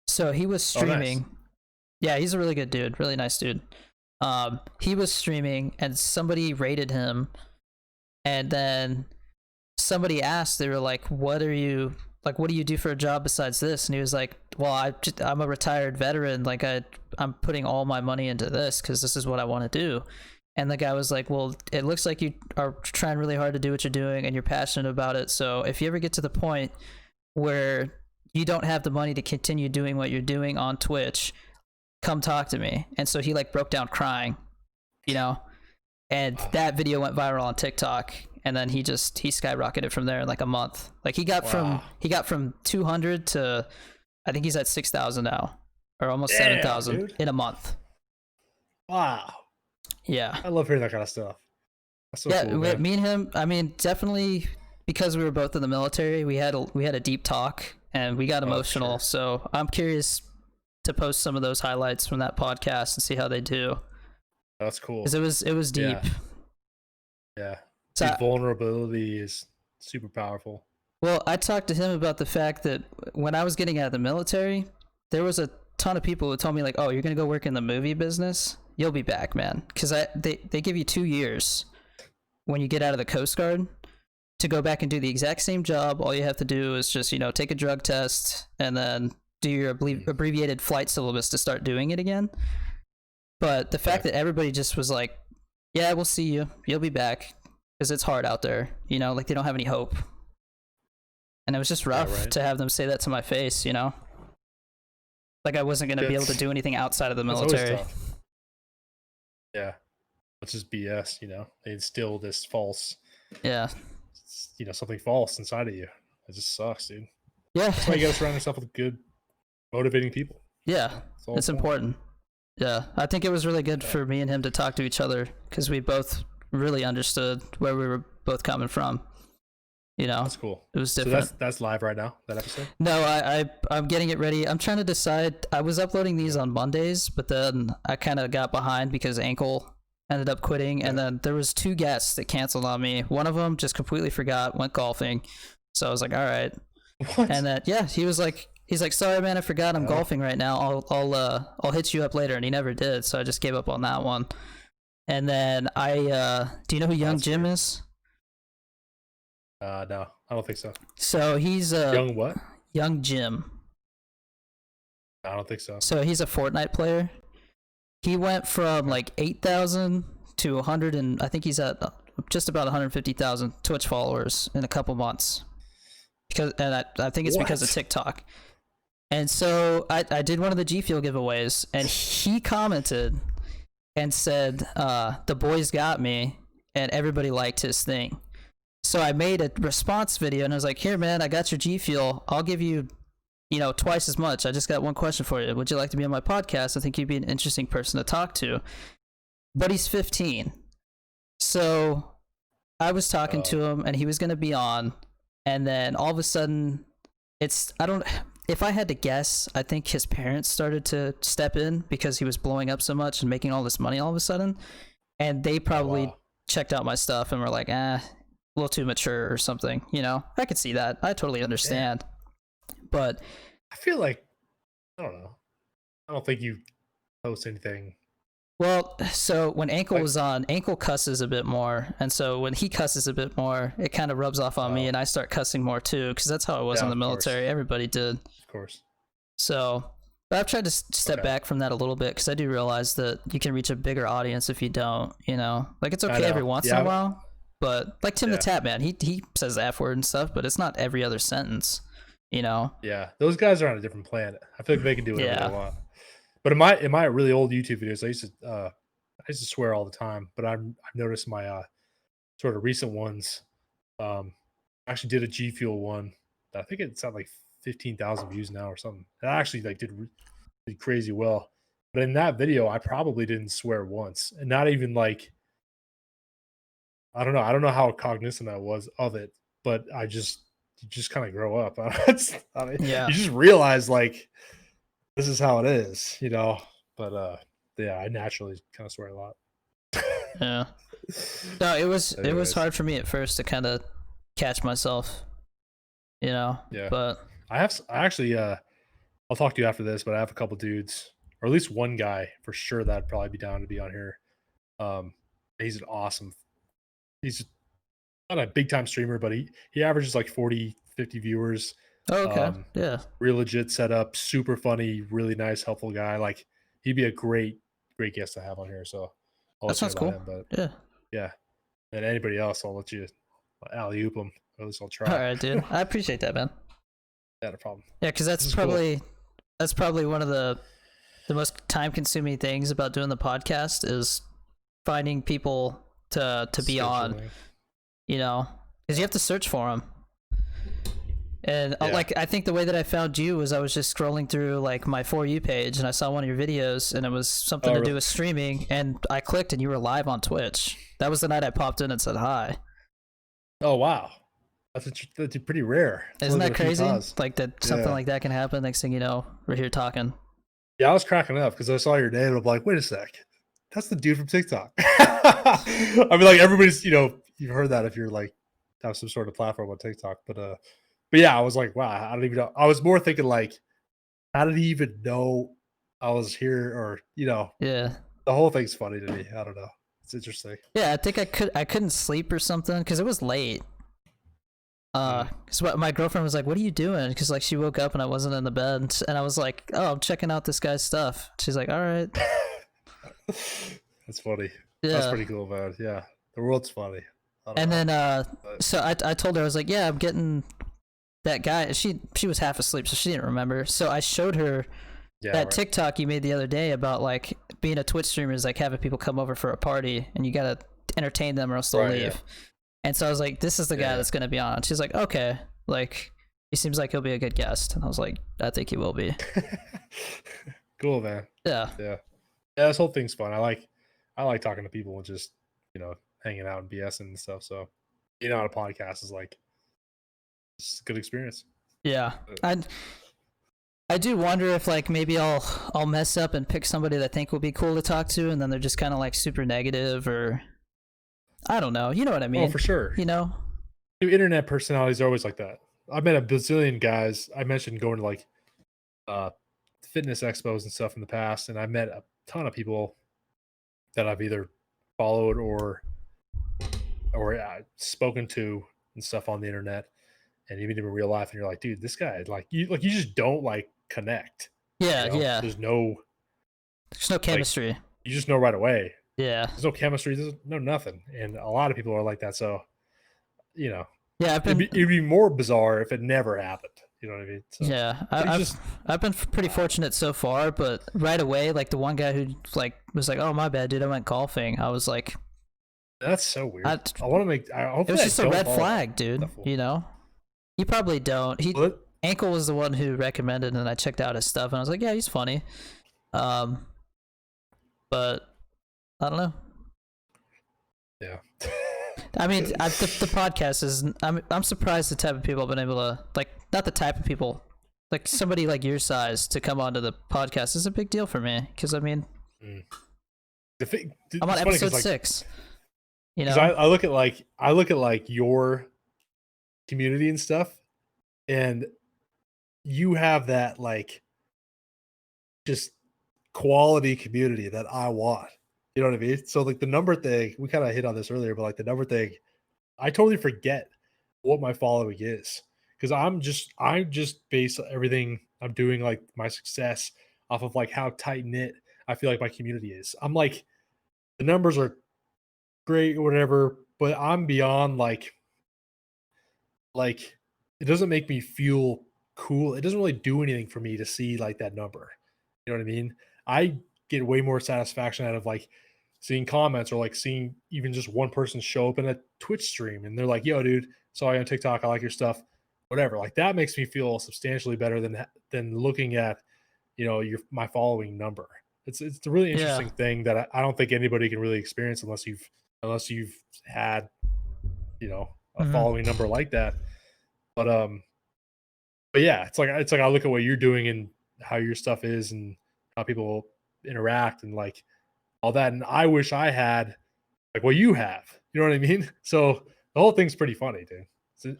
[SPEAKER 2] So he was streaming.
[SPEAKER 1] Oh, nice.
[SPEAKER 2] Yeah, he's a really good dude, really nice dude. He was streaming and somebody rated him, and then somebody asked, they were like, what do you do for a job besides this? And he was like, well, I'm a retired veteran, like I'm putting all my money into this because this is what I want to do. And the guy was like, well, it looks like you are trying really hard to do what you're doing and you're passionate about it, so if you ever get to the point where you don't have the money to continue doing what you're doing on Twitch, come talk to me. And so he like broke down crying, you know, and that video went viral on TikTok, and then he skyrocketed from there in like a month. Like he got from 200 to I think he's at 6,000 now, or almost 7,000 in a month.
[SPEAKER 1] Wow.
[SPEAKER 2] Yeah,
[SPEAKER 1] I love hearing that kind of stuff. That's so cool, man.
[SPEAKER 2] Me and him, I mean, definitely because we were both in the military, we had a deep talk and we got emotional. Sure. So I'm curious to post some of those highlights from that podcast and see how they do.
[SPEAKER 1] That's cool.
[SPEAKER 2] Because it was deep.
[SPEAKER 1] Yeah. So, vulnerability is super powerful.
[SPEAKER 2] Well, I talked to him about the fact that when I was getting out of the military, there was a ton of people who told me like, oh, you're going to go work in the movie business? You'll be back, man. Because they give you 2 years when you get out of the Coast Guard to go back and do the exact same job. All you have to do is just, you know, take a drug test and then do your abbreviated flight syllabus to start doing it again. But the fact that everybody just was like, yeah, we'll see you. You'll be back. Because it's hard out there. You know, like they don't have any hope. And it was just rough to have them say that to my face, you know? Like I wasn't going to be able to do anything outside of the military.
[SPEAKER 1] Yeah. It's just BS, you know? They instill this false, you know, something false inside of you. It just sucks, dude.
[SPEAKER 2] Yeah.
[SPEAKER 1] That's why you got to surround yourself with good, motivating people.
[SPEAKER 2] Yeah. It's important. Yeah. I think it was really good for me and him to talk to each other because we both really understood where we were both coming from. You know,
[SPEAKER 1] That's cool.
[SPEAKER 2] it was
[SPEAKER 1] So
[SPEAKER 2] different.
[SPEAKER 1] that's live right now, that episode?
[SPEAKER 2] No, I'm getting it ready. I'm trying to decide. I was uploading these
[SPEAKER 1] Okay.
[SPEAKER 2] on Mondays, but then I kind of got behind because Ankle ended up quitting, and
[SPEAKER 1] Yeah.
[SPEAKER 2] then there was 2 guests that canceled on me. One of them just completely forgot, went golfing. So I was like, all right.
[SPEAKER 1] What?
[SPEAKER 2] And then yeah, he's like, sorry man, I forgot I'm
[SPEAKER 1] Oh,
[SPEAKER 2] golfing right now. I'll hit you up later, and he never did. So I just gave up on that one. And then do you know who Young
[SPEAKER 1] that's
[SPEAKER 2] Jim
[SPEAKER 1] weird.
[SPEAKER 2] is?
[SPEAKER 1] No, I don't think so.
[SPEAKER 2] So he's
[SPEAKER 1] Young what?
[SPEAKER 2] Young Jim.
[SPEAKER 1] I don't think so.
[SPEAKER 2] So he's a Fortnite player. He went from
[SPEAKER 1] Okay.
[SPEAKER 2] like 8,000 to 100, and I think he's at just about 150,000 Twitch followers in a couple months. I think it's because of
[SPEAKER 1] What?
[SPEAKER 2] TikTok. And so I did one of the G Fuel giveaways, and he commented and said, "The boys got me," and everybody liked his thing. So I made a response video, and I was like, "Here, man, I got your G Fuel. I'll give you, twice as much. I just got one question for you. Would you like to be on my podcast? I think you'd be an interesting person to talk to." But he's 15. So I was talking
[SPEAKER 1] Oh,
[SPEAKER 2] to him, and he was going to be on. And then all of a sudden, I don't, if I had to guess, I think his parents started to step in because he was blowing up so much and making all this money all of a sudden. And they
[SPEAKER 1] oh
[SPEAKER 2] probably
[SPEAKER 1] wow.
[SPEAKER 2] checked out my stuff and were like, a little too mature or something. I could see that. I totally
[SPEAKER 1] Damn.
[SPEAKER 2] understand. But
[SPEAKER 1] I feel like I don't know. I don't think you post anything
[SPEAKER 2] well, so when Ankle
[SPEAKER 1] like
[SPEAKER 2] was on, Ankle cusses a bit more, and so when he cusses a bit more, it kind of rubs off on me,
[SPEAKER 1] oh
[SPEAKER 2] and I start cussing more too, because that's how it was
[SPEAKER 1] yeah,
[SPEAKER 2] in the
[SPEAKER 1] of course.
[SPEAKER 2] military. Everybody did.
[SPEAKER 1] Of course.
[SPEAKER 2] So, but I've tried to step
[SPEAKER 1] Okay.
[SPEAKER 2] back from that a little bit because I do realize that you can reach a bigger audience if you don't. Like it's
[SPEAKER 1] I
[SPEAKER 2] okay every
[SPEAKER 1] know.
[SPEAKER 2] once in a
[SPEAKER 1] Yeah.
[SPEAKER 2] while, but like Tim the
[SPEAKER 1] Yeah.
[SPEAKER 2] Tap Man, he says the F word and stuff, but it's not every other sentence. You know?
[SPEAKER 1] Yeah. Those guys are on a different planet. I feel like they can do whatever they
[SPEAKER 2] Yeah.
[SPEAKER 1] want. But in my really old YouTube videos, I used to swear all the time, but I've noticed my sort of recent ones. I actually did a G Fuel one that I think it's at like 15,000 views now or something. And I actually like did crazy well. But in that video, I probably didn't swear once, and not even like I don't know. I don't know how cognizant I was of it, but you just kind of grow up. I mean,
[SPEAKER 2] Yeah.
[SPEAKER 1] you just realize like this is how it is, you know. But yeah, I naturally kind of swear a lot.
[SPEAKER 2] Yeah. No, it was
[SPEAKER 1] Anyways,
[SPEAKER 2] hard for me at first to kind of catch myself.
[SPEAKER 1] yeah,
[SPEAKER 2] But
[SPEAKER 1] I actually I'll talk to you after this, but I have a couple dudes, or at least one guy for sure that'd probably be down to be on here. Um, he's an awesome. He's not a big time streamer, but he averages like 40, 50 viewers.
[SPEAKER 2] oh, okay,
[SPEAKER 1] Um,
[SPEAKER 2] yeah,
[SPEAKER 1] real legit setup, super funny, really nice, helpful guy. Like he'd be a great guest to have on here. So I'll
[SPEAKER 2] that
[SPEAKER 1] let you know
[SPEAKER 2] sounds
[SPEAKER 1] about
[SPEAKER 2] cool.
[SPEAKER 1] him. But
[SPEAKER 2] Yeah.
[SPEAKER 1] yeah, and anybody else, I'll let you alley oop them. Or at least I'll
[SPEAKER 2] All
[SPEAKER 1] try.
[SPEAKER 2] right, dude. I appreciate that, man.
[SPEAKER 1] Not a problem.
[SPEAKER 2] Yeah, because
[SPEAKER 1] This is cool.
[SPEAKER 2] that's probably one of the most time consuming things about doing the podcast is finding people to be on.
[SPEAKER 1] Scheduling.
[SPEAKER 2] Because you have to search for them. And
[SPEAKER 1] Yeah.
[SPEAKER 2] like I think the way that I found you was I was just scrolling through like my For You page and I saw one of your videos and it was something
[SPEAKER 1] Oh,
[SPEAKER 2] to do
[SPEAKER 1] really?
[SPEAKER 2] with streaming and I clicked and you were live on Twitch. That was the night I popped in and said hi.
[SPEAKER 1] Oh, wow. That's pretty rare. It's
[SPEAKER 2] Isn't
[SPEAKER 1] only been
[SPEAKER 2] that
[SPEAKER 1] a few
[SPEAKER 2] crazy?
[SPEAKER 1] times.
[SPEAKER 2] Like that something
[SPEAKER 1] Yeah.
[SPEAKER 2] like that can happen. Next thing you know, we're here talking.
[SPEAKER 1] Yeah, I was cracking up because I saw your name and I'm like, wait a sec. That's the dude from TikTok. I mean, like everybody's, you've heard that if you're like have some sort of platform on TikTok. But yeah, I was like, wow, I don't even know. I was more thinking like, how did he even know I was here? Or,
[SPEAKER 2] Yeah.
[SPEAKER 1] the whole thing's funny to me. I don't know. It's interesting.
[SPEAKER 2] Yeah, I think I couldn't sleep or something because it was late.
[SPEAKER 1] Mm.
[SPEAKER 2] Cause my girlfriend was like, "What are you doing?" Because like she woke up and I wasn't in the bed, and I was like, "Oh, I'm checking out this guy's stuff." She's like, "All right,
[SPEAKER 1] That's funny. That's
[SPEAKER 2] yeah."
[SPEAKER 1] pretty cool, man. Yeah. The world's funny. I don't
[SPEAKER 2] And
[SPEAKER 1] know.
[SPEAKER 2] then
[SPEAKER 1] But
[SPEAKER 2] so I told her I was like, "Yeah, I'm getting that guy." She was half asleep, so she didn't remember. So I showed her
[SPEAKER 1] yeah,
[SPEAKER 2] that
[SPEAKER 1] right.
[SPEAKER 2] TikTok you made the other day about like being a Twitch streamer is like having people come over for a party and you gotta entertain them or else they'll
[SPEAKER 1] Right. Yeah.
[SPEAKER 2] leave. And so I was like, "This is the guy
[SPEAKER 1] Yeah.
[SPEAKER 2] that's gonna be on." She's like, "Okay, like he seems like he'll be a good guest." And I was like, "I think he will be."
[SPEAKER 1] Yeah. Cool, man.
[SPEAKER 2] Yeah.
[SPEAKER 1] Yeah. Yeah, this whole thing's fun. I like talking to people and just, hanging out and BSing and stuff. So being on a podcast is like It's a good experience.
[SPEAKER 2] Yeah. I do wonder if like maybe I'll mess up and pick somebody that I think will be cool to talk to, and then they're just kind of like super negative, or I don't know. You know what I
[SPEAKER 1] Oh,
[SPEAKER 2] mean?
[SPEAKER 1] for sure.
[SPEAKER 2] You know?
[SPEAKER 1] New internet personalities are always like that. I've met a bazillion guys. I mentioned going to like uh, fitness expos and stuff in the past, and I met a ton of people that I've either followed or spoken to and stuff on the internet, and even in real life. And you're like, dude, this guy like you just don't like connect. You
[SPEAKER 2] Yeah,
[SPEAKER 1] know,
[SPEAKER 2] yeah.
[SPEAKER 1] there's no
[SPEAKER 2] There's no
[SPEAKER 1] like
[SPEAKER 2] chemistry.
[SPEAKER 1] you just know right away.
[SPEAKER 2] Yeah.
[SPEAKER 1] There's no chemistry. There's no nothing, and a lot of people are like that. So you know,
[SPEAKER 2] Yeah,
[SPEAKER 1] it'd be more bizarre if it never happened. You know what I mean? So
[SPEAKER 2] yeah,
[SPEAKER 1] you
[SPEAKER 2] I've
[SPEAKER 1] just
[SPEAKER 2] I've been pretty fortunate so far, but right away, like the one guy who like was like, "Oh my bad, dude, I went golfing." I was like,
[SPEAKER 1] that's so weird.
[SPEAKER 2] I,
[SPEAKER 1] I want to make.
[SPEAKER 2] it
[SPEAKER 1] Hopefully,
[SPEAKER 2] was
[SPEAKER 1] I
[SPEAKER 2] just a
[SPEAKER 1] don't
[SPEAKER 2] red
[SPEAKER 1] follow that
[SPEAKER 2] flag, dude.
[SPEAKER 1] stuff.
[SPEAKER 2] You know, you probably don't.
[SPEAKER 1] What?
[SPEAKER 2] Ankle was the one who recommended, and I checked out his stuff, and I was like, "Yeah, he's funny." Um, but I don't know.
[SPEAKER 1] Yeah.
[SPEAKER 2] I mean, the podcast is. I'm surprised the type of people I've been able to like. Not the type of people, like somebody like your size to come onto the podcast is a big deal for me. Because I mean,
[SPEAKER 1] Mm.
[SPEAKER 2] I'm on
[SPEAKER 1] It's funny
[SPEAKER 2] episode
[SPEAKER 1] because like
[SPEAKER 2] 6. You
[SPEAKER 1] because
[SPEAKER 2] know?
[SPEAKER 1] I look at like your community and stuff, and you have that like just quality community that I want. You know what I mean? So like the number thing, we kind of hit on this earlier, but like the number thing, I totally forget what my following is because I just base everything I'm doing like my success off of like how tight knit I feel like my community is. I'm like the numbers are great or whatever, but I'm beyond like it doesn't make me feel cool. It doesn't really do anything for me to see like that number. You know what I mean? I get way more satisfaction out of like seeing comments or like seeing even just one person show up in a Twitch stream and they're like, "Yo, dude, saw you on TikTok. I like your stuff." Whatever. Like that makes me feel substantially better than looking at your my following number. It's a really
[SPEAKER 2] Yeah.
[SPEAKER 1] interesting thing that I don't think anybody can really experience unless you've had a
[SPEAKER 2] Hmm.
[SPEAKER 1] following number like that. But but yeah, it's like I look at what you're doing and how your stuff is and how people interact and like all that. And I wish I had like what you have. You know what I mean? So the whole thing's pretty funny, dude.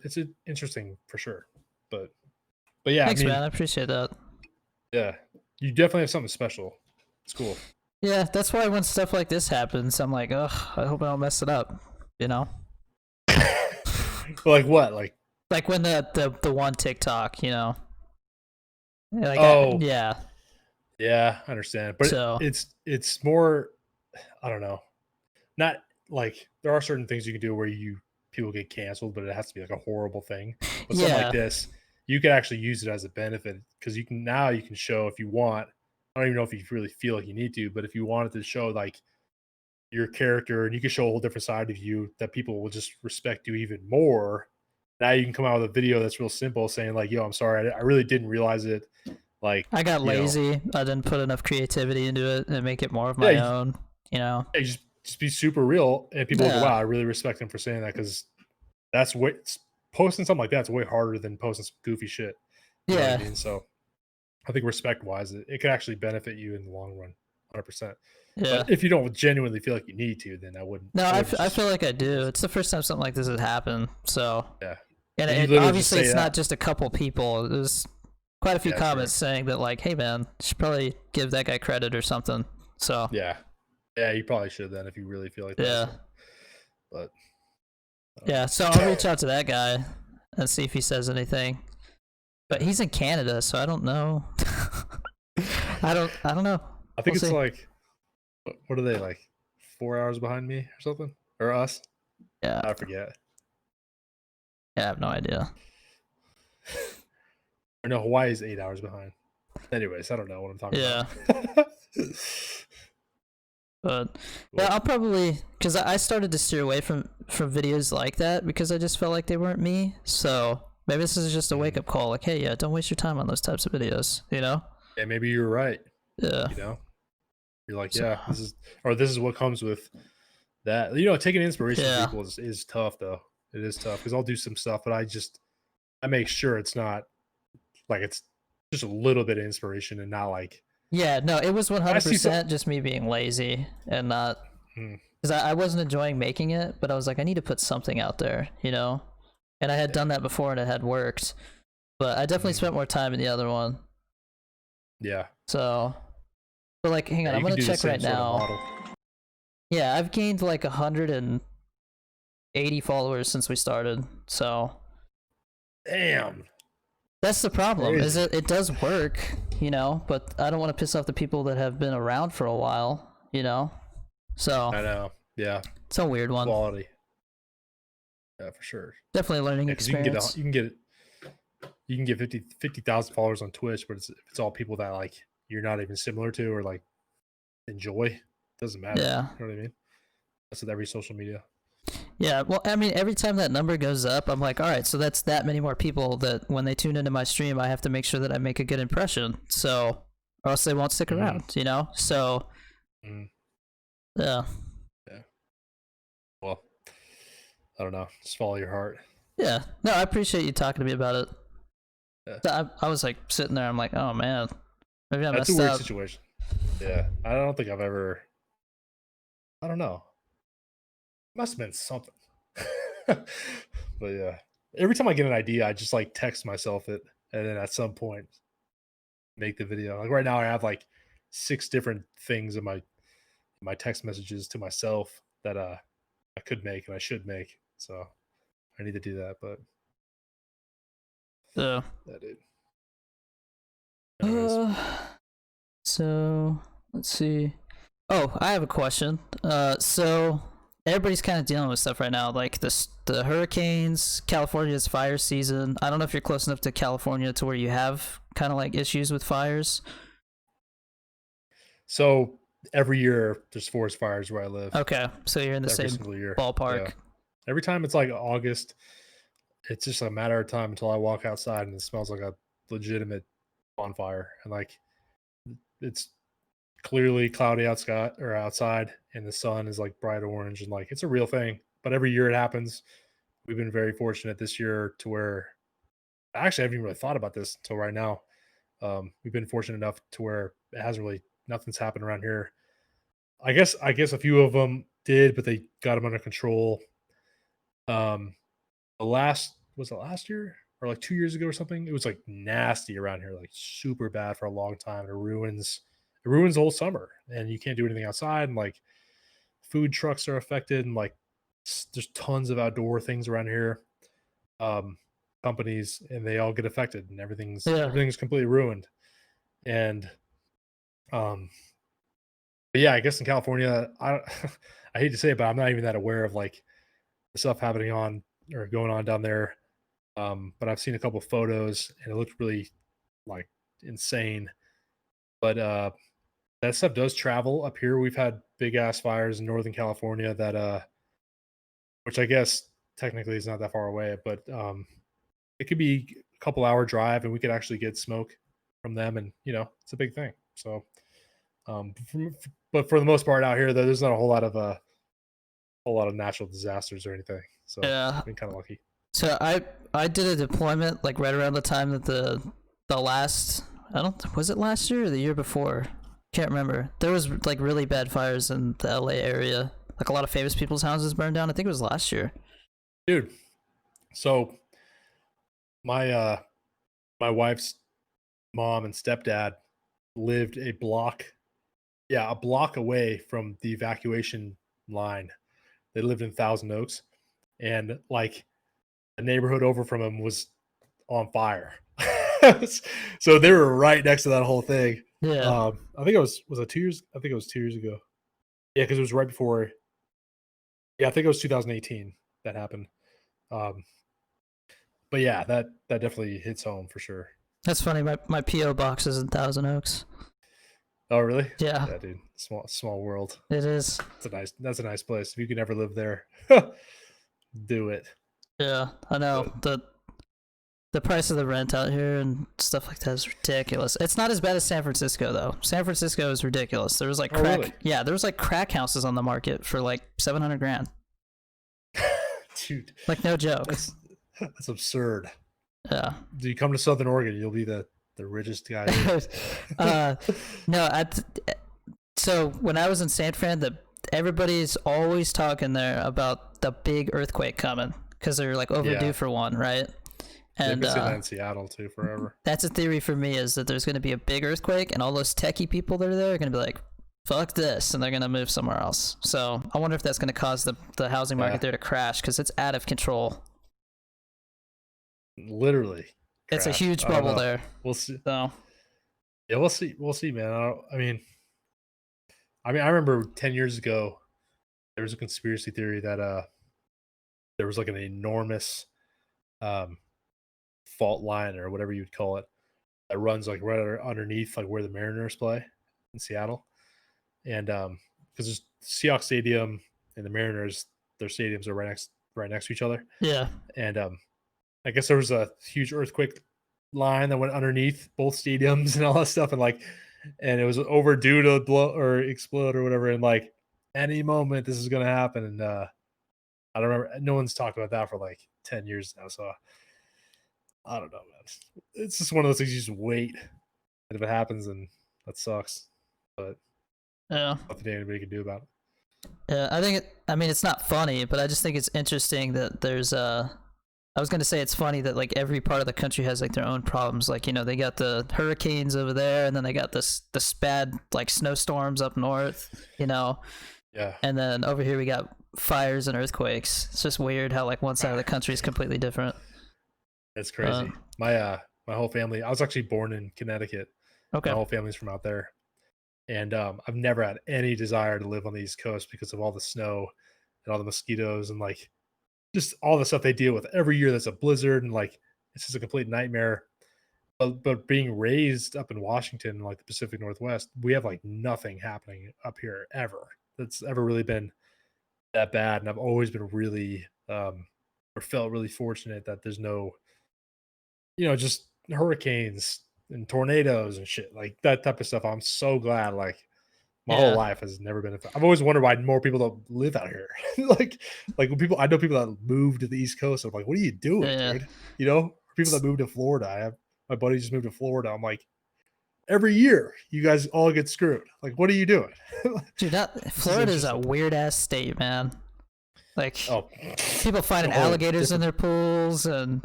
[SPEAKER 1] It's interesting for sure. But yeah, I
[SPEAKER 2] Thanks,
[SPEAKER 1] mean,
[SPEAKER 2] man. I appreciate that.
[SPEAKER 1] yeah, you definitely have something special. It's cool.
[SPEAKER 2] Yeah, that's why when stuff like this happens, I'm like, ugh, I hope I don't mess it up. You know?
[SPEAKER 1] Like what? Like
[SPEAKER 2] Like when the one TikTok, you know? Like,
[SPEAKER 1] oh
[SPEAKER 2] yeah.
[SPEAKER 1] yeah, I understand. But
[SPEAKER 2] So,
[SPEAKER 1] it's more I don't know. Not like there are certain things you can do where people get canceled, but it has to be like a horrible thing. But something like
[SPEAKER 2] yeah.
[SPEAKER 1] this, you can actually use it as a benefit because you can show if you want. I don't even know if you really feel like you need to, but if you wanted to show like your character and you can show a whole different side of you that people will just respect you even more. Now you can come out with a video that's real simple saying like, "Yo, I'm sorry, I really didn't realize it." Like,
[SPEAKER 2] I got lazy. I didn't put enough creativity into it and make it more of
[SPEAKER 1] yeah,
[SPEAKER 2] my own, you know?
[SPEAKER 1] yeah, just be super real, and people will go,
[SPEAKER 2] Yeah.
[SPEAKER 1] "Wow, I really respect him for saying that," because that's way posting something like that's way harder than posting some goofy shit. You know what I
[SPEAKER 2] Yeah.
[SPEAKER 1] mean? So I think respect wise, it could actually benefit you in the long run, 100%. But
[SPEAKER 2] Yeah.
[SPEAKER 1] if you don't genuinely feel like you need to, then
[SPEAKER 2] No,
[SPEAKER 1] I wouldn't
[SPEAKER 2] I
[SPEAKER 1] just
[SPEAKER 2] feel like I
[SPEAKER 1] keep
[SPEAKER 2] do.
[SPEAKER 1] posting.
[SPEAKER 2] It's the first time something like this has happened. So,
[SPEAKER 1] Yeah,
[SPEAKER 2] and
[SPEAKER 1] and you
[SPEAKER 2] it
[SPEAKER 1] literally just
[SPEAKER 2] obviously
[SPEAKER 1] say
[SPEAKER 2] it's not
[SPEAKER 1] that.
[SPEAKER 2] just a couple people. There's quite a few
[SPEAKER 1] Yeah,
[SPEAKER 2] comments
[SPEAKER 1] sure.
[SPEAKER 2] saying that like, "Hey man, you should probably give that guy credit or something." So,
[SPEAKER 1] Yeah, yeah, you probably should then if you really feel like that.
[SPEAKER 2] yeah.
[SPEAKER 1] So, but I don't
[SPEAKER 2] Yeah, so I'll reach out to that guy and see if he says anything. But
[SPEAKER 1] yeah.
[SPEAKER 2] he's in Canada, so I don't know. I don't know.
[SPEAKER 1] I
[SPEAKER 2] We'll
[SPEAKER 1] think it's
[SPEAKER 2] see.
[SPEAKER 1] like what are they like 4 hours behind me or something or us?
[SPEAKER 2] Yeah.
[SPEAKER 1] I forget.
[SPEAKER 2] Yeah, I have no idea.
[SPEAKER 1] Or no, Hawaii is 8 hours behind. Anyways, I don't know what I'm talking
[SPEAKER 2] Yeah.
[SPEAKER 1] about.
[SPEAKER 2] But yeah,
[SPEAKER 1] Cool.
[SPEAKER 2] I'll probably because I started to steer away from videos like that because I just felt like they weren't me. So maybe this is just a wake
[SPEAKER 1] Mm.
[SPEAKER 2] up call. Like, hey, yeah, don't waste your time on those types of videos. You know?
[SPEAKER 1] Yeah, maybe you're right.
[SPEAKER 2] Yeah.
[SPEAKER 1] You know, you're like,
[SPEAKER 2] So
[SPEAKER 1] yeah, this is what comes with that. Taking inspiration from
[SPEAKER 2] yeah,
[SPEAKER 1] people is tough though. It is tough because I'll do some stuff, but I just I make sure it's not like it's just a little bit of inspiration and not like
[SPEAKER 2] Yeah, no, it was
[SPEAKER 1] I see some.
[SPEAKER 2] 100% just me being lazy and not
[SPEAKER 1] Hmm,
[SPEAKER 2] because I wasn't enjoying making it, but I was like, I need to put something out there, you know? And I had
[SPEAKER 1] yeah,
[SPEAKER 2] done that before and it had worked, but I definitely
[SPEAKER 1] mhm,
[SPEAKER 2] spent more time in the other one.
[SPEAKER 1] yeah,
[SPEAKER 2] So, but like, hang
[SPEAKER 1] yeah.
[SPEAKER 2] on, I'm
[SPEAKER 1] You can
[SPEAKER 2] gonna
[SPEAKER 1] do the
[SPEAKER 2] check
[SPEAKER 1] same
[SPEAKER 2] right
[SPEAKER 1] sort of
[SPEAKER 2] now.
[SPEAKER 1] model.
[SPEAKER 2] Yeah, I've gained like 180 followers since we started. So
[SPEAKER 1] Damn,
[SPEAKER 2] that's the problem. Is
[SPEAKER 1] crazy.
[SPEAKER 2] it does work, you know, but I don't want to piss off the people that have been around for a while, you know. So
[SPEAKER 1] I know. Yeah,
[SPEAKER 2] it's a weird one.
[SPEAKER 1] quality. Yeah, for sure.
[SPEAKER 2] Definitely a learning
[SPEAKER 1] Yeah, because you can get
[SPEAKER 2] experience.
[SPEAKER 1] you can get 50,000 followers on Twitch, but it's all people that like you're not even similar to or like enjoy. Doesn't matter.
[SPEAKER 2] Yeah.
[SPEAKER 1] You know what I mean? That's with every social media.
[SPEAKER 2] Yeah, well, I mean, every time that number goes up, I'm like, all right, so that's that many more people that when they tune into my stream, I have to make sure that I make a good impression. So, or else they won't stick
[SPEAKER 1] Hmm.
[SPEAKER 2] around, you know? So,
[SPEAKER 1] Hmm.
[SPEAKER 2] yeah.
[SPEAKER 1] Yeah. Well, I don't know. Just follow your heart.
[SPEAKER 2] Yeah. No, I appreciate you talking to me about it.
[SPEAKER 1] Yeah.
[SPEAKER 2] I was like sitting there, I'm like, oh man, maybe I
[SPEAKER 1] That's a
[SPEAKER 2] messed
[SPEAKER 1] weird
[SPEAKER 2] up.
[SPEAKER 1] situation. Yeah. I don't think I've ever. I don't know. Must have been something. But yeah. Every time I get an idea, I just like text myself it, and then at some point make the video. Like right now, I have like 6 different things in my text messages to myself that I could make and I should make. So I need to do that. But
[SPEAKER 2] So,
[SPEAKER 1] that did. Anyways,
[SPEAKER 2] uh, so let's see. Oh, I have a question. So everybody's kind of dealing with stuff right now, like the hurricanes, California's fire season. I don't know if you're close enough to California to where you have kind of like issues with fires.
[SPEAKER 1] so every year there's forest fires where I live.
[SPEAKER 2] Okay, so you're in the
[SPEAKER 1] Every
[SPEAKER 2] same
[SPEAKER 1] single year. Yeah.
[SPEAKER 2] ballpark.
[SPEAKER 1] Every time it's like August, it's just a matter of time until I walk outside and it smells like a legitimate bonfire. And like it's clearly cloudy outside and the sun is like bright orange and like it's a real thing. But every year it happens. We've been very fortunate this year to where actually I haven't even really thought about this until right now. We've been fortunate enough to where it hasn't really nothing's happened around here. I guess a few of them did, but they got them under control. Um, the last was it last year or like 2 years ago or something? It was like nasty around here, like super bad for a long time. It ruins the whole summer, and you can't do anything outside. And like food trucks are affected, and like there's tons of outdoor things around here. Um, companies, and they all get affected, and everything's
[SPEAKER 2] Yeah.
[SPEAKER 1] everything's completely ruined. And um, but yeah, I guess in California, I hate to say it, but I'm not even that aware of like the stuff happening on or going on down there. But I've seen a couple of photos and it looked really like insane. But that stuff does travel up here. We've had big ass fires in Northern California that which I guess technically is not that far away, but it could be a couple hour drive and we could actually get smoke from them, and it's a big thing. So but for the most part out here, there's not a whole lot of natural disasters or anything. So
[SPEAKER 2] Yeah.
[SPEAKER 1] been kind of lucky.
[SPEAKER 2] So I did a deployment like right around the time that the last I don't was it last year or the year before? Can't remember. There was like really bad fires in the LA area. Like a lot of famous people's houses burned down. I think it was last year.
[SPEAKER 1] Dude, so my wife's mom and stepdad lived a block away from the evacuation line. They lived in Thousand Oaks, and like the neighborhood over from them was on fire. So they were right next to that whole thing.
[SPEAKER 2] Yeah.
[SPEAKER 1] I think it was it 2 years? I think it was 2 years ago. Yeah, because it was right before. Yeah, I think it was 2018 that happened. Um, but yeah, that definitely hits home for sure.
[SPEAKER 2] That's funny. My PO box is in Thousand Oaks.
[SPEAKER 1] Oh, really?
[SPEAKER 2] Yeah,
[SPEAKER 1] Yeah, dude. Small world.
[SPEAKER 2] it is.
[SPEAKER 1] That's a nice place. If you could ever live there, do it.
[SPEAKER 2] Yeah, I know.
[SPEAKER 1] But
[SPEAKER 2] The price of the rent out here and stuff like that is ridiculous. It's not as bad as San Francisco though. San Francisco is ridiculous. There was like
[SPEAKER 1] oh, really?
[SPEAKER 2] yeah, there was like crack houses on the market for like 700 grand.
[SPEAKER 1] Dude,
[SPEAKER 2] Like no joke.
[SPEAKER 1] that's absurd.
[SPEAKER 2] Yeah.
[SPEAKER 1] Do you come to Southern Oregon, you'll be the richest guy here.
[SPEAKER 2] uh, no, so when I was in San Fran, everybody's always talking there about the big earthquake coming because they're like overdue
[SPEAKER 1] Yeah,
[SPEAKER 2] for one, right?
[SPEAKER 1] they've
[SPEAKER 2] And
[SPEAKER 1] been saying that in Seattle too forever.
[SPEAKER 2] that's a theory for me, is that there's going to be a big earthquake and all those techie people that are there are going to be like, fuck this, and they're going to move somewhere else. So I wonder if that's going to cause the housing market
[SPEAKER 1] Yeah,
[SPEAKER 2] there to crash because it's out of control.
[SPEAKER 1] literally
[SPEAKER 2] It's a
[SPEAKER 1] crash.
[SPEAKER 2] huge
[SPEAKER 1] I don't
[SPEAKER 2] bubble
[SPEAKER 1] know.
[SPEAKER 2] there.
[SPEAKER 1] We'll see.
[SPEAKER 2] So
[SPEAKER 1] Yeah, we'll see. We'll see, man. I mean, I remember 10 years ago there was a conspiracy theory that there was like an enormous um fault line or whatever you'd call it that runs like right underneath like where the Mariners play in Seattle, and because there's Seahawks Stadium and the Mariners, their stadiums are right next to each other,
[SPEAKER 2] yeah,
[SPEAKER 1] and I guess there was a huge earthquake line that went underneath both stadiums and all that stuff, and and it was overdue to blow or explode or whatever, and like any moment this is gonna happen, and I don't remember. No one's talked about that for like 10 years now, so I don't know, man. It's just one of those things you just wait, and if it happens, then that sucks. But
[SPEAKER 2] yeah.
[SPEAKER 1] nothing anybody can do about it.
[SPEAKER 2] Yeah, I mean, it's not funny, but I just think it's interesting that there's I was gonna say it's funny that like every part of the country has like their own problems. Like, they got the hurricanes over there, and then they got the bad like snowstorms up north,
[SPEAKER 1] Yeah,
[SPEAKER 2] and then over here we got fires and earthquakes. It's just weird how like one side of the country is completely different.
[SPEAKER 1] it's
[SPEAKER 2] Uh,
[SPEAKER 1] crazy. My whole family. I was actually born in Connecticut. My
[SPEAKER 2] okay.
[SPEAKER 1] whole family's from out there, and I've never had any desire to live on the East Coast because of all the snow and all the mosquitoes and like just all the stuff they deal with every year. That's a blizzard, and like it's just a complete nightmare. But being raised up in Washington, like the Pacific Northwest, we have like nothing happening up here ever that's ever really been that bad. And I've always been really or felt really fortunate that there's no, just hurricanes and tornadoes and shit like that type of stuff. I'm so glad. Like my whole
[SPEAKER 2] Yeah.
[SPEAKER 1] life has never been. I've always wondered why more people don't live out here. like when I know people that move to the East Coast. I'm like, what are you doing,
[SPEAKER 2] Yeah.
[SPEAKER 1] dude? People that move to Florida. I have my buddy just moved to Florida. I'm like, every year you guys all get screwed. Like, what are you doing?
[SPEAKER 2] Dude,
[SPEAKER 1] This is
[SPEAKER 2] Florida's a
[SPEAKER 1] interesting.
[SPEAKER 2] weird ass state, man. Like
[SPEAKER 1] Oh,
[SPEAKER 2] people
[SPEAKER 1] it's a
[SPEAKER 2] finding
[SPEAKER 1] whole
[SPEAKER 2] alligators in
[SPEAKER 1] different
[SPEAKER 2] their pools and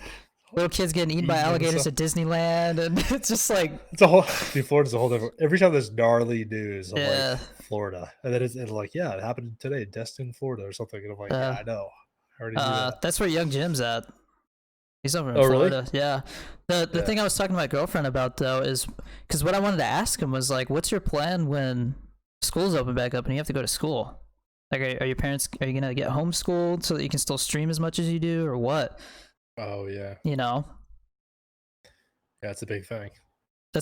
[SPEAKER 2] little kids getting eaten by
[SPEAKER 1] eating them and
[SPEAKER 2] alligators
[SPEAKER 1] stuff.
[SPEAKER 2] at Disneyland, and it's just like,
[SPEAKER 1] It's a whole. Dude, Florida's a whole different. Every time there's gnarly news, I'm like
[SPEAKER 2] yeah,
[SPEAKER 1] Florida, and then it's like, yeah, it happened today, Destin, Florida, or something, and I'm like, yeah, I know, I already knew that.
[SPEAKER 2] that's where Young Jim's at. He's over in
[SPEAKER 1] Oh, really?
[SPEAKER 2] Florida. Yeah. The
[SPEAKER 1] Yeah.
[SPEAKER 2] thing I was talking to my girlfriend about though is because what I wanted to ask him was like, what's your plan when schools open back up and you have to go to school? Like, are your parents, are you gonna get homeschooled so that you can still stream as much as you do, or what?
[SPEAKER 1] Oh, yeah.
[SPEAKER 2] You know.
[SPEAKER 1] Yeah, it's a big thing. I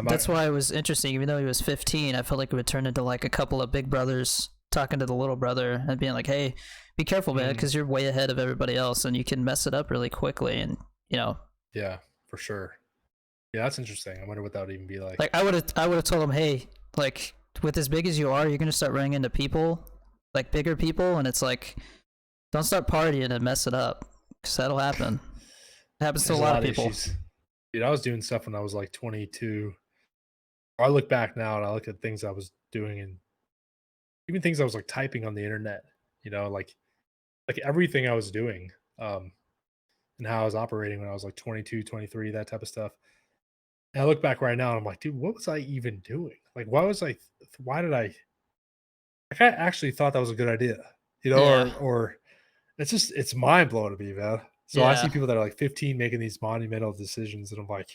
[SPEAKER 1] might.
[SPEAKER 2] That's why it was interesting. Even though he was 15, I felt like it would turn into like a couple of big brothers talking to the little brother and being like, "Hey, be careful, man,
[SPEAKER 1] Mhm.
[SPEAKER 2] because you're way ahead of everybody else, and you can mess it up really quickly." And
[SPEAKER 1] Yeah, for sure. Yeah, that's interesting. I wonder what that would even be like.
[SPEAKER 2] like I would have told him, "Hey, like with as big as you are, you're gonna start running into people, like bigger people, and it's like, don't start partying and mess it up, because that'll happen. It happens to a
[SPEAKER 1] There's a
[SPEAKER 2] lot of
[SPEAKER 1] lot of
[SPEAKER 2] people."
[SPEAKER 1] issues. Dude, I was doing stuff when I was like 22. I look back now and I look at things I was doing and even things I was like typing on the internet, like everything I was doing, and how I was operating when I was like 22, 23, that type of stuff. And I look back right now and I'm like, dude, what was I even doing? Like, why did I, like, I actually thought that was a good idea,
[SPEAKER 2] Yeah,
[SPEAKER 1] or it's mind blowing to me, man. So I see
[SPEAKER 2] yeah.
[SPEAKER 1] people that are like 15 making these monumental decisions, and I'm like,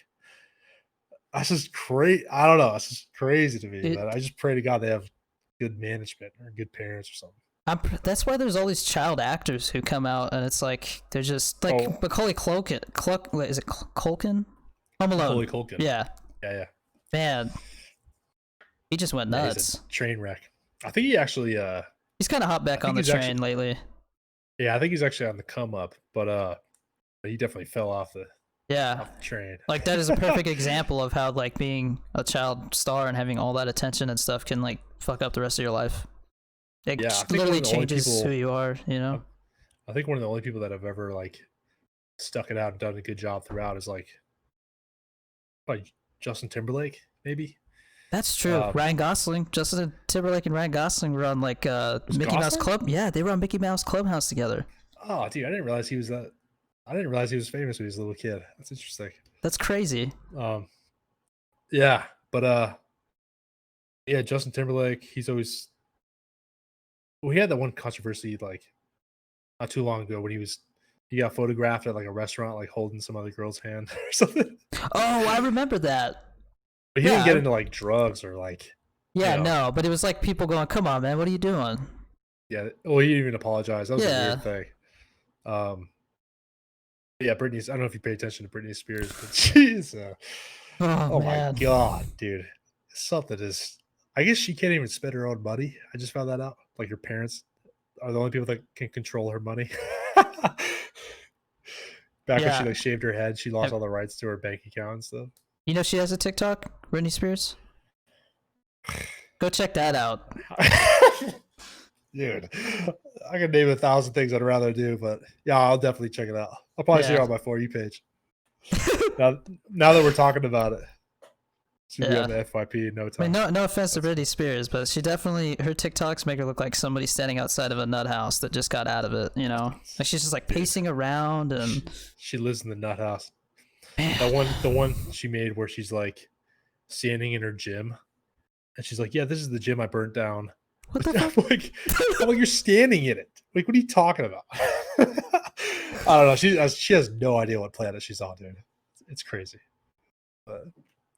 [SPEAKER 1] that's just crazy. I don't know. It's just crazy to me, man.
[SPEAKER 2] It,
[SPEAKER 1] I just pray to God they have good management or good parents or something.
[SPEAKER 2] that's why there's all these child actors who come out, and it's like they're just like
[SPEAKER 1] Oh,
[SPEAKER 2] Macaulay Culkin. Is it Culkin? Home Alone.
[SPEAKER 1] Macaulay Culkin.
[SPEAKER 2] Yeah,
[SPEAKER 1] Yeah, yeah.
[SPEAKER 2] man, he just went
[SPEAKER 1] Yeah, he's a
[SPEAKER 2] nuts.
[SPEAKER 1] train wreck. I think he actually
[SPEAKER 2] He's kind of hopped
[SPEAKER 1] I
[SPEAKER 2] back on
[SPEAKER 1] think
[SPEAKER 2] the
[SPEAKER 1] he's
[SPEAKER 2] train
[SPEAKER 1] actually
[SPEAKER 2] lately.
[SPEAKER 1] yeah, I think he's actually on the come up, but he definitely fell
[SPEAKER 2] Yeah,
[SPEAKER 1] off the train.
[SPEAKER 2] like that is a perfect example of how like being a child star and having all that attention and stuff can like fuck up the rest of your life. It
[SPEAKER 1] Yeah, I think one
[SPEAKER 2] literally
[SPEAKER 1] of the only
[SPEAKER 2] changes who
[SPEAKER 1] people
[SPEAKER 2] you are.
[SPEAKER 1] I think one of the only people that have ever like stuck it out and done a good job throughout is like Justin Timberlake, maybe.
[SPEAKER 2] That's true.
[SPEAKER 1] Um,
[SPEAKER 2] Ryan Gosling, Justin Timberlake, and Ryan Gosling run like
[SPEAKER 1] was
[SPEAKER 2] Mickey Mouse
[SPEAKER 1] Gosling?
[SPEAKER 2] Club. Yeah, they run Mickey Mouse Clubhouse together.
[SPEAKER 1] Oh, dude, I didn't realize he was that. I didn't realize he was famous when he was a little kid. That's interesting.
[SPEAKER 2] That's crazy.
[SPEAKER 1] Um, yeah, but yeah, Justin Timberlake. He's always well. He had that one controversy like not too long ago when he got photographed at like a restaurant, like holding some other girl's hand or something.
[SPEAKER 2] Oh, I remember that.
[SPEAKER 1] But he didn't
[SPEAKER 2] Yeah,
[SPEAKER 1] get into like drugs or like you
[SPEAKER 2] yeah,
[SPEAKER 1] know.
[SPEAKER 2] no, but it was like people going, "Come on, man, what are you doing?"
[SPEAKER 1] Yeah. Well, he didn't even apologize. That was a
[SPEAKER 2] Yeah.
[SPEAKER 1] weird thing. Um, yeah, Britney's. I don't know if you pay attention to Britney Spears, but she's.
[SPEAKER 2] Oh
[SPEAKER 1] Oh my
[SPEAKER 2] man.
[SPEAKER 1] god, dude! Something is. I guess she can't even spend her own money. I just found that out. Like her parents are the only people that can control her money. Back when she
[SPEAKER 2] Yeah.
[SPEAKER 1] like shaved her head, she lost
[SPEAKER 2] Have-
[SPEAKER 1] all the rights to her bank account and stuff.
[SPEAKER 2] You know she has a TikTok, Britney Spears. Go check that out.
[SPEAKER 1] Dude, I can name 1,000 things I'd rather do, but yeah, I'll definitely check it out. I'll probably see it
[SPEAKER 2] Yeah.
[SPEAKER 1] on my For You page. Now, now that we're talking about it, she'll be on
[SPEAKER 2] Yeah.
[SPEAKER 1] the FYP in no
[SPEAKER 2] I mean,
[SPEAKER 1] time.
[SPEAKER 2] no offense to Britney Spears, but she definitely her TikToks make her look like somebody standing outside of a nut house that just got out of it. You know, like she's just like pacing around and
[SPEAKER 1] She lives in the nut house.
[SPEAKER 2] man,
[SPEAKER 1] The one she made where she's like standing in her gym, and she's like, "Yeah, this is the gym I burnt down."
[SPEAKER 2] what the
[SPEAKER 1] I'm
[SPEAKER 2] fuck?
[SPEAKER 1] like, you're standing in it. Like, what are you talking about? I don't know. She has no idea what planet she's on, dude. It's crazy. But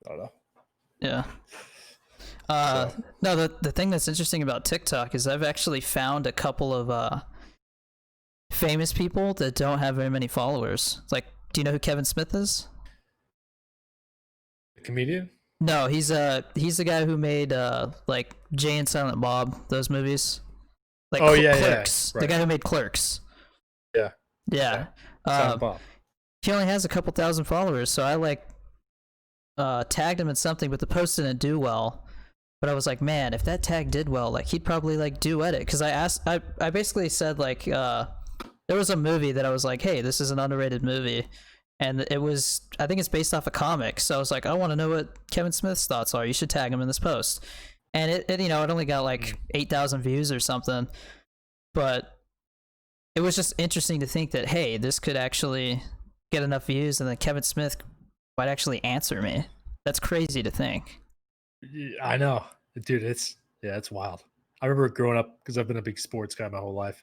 [SPEAKER 1] I don't know.
[SPEAKER 2] Yeah.
[SPEAKER 1] So
[SPEAKER 2] No, the thing that's interesting about TikTok is I've actually found a couple of famous people that don't have very many followers. Like, do you know who Kevin Smith is?
[SPEAKER 1] the comedian.
[SPEAKER 2] No, he's the guy who made like Jay and Silent Bob, those movies. Like
[SPEAKER 1] Oh yeah, yeah,
[SPEAKER 2] Clerks. The
[SPEAKER 1] right.
[SPEAKER 2] guy who made Clerks.
[SPEAKER 1] Yeah, yeah.
[SPEAKER 2] Yeah.
[SPEAKER 1] Silent
[SPEAKER 2] Um,
[SPEAKER 1] Bob.
[SPEAKER 2] he only has a couple thousand followers, so I like tagged him in something, but the post didn't do well. But I was like, man, if that tag did well, like he'd probably like duet it. Because I basically said like there was a movie that I was like, hey, this is an underrated movie, and it was I think it's based off a comic. So I was like, I want to know what Kevin Smith's thoughts are. You should tag him in this post. And it you know it only got like 8,000 views or something, but it was just interesting to think that hey, this could actually get enough views, and then Kevin Smith might actually answer me. That's crazy to think.
[SPEAKER 1] I know, dude. It's wild. I remember growing up because I've been a big sports guy my whole life,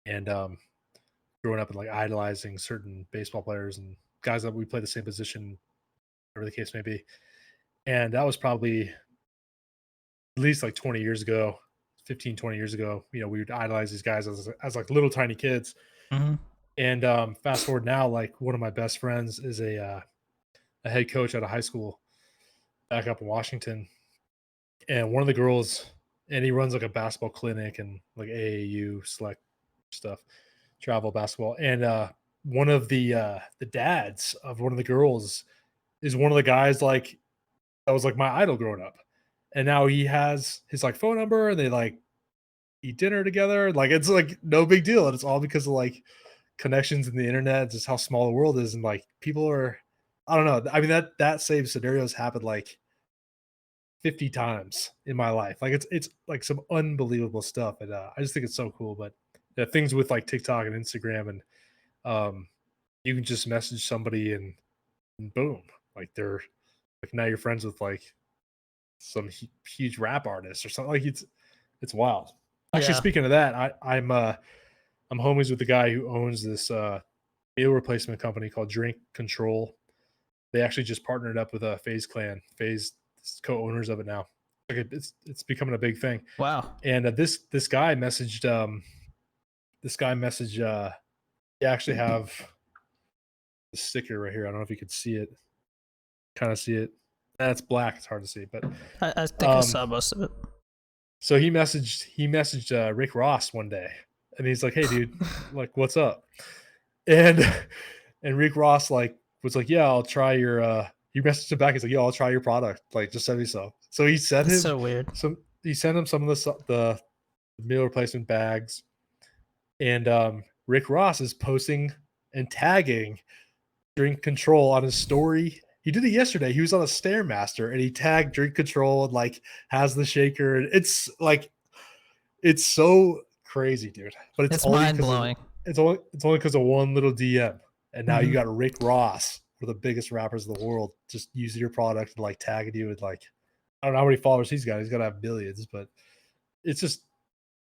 [SPEAKER 1] and growing up and like idolizing certain baseball players and guys that we play the same position, whatever the case may be. And that was probably at least like 20 years ago, 15, 20 years ago. You know, we would idolize these guys as like little tiny kids.
[SPEAKER 2] Mm-hmm.
[SPEAKER 1] And fast forward now, like one of my best friends is a head coach at a high school back up in Washington. And one of the girls, and he runs like a basketball clinic and like AAU select stuff, travel basketball. And one of the dads of one of the girls is one of the guys like that was like my idol growing up. And now he has his like phone number and they like eat dinner together. Like it's like no big deal. And it's all because of like connections in the internet, just how small the world is. And like people are I don't know. I mean that same scenarios happened like 50 times in my life. Like it's like some unbelievable stuff. And I just think it's so cool. But things with like TikTok and Instagram and um you can just message somebody and boom, like they're like now you're friends with like some huge rap artist or something. Like it's wild. Actually,
[SPEAKER 2] Yeah.
[SPEAKER 1] speaking of that, I'm homies with the guy who owns this meal replacement company called Drink Control. They actually just partnered up with a Phase Clan. Phase is co-owners of it now. Like it's becoming a big thing.
[SPEAKER 2] Wow.
[SPEAKER 1] And this guy messaged they actually have the sticker right here. I don't know if you could see it. Kind of see it. That's black. It's hard to see, but
[SPEAKER 2] I think I
[SPEAKER 1] um,
[SPEAKER 2] saw most of it.
[SPEAKER 1] so he messaged Rick Ross one day, and he's like, "Hey, dude, like, what's up?" And and Rick Ross like was like, "Yeah, I'll try your." He messaged him back. He's like, "Yeah, I'll try your product. Like, just send me some." So he sent
[SPEAKER 2] That's
[SPEAKER 1] him
[SPEAKER 2] so weird.
[SPEAKER 1] some. He sent him some of the meal replacement bags, and Rick Ross is posting and tagging Drink Control on his story. He did it yesterday. He was on a Stairmaster and he tagged Drink Control and like has the shaker. And it's like it's so crazy, dude. But it's only
[SPEAKER 2] mind
[SPEAKER 1] because
[SPEAKER 2] blowing.
[SPEAKER 1] it's only because of one little DM. And now you
[SPEAKER 2] Mhm.
[SPEAKER 1] got Rick Ross, one of the biggest rappers in the world, just using your product and like tagging you with like I don't know how many followers he's got. He's got to have billions, but it's just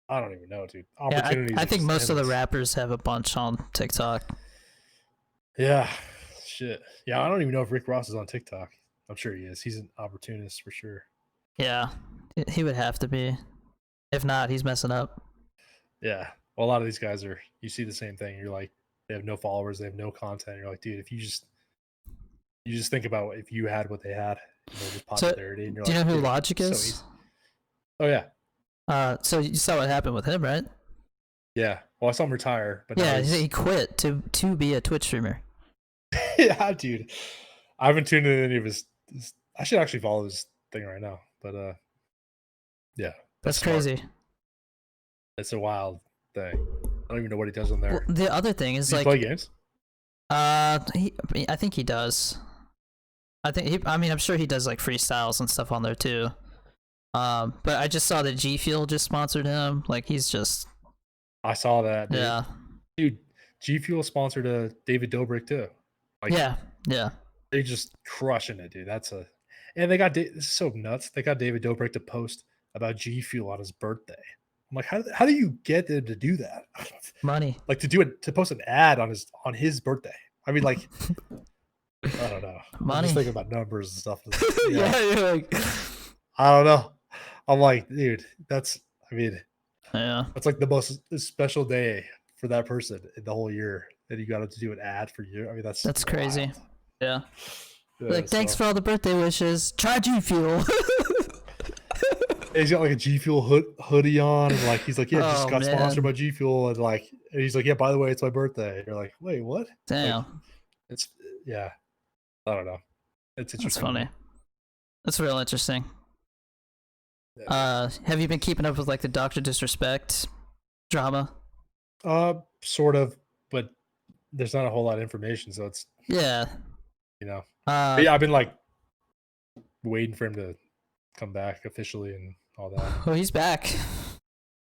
[SPEAKER 1] I don't even know, dude.
[SPEAKER 2] Yeah,
[SPEAKER 1] Opportunities
[SPEAKER 2] I
[SPEAKER 1] are
[SPEAKER 2] think
[SPEAKER 1] just
[SPEAKER 2] most of the
[SPEAKER 1] endless.
[SPEAKER 2] rappers have a bunch on TikTok.
[SPEAKER 1] Yeah, shit. Yeah, I don't even know if Rick Ross is on TikTok. I'm sure he is. He's an opportunist for sure.
[SPEAKER 2] Yeah, he would have to be. If not, he's messing up.
[SPEAKER 1] Yeah. Well, a lot of these guys are. You see the same thing. You're like, they have no followers. They have no content. You're like, dude, if you just think about if you had what they had, just
[SPEAKER 2] So,
[SPEAKER 1] popularity, and you're
[SPEAKER 2] do you
[SPEAKER 1] like,
[SPEAKER 2] know who
[SPEAKER 1] dude,
[SPEAKER 2] Logic
[SPEAKER 1] so
[SPEAKER 2] is?
[SPEAKER 1] easy. Oh yeah,
[SPEAKER 2] So you saw what happened with him, right?
[SPEAKER 1] yeah. Well, I saw him retire, but now
[SPEAKER 2] Yeah, he
[SPEAKER 1] he's
[SPEAKER 2] quit to be a Twitch streamer.
[SPEAKER 1] yeah, dude. I haven't tuned in any of his. I should actually follow his thing right now, but yeah, that's
[SPEAKER 2] That's
[SPEAKER 1] smart.
[SPEAKER 2] crazy.
[SPEAKER 1] It's a wild thing. I don't even know what he does on
[SPEAKER 2] Well,
[SPEAKER 1] there.
[SPEAKER 2] the other thing is
[SPEAKER 1] Does he play
[SPEAKER 2] like,
[SPEAKER 1] games?
[SPEAKER 2] I think he does. I mean, I'm sure he does like freestyles and stuff on there too. But I just saw that G Fuel just sponsored him. Like he's just,
[SPEAKER 1] I saw that, dude.
[SPEAKER 2] yeah,
[SPEAKER 1] Dude, G Fuel sponsored a David Dobrik too. Like
[SPEAKER 2] yeah.
[SPEAKER 1] they're just crushing it, dude. And they got this is so nuts. They got David Dobrik to post about G Fuel on his birthday. I'm like, how do you get them to do that?
[SPEAKER 2] Money.
[SPEAKER 1] Like to post an ad on his birthday. I mean, like, I don't know. I'm just
[SPEAKER 2] Money.
[SPEAKER 1] thinking about numbers and stuff. Yeah,
[SPEAKER 2] Yeah, you're like,
[SPEAKER 1] I don't know. I'm like, dude, I mean,
[SPEAKER 2] yeah,
[SPEAKER 1] that's like the most special day for that person in the whole year that you got to do an ad for you. I mean, that's
[SPEAKER 2] that's crazy.
[SPEAKER 1] wild.
[SPEAKER 2] Yeah.
[SPEAKER 1] Yeah,
[SPEAKER 2] Like, thanks
[SPEAKER 1] so
[SPEAKER 2] for all the birthday wishes. Try G Fuel.
[SPEAKER 1] he's got like a G Fuel hoodie on, and like he's like, yeah, just
[SPEAKER 2] Oh
[SPEAKER 1] got sponsored by
[SPEAKER 2] man,
[SPEAKER 1] G Fuel, and he's like, yeah, by the way, it's my birthday. And you're like, wait, what? Like,
[SPEAKER 2] damn,
[SPEAKER 1] it's yeah, I don't know. It's
[SPEAKER 2] that's
[SPEAKER 1] interesting.
[SPEAKER 2] funny. That's real interesting.
[SPEAKER 1] Yeah.
[SPEAKER 2] Have you been keeping up with like the Doctor Disrespect drama?
[SPEAKER 1] Sort of, but there's not a whole lot of information, so it's
[SPEAKER 2] Yeah.
[SPEAKER 1] you know. But
[SPEAKER 2] Uh,
[SPEAKER 1] yeah, I've been like waiting for him to come back officially and all that.
[SPEAKER 2] well, he's back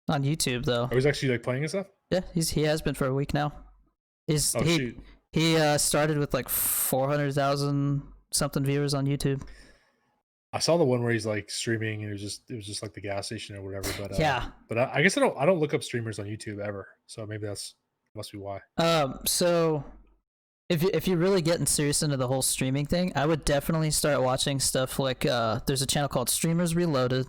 [SPEAKER 2] on YouTube though.
[SPEAKER 1] I was actually like playing and stuff.
[SPEAKER 2] Yeah, he has been for a week now. He's
[SPEAKER 1] Oh shoot!
[SPEAKER 2] he started with like 400,000 something viewers on YouTube.
[SPEAKER 1] I saw the one where he's like streaming, and it was just like the gas station or whatever.
[SPEAKER 2] Yeah.
[SPEAKER 1] But I guess I don't look up streamers on YouTube ever, so maybe must be why.
[SPEAKER 2] So if you're really getting serious into the whole streaming thing, I would definitely start watching stuff like there's a channel called Streamers Reloaded.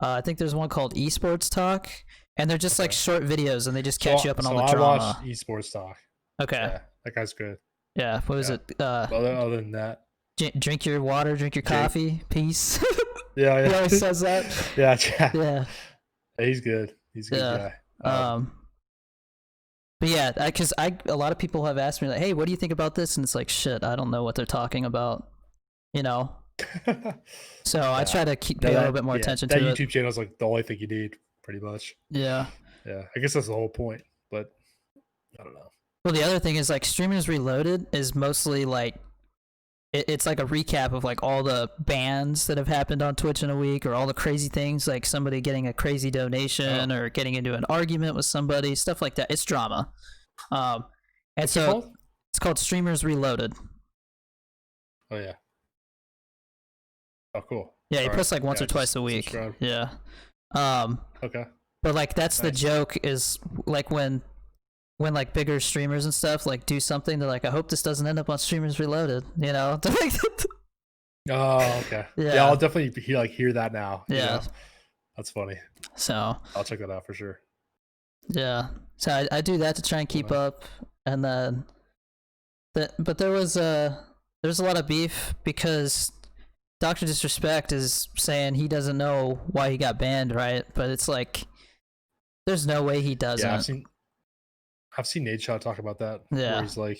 [SPEAKER 2] I think there's one called Esports Talk, and they're just like short videos, and they just catch you up on all the drama.
[SPEAKER 1] I watch Esports Talk.
[SPEAKER 2] Okay.
[SPEAKER 1] Yeah, that guy's good.
[SPEAKER 2] Yeah. What was it?
[SPEAKER 1] Other than that,
[SPEAKER 2] drink your water, drink your coffee, peace.
[SPEAKER 1] yeah.
[SPEAKER 2] He always says that.
[SPEAKER 1] Yeah.
[SPEAKER 2] Yeah.
[SPEAKER 1] He's good. He's a good guy.
[SPEAKER 2] But yeah, because a lot of people have asked me like, hey, what do you think about this? And it's like, shit, I don't know what they're talking about, you know. So I try to pay a little bit more attention to
[SPEAKER 1] that
[SPEAKER 2] it.
[SPEAKER 1] YouTube channel is like the only thing you need, pretty much.
[SPEAKER 2] Yeah.
[SPEAKER 1] Yeah, I guess that's the whole point, but I don't know.
[SPEAKER 2] Well, the other thing is like Streamers Reloaded is mostly like it's like a recap of like all the bans that have happened on Twitch in a week, or all the crazy things, like somebody getting a crazy donation or getting into an argument with somebody, stuff like that. It's drama. And
[SPEAKER 1] What's it called?
[SPEAKER 2] It's called Streamers Reloaded.
[SPEAKER 1] Oh yeah. Oh cool.
[SPEAKER 2] Yeah, he posts like once or twice a week.
[SPEAKER 1] Subscribe.
[SPEAKER 2] Yeah.
[SPEAKER 1] Okay.
[SPEAKER 2] But like that's the joke, is like when like bigger streamers and stuff like do something, they're like, I hope this doesn't end up on Streamers Reloaded, you know.
[SPEAKER 1] Oh, okay. Yeah, I'll definitely hear that now.
[SPEAKER 2] Yeah.
[SPEAKER 1] You know? That's funny.
[SPEAKER 2] So
[SPEAKER 1] I'll check that out for sure.
[SPEAKER 2] yeah. So I do that to try and keep up, and then but there's a lot of beef because Dr. Disrespect is saying he doesn't know why he got banned, right? But it's like there's no way he doesn't.
[SPEAKER 1] Yeah, I've seen Nate Shaw talk about that.
[SPEAKER 2] Yeah.
[SPEAKER 1] Where he's like,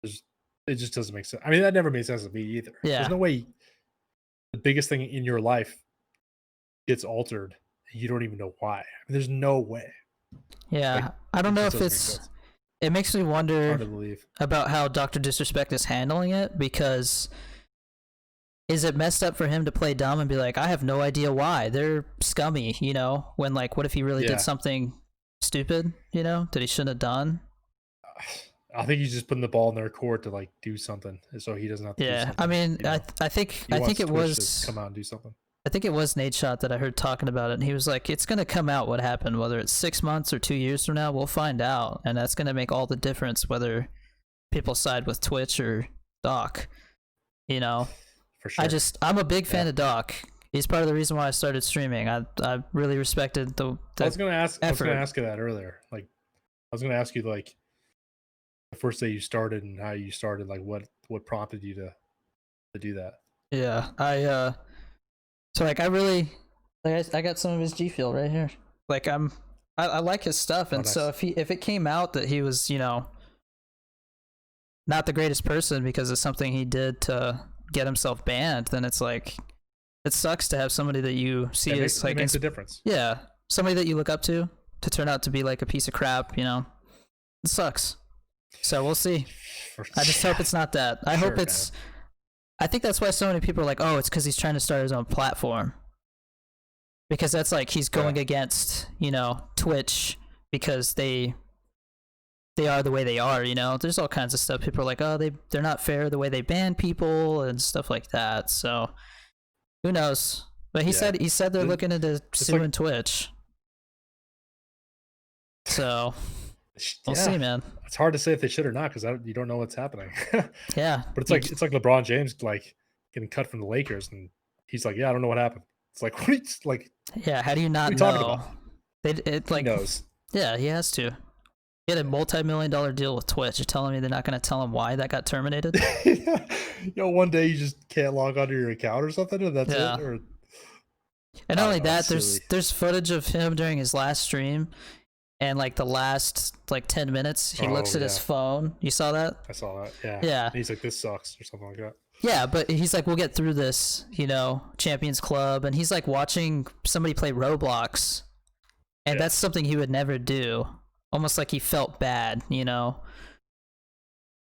[SPEAKER 1] it just doesn't make sense. I mean, that never made sense to me either.
[SPEAKER 2] Yeah.
[SPEAKER 1] There's no way the biggest thing in your life gets altered. You don't even know why. I mean, there's no way.
[SPEAKER 2] Yeah.
[SPEAKER 1] Like,
[SPEAKER 2] I don't know if it's it makes me
[SPEAKER 1] Hard
[SPEAKER 2] wonder
[SPEAKER 1] to believe.
[SPEAKER 2] about how Dr. Disrespect is handling it, because is it messed up for him to play dumb and be like, I have no idea why they're scummy, you know, when like, what if he really did
[SPEAKER 1] Yeah.
[SPEAKER 2] something stupid, you know, that he shouldn't have done?
[SPEAKER 1] I think he's just putting the ball in their court to like do something, so he doesn't have to do
[SPEAKER 2] Yeah, I
[SPEAKER 1] something.
[SPEAKER 2] mean,
[SPEAKER 1] You know?
[SPEAKER 2] I think
[SPEAKER 1] He wants
[SPEAKER 2] it
[SPEAKER 1] Twitch
[SPEAKER 2] was
[SPEAKER 1] to come out and do something.
[SPEAKER 2] I think it was Nate Shot that I heard talking about it, and he was like, it's gonna come out what happened, whether it's 6 months or 2 years from now, we'll find out, and that's gonna make all the difference whether people side with Twitch or Doc. You know,
[SPEAKER 1] For sure.
[SPEAKER 2] I'm a big fan of Doc. He's part of the reason why I started streaming. I really respected the
[SPEAKER 1] I was gonna ask.
[SPEAKER 2] effort.
[SPEAKER 1] I was gonna ask you that earlier. Like, I was gonna ask you like the first day you started and how you started. Like, what prompted you to do that?
[SPEAKER 2] Yeah, so like I really like I got some of his G Fuel right here. Like I like his stuff, and
[SPEAKER 1] nice.
[SPEAKER 2] so if it came out that he was, you know, not the greatest person because of something he did to get himself banned, then it's like it sucks to have somebody that you see as like
[SPEAKER 1] it makes a difference.
[SPEAKER 2] Yeah, somebody that you look up to turn out to be like a piece of crap, you know. It sucks. So we'll see. I just hope it's not that. I hope it's. Man. I think that's why so many people are like, oh, it's because he's trying to start his own platform. Because that's like he's going against, you know, Twitch because they are the way they are, you know. There's all kinds of stuff. People are like, oh, they're not fair the way they ban people and stuff like that. So who knows? But he said they're looking into suing like, Twitch. So we'll see, man.
[SPEAKER 1] It's hard to say if they should or not because you don't know what's happening.
[SPEAKER 2] Yeah,
[SPEAKER 1] but it's like LeBron James like getting cut from the Lakers, and he's like, yeah, I don't know what happened. It's like, what are you, like?
[SPEAKER 2] Yeah, how do you not
[SPEAKER 1] know?
[SPEAKER 2] Talking about? It like
[SPEAKER 1] he knows.
[SPEAKER 2] Yeah, he has to. He had a multi-million-dollar deal with Twitch. You're telling me they're not going to tell him why that got terminated?
[SPEAKER 1] One day you just can't log onto your account or something, and that's it. Or
[SPEAKER 2] and not only that, there's footage of him during his last stream. And like the last like 10 minutes, he looks at his phone. You saw that?
[SPEAKER 1] I saw that. Yeah.
[SPEAKER 2] Yeah.
[SPEAKER 1] And he's like, "This sucks" or something like that.
[SPEAKER 2] Yeah, but he's like, "We'll get through this," you know, Champions Club, and he's like watching somebody play Roblox, and that's something he would never do. Almost like he felt bad, you know.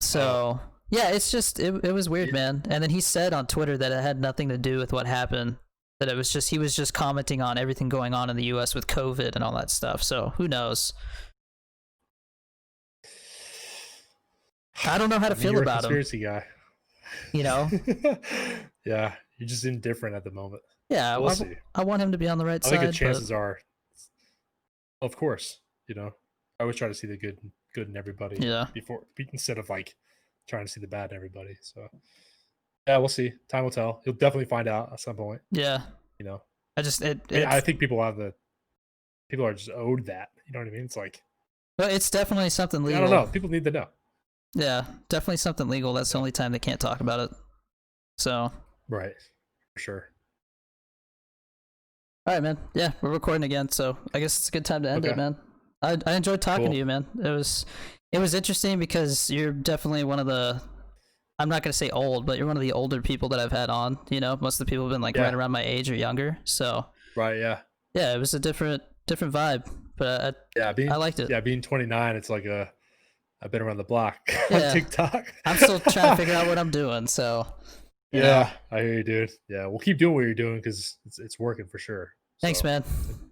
[SPEAKER 2] So yeah, it's just it was weird, man. And then he said on Twitter that it had nothing to do with what happened. That it was just he was just commenting on everything going on in the U.S. with COVID and all that stuff. So who knows? I don't know how to feel about him.
[SPEAKER 1] Conspiracy guy,
[SPEAKER 2] you know.
[SPEAKER 1] Yeah, you're just indifferent at the moment.
[SPEAKER 2] Yeah, we'll see. I want him to be on the right side.
[SPEAKER 1] I think the chances are, of course, you know, I always try to see the good in everybody.
[SPEAKER 2] Yeah.
[SPEAKER 1] Instead of like trying to see the bad in everybody. So. Yeah, we'll see. Time will tell. You'll definitely find out at some point.
[SPEAKER 2] Yeah.
[SPEAKER 1] You know.
[SPEAKER 2] I
[SPEAKER 1] think people are just owed that. You know what I mean? It's like.
[SPEAKER 2] But it's definitely something legal.
[SPEAKER 1] I don't know. People need to know.
[SPEAKER 2] Yeah, definitely something legal. That's the only time they can't talk about it. So.
[SPEAKER 1] Right. For sure.
[SPEAKER 2] All right, man. Yeah, we're recording again, so I guess it's a good time to end it, man. I enjoyed talking to you, man. It was interesting because you're definitely one of the. I'm not gonna say old, but you're one of the older people that I've had on. You know, most of the people have been like right around my age or younger. So
[SPEAKER 1] right, yeah,
[SPEAKER 2] it was a different vibe, but I liked it.
[SPEAKER 1] Yeah, being 29, it's like I've been around the block on TikTok.
[SPEAKER 2] I'm still trying to figure out what I'm doing. So
[SPEAKER 1] yeah, I hear you, dude. Yeah, we'll keep doing what you're doing because it's working for sure.
[SPEAKER 2] Thanks, man.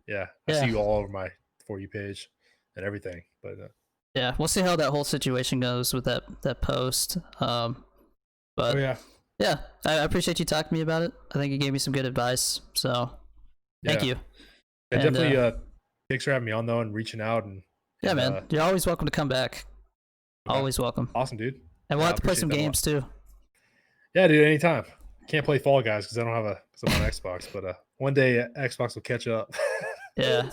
[SPEAKER 1] Yeah, I see you all over my For You page and everything, but
[SPEAKER 2] yeah, we'll see how that whole situation goes with that post. But yeah, I appreciate you talking to me about it. I think you gave me some good advice. So thank you.
[SPEAKER 1] Yeah, and, definitely. Thanks for having me on though and reaching out and
[SPEAKER 2] man, you're always welcome to come back. Always welcome.
[SPEAKER 1] Awesome, dude.
[SPEAKER 2] And we'll have to play some games too.
[SPEAKER 1] Yeah, dude. Anytime. Can't play Fall Guys because I don't have I'm on Xbox, but one day Xbox will catch up.
[SPEAKER 2] Yeah,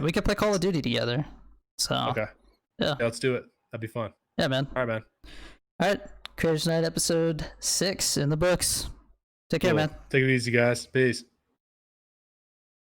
[SPEAKER 2] we could play Call of Duty together. So
[SPEAKER 1] okay. Yeah, let's do it. That'd be fun.
[SPEAKER 2] Yeah, man.
[SPEAKER 1] All right, man.
[SPEAKER 2] All right. Creators Night episode 6 in the books. Take care, man.
[SPEAKER 1] Take it easy, guys. Peace.